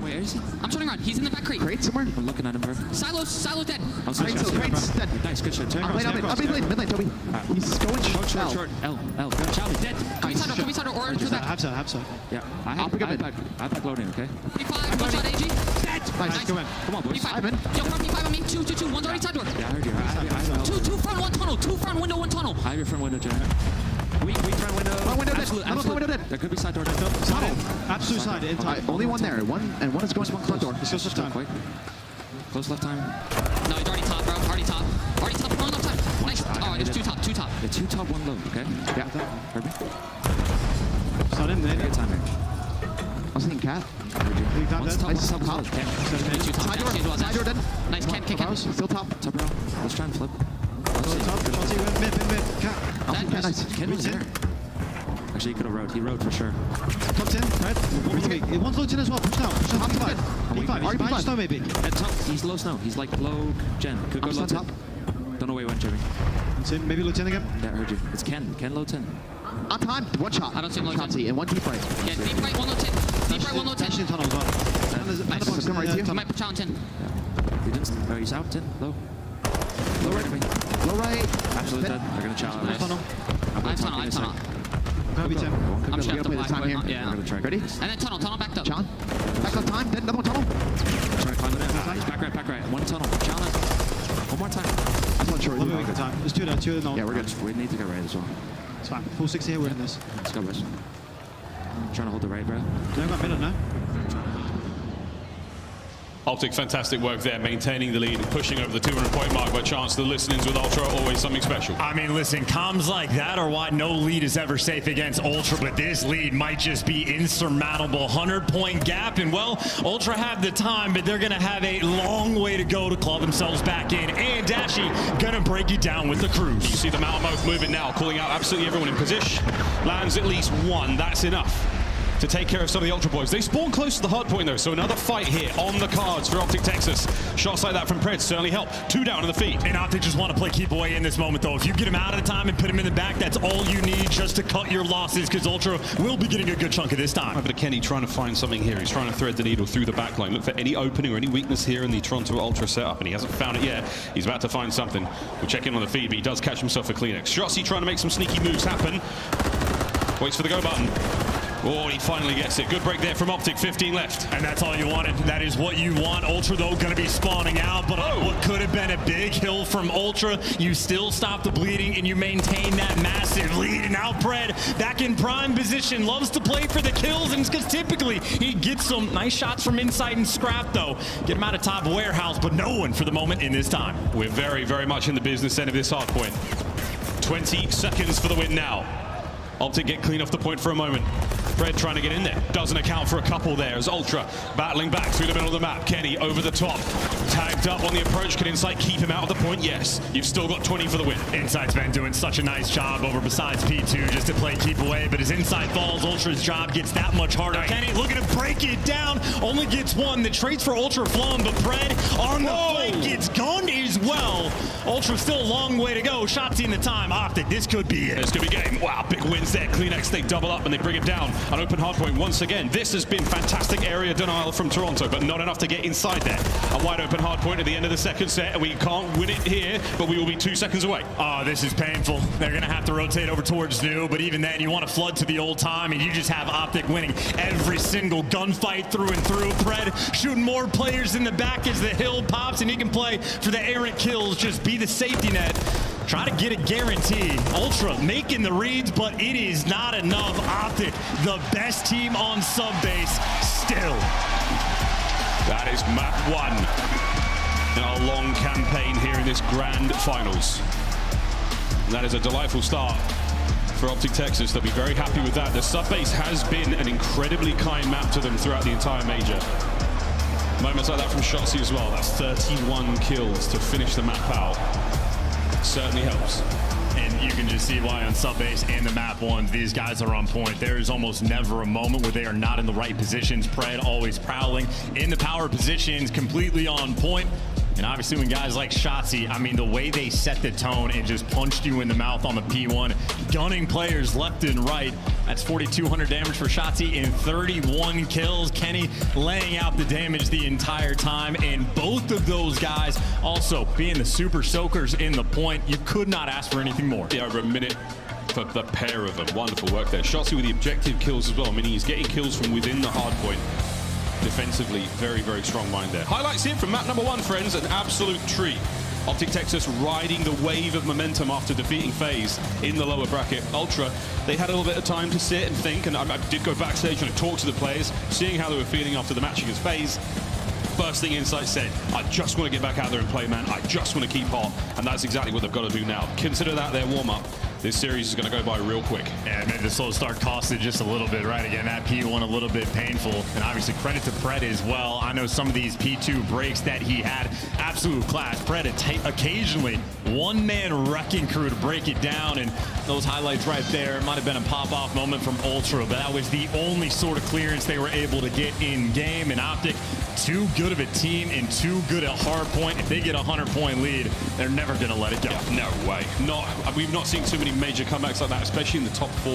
Where is he? I'm turning around. He's in the back crate. Crate somewhere? I'm looking at him, bro. Silo dead. I'm sorry, Crate's dead. Nice, good shot. Turn I'll mid lane, Toby. He's going short. L. Child is dead. Come inside or to that. Have so. Yeah. I'll pick up mid. I back loading, okay? P5, one shot, AG. Dead. Nice, go in. Come on, boys. P5 in. Yo, front P5 on me. 2. One's already side door. Yeah, I heard you. I have 2 front, 1 tunnel. 2 front window, 1 tunnel. I have your front window, Jen. We front window. Front window dead. Absolute. Window dead. There could be side door. Tunnel. Absolute side. Only one there. One is going to front door. Close left time. Close left time. No, he's already top, bro. Already top. One left time. Nice. Oh, there's 2 top. 2 top. Yeah, 2 top, 1 low. Okay. Yeah. Heard me. Start in there. Good timing. I was thinking cat. One's top. Side door dead. Nice. Ken. Still top. Top row. Let's try and flip. Mid. Cat. Nice. Ken was there. Actually, he could have rode. He rode for sure. Top 10, right? One's low 10 as well. Push down. P5. He's snow maybe. At top, he's low snow. He's like low gen. Could go low 10. Don't know where he went, Jimmy. Maybe low 10 again. Yeah, I heard you. It's Ken. Ken low 10. On time. 1 shot. I don't see him low 10. And 1 deep right. Yeah, deep right, 1 low 10. Deep right, 1 low 10. Tunnel as well. Nice. Come right to you. He might put challenge 10. Yeah. He didn't. Oh, he's out 10. Low. Low right. Low right. Absolutely dead. They're going to challenge. Nice. I have tunnel. Go. I'm shut play the time here. Yeah. Ready? And then tunnel backed up. John. Back up time. Then another one tunnel. Trying to climb the net. Back right. 1 tunnel. John. 1 more time. I'm not sure. There's 2 there, no. Yeah, we're good. We need to get right as well. It's fine. Full 60 here, we're in this. Let's go, boys. Trying to hold the right, bro. No, got middle now. Optic, fantastic work there, maintaining the lead, pushing over the 200-point mark, but chance the listenings with Ultra are always something special. I mean, listen, comms like that are why no lead is ever safe against Ultra, but this lead might just be insurmountable. 100-point gap, and well, Ultra have the time, but they're going to have a long way to go to claw themselves back in, and Dashi going to break it down with the cruise. You see the Mountain moving now, calling out absolutely everyone in position. Lands at least 1, that's enough to take care of some of the Ultra boys. They spawn close to the Hardpoint though, so another fight here on the cards for Optic Texas. Shots like that from Pred certainly help. 2 down in the feet. And Optic just want to play keep away in this moment though. If you get him out of the time and put him in the back, that's all you need just to cut your losses, because Ultra will be getting a good chunk of this time. But Kenny trying to find something here. He's trying to thread the needle through the back line. Look for any opening or any weakness here in the Toronto Ultra setup, and he hasn't found it yet. He's about to find something. We'll check in on the feed, but he does catch himself a Kleenex. Strossi trying to make some sneaky moves happen. Waits for the go button. Oh, he finally gets it. Good break there from Optic, 15 left. And that's all you wanted. That is what you want. Ultra, though, going to be spawning out. But what could have been a big hill from Ultra, you still stop the bleeding and you maintain that massive lead. And now Pred, back in prime position, loves to play for the kills. And it's because typically he gets some nice shots from inside and scrap, though. Get him out of top warehouse, but no one for the moment in this time. We're very, very much in the business end of this hard point. 20 seconds for the win now. Optic get clean off the point for a moment. Fred trying to get in there. Doesn't account for a couple there as Ultra battling back through the middle of the map. Kenny over the top. Tagged up on the approach. Can Insight keep him out of the point? Yes. You've still got 20 for the win. Insight's been doing such a nice job over besides P2 just to play keep away. But as Insight falls, Ultra's job gets that much harder. Kenny looking to break it down. Only gets 1. The traits for Ultra flowing, but Pred on the flank gets gunned as well. Ultra still a long way to go. Shots in the time. Optic, this could be it. This could be game. Wow, big wins there. Kleenex, they double up and they bring it down. An open hardpoint once again. This has been fantastic area denial from Toronto, but not enough to get inside there. A wide open hardpoint at the end of the second set, and we can't win it here, but we will be 2 seconds away. Oh, this is painful. They're going to have to rotate over towards New, but even then, you want to flood to the old time, and you just have Optic winning every single gunfight through and through. Pred shooting more players in the back as the hill pops, and he can play for the errant kills, just be the safety net. Try to get a guarantee. Ultra making the reads, but it is not enough. Optic, the best team on subbase, still. That is map 1 in our long campaign here in this grand finals. And that is a delightful start for Optic Texas. They'll be very happy with that. The subbase has been an incredibly kind map to them throughout the entire major. Moments like that from Shotzi as well. That's 31 kills to finish the map out. Certainly helps. And you can just see why on sub base and the map ones, these guys are on point. There is almost never a moment where they are not in the right positions. Pred always prowling in the power positions, completely on point. And obviously when guys like Shotzi, I mean, the way they set the tone and just punched you in the mouth on the P1, gunning players left and right. That's 4,200 damage for Shotzi and 31 kills. Kenny laying out the damage the entire time. And both of those guys also being the super soakers in the point. You could not ask for anything more. Yeah, over a minute for the pair of them. Wonderful work there. Shotzi with the objective kills as well. I mean, he's getting kills from within the hard point. Defensively, very, very strong mind there. Highlights here from map number 1, friends, an absolute treat. Optic Texas riding the wave of momentum after defeating Faze in the lower bracket. Ultra, they had a little bit of time to sit and think, and I did go backstage and talk to the players, seeing how they were feeling after the match against Faze. First thing Insight said, I just want to get back out there and play, man. I just want to keep hot, and that's exactly what they've got to do now. Consider that their warm-up. This series is going to go by real quick. Yeah, maybe the slow start costed just a little bit, right? Again, that P1 a little bit painful. And obviously credit to Pred as well. I know some of these P2 breaks that he had, absolute class. Pred occasionally one-man wrecking crew to break it down. And those highlights right there might have been a pop-off moment from Ultra, but that was the only sort of clearance they were able to get in game. And Optic, too good of a team and too good at Hardpoint. If they get a 100-point lead, they're never going to let it go. Yeah, no way. We've not seen too many major comebacks like that, especially in the top 4.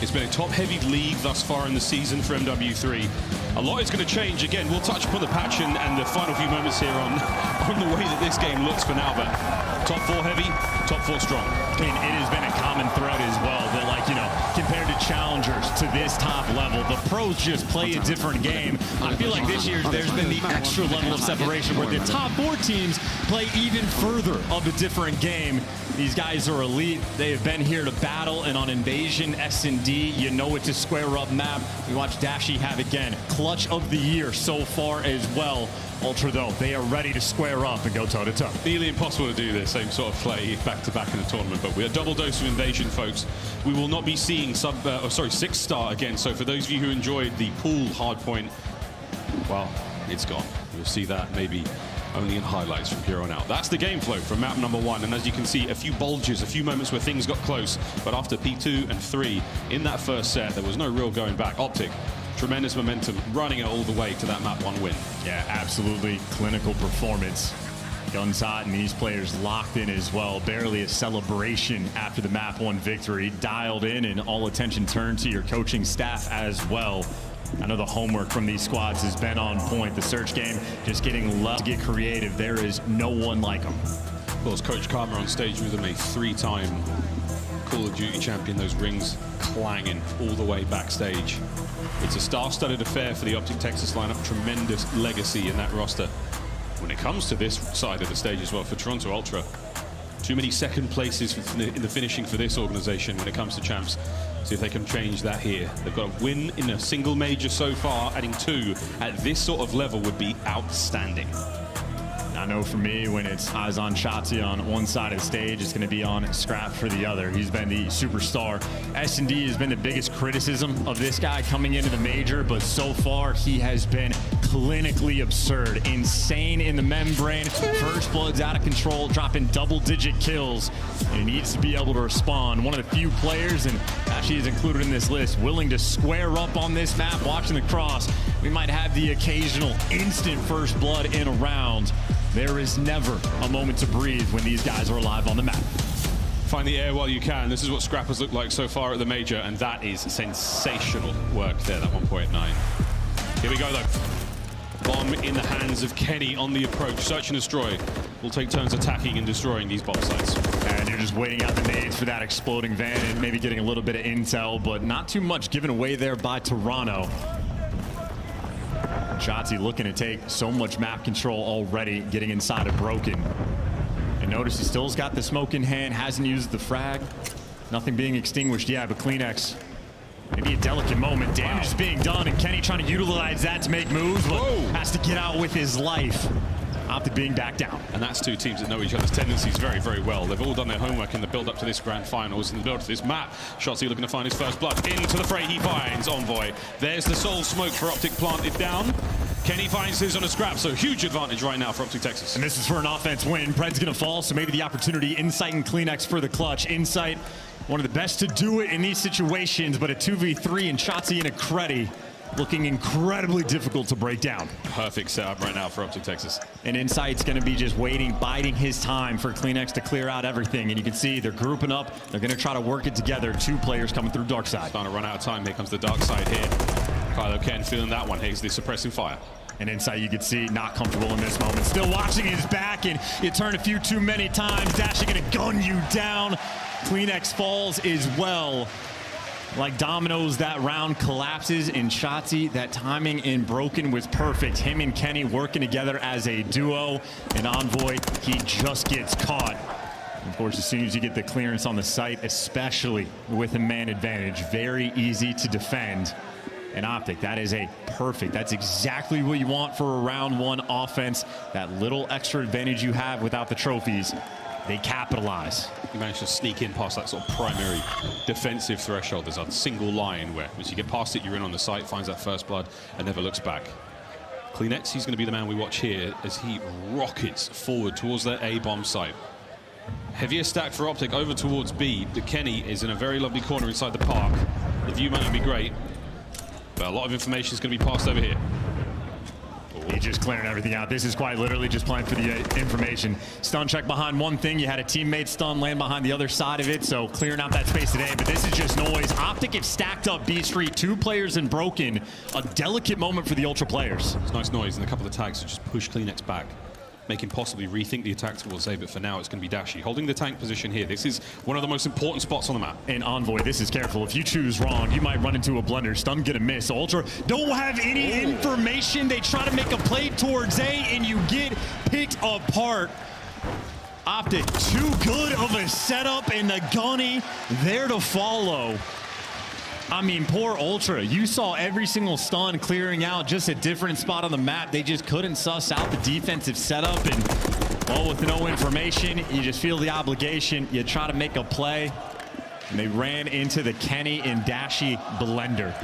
It's been a top-heavy league thus far in the season for MW3. A lot is going to change. Again, we'll touch upon the patch and the final few moments here on the way that this game looks for now, but top 4 heavy, top 4 strong. I mean, it has been a common thread as well that, like, you know, compared to challengers to this top level, the pros just play a different game. I feel like this year there's been the extra level of separation where the top 4 teams play even further of a different game. These guys are elite. They have been here to battle, and on Invasion S&D, you know it's a square-up map. We watched Dashi have again. Clutch of the year so far as well. Ultra, though, they are ready to square up and go toe-to-toe. Nearly impossible to do the same sort of play back-to-back in the tournament, but we're a double dose of Invasion, folks. We will not be seeing 6-star again, so for those of you who enjoyed the pool hardpoint, well, it's gone. You'll see that maybe only in highlights from here on out. That's the game flow from map number 1, and as you can see, a few bulges, a few moments where things got close, but after P2 and 3 in that first set, there was no real going back. Optic, tremendous momentum, running it all the way to that map 1 win. Yeah, absolutely clinical performance. Guns hot, and these players locked in as well. Barely a celebration after the map 1 victory. Dialed in, and all attention turned to your coaching staff as well. I know the homework from these squads has been on point. The search game just getting love to get creative. There is no one like them. Well, as Coach Karma on stage with them, a 3-time Call of Duty champion, those rings clanging all the way backstage. It's a star-studded affair for the Optic Texas lineup. Tremendous legacy in that roster. When it comes to this side of the stage as well, for Toronto Ultra, too many second places in the finishing for this organization when it comes to champs. See if they can change that here. They've got a win in a single major so far. Adding 2 at this sort of level would be outstanding. I know for me, when it's eyes on Shotzi on one side of the stage, it's going to be on Scrap for the other. He's been the superstar. S&D has been the biggest criticism of this guy coming into the major, but so far he has been clinically absurd. Insane in the membrane. First blood's out of control, dropping double-digit kills. And he needs to be able to respond. One of the few players, and actually is included in this list, willing to square up on this map, watching the cross. We might have the occasional instant first blood in a round. There is never a moment to breathe when these guys are alive on the map. Find the air while you can. This is what Scrap has looked like so far at the major, and that is sensational work there, that 1.9. Here we go, though. Bomb in the hands of Kenny on the approach. Search and destroy. We'll take turns attacking and destroying these bomb sites. And you're just waiting out the nades for that exploding van and maybe getting a little bit of intel, but not too much given away there by Toronto. Shotzi looking to take so much map control already, getting inside of Broken. And notice he still's got the smoke in hand, hasn't used the frag. Nothing being extinguished yet, but Kleenex. Maybe a delicate moment. Damage is being done, and Kenny trying to utilize that to make moves, but has to get out with his life. Optic being back down. And that's 2 teams that know each other's tendencies very, very well. They've all done their homework in the build-up to this grand finals, in the build-up to this map. Shotzi looking to find his first blood. Into the fray he finds Envoy. There's the soul smoke for Optic planted down. Kenny finds his on a scrap, so huge advantage right now for Optic Texas. And this is for an offense win. Pred's going to fall, so maybe the opportunity. Insight and CleanX for the clutch. Insight, one of the best to do it in these situations, but a 2v3 and Shotzi and a Creddy looking incredibly difficult to break down. Perfect setup right now for Optic Texas. And Insight's going to be just waiting, biding his time for CleanX to clear out everything. And you can see they're grouping up. They're going to try to work it together. Two players coming through dark side. Starting to run out of time. Here comes the dark side here. Kylo Ken feeling that one. Here's the suppressing fire. And Insight, you can see, not comfortable in this moment. Still watching his back, and you turn a few too many times. Dashi going to gun you down. CleanX falls as well. Like dominoes, that round collapses, and Shotzi, that timing in Broken was perfect. Him and Kenny working together as a duo. And Envoy, he just gets caught. Of course, as soon as you get the clearance on the site, especially with a man advantage, very easy to defend. And Optic, that is a perfect, that's exactly what you want for a round one offense. That little extra advantage you have without the trophies, they capitalize. You managed to sneak in past that sort of primary defensive threshold. There's a single line where once you get past it, you're in on the site, finds that first blood, and never looks back. CleanX, he's going to be the man we watch here as he rockets forward towards that A-bomb site. Heavier stack for Optic over towards B. The Kenny is in a very lovely corner inside the park. The view might not be great, but a lot of information is going to be passed over here. He's just clearing everything out. This is quite literally just playing for the information. Stun check behind one thing. You had a teammate stun land behind the other side of it, so clearing out that space today. But this is just noise. Optic have stacked up B Street, two players and Broken. A delicate moment for the Ultra players. It's nice noise, and a couple of tags to just push CleanX back, make him possibly rethink the attack towards A, but for now it's going to be Dashi holding the tank position here. This is one of the most important spots on the map. And Envoy, this is careful. If you choose wrong, you might run into a blender. Stun gonna miss. Ultra don't have any information. They try to make a play towards A, and you get picked apart. Optic, too good of a setup, and the Gunny there to follow. I mean, poor Ultra. You saw every single stun clearing out, just a different spot on the map. They just couldn't suss out the defensive setup, and well, with no information, you just feel the obligation. You try to make a play, and they ran into the Kenny and Dashi blender.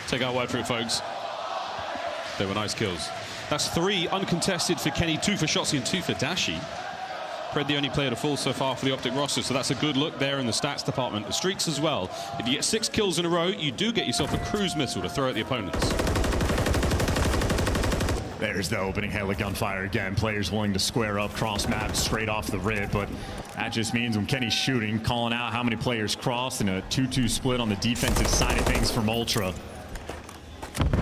Take our word for it, folks. They were nice kills. That's 3 uncontested for Kenny, 2 for Shotzi, and 2 for Dashi. Pred the only player to fall so far for the Optic roster, so that's a good look there in the stats department. The streaks as well. If you get 6 kills in a row, you do get yourself a cruise missile to throw at the opponents. There's the opening hail of gunfire again. Players willing to square up, cross map straight off the rip, but that just means when Kenny's shooting, calling out how many players crossed, and a 2-2 split on the defensive side of things from Ultra.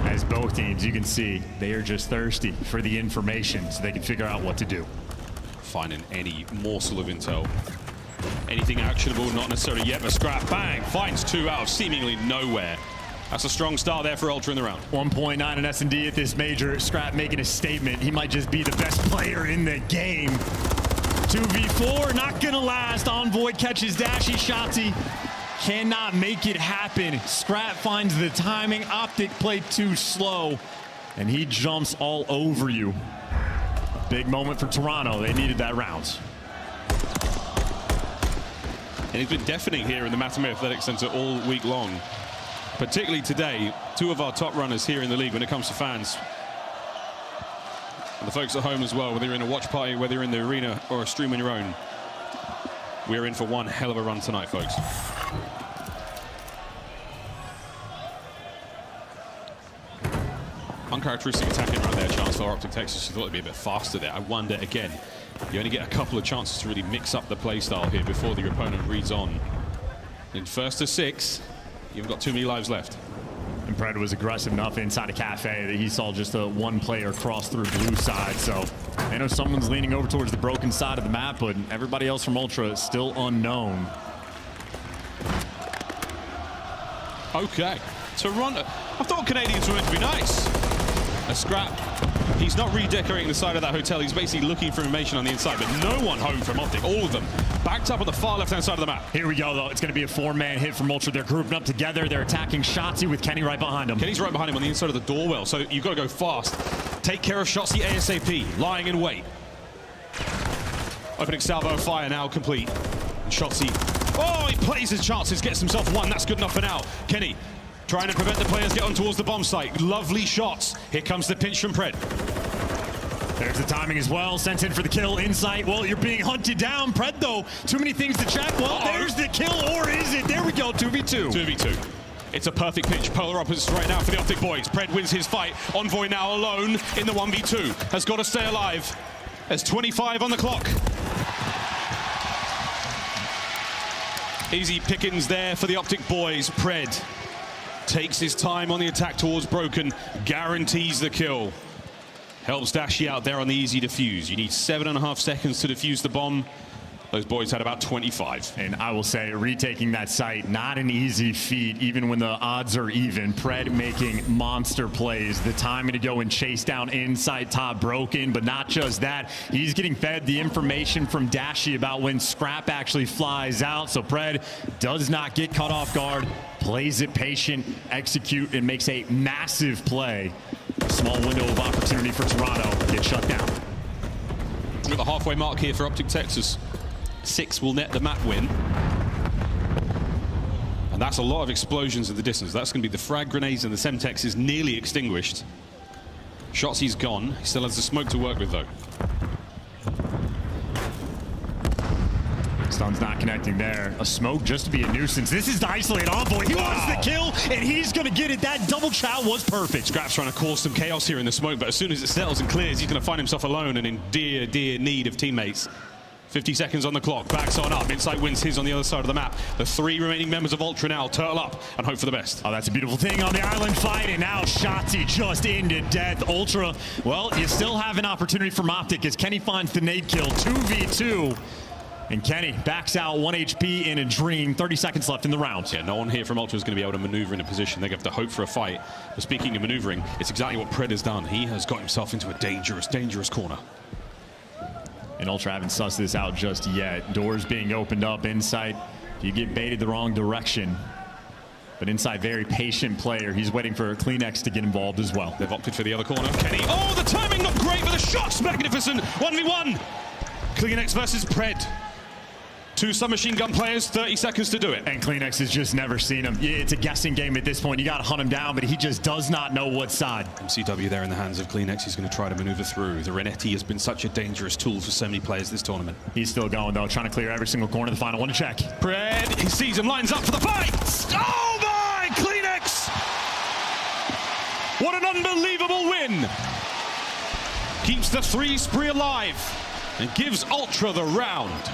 As both teams, you can see, they are just thirsty for the information so they can figure out what to do. Finding any morsel of intel. Anything actionable, not necessarily yet, but scrap, bang, finds 2 out of seemingly nowhere. That's a strong start there for Ultra in the round. 1.9 in S&D at this major. Scrap making a statement. He might just be the best player in the game. 2v4, not gonna last. Envoy catches Dashi. Shotzi cannot make it happen. Scrap finds the timing. Optic played too slow, and he jumps all over you. Big moment for Toronto. They needed that round. And he's been deafening here in the Matamir Athletic Center all week long. Particularly today, 2 of our top runners here in the league when it comes to fans. And the folks at home as well, whether you're in a watch party, whether you're in the arena or a stream on your own. We're in for one hell of a run tonight, folks. Uncharacteristic attacking right there, chance for Optic Texas. You thought it'd be a bit faster there. I wonder again. You only get a couple of chances to really mix up the playstyle here before the opponent reads on. In first to 6, you've got too many lives left. And Pred was aggressive enough inside a cafe that he saw just a 1 player cross through blue side. So I know someone's leaning over towards the Broken side of the map, but everybody else from Ultra is still unknown. Okay, Toronto. I thought Canadians were meant to be nice. A scrap. He's not redecorating the side of that hotel. He's basically looking for information on the inside, but no one home from Optic. All of them backed up on the far left-hand side of the map. Here we go, though. It's going to be a 4-man hit from Ultra. They're grouping up together. They're attacking Shotzi with Kenny right behind him. Kenny's right behind him on the inside of the doorwell, so you've got to go fast. Take care of Shotzi ASAP. Lying in wait. Opening salvo fire now complete. And Shotzi, oh, he plays his chances, gets himself 1. That's good enough for now. Kenny Trying to prevent the players get on towards the bomb site. Lovely shots. Here comes the pinch from Pred. There's the timing as well. Sent in for the kill. Insight. Well, you're being hunted down. Pred, though, too many things to check. Well, there's the kill, or is it? There we go. 2v2. 2v2. It's a perfect pitch. Polar opposites right now for the Optic boys. Pred wins his fight. Envoy now alone in the 1v2. Has got to stay alive. There's 25 on the clock. Easy pickings there for the Optic boys. Pred takes his time on the attack towards Broken. Guarantees the kill. Helps Dashi out there on the easy defuse. You need 7.5 seconds to defuse the bomb. Those boys had about 25. And I will say, retaking that site, not an easy feat, even when the odds are even. Pred making monster plays. The timing to go and chase down inside top Broken, but not just that. He's getting fed the information from Dashi about when Scrap actually flies out. So Pred does not get caught off guard, plays it patient, execute, and makes a massive play. Small window of opportunity for Toronto. Gets shut down. We're at the halfway mark here for Optic Texas. 6 will net the map win. And that's a lot of explosions in the distance. That's going to be the frag grenades, and the Semtex is nearly extinguished. Shotzi's gone. He still has the smoke to work with, though. Stun's not connecting there. A smoke just to be a nuisance. This is the isolated Envoy. He wants the kill, and he's going to get it. That double chow was perfect. Scrap's trying to cause some chaos here in the smoke, but as soon as it settles and clears, he's going to find himself alone and in dear, dear need of teammates. 50 seconds on the clock. Backs on up. Insight wins his on the other side of the map. The 3 remaining members of Ultra now turtle up and hope for the best. Oh, that's a beautiful thing on the island fight, and now Shotzi just into death. Ultra, well, you still have an opportunity from Optic as Kenny finds the nade kill. 2v2. And Kenny backs out 1 HP in a dream. 30 seconds left in the round. Yeah, no one here from Ultra is going to be able to maneuver in a position. They have to hope for a fight. But speaking of maneuvering, it's exactly what Pred has done. He has got himself into a dangerous, dangerous corner. And Ultra haven't sussed this out just yet. Doors being opened up. Insight, you get baited the wrong direction. But Insight, very patient player. He's waiting for Kleenex to get involved as well. They've opted for the other corner. Kenny, oh, the timing not great, but the shot's magnificent. 1v1. Kleenex versus Pred. 2 submachine gun players, 30 seconds to do it. And Kleenex has just never seen him. Yeah, it's a guessing game at this point. You got to hunt him down, but he just does not know what side. MCW there in the hands of Kleenex. He's going to try to maneuver through. The Renetti has been such a dangerous tool for so many players this tournament. He's still going, though, trying to clear every single corner. The final one to check. Pred, he sees him, lines up for the fight. Oh, my! Kleenex! What an unbelievable win. Keeps the 3 spree alive and gives Ultra the round.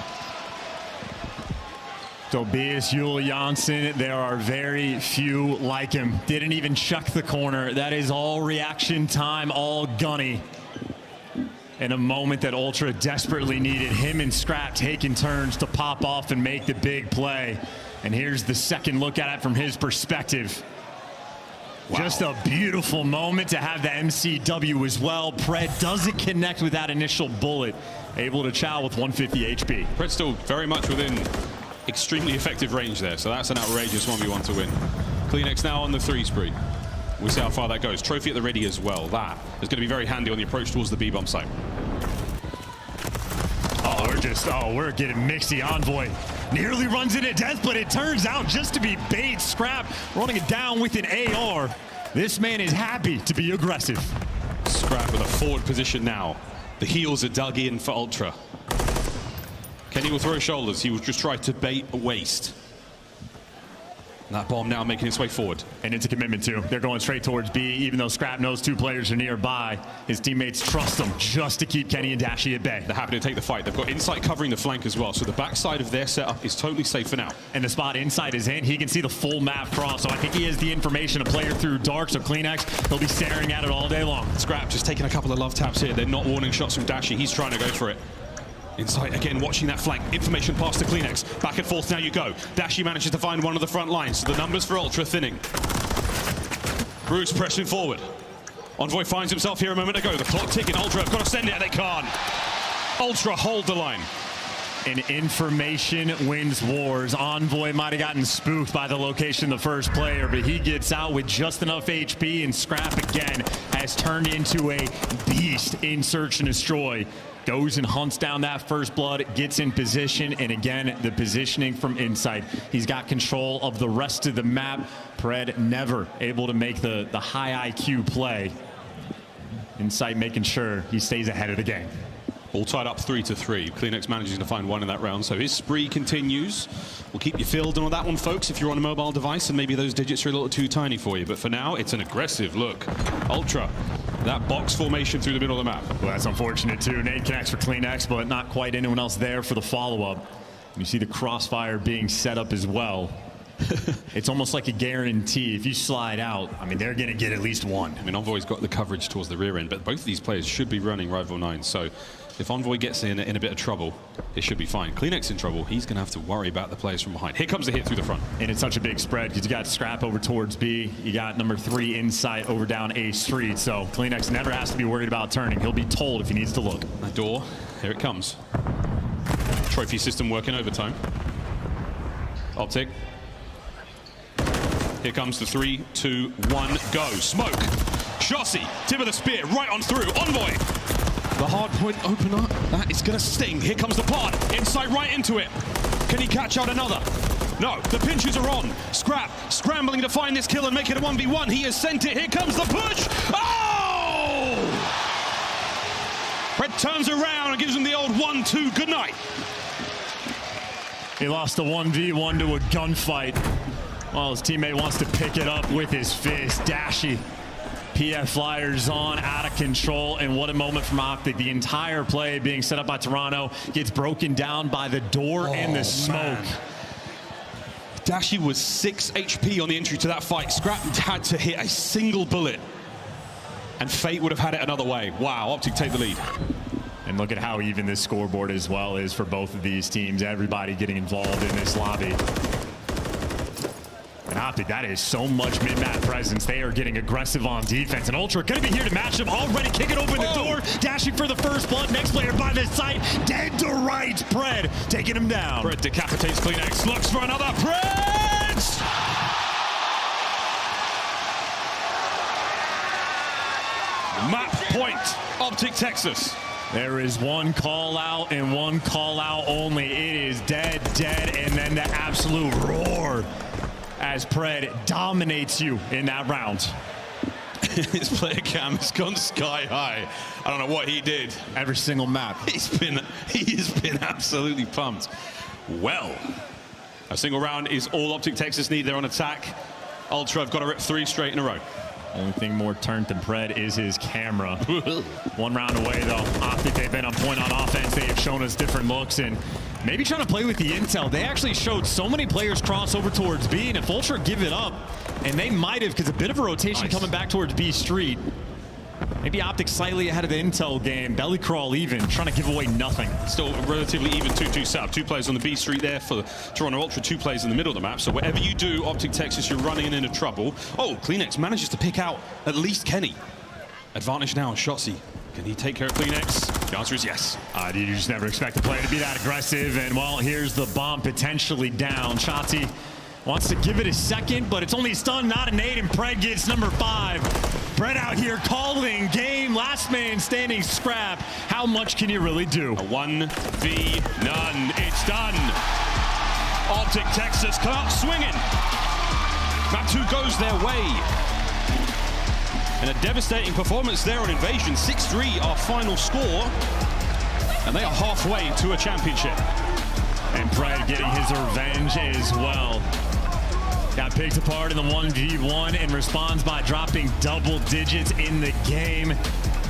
Tobias Yule Janssen, there are very few like him. Didn't even check the corner. That is all reaction time, all gunny. In a moment that Ultra desperately needed, him and Scrap taking turns to pop off and make the big play. And here's the second look at it from his perspective. Wow. Just a beautiful moment to have the MCW as well. Pred doesn't connect with that initial bullet. Able to chow with 150 HP. Pred's still very much within extremely effective range there, so that's an outrageous 1v1 to win. Kleenex now on the 3 spree. We'll see how far that goes. Trophy at the ready as well. That is going to be very handy on the approach towards the B-bomb site. Oh, we're getting mixy. Envoy nearly runs into death, but it turns out just to be bait. Scrap running it down with an AR. This man is happy to be aggressive. Scrap with a forward position now. The heels are dug in for Ultra. Kenny will throw shoulders. He will just try to bait a waist. And that bomb now making its way forward. And it's a commitment too. They're going straight towards B, even though Scrap knows 2 players are nearby. His teammates trust him just to keep Kenny and Dashi at bay. They're happy to take the fight. They've got Insight covering the flank as well, so the backside of their setup is totally safe for now. And the spot Insight is in, he can see the full map cross, so I think he has the information to play through dark, so Kleenex, he'll be staring at it all day long. Scrap just taking a couple of love taps here. They're not warning shots from Dashi. He's trying to go for it. Insight again watching that flank. Information pass to Kleenex. Back and forth now you go. Dashi manages to find one of the front lines, so the numbers for Ultra thinning. Bruce pressing forward. Envoy finds himself here a moment ago. The clock ticking. Ultra have got to send it and they can't. Ultra hold the line. And information wins wars. Envoy might have gotten spooked by the location of the first player, but he gets out with just enough HP, and Scrap again has turned into a beast in search and destroy. goes and hunts down that first blood, gets in position, and again, the positioning from Insight. He's got control of the rest of the map. Pred never able to make the high IQ play. Insight making sure he stays ahead of the game. All tied up 3-3. Kleenex manages to find one in that round, so his spree continues. We'll keep you filled on that one, folks, if you're on a mobile device and maybe those digits are a little too tiny for you. But for now, it's an aggressive look. Ultra, that box formation through the middle of the map. Well, that's unfortunate too. Nade connects for Kleenex, but not quite anyone else there for the follow-up. You see the crossfire being set up as well. It's almost like a guarantee. If you slide out, I mean, they're going to get at least one. I mean, Envoy's got the coverage towards the rear end, but both of these players should be running Rival 9. So if Envoy gets in a bit of trouble, it should be fine. Kleenex in trouble, he's going to have to worry about the players from behind. Here comes the hit through the front. And it's such a big spread because you got Scrap over towards B. You got number 3 Insight over down A Street. So Kleenex never has to be worried about turning. He'll be told if he needs to look. That door, here it comes. Trophy system working overtime. Optic. Here comes the 3, 2, 1, go. Smoke. Shotzi, tip of the spear, right on through. Envoy. The hardpoint opener, that is going to sting. Here comes the pod. Insight right into it. Can he catch out another? No, the pinches are on. Scrap scrambling to find this kill and make it a 1v1. He has sent it. Here comes the push. Oh! Red turns around and gives him the old 1-2. Good night. He lost a 1v1 to a gunfight. Well, his teammate wants to pick it up with his fist. Dashy. PF Flyers on, out of control, and what a moment from Optic. The entire play being set up by Toronto gets broken down by the door and the smoke. Man. Dashy was 6 HP on the entry to that fight. Scrap had to hit a single bullet, and Fate would have had it another way. Wow, Optic take the lead. And look at how even this scoreboard as well is for both of these teams. Everybody getting involved in this lobby. And Optic, that is so much mid-map presence. They are getting aggressive on defense. And Ultra going to be here to match them. Already kicking open the door. Dashing for the first blood. Next player by the site. Dead to right. Pred taking him down. Pred decapitates Kleenex. Looks for another. Pred! Map point. Optic Texas. There is one call out and one call out only. It is dead, and then the absolute roar as Pred dominates you in that round. His player cam has gone sky high. I don't know what he did. Every single map. He has been absolutely pumped. Well, a single round is all Optic Texas need. They're on attack. Ultra have got to rip 3 straight in a row. Only thing more turned than Pred is his camera. One round away, though. Optic, they've been on point on offense. They have shown us different looks and maybe trying to play with the intel. They actually showed so many players cross over towards B, and if Ultra give it up, and they might have, because a bit of a rotation coming back towards B Street. Maybe Optic slightly ahead of the intel game. Belly crawl even, trying to give away nothing. Still relatively even 2-2 setup. 2 players on the B Street there for Toronto Ultra, 2 players in the middle of the map. So whatever you do, Optic Texas, you're running into trouble. Oh, Kleenex manages to pick out at least Kenny. Advantage now on Shotzi. Can he take care of Kleenex? The answer is yes. You just never expect a player to be that aggressive. And well, here's the bomb potentially down. Shotzi wants to give it a second, but it's only stun, not a nade, and Pred gets number 5. Pred out here calling game, last man standing. Scrap. How much can you really do? A 1v none. It's done. Optic Texas come out swinging. Map 2 goes their way. And a devastating performance there on Invasion. 6-3 our final score. And they are halfway to a championship. And Pred getting his revenge as well. Got picked apart in the 1v1 and responds by dropping double digits in the game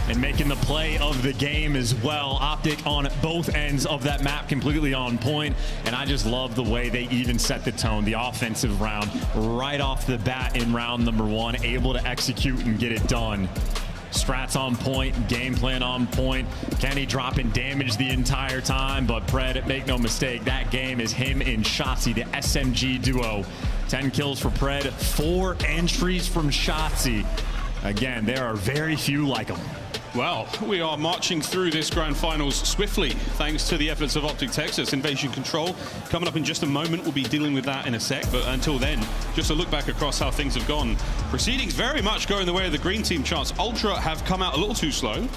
and making the play of the game as well. Optic on both ends of that map completely on point, and I just love the way they even set the tone. The offensive round right off the bat in round number 1, able to execute and get it done. Strats on point, game plan on point. Kenny dropping damage the entire time, but Pred, make no mistake, that game is him and Shotzi, the SMG duo. 10 kills for Pred, 4 entries from Shotzi. Again, there are very few like them. Well, we are marching through this grand finals swiftly, thanks to the efforts of Optic Texas. Invasion Control coming up in just a moment. We'll be dealing with that in a sec, but until then, just a look back across how things have gone. Proceedings very much going the way of the green team chance. Ultra have come out a little too slow.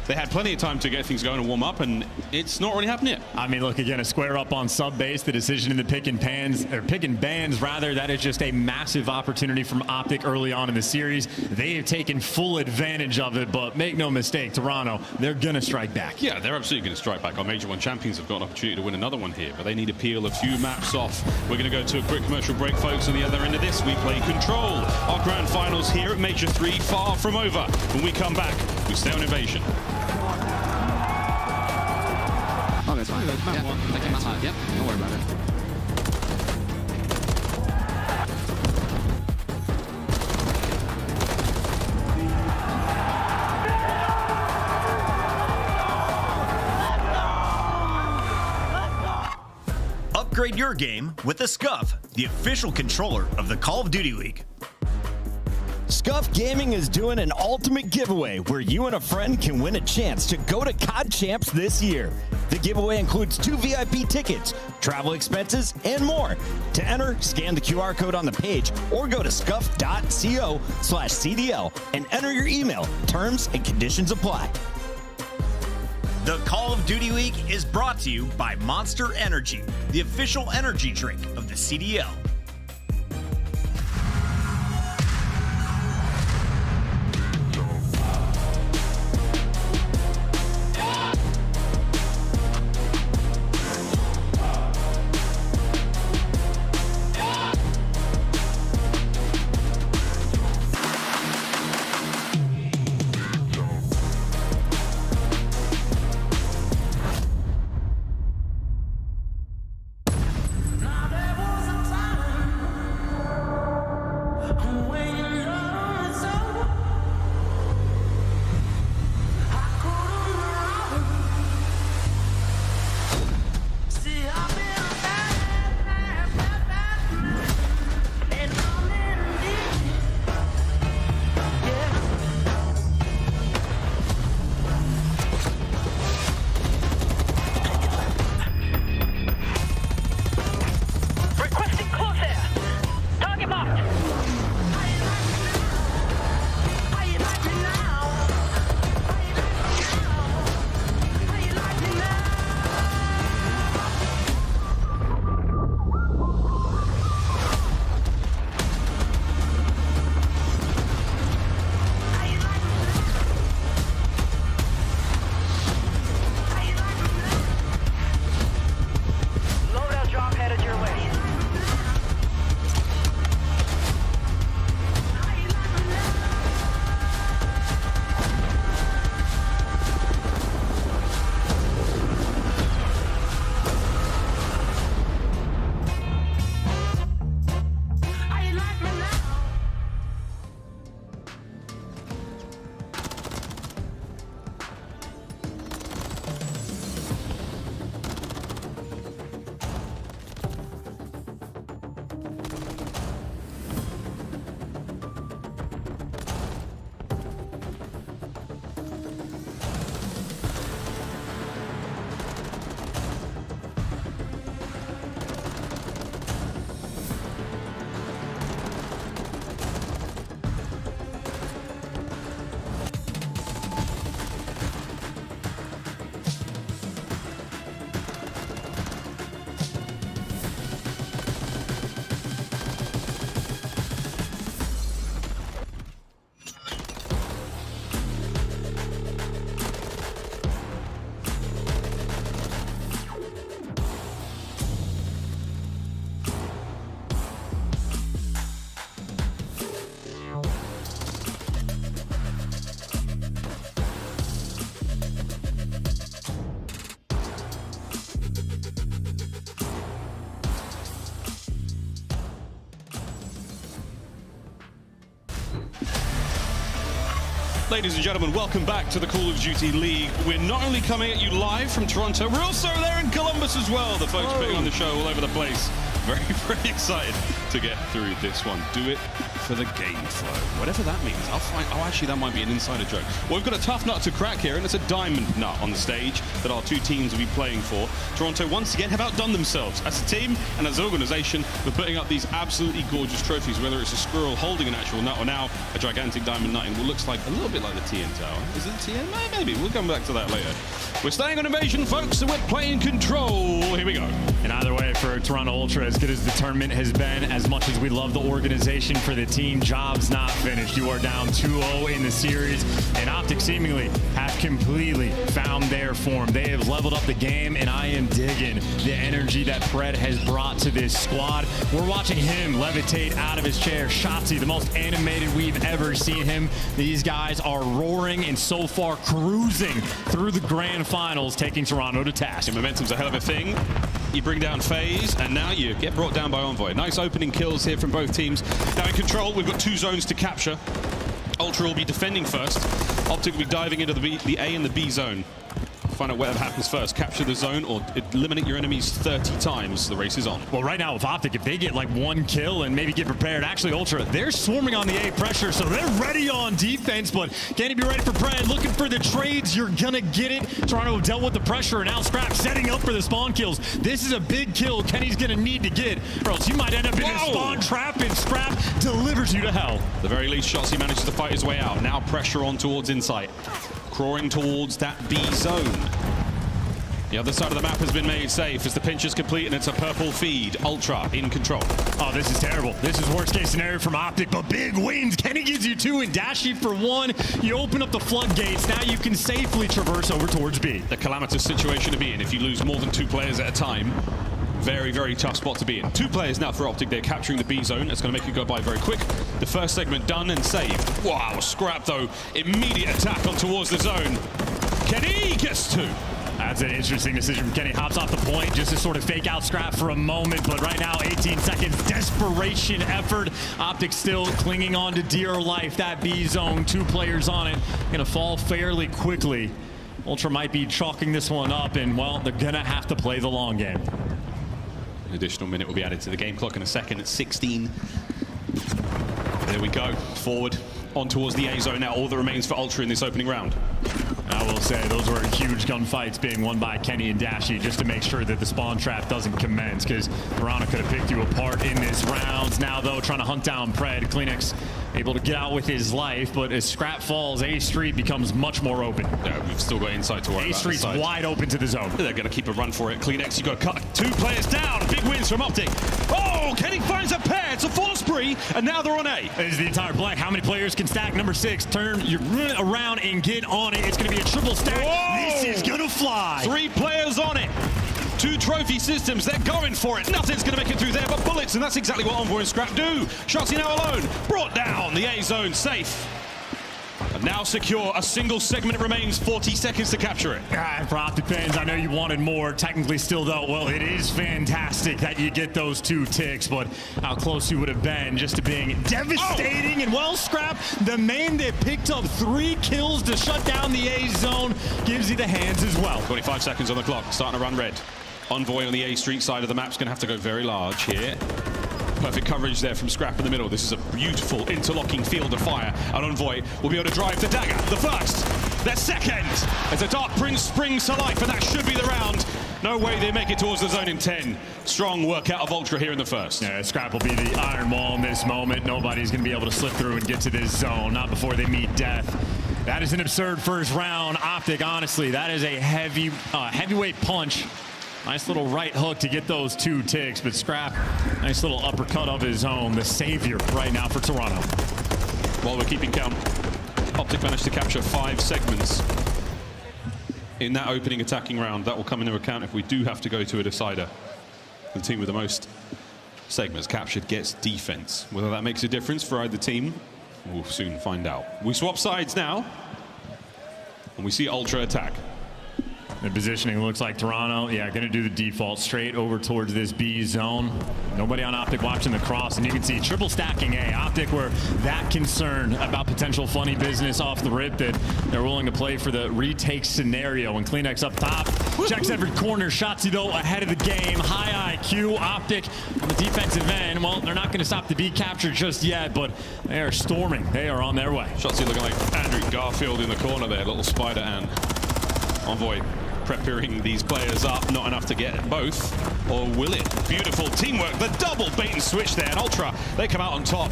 They had plenty of time to get things going and warm up, and it's not really happening yet. I mean, look, again, a square up on sub base, the decision in the pick and bans, rather, that is just a massive opportunity from Optic early on in the series. They have taken full advantage of it, but make no mistake, Toronto, they're going to strike back. Yeah, they're absolutely going to strike back. Our Major 1 champions have got an opportunity to win another one here, but they need to peel a few maps off. We're going to go to a quick commercial break, folks. On the other end of this, we play Control. Our grand finals here at Major 3, far from over. When we come back, we stay on Invasion. Oh, that's fine. Yeah, that came out hot. Yep, don't worry about it. Upgrade your game with the Scuff, the official controller of the Call of Duty League. Scuff Gaming is doing an ultimate giveaway where you and a friend can win a chance to go to COD Champs this year. The giveaway includes 2 VIP tickets, travel expenses, and more. To enter, scan the QR code on the page or go to scuff.co/CDL and enter your email. Terms and conditions apply. The Call of Duty League is brought to you by Monster Energy, the official energy drink of the CDL. Ladies and gentlemen, welcome back to the Call of Duty League. We're not only coming at you live from Toronto, we're also there in Columbus as well. The folks putting on the show all over the place. Very, very excited to get through this one. Do it for the game flow. Whatever that means. I'll find. Oh, actually, that might be an insider joke. Well, we've got a tough nut to crack here, and it's a diamond nut on the stage that our two teams will be playing for. Toronto, once again, have outdone themselves as a team and as an organization for putting up these absolutely gorgeous trophies, whether it's a squirrel holding an actual nut or now a gigantic diamond nut in what looks like a little bit like the TN Tower. Is it TN? Maybe. We'll come back to that later. We're staying on Invasion, folks, so we're playing Control. Here we go. And either way, for Toronto Ultra, as good as the tournament has been, as much as we love the organization for the team, job's not finished. You are down 2-0 in the series, and Optic seemingly have completely found their form. They have leveled up the game, and I am digging the energy that Pred has brought to this squad. We're watching him levitate out of his chair. Shotzi, the most animated we've ever seen him. These guys are roaring and so far cruising through the grand finals, taking Toronto to task. And momentum's a hell of a thing. You bring down Faze, and now you get brought down by Envoy. Nice opening kills here from both teams. Now in Control, we've got 2 zones to capture. Ultra will be defending first. Optic will be diving into the A and the B zone. Find out whatever happens first. Capture the zone or eliminate your enemies 30 times. The race is on. Well, right now with Optic, if they get like 1 kill and maybe get prepared, actually Ultra, they're swarming on the A pressure, so they're ready on defense, but can he be ready for Pred? Looking for the trades, you're gonna get it. Toronto dealt with the pressure, and now Scrap setting up for the spawn kills. This is a big kill Kenny's gonna need to get, or else you might end up in a spawn trap, and Scrap delivers you to hell. At the very least, Shotzi manages to fight his way out. Now pressure on towards Insight. Crawling towards that B zone. The other side of the map has been made safe as the pinch is complete and it's a purple feed. Ultra in Control. Oh, this is terrible. This is worst case scenario from Optic, but big wins. Kenny gives you 2 and Dashi for 1. You open up the floodgates. Now you can safely traverse over towards B. The calamitous situation to be in if you lose more than 2 players at a time. Very, very tough spot to be in. 2 players now for Optic. They're capturing the B zone. It's going to make it go by very quick. The first segment done and saved. Wow, Scrap though. Immediate attack on towards the zone. Kenny gets 2. That's an interesting decision from Kenny. Hops off the point just to sort of fake out Scrap for a moment, but right now 18 seconds, desperation effort. Optic still clinging on to dear life. That B zone, 2 players on it, gonna fall fairly quickly. Ultra might be chalking this one up, and well, they're gonna have to play the long game. An additional minute will be added to the game clock in a second at 16. There we go, forward on towards the A zone now. All that remains for Ultra in this opening round. I will say those were huge gunfights being won by Kenny and Dashi just to make sure that the spawn trap doesn't commence, because Toronto could have picked you apart in this round. Now though, trying to hunt down Pred. Kleenex able to get out with his life, but as Scrap falls, A Street becomes much more open. Yeah, we've still got Insight to worry about. A Street's wide open to the zone. They're going to keep a run for it. Kleenex, you've got to cut 2 players down. Big wins from Optic. Oh, Kenny finds a pair. It's a full spree, and now they're on A. This is the entire black. How many players can stack number 6? Turn, you run around and get on it. It's going to be a triple stack. Whoa. This is going to fly. 3 players on it. 2 trophy systems, they're going for it. Nothing's going to make it through there but bullets, and that's exactly what Envoy and Scrap do. Shotzi now alone, brought down. The A zone safe. And now secure. A single segment remains. 40 seconds to capture it. And for Optic fans, I know you wanted more. Technically still though, well, it is fantastic that you get those 2 ticks, but how close you would have been just to being devastating. And well, Scrap, the man that picked up 3 kills to shut down the A zone, gives you the hands as well. 25 seconds on the clock, starting to run red. Envoy on the A Street side of the map's going to have to go very large here. Perfect coverage there from Scrap in the middle. This is a beautiful interlocking field of fire. And Envoy will be able to drive the dagger. The first, the second. As the Dark Prince springs to life, and that should be the round. No way they make it towards the zone in 10. Strong work out of Ultra here in the first. Yeah, Scrap will be the iron wall in this moment. Nobody's going to be able to slip through and get to this zone. Not before they meet death. That is an absurd first round. Optic, honestly, that is a heavyweight punch. Nice little right hook to get those 2 ticks, but Scrap, nice little uppercut of his own. The savior right now for Toronto. While we're keeping count, Optic managed to capture 5 segments in that opening attacking round. That will come into account if we do have to go to a decider. The team with the most segments captured gets defense. Whether that makes a difference for either team, we'll soon find out. We swap sides now, and we see Ultra attack. The positioning looks like Toronto, yeah, going to do the default straight over towards this B zone. Nobody on Optic watching the cross, and you can see triple stacking A. Optic were that concerned about potential funny business off the rip that they're willing to play for the retake scenario. And Kleenex up top, checks every corner. Shotzi though ahead of the game. High IQ. Optic on the defensive end. Well, they're not going to stop the B capture just yet, but they are storming. They are on their way. Shotzi looking like Andrew Garfield in the corner there, little spider ant. Envoy prepping these players up, not enough to get both, or will it? Beautiful teamwork, the double bait and switch there, and Ultra, they come out on top.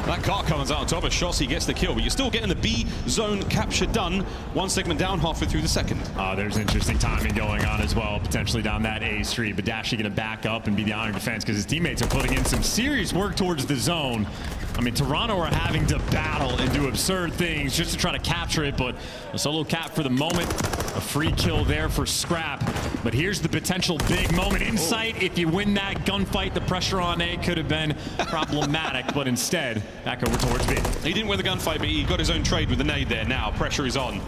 That car comes out on top as Shotzi gets the kill, but you're still getting the B zone capture done. One segment down, halfway through the second. There's interesting timing going on as well, potentially down that A street, but Dashi going to back up and be the honor defense because his teammates are putting in some serious work towards the zone. I mean, Toronto are having to battle and do absurd things just to try to capture it, but a solo cap for the moment. A free kill there for Scrap. But here's the potential big moment. Insight, if you win that gunfight, the pressure on A could have been problematic, but instead, back over towards B. He didn't win the gunfight, but he got his own trade with the nade there. Now, pressure is on.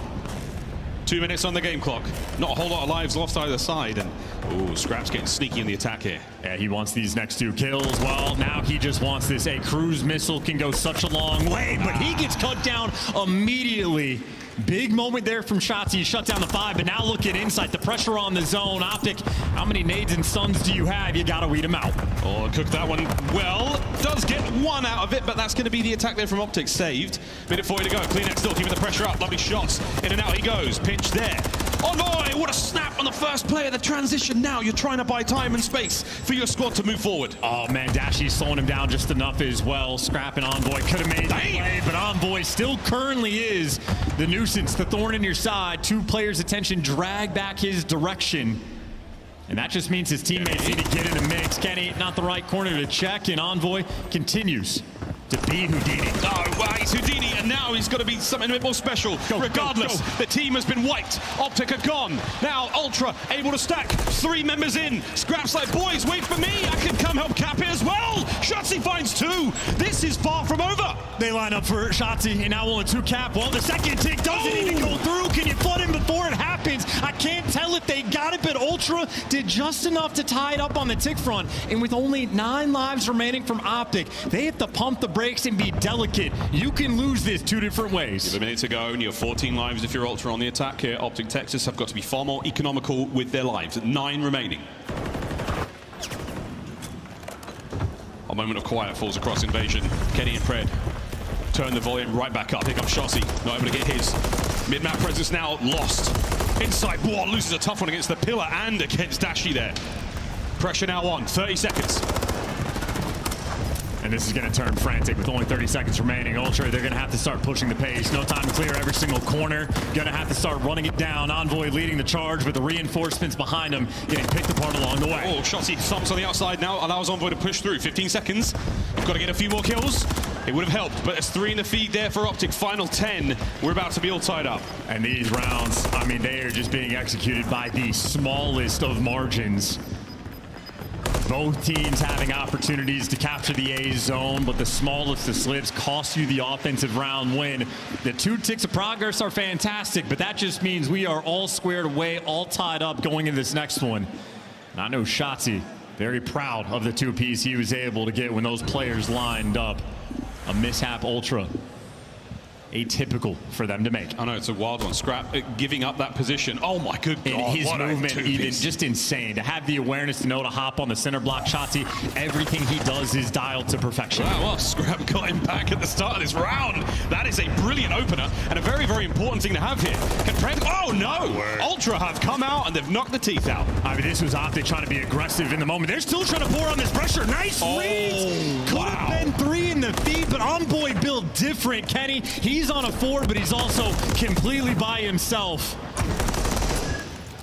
2 minutes on the game clock. Not a whole lot of lives lost either side. And ooh, Scrap's getting sneaky in the attack here. Yeah, he wants these next 2 kills. Well, now he just wants this. A cruise missile can go such a long way, but he gets cut down immediately. Big moment there from Shotzi. He shut down the 5, but now look at Insight. The pressure on the zone. Optic, how many nades and stuns do you have? You gotta weed them out. Oh, cook that one well. Does get 1 out of it, but that's going to be the attack there from Optic. Saved. Minute 40 to go. Cleanex still keeping the pressure up. Lovely shots. In and out he goes. Pinch there. Oh no, what a snap on the first player. The transition now. You're trying to buy time and space for your squad to move forward. Oh man, Dashi's slowing him down just enough as well. Scrap and Envoy could have made the play, but Envoy still currently is the nuisance, the thorn in your side. 2 players' attention drag back his direction. And that just means his teammates need to get in the mix. Kenny, not the right corner to check, and Envoy continues to be Houdini. Oh, well, he's Houdini, and now he's got to be something a bit more special. Regardless, the team has been wiped. Optic are gone. Now, Ultra able to stack. 3 members in. Scrap's like, boys, wait for me. I can come help cap it as well. Shotzi finds 2. This is far from over. They line up for Shotzi, and now only 2 cap. Well, the second tick doesn't even go through. Can you flood him before it happens? I can't tell if they got it, but Ultra did just enough to tie it up on the tick front. And with only 9 lives remaining from Optic, they have to pump the brakes and be delicate. You can lose this 2 different ways. Give a minute to go, and you have 14 lives if you're Ultra on the attack here. Optic Texas have got to be far more economical with their lives. 9 remaining. A moment of quiet falls across Invasion. Kenny and Pred turn the volume right back up. Here comes Shotzi, not able to get his. Mid-map presence now lost. Inside, whoa, loses a tough one against the pillar and against Dashi there. Pressure now on, 30 seconds. And this is going to turn frantic with only 30 seconds remaining. Ultra, they're going to have to start pushing the pace. No time to clear every single corner. Going to have to start running it down. Envoy leading the charge with the reinforcements behind him, getting picked apart along the way. Oh, Shotzi thumps on the outside now, allows Envoy to push through. 15 seconds. Got to get a few more kills. It would have helped, but it's 3 in the feed there for Optic. Final 10. We're about to be all tied up. And these rounds, I mean, they are just being executed by the smallest of margins. Both teams having opportunities to capture the A zone, but the smallest of slips cost you the offensive round win. The 2 ticks of progress are fantastic, but that just means we are all squared away, all tied up going into this next one. And I know Shotzi, very proud of the 2-piece he was able to get when those players lined up. A mishap Ultra. Atypical for them to make. I know, it's a wild one. Scrap giving up that position. Oh my good God. And his movement even just insane. To have the awareness to know to hop on the center block. Shotzi, everything he does is dialed to perfection. Wow, well, Scrap got him back at the start of this round. That is a brilliant opener and a very, very important thing to have here. Can Pred, oh no! Ultra have come out and they've knocked the teeth out. I mean, this was Optic trying to be aggressive in the moment. They're still trying to pour on this pressure. Nice reads! Could have been 3 in the feed, but Envoy built different, Kenny. He's on a 4, but he's also completely by himself.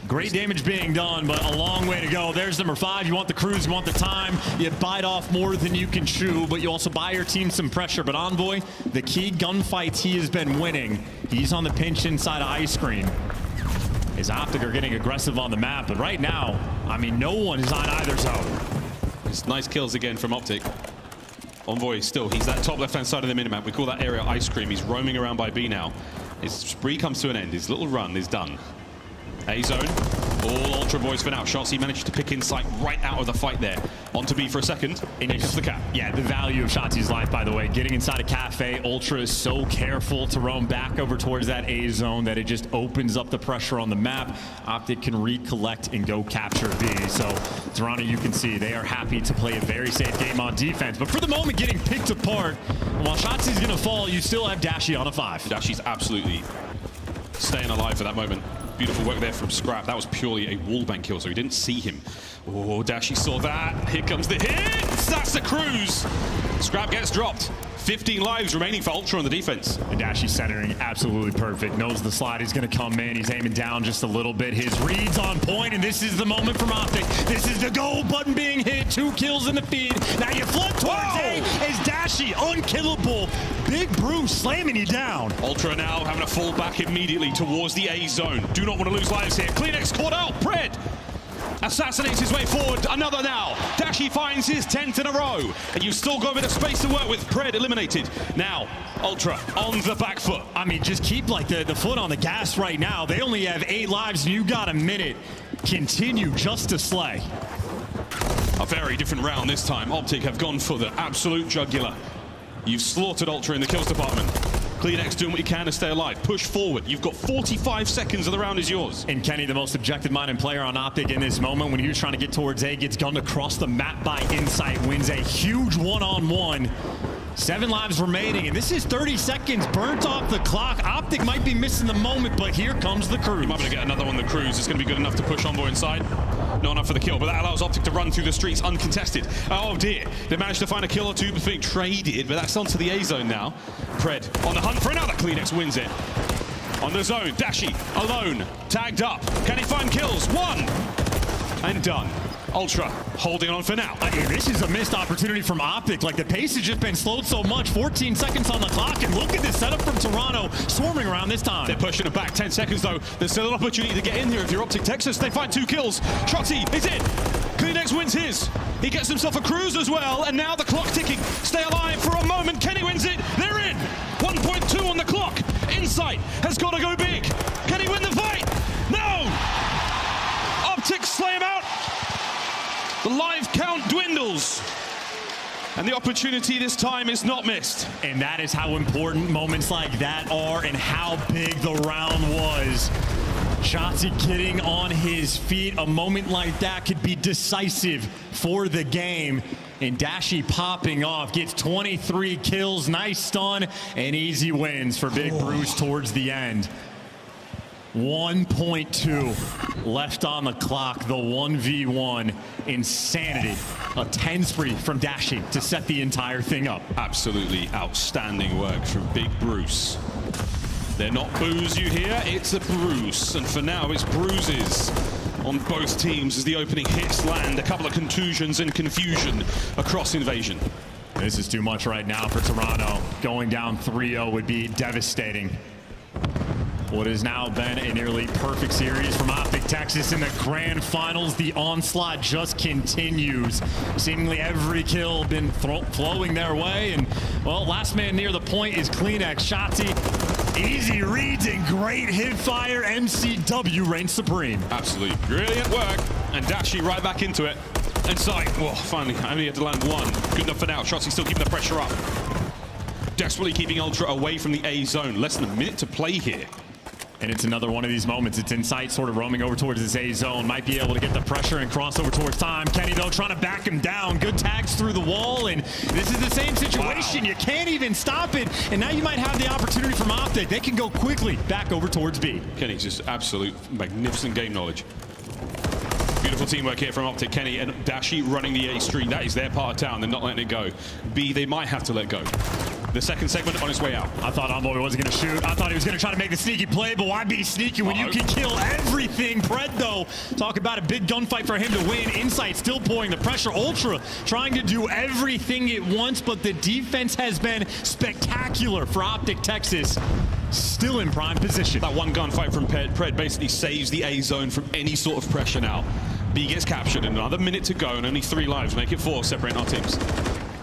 Great damage being done, but a long way to go. There's number 5. You want the cruise, you want the time. You bite off more than you can chew, but you also buy your team some pressure. But Envoy, the key gunfights he has been winning, he's on the pinch inside of Ice Cream. His Optic are getting aggressive on the map, but right now, I mean, no one is on either zone. It's nice kills again from Optic. Envoy still, he's that top left-hand side of the minimap. We call that area Ice Cream. He's roaming around by B now. His spree comes to an end. His little run is done. A zone. All Ultra boys for now. Shotzzy managed to pick Insight right out of the fight there. On to B for a second. And here comes the cap. Yeah, the value of Shotzi's life, by the way. Getting inside a cafe, Ultra is so careful to roam back over towards that A zone that it just opens up the pressure on the map. Optic can recollect and go capture B. So, Toronto, you can see they are happy to play a very safe game on defense. But for the moment, getting picked apart. And while Shotzi's going to fall, you still have Dashi on a 5. Dashi's absolutely staying alive for that moment. Beautiful work there from Scrap. That was purely a wallbang kill, so he didn't see him. Oh, Dashi saw that. Here comes the hit. That's the cruise. Scrap gets dropped. 15 lives remaining for Ultra on the defense. And Dashi centering absolutely perfect. Knows the slide is going to come in. He's aiming down just a little bit. His read's on point, and this is the moment from Optic. This is the go button being hit. 2 kills in the feed. Now you flood towards A as Dashi, unkillable. Big Bruce slamming you down. Ultra now having to fall back immediately towards the A zone. Do not want to lose lives here. Kleenex caught out. Pred assassinates his way forward. Another now. Dashi finds his 10th in a row. And you've still got a bit of space to work with. Pred eliminated. Now, Ultra on the back foot. I mean, just keep like the foot on the gas right now. They only have 8 lives and you got a minute. Continue just to slay. A very different round this time. Optic have gone for the absolute jugular. You've slaughtered Ultra in the kills department. Kleenex doing what you can to stay alive. Push forward. You've got 45 seconds of the round is yours. And Kenny, the most objective-minded player on Optic in this moment, when he was trying to get towards A, gets gunned across the map by Insight, wins a huge one-on-one. 7 lives remaining, and this is 30 seconds burnt off the clock. Optic might be missing the moment, but here comes the cruise. You might be able to get another one, the cruise. It's going to be good enough to push Envoy inside. Not enough for the kill, but that allows Optic to run through the streets uncontested. Oh dear, they managed to find a kill or two before being traded, but that's onto the A zone now. Pred on the hunt for another. Kleenex wins it. On the zone, Dashi alone, tagged up. Can he find kills? 1 and done. Ultra holding on for now. This is a missed opportunity from Optic. Like, the pace has just been slowed so much. 14 seconds on the clock, and look at this setup from Toronto, swarming around this time. They're pushing it back. 10 seconds though. There's still an opportunity to get in here if you're Optic Texas. They find 2 kills. Shotzzy is in. Kleenex wins his. He gets himself a cruise as well, and now the clock ticking. Stay alive for a moment. Kenny wins it. They're in. 1.2 on the clock. Insight has got to go big. Can he win the fight? No! Optic slay him out. The live count dwindles. And the opportunity this time is not missed. And that is how important moments like that are and how big the round was. Shotzzy getting on his feet. A moment like that could be decisive for the game. And Dashi popping off, gets 23 kills, nice stun, and easy wins for Big Bruce towards the end. 1.2 left on the clock, the 1v1. Insanity. A 10 spree from Dashi to set the entire thing up. Absolutely outstanding work from Big Bruce. They're not boos you hear, it's a Bruce. And for now, it's bruises on both teams as the opening hits land. A couple of contusions and confusion across Invasion. This is too much right now for Toronto. Going down 3-0 would be devastating. What has now been a nearly perfect series from Optic Texas in the grand finals. The onslaught just continues. Seemingly every kill been flowing their way. And, well, last man near the point is Kleenex. Shotzzy, easy reads and great hit fire. MCW reigns supreme. Absolutely brilliant work. And Dashi right back into it. Inside. Well, finally, I only had to land 1. Good enough for now. Shotzzy still keeping the pressure up. Desperately keeping Ultra away from the A zone. Less than a minute to play here. And it's another one of these moments. It's Insight sort of roaming over towards this A zone. Might be able to get the pressure and cross over towards time. Kenny, though, trying to back him down. Good tags through the wall. And this is the same situation. Wow. You can't even stop it. And now you might have the opportunity from Optic. They can go quickly back over towards B. Kenny, just absolute magnificent game knowledge. Beautiful teamwork here from Optic. Kenny and Dashi running the A street. That is their part of town. They're not letting it go. B, they might have to let go. The second segment on its way out. I thought Envoy wasn't going to shoot. I thought he was going to try to make the sneaky play, but why be sneaky when you can kill everything? Pred, though, talk about a big gunfight for him to win. Insight still pouring the pressure. Ultra trying to do everything at once, but the defense has been spectacular for Optic Texas. Still in prime position. That one gunfight from Pred basically saves the A zone from any sort of pressure now. B gets captured, another minute to go, and only 3 lives, make it 4, separating our teams.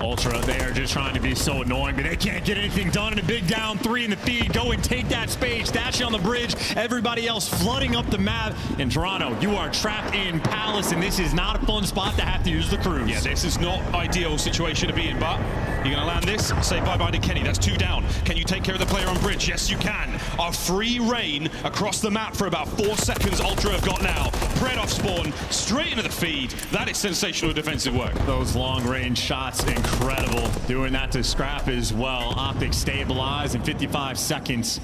Ultra, they are just trying to be so annoying, but they can't get anything done in a big down 3 in the feed. Go and take that space. Dashi on the bridge. Everybody else flooding up the map. In Toronto, you are trapped in Palace, and this is not a fun spot to have to use the cruise. Yeah, this is not ideal situation to be in, but you're going to land this. Say bye-bye to Kenny. That's 2 down. Can you take care of the player on bridge? Yes, you can. A free reign across the map for about 4 seconds. Ultra have got now. Pred off spawn, straight into the feed. That is sensational defensive work. Those long-range shots, incredible. Doing that to Scrap as well. Optic stabilized in 55 seconds.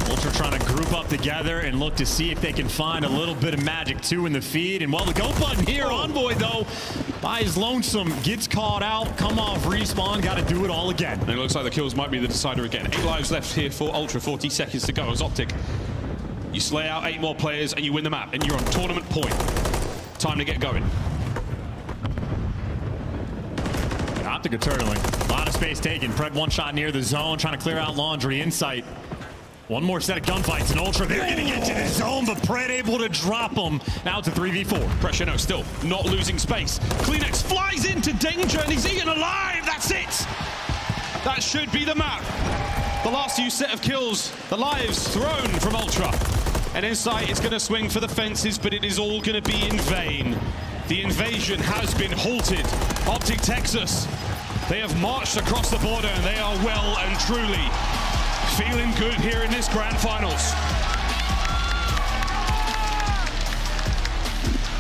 Ultra trying to group up together and look to see if they can find a little bit of magic too in the feed. And well, the go button here, Envoy though, by his lonesome, gets caught out, come off respawn, got to do it all again. And it looks like the kills might be the decider again. 8 lives left here for Ultra, 40 seconds to go as Optic. You slay out 8 more players and you win the map, and you're on tournament point. Time to get going. Optic are turtling. A lot of space taken. Pred one shot near the zone, trying to clear out Laundry. Insight. One more set of gunfights, and Ultra, they're going to get to the zone, but Pred able to drop them. Now it's a 3v4. Pressure, no, still not losing space. Kleenex flies into danger, and he's eaten alive. That's it. That should be the map. The last few set of kills, the lives thrown from Ultra. And Insight is going to swing for the fences, but it is all going to be in vain. The invasion has been halted. Optic Texas, they have marched across the border, and they are well and truly feeling good here in this grand finals.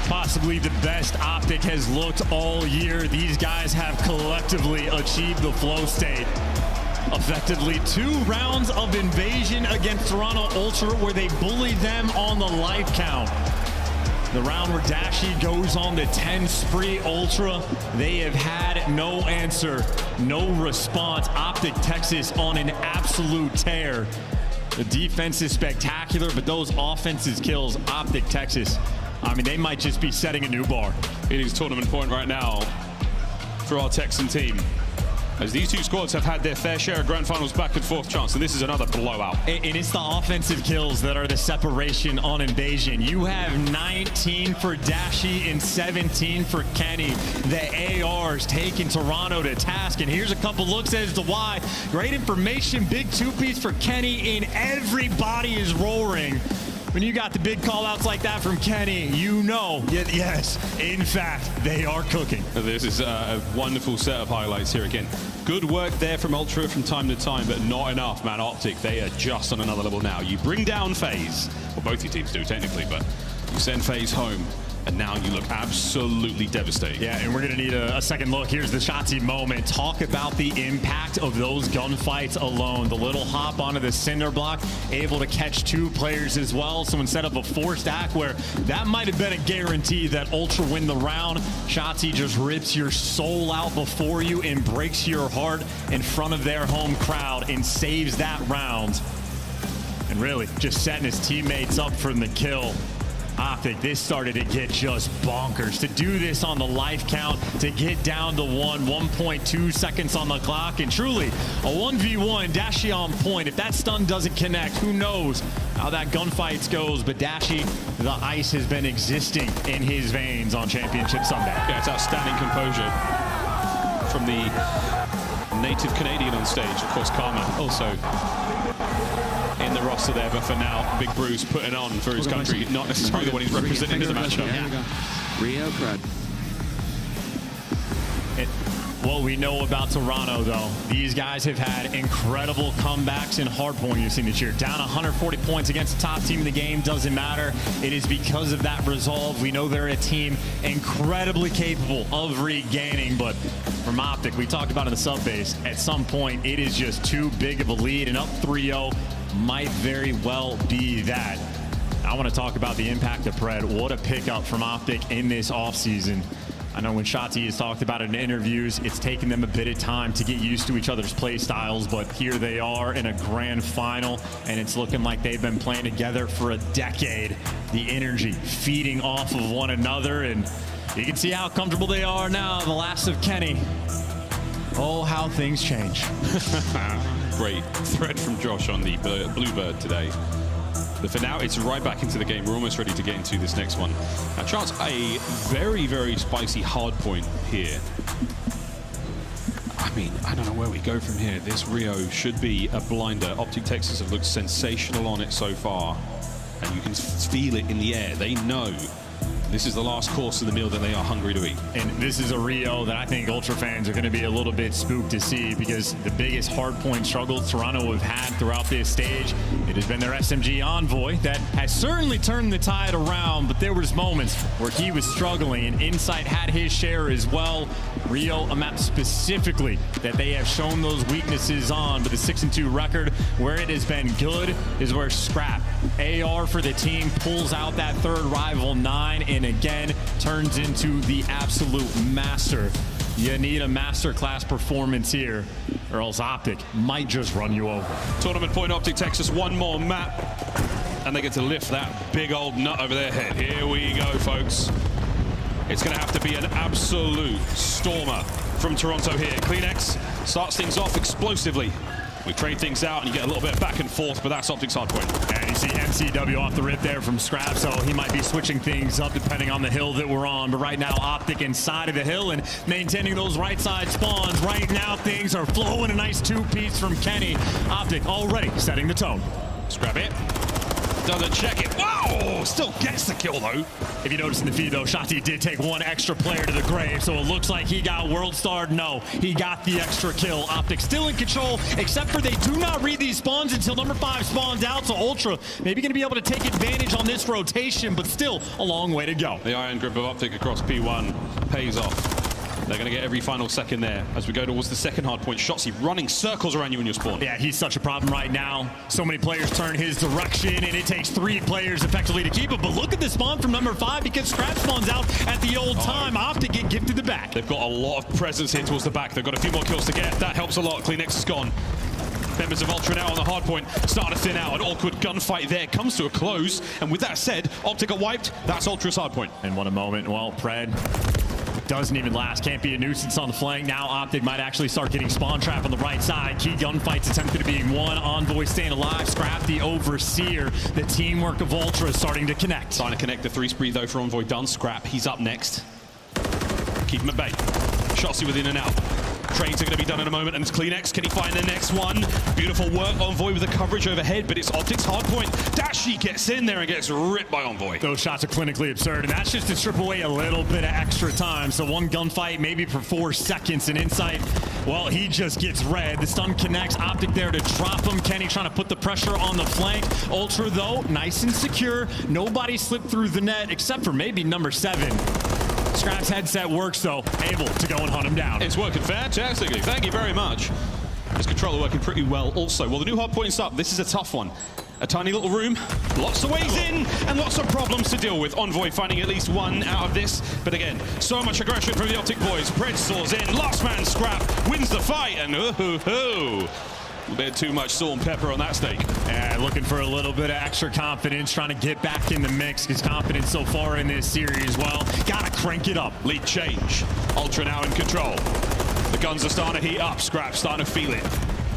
Possibly the best Optic has looked all year. These guys have collectively achieved the flow state. Effectively 2 rounds of invasion against Toronto Ultra where they bullied them on the life count. The round where Dashi goes on the 10 spree Ultra, they have had no answer, no response. Optic Texas on an absolute tear. The defense is spectacular, but those offensive kills, Optic Texas, I mean, they might just be setting a new bar. It is tournament point right now for our Texan team, as these 2 squads have had their fair share of grand finals back and forth chance, and this is another blowout. And it's the offensive kills that are the separation on invasion. You have 19 for Dashi and 17 for Kenny. The ARs taking Toronto to task, and here's a couple looks as to why. Great information, big 2-piece for Kenny, and everybody is roaring. When you got the big call-outs like that from Kenny, you know, yes, in fact, they are cooking. This is a wonderful set of highlights here again. Good work there from Ultra from time to time, but not enough, man. Optic, they are just on another level now. You bring down Faze, well, both your teams do technically, but you send Faze home, and now you look absolutely devastated. Yeah, and we're going to need a second look. Here's the Shotzi moment. Talk about the impact of those gunfights alone. The little hop onto the cinder block, able to catch 2 players as well. So instead of a 4-stack where that might have been a guarantee that Ultra win the round, Shotzi just rips your soul out before you and breaks your heart in front of their home crowd and saves that round. And really, just setting his teammates up for the kill. Optic, this started to get just bonkers. To do this on the life count, to get down to 1.2 seconds on the clock, and truly a 1v1, Dashi on point. If that stun doesn't connect, who knows how that gunfight goes, but Dashi, the ice has been existing in his veins on Championship Sunday. Yeah, it's outstanding composure from the native Canadian on stage. Of course, Karma also in the roster there, but for now, Big Bruce putting on for his country, not necessarily the one he's representing in the matchup. Rio Pred. What we know about Toronto, though, these guys have had incredible comebacks in Hardpoint you've seen this year. Down 140 points against the top team in the game, doesn't matter. It is because of that resolve. We know they're a team incredibly capable of regaining, but from Optic, we talked about in the sub base, at some point, it is just too big of a lead, and up 3-0 might very well be that. I want to talk about the impact of Pred. What a pickup from Optic in this offseason. I know when Shotzi has talked about it in interviews, it's taken them a bit of time to get used to each other's play styles, but here they are in a grand final, and it's looking like they've been playing together for a decade. The energy feeding off of one another, and you can see how comfortable they are now. The last of Kenny. Oh, how things change. Great thread from Josh on the Bluebird today. But for now, it's right back into the game. We're almost ready to get into this next one. Now, Chance, a very, very spicy hard point here. I don't know where we go from here. This Rio should be a blinder. Optic Texas have looked sensational on it so far. And you can feel it in the air. They know this is the last course of the meal that they are hungry to eat. And this is a Rio that I think Ultra fans are going to be a little bit spooked to see, because the biggest hardpoint struggle Toronto have had throughout this stage, it has been their SMG Envoy that has certainly turned the tide around, but there was moments where he was struggling, and Insight had his share as well. Rio, a map specifically that they have shown those weaknesses on, but the 6-2 record, where it has been good is where Scrap, AR for the team, pulls out that third rival 9 and again turns into the absolute master. You need a masterclass performance here, or else Optic might just run you over. Tournament point, Optic Texas, one more map, and they get to lift that big old nut over their head. Here we go, folks. It's going to have to be an absolute stormer from Toronto here. CleanX starts things off explosively. We trade things out and you get a little bit back and forth, but that's Optic's Hardpoint. And you see MCW off the rip there from Scrap, so he might be switching things up depending on the hill that we're on. But right now, Optic inside of the hill and maintaining those right side spawns. Right now, things are flowing. A nice two-piece from Kenny. Optic already setting the tone. Scrap it. Doesn't check it. Wow! Still gets the kill, though. If you notice in the feed, though, Shotzi did take one extra player to the grave, so it looks like he got world starred. No, he got the extra kill. Optic still in control, except for they do not read these spawns until number 5 spawns out, so Ultra maybe going to be able to take advantage on this rotation, but still a long way to go. The iron grip of Optic across P1 pays off. They're going to get every final second there as we go towards the second hard point. Shotzi running circles around you in your spawn. Yeah, he's such a problem right now. So many players turn his direction, and it takes 3 players effectively to keep him. But look at the spawn from number 5, because Scrap spawns out at the old time. Optic get gifted the back. They've got a lot of presence here towards the back. They've got a few more kills to get. That helps a lot. CleanX is gone. Members of Ultra now on the hard point, starting to thin out. An awkward gunfight there comes to a close. And with that said, Optic are wiped. That's Ultra's hard point. And what a moment. Well, Pred doesn't even last. Can't be a nuisance on the flank. Now Optic might actually start getting spawn trap on the right side. Key gunfights attempted to be one. Envoy staying alive. Scrap the overseer. The teamwork of Ultra is starting to connect. Starting to connect. The 3 spree though for Envoy done. Scrap, he's up next. Keep him at bay. Shotzi with in and out. Trades are going to be done in a moment, and it's CleanX. Can he find the next one? Beautiful work, Envoy with the coverage overhead, but it's Optic's hard point. Dashi gets in there and gets ripped by Envoy. Those shots are clinically absurd, and that's just to strip away a little bit of extra time. So one gunfight, maybe for 4 seconds, and Insight, well, he just gets red. The stun connects. Optic there to drop him. Kenny trying to put the pressure on the flank. Ultra, though, nice and secure. Nobody slipped through the net, except for maybe number 7. Scrap's headset works, though, able to go and hunt him down. It's working fantastically. Thank you very much. His controller working pretty well also. Well, the new hard point's up. This is a tough one. A tiny little room, lots of ways in, and lots of problems to deal with. Envoy finding at least one out of this. But again, so much aggression from the Optic boys. Pred soars in, last man Scrap wins the fight, and a bit too much salt and pepper on that steak. Yeah, looking for a little bit of extra confidence, trying to get back in the mix. His confidence so far in this series, well, gotta crank it up. Lead change. Ultra now in control. The guns are starting to heat up. Scrap starting to feel it.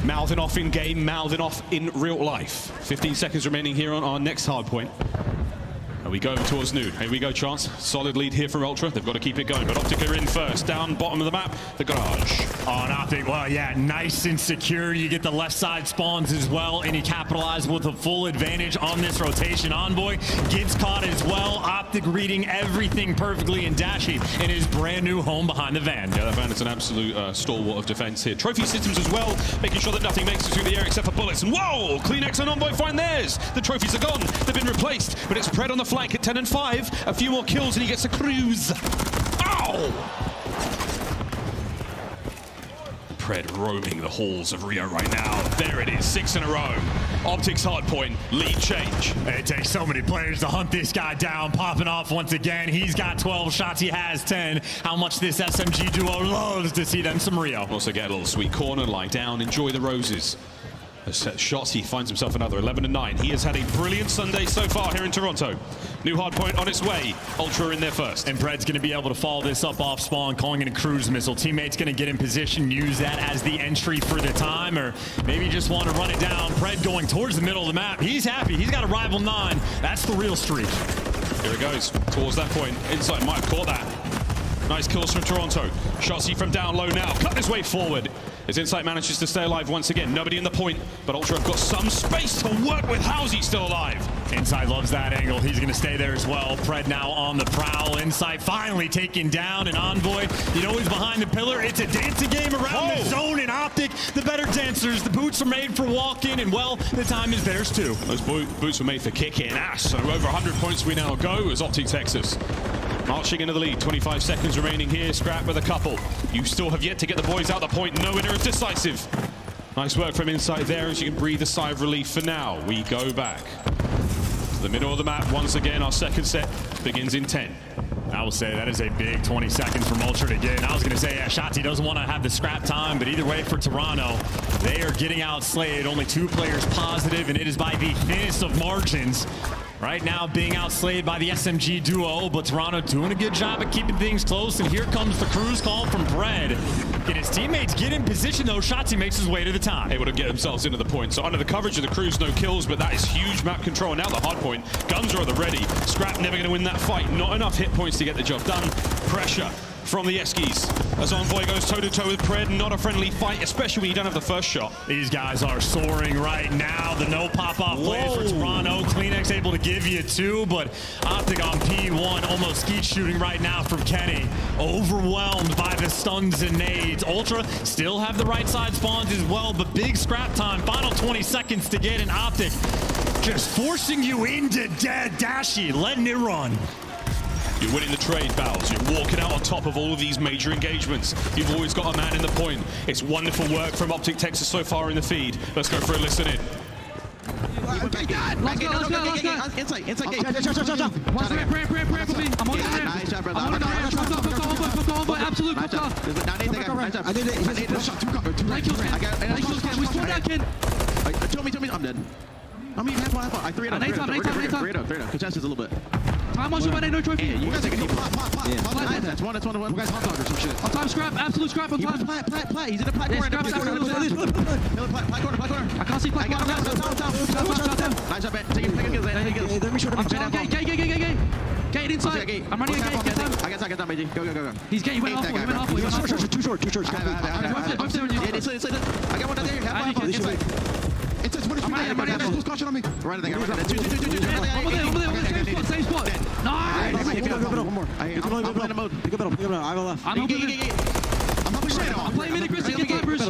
Mouthing off in game, mouthing off in real life. 15 seconds remaining here on our next hard point. And we go towards Nude. Here we go, Chance. Solid lead here for Ultra. They've got to keep it going, but Optic are in first. Down bottom of the map, the garage. On Optic, well, yeah, nice and secure. You get the left side spawns as well, and you capitalize with a full advantage on this rotation. Envoy gets caught as well. Optic reading everything perfectly, and Dashi in his brand new home behind the van. Yeah, that van is an absolute stalwart of defense here. Trophy systems as well, making sure that nothing makes it through the air except for bullets. And whoa, CleanX and Envoy find theirs. The trophies are gone. They've been replaced, but it's Pred on the flank at 10 and 5. A few more kills and he gets a cruise. Ow! Pred roaming the halls of Rio right now. There it is, 6 in a row. Optic's hard point, lead change. It takes so many players to hunt this guy down. Popping off once again. He's got 12 shots, he has 10. How much this SMG duo loves to see them some Rio. Also get a little sweet corner, lie down, enjoy the roses. Shots, he finds himself another 11 and 9. He has had a brilliant Sunday so far here in Toronto. New hard point on its way. Ultra in there first. And Pred's going to be able to follow this up off spawn, calling it a cruise missile. Teammates going to get in position, use that as the entry for the time, or maybe just want to run it down. Pred going towards the middle of the map. He's happy. He's got a rival 9. That's the real streak. Here it goes towards that point. Insight might have caught that. Nice kills from Toronto. Shotzi from down low now, cutting his way forward. As Insight manages to stay alive once again. Nobody in the point, but Ultra have got some space to work with. How's he still alive? Insight loves that angle. He's going to stay there as well. Pred now on the prowl. Insight finally taken down. An Envoy, you know he's behind the pillar. It's a dancing game around the zone and Optic. The better dancers. The boots are made for walking, and well, the time is theirs too. Those boots were made for kicking ass. So over 100 points we now go as Optic Texas marching into the lead. 25 seconds remaining here. Scrap with a couple. You still have yet to get the boys out the point. No winner is decisive. Nice work from Insight there as you can breathe a sigh of relief for now. We go back to the middle of the map once again. Our second set begins in 10. I will say that is a big 20 seconds from Ultra to get. I was going to say, yeah, Shotzi doesn't want to have the scrap time, but either way for Toronto, they are getting outslayed. Only 2 players positive, and it is by the thinnest of margins. Right now being outslayed by the SMG duo, but Toronto doing a good job at keeping things close, and here comes the cruise call from Pred. Can his teammates get in position though? Shotzi makes his way to the top. Able to get themselves into the point. So under the coverage of the cruise, no kills, but that is huge map control. And now the hard point. Guns are at the ready. Scrap never going to win that fight. Not enough hit points to get the job done. Pressure from the Eskies as Envoy goes toe-to-toe with Pred. Not a friendly fight, especially when you don't have the first shot. These guys are soaring right now. The no pop-off plays for Toronto. Kleenex able to give you 2, but Optic on P1 almost skeet shooting right now from Kenny. Overwhelmed by the stuns and nades. Ultra still have the right side spawns as well, but big scrap time. Final 20 seconds to get an Optic. Just forcing you into dead Dashy, letting it run. You're winning the trade battles. You're walking out on top of all of these major engagements. You've always got a man in the point. It's wonderful work from Optic Texas so far in the feed. Let's go for a listen in. Let's go. Inside. Pray for me. I'm on the ramp. Nice job, brother. I'm on the ramp. Fuck off. Absolute fuck off. I need it. We scored that kid. Tell me. I'm dead. I mean, half. I 3-0. Contest is a little bit. Time on you, no trophy. You guys take a knee. Plat. That's one. You guys hot dog or some shit. On time, scrap. Absolute scrap on time. Plat. He's in the plat corner. Plat corner. I can't see plat corner. Nice job, man. Take it. Let me show Gate. Gate inside. I'm running a gate. I got time, baby. Go. He's gate. He went off. Too short. I got one down there. Half. It's one caution on me. Right there. Same spot. Nice. One more. I'm playing the mode. Pick a middle. I have a left. I'm playing mid aggressive. Get time, Bruce. I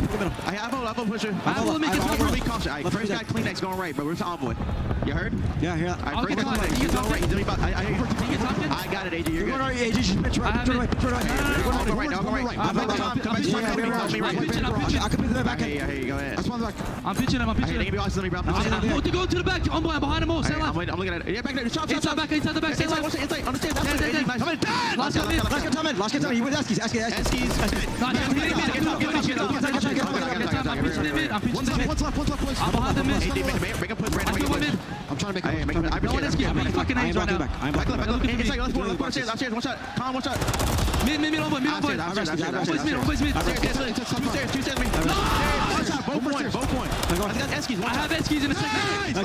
have a pusher. I have a limit. Get time, Bruce. First guy, Kleenex going right, but we're to Envoy. You heard? Yeah. Alright, first guy, Kleenex. He's going right. I got it, AJ. You're good. Alright, AJ, just pitch right. Pitch right. I'll go right. I can pitch the back. Hey, go ahead. That's one back. I'm pitching him. Let me bro. Go to the back. I'm behind him all. Stay alive. I'm looking at it. Yeah, back there. Shot. Inside the back. Stay alive. Inside. Understand. Come in. Last guy. He went Eskies. I'm behind the mid. I'm trying to make him. I'm making fucking aims right now. I'm back. Left shot. One shot. Calm, one shot. Mid, on board. Always mid. Two stairs, me. Both point. I got Eskies. I have Eskies in a second.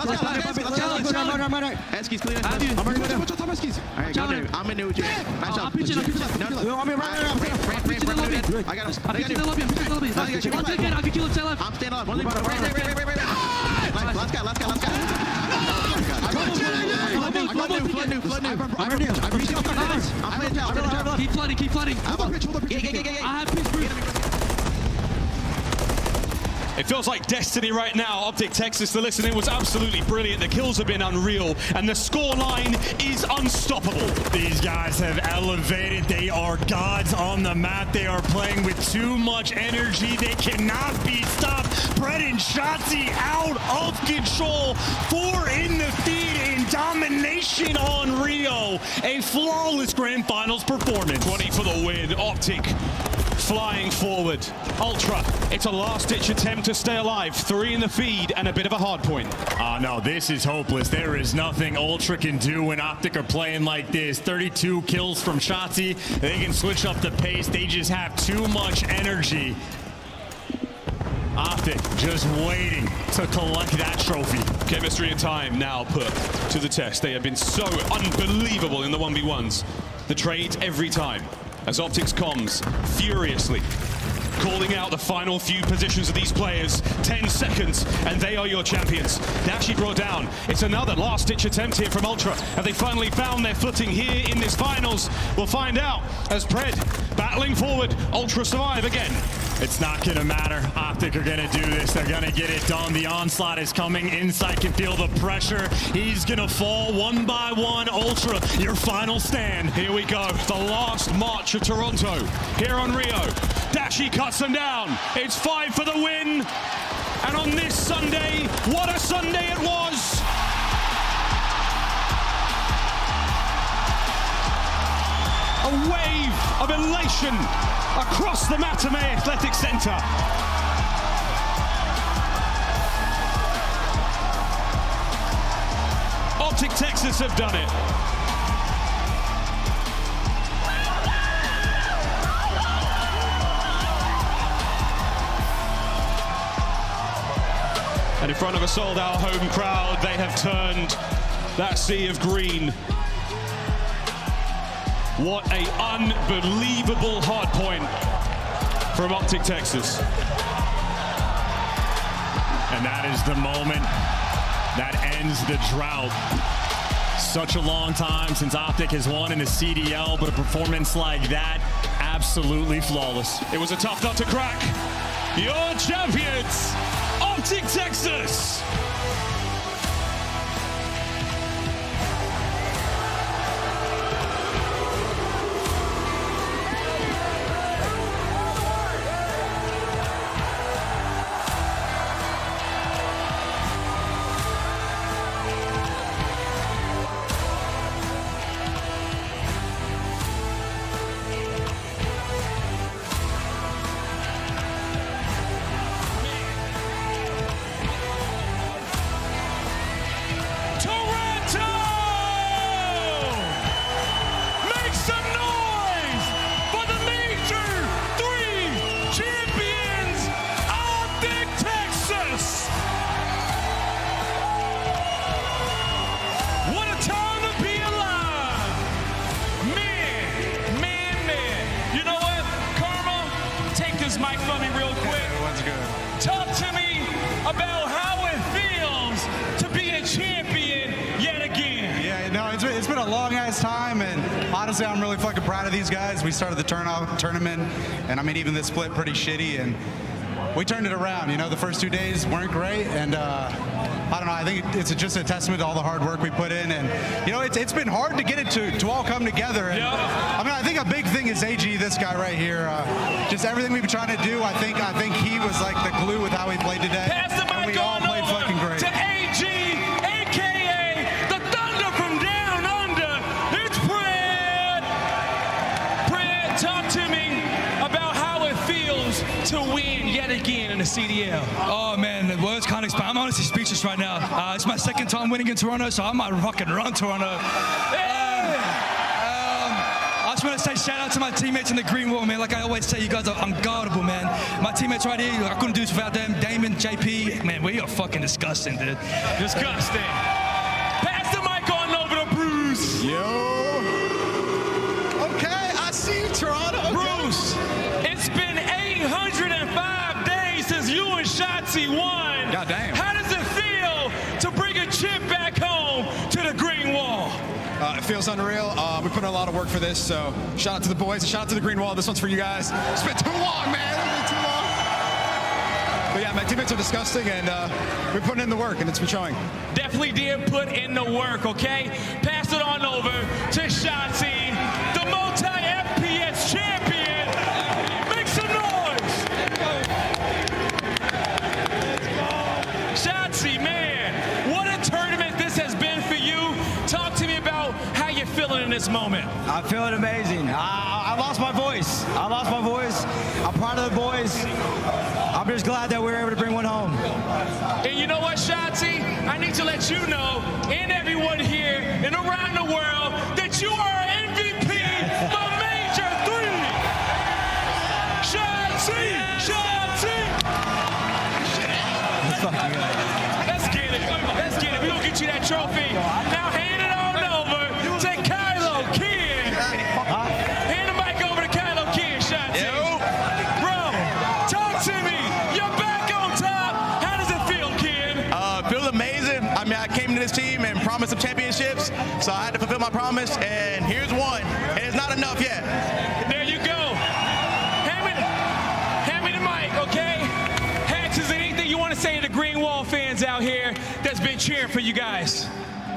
Eskies clear. I have you. Alright, I'm in there with you. I'm pitching. I got him. I'm pitching the lobby. I can kill him. Stay alive. I'm staying alive. Right. Last guy. Keep flooding. I have pitch, Bruce. It feels like destiny right now. Optic Texas, the listening was absolutely brilliant. The kills have been unreal, and the score line is unstoppable. These guys have elevated. They are gods on the map. They are playing with too much energy. They cannot be stopped. Pred and Shotzi out of control. 4 in the feed in domination on Rio. A flawless grand finals performance. 20 for the win. Optic flying forward. Ultra, it's a last-ditch attempt to stay alive. 3 in the feed and a bit of a hard point. No, this is hopeless. There is nothing Ultra can do when Optic are playing like this. 32 kills from Shotzi. They can switch up the pace. They just have too much energy. Optic just waiting to collect that trophy. Chemistry and time now put to the test. They have been so unbelievable in the 1v1s. The trades every time. as Optics comms furiously calling out the final few positions of these players. 10 seconds, and they are your champions. Dashi brought down. It's another last-ditch attempt here from Ultra. Have they finally found their footing here in this finals? We'll find out as Pred battling forward. Ultra survive again. It's not going to matter. Optic are going to do this. They're going to get it done. The onslaught is coming. Insight can feel the pressure. He's going to fall one by one. Ultra, your final stand. Here we go. The last march of Toronto here on Rio. Dashi cuts them down. It's 5 for the win. And on this Sunday, what a Sunday it was. A wave of elation across the Matamei Athletic Center. Optic Texas have done it. And in front of a sold-out home crowd, they have turned that sea of green. What a unbelievable hard point from Optic Texas. And that is the moment that ends the drought. Such a long time since Optic has won in the CDL, but a performance like that, absolutely flawless. It was a tough nut to crack. Your champions, Optic Texas. Mic for me real quick. What's good? Talk to me about how it feels to be a champion yet again. Yeah, no, it's been a long ass time, and honestly, I'm really fucking proud of these guys. We started the tournament, and I mean, even this split pretty shitty, and we turned it around. You know, the first 2 days weren't great, and I don't know. I think it's just a testament to all the hard work we put in, and you know, it's been hard to get it to all come together. And, I mean, I think a big thing is AG, this guy right here. Just everything we've been trying to do. I think he was like the glue with how he played today. Pass the mic and we all played fucking great. To AG, aka the Thunder from Down Under. It's Pred. Pred, talk to me about how it feels to win yet again in the CDL. Oh man, the words can't explain. I'm honestly speechless right now. It's my second time winning in Toronto, so I might fucking run Toronto. I just want to say shout out to my teammates in the green wall, man. Like I always say, you guys are unguardable, man. My teammates right here, I couldn't do this without them. Damon, JP, man, we are fucking disgusting, dude. Disgusting. Pass the mic on over to Bruce. Yo. Okay, I see you, Toronto. Okay. Bruce, it's been 805 days since you and Shotzi won. God damn. How does it feel to bring a chip back home to the green wall? It feels unreal. We put in a lot of work for this, so shout out to the boys, shout out to the green wall. This one's for you guys. It's been too long, man. It's been too long. But yeah, my teammates are disgusting, and we're putting in the work, and it's been showing. Definitely did put in the work, okay? Pass it on over to Shotzi, the multi-FPS champion. Make some noise. Shotzi, man, what a tournament this has been for you. Talk to me about how you're feeling in this moment. I'm feeling amazing. I lost my voice. I'm proud of the boys. I'm just glad that we were able to bring one home. And you know what, Shotzi? I need to let you know, and everyone here and around the world, that you are an MVP for Major 3. Shotzi! Let's get it. We're going to get you that trophy. Now hand it on over to Kylo Kid. Hand the mic over to Kylo. into this team and promised some championships, so I had to fulfill my promise, and here's one, and it's not enough yet. There you go. Hand me the mic, okay? Hex, is there anything you want to say to the Green Wall fans out here that's been cheering for you guys?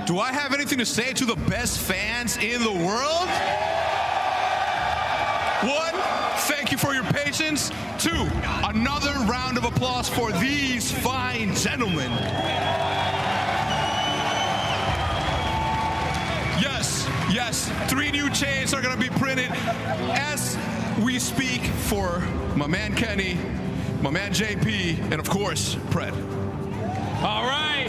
Do I have anything to say to the best fans in the world? 1, thank you for your patience. 2, another round of applause for these fine gentlemen. Yes, 3 new chains are gonna be printed as we speak for my man Kenny, my man JP, and of course, Pred. All right,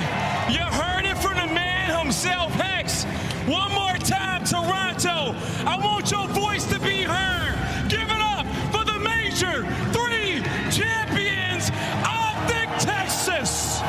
you heard it from the man himself, Hex. One more time, Toronto. I want your voice to be heard. Give it up for the Major 3 champions of the Texas.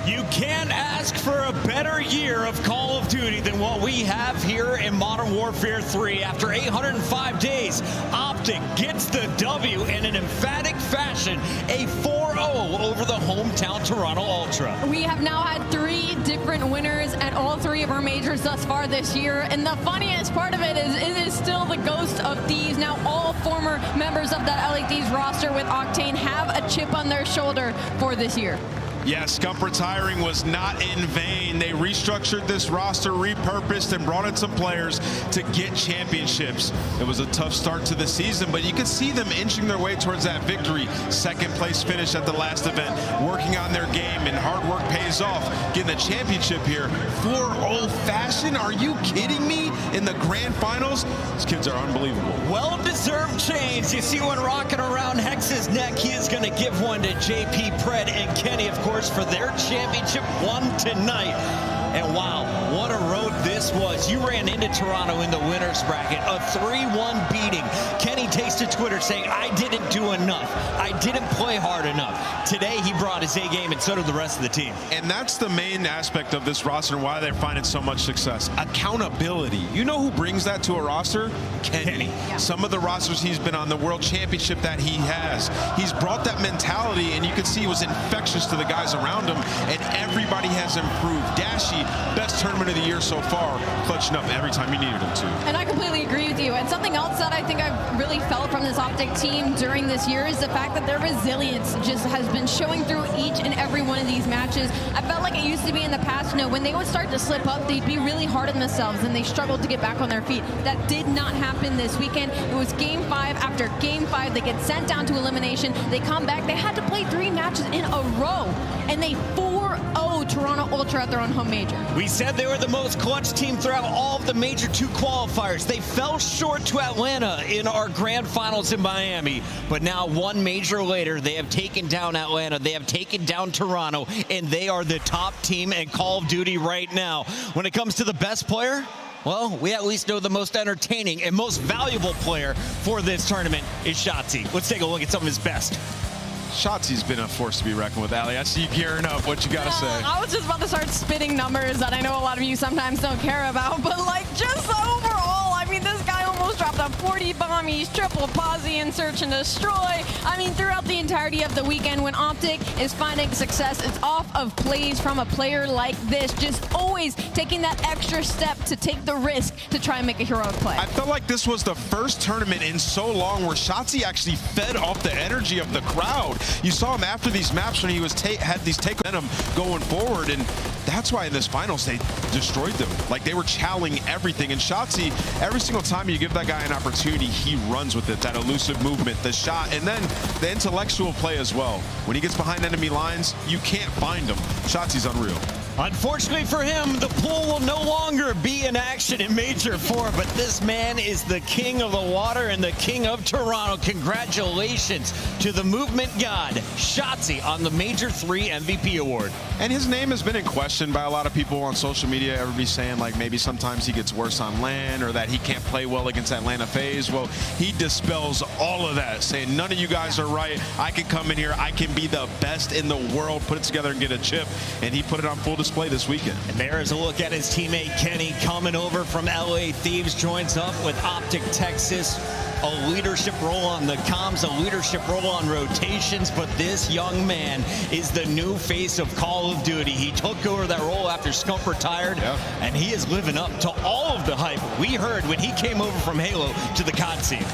You can't ask for a better year of Call of Duty than what we have here in Modern Warfare 3. After 805 days, Optic gets the W in an emphatic fashion, a 4-0 over the hometown Toronto Ultra. We have now had 3 different winners at all 3 of our majors thus far this year, and the funniest part of it is still the Ghost of Thieves. Now all former members of that LA Thieves roster with Octane have a chip on their shoulder for this year. Yes, Scump retiring was not in vain. They restructured this roster, repurposed, and brought in some players to get championships. It was a tough start to the season, but you could see them inching their way towards that victory. 2nd place finish at the last event, working on their game, and hard work pays off. Getting the championship here, 4-0 fashion? Are you kidding me? In the grand finals? These kids are unbelievable. Well-deserved chains. You see one rocking around Hex's neck. He is going to give one to JP, Pred, and Kenny, of course, for their championship one tonight. And wow, what a road this was. You ran into Toronto in the winners bracket, a 3-1 beating. Kenny takes to Twitter saying, I didn't do enough. I didn't play hard enough. Today he brought his A game, and so did the rest of the team. And that's the main aspect of this roster and why they're finding so much success. Accountability. You know who brings that to a roster? Kenny. Yeah. Some of the rosters he's been on, the world championship that he has, he's brought that mentality, and you can see it was infectious to the guys around him, and everybody has improved. Dashi, best tournament of the year so far, clutching up every time you needed him to. And I completely agree with you. And something else that I think I've really felt from this Optic team during this year is the fact that their resilience just has been showing through each and every one of these matches. I felt like it used to be in the past, you know, when they would start to slip up, they'd be really hard on themselves and they struggled to get back on their feet. That did not happen this weekend. It was game 5 after game 5. They get sent down to elimination. They come back. They had to play 3 matches in a row, and they 4-0 Toronto Ultra at their own home major. We said they were the most clutch team throughout all of the Major 2 qualifiers. They fell short to Atlanta in our grand finals in Miami, but now 1 major later, they have taken down Atlanta, they have taken down Toronto, and they are the top team in Call of Duty right now. When it comes to the best player, well, we at least know the most entertaining and most valuable player for this tournament is Shotzi. Let's take a look at some of his best. Shotzi's been a force to be reckoned with, Ali. I see you gearing up. What you got to say? I was just about to start spitting numbers that I know a lot of you sometimes don't care about, but like just overall, I mean, this guy almost dropped a 40 bomb. He's triple posse and search and destroy. I mean, throughout the entirety of the weekend, when Optic is finding success, it's off of plays from a player like this, just always taking that extra step to take the risk to try and make a heroic play. I felt like this was the first tournament in so long where Shotzi actually fed off the energy of the crowd. You saw him after these maps when he was had these take momentum going forward, and that's why in this finals they destroyed them. Like, they were challenging everything, and Shotzi, every single time you give that guy an opportunity, he runs with it. That elusive movement, the shot, and then the intellectual play as well. When he gets behind enemy lines, you can't find him. Shotzi's unreal. Unfortunately for him, the pool will no longer be in action in Major 4, but this man is the king of the water and the king of Toronto. Congratulations to the movement god, Shotzi, on the Major 3 MVP award. And his name has been in question by a lot of people on social media. Everybody saying, like, maybe sometimes he gets worse on LAN or that he can't play well against Atlanta Faze. Well, he dispels all of that, saying none of you guys are right. I can come in here. I can be the best in the world, put it together and get a chip. And he put it on full display display this weekend. And there is a look at his teammate Kenny coming over from LA Thieves, joins up with Optic Texas. A leadership role on the comms, a leadership role on rotations, but this young man is the new face of Call of Duty. He took over that role after Scump retired, and he is living up to all of the hype we heard when he came over from Halo to the COD scene.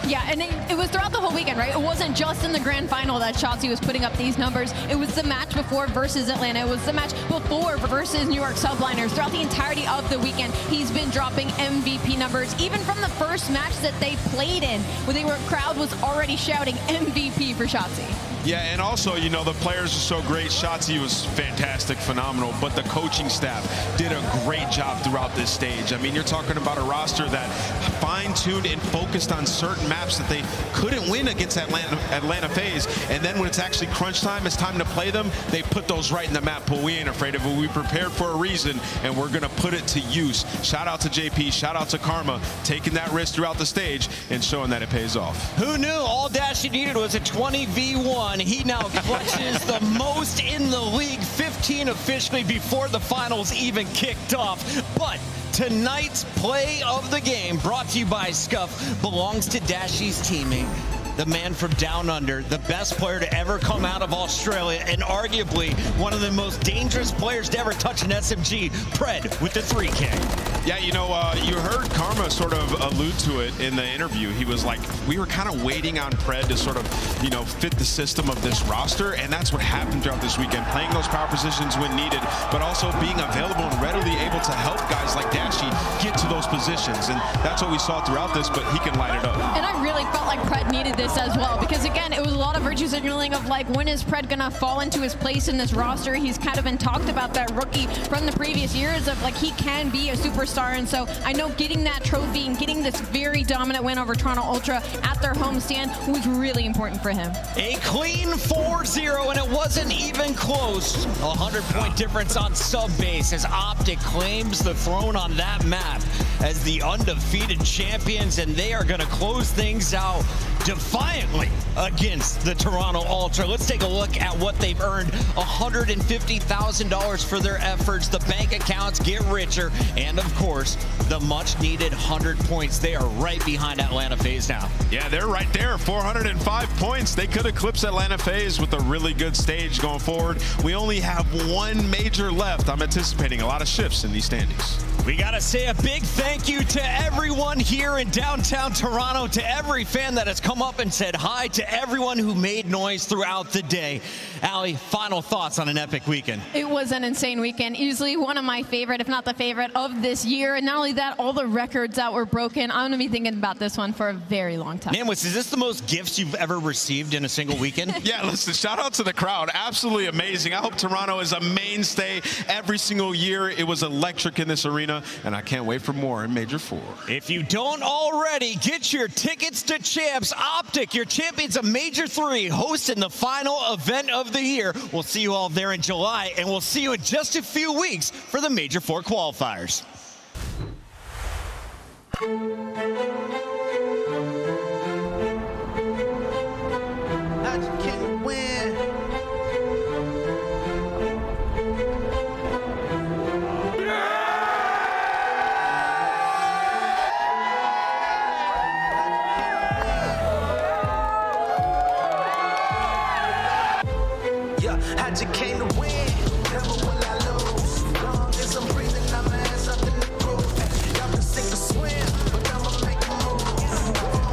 Yeah, and it was throughout the whole weekend, right? It wasn't just in the grand final that Shotzi was putting up these numbers. It was the match before versus Atlanta. It was the match before versus New York Subliners. Throughout the entirety of the weekend, he's been dropping MVP numbers. Even from the first match that they played in, where crowd was already shouting MVP for Shotzi. Yeah, and also, you know, the players are so great. Shotzi was fantastic, phenomenal, but the coaching staff did a great job throughout this stage. I mean, you're talking about a roster that fine-tuned and focused on certain maps that they couldn't win against Atlanta Faze, and then when it's actually crunch time, it's time to play them, they put those right in the map pool. We ain't afraid of it. We prepared for a reason, and we're going to put it to use. Shout out to JP, shout out to Karma, taking that risk throughout the stage and showing that it pays off. Who knew all Dashy needed was a 20v1? He now clutches the most in the league, 15 officially before the finals even kicked off. But tonight's play of the game, brought to you by Scuff, belongs to Dashy's teammate, the man from down under, the best player to ever come out of Australia, and arguably one of the most dangerous players to ever touch an SMG, Pred with the 3K. Yeah, you know, you heard Karma sort of allude to it in the interview. He was like, we were kind of waiting on Pred to sort of, you know, fit the system of this roster, and that's what happened throughout this weekend, playing those power positions when needed, but also being available and readily able to help guys like Dashy get to those positions, and that's what we saw throughout this, but he can light it up. And I really felt like Pred needed this as well, because again, it was a lot of virtue signaling of like, when is Pred gonna fall into his place in this roster? He's kind of been talked about, that rookie from the previous years, of like, he can be a superstar. And so I know getting that trophy and getting this very dominant win over Toronto Ultra at their homestand was really important for him. A clean 4-0, and it wasn't even close. A 100-point difference on sub-base as Optic claims the throne on that map as the undefeated champions, and they are going to close things out defiantly against the Toronto Ultra. Let's take a look at what they've earned. $150,000 for their efforts. The bank accounts get richer, and of course, the much needed 100 points. They are right behind Atlanta Faze now. Yeah, they're right there, 405 points. They could eclipse Atlanta Faze with a really good stage going forward. We only have one major left. I'm anticipating a lot of shifts in these standings. We gotta say a big thank you to everyone here in downtown Toronto, to every fan that has come up and said hi, to everyone who made noise throughout the day. Allie, final thoughts on an epic weekend. It was an insane weekend. Easily one of my favorite, if not the favorite, of this year. And not only that, all the records that were broken. I'm gonna be thinking about this one for a very long time. Man, is this the most gifts you've ever received in a single weekend? Yeah, listen, shout out to the crowd. Absolutely amazing. I hope Toronto is a mainstay every single year. It was electric in this arena, and I can't wait for more in Major 4. If you don't already, get your tickets to Champs. Optic, your champions of Major 3, hosting the final event of the year. We'll see you all there in July, and we'll see you in just a few weeks for the Major 4 qualifiers. I just came to win, never will I lose. Long as I'm breathing, I'ma ass up in the groove. Y'all can sink or swim, but I'ma make a move.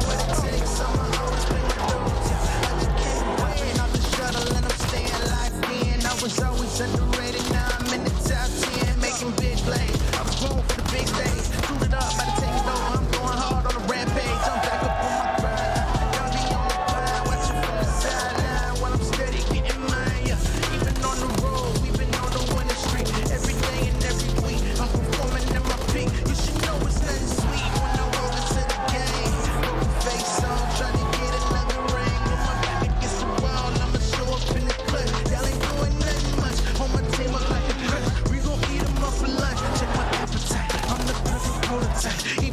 What it takes, I'ma always pay my dues. I just came to win, off the shuttle and I'm staying locked in. I was always underrated, now I'm in the top 10, making big plays. I was born for the big stage, suited up by the team, though I'm going hard on the rampage. I'm back up on my grind, y'all be on the grind, watching from the sideline while I'm steady getting mine. Even on the road, we've been on the winning streak. Every day and every week, I'm performing at my peak. You should know it's nothing sweet when I roll into the game. Broken face on, trying to get another ring. With my back against the wall, I'ma show up in the clutch. Y'all ain't doing nothing much. On my team, I'm like a crutch. We gon' eat them up for lunch. Check my appetite, I'm the perfect prototype.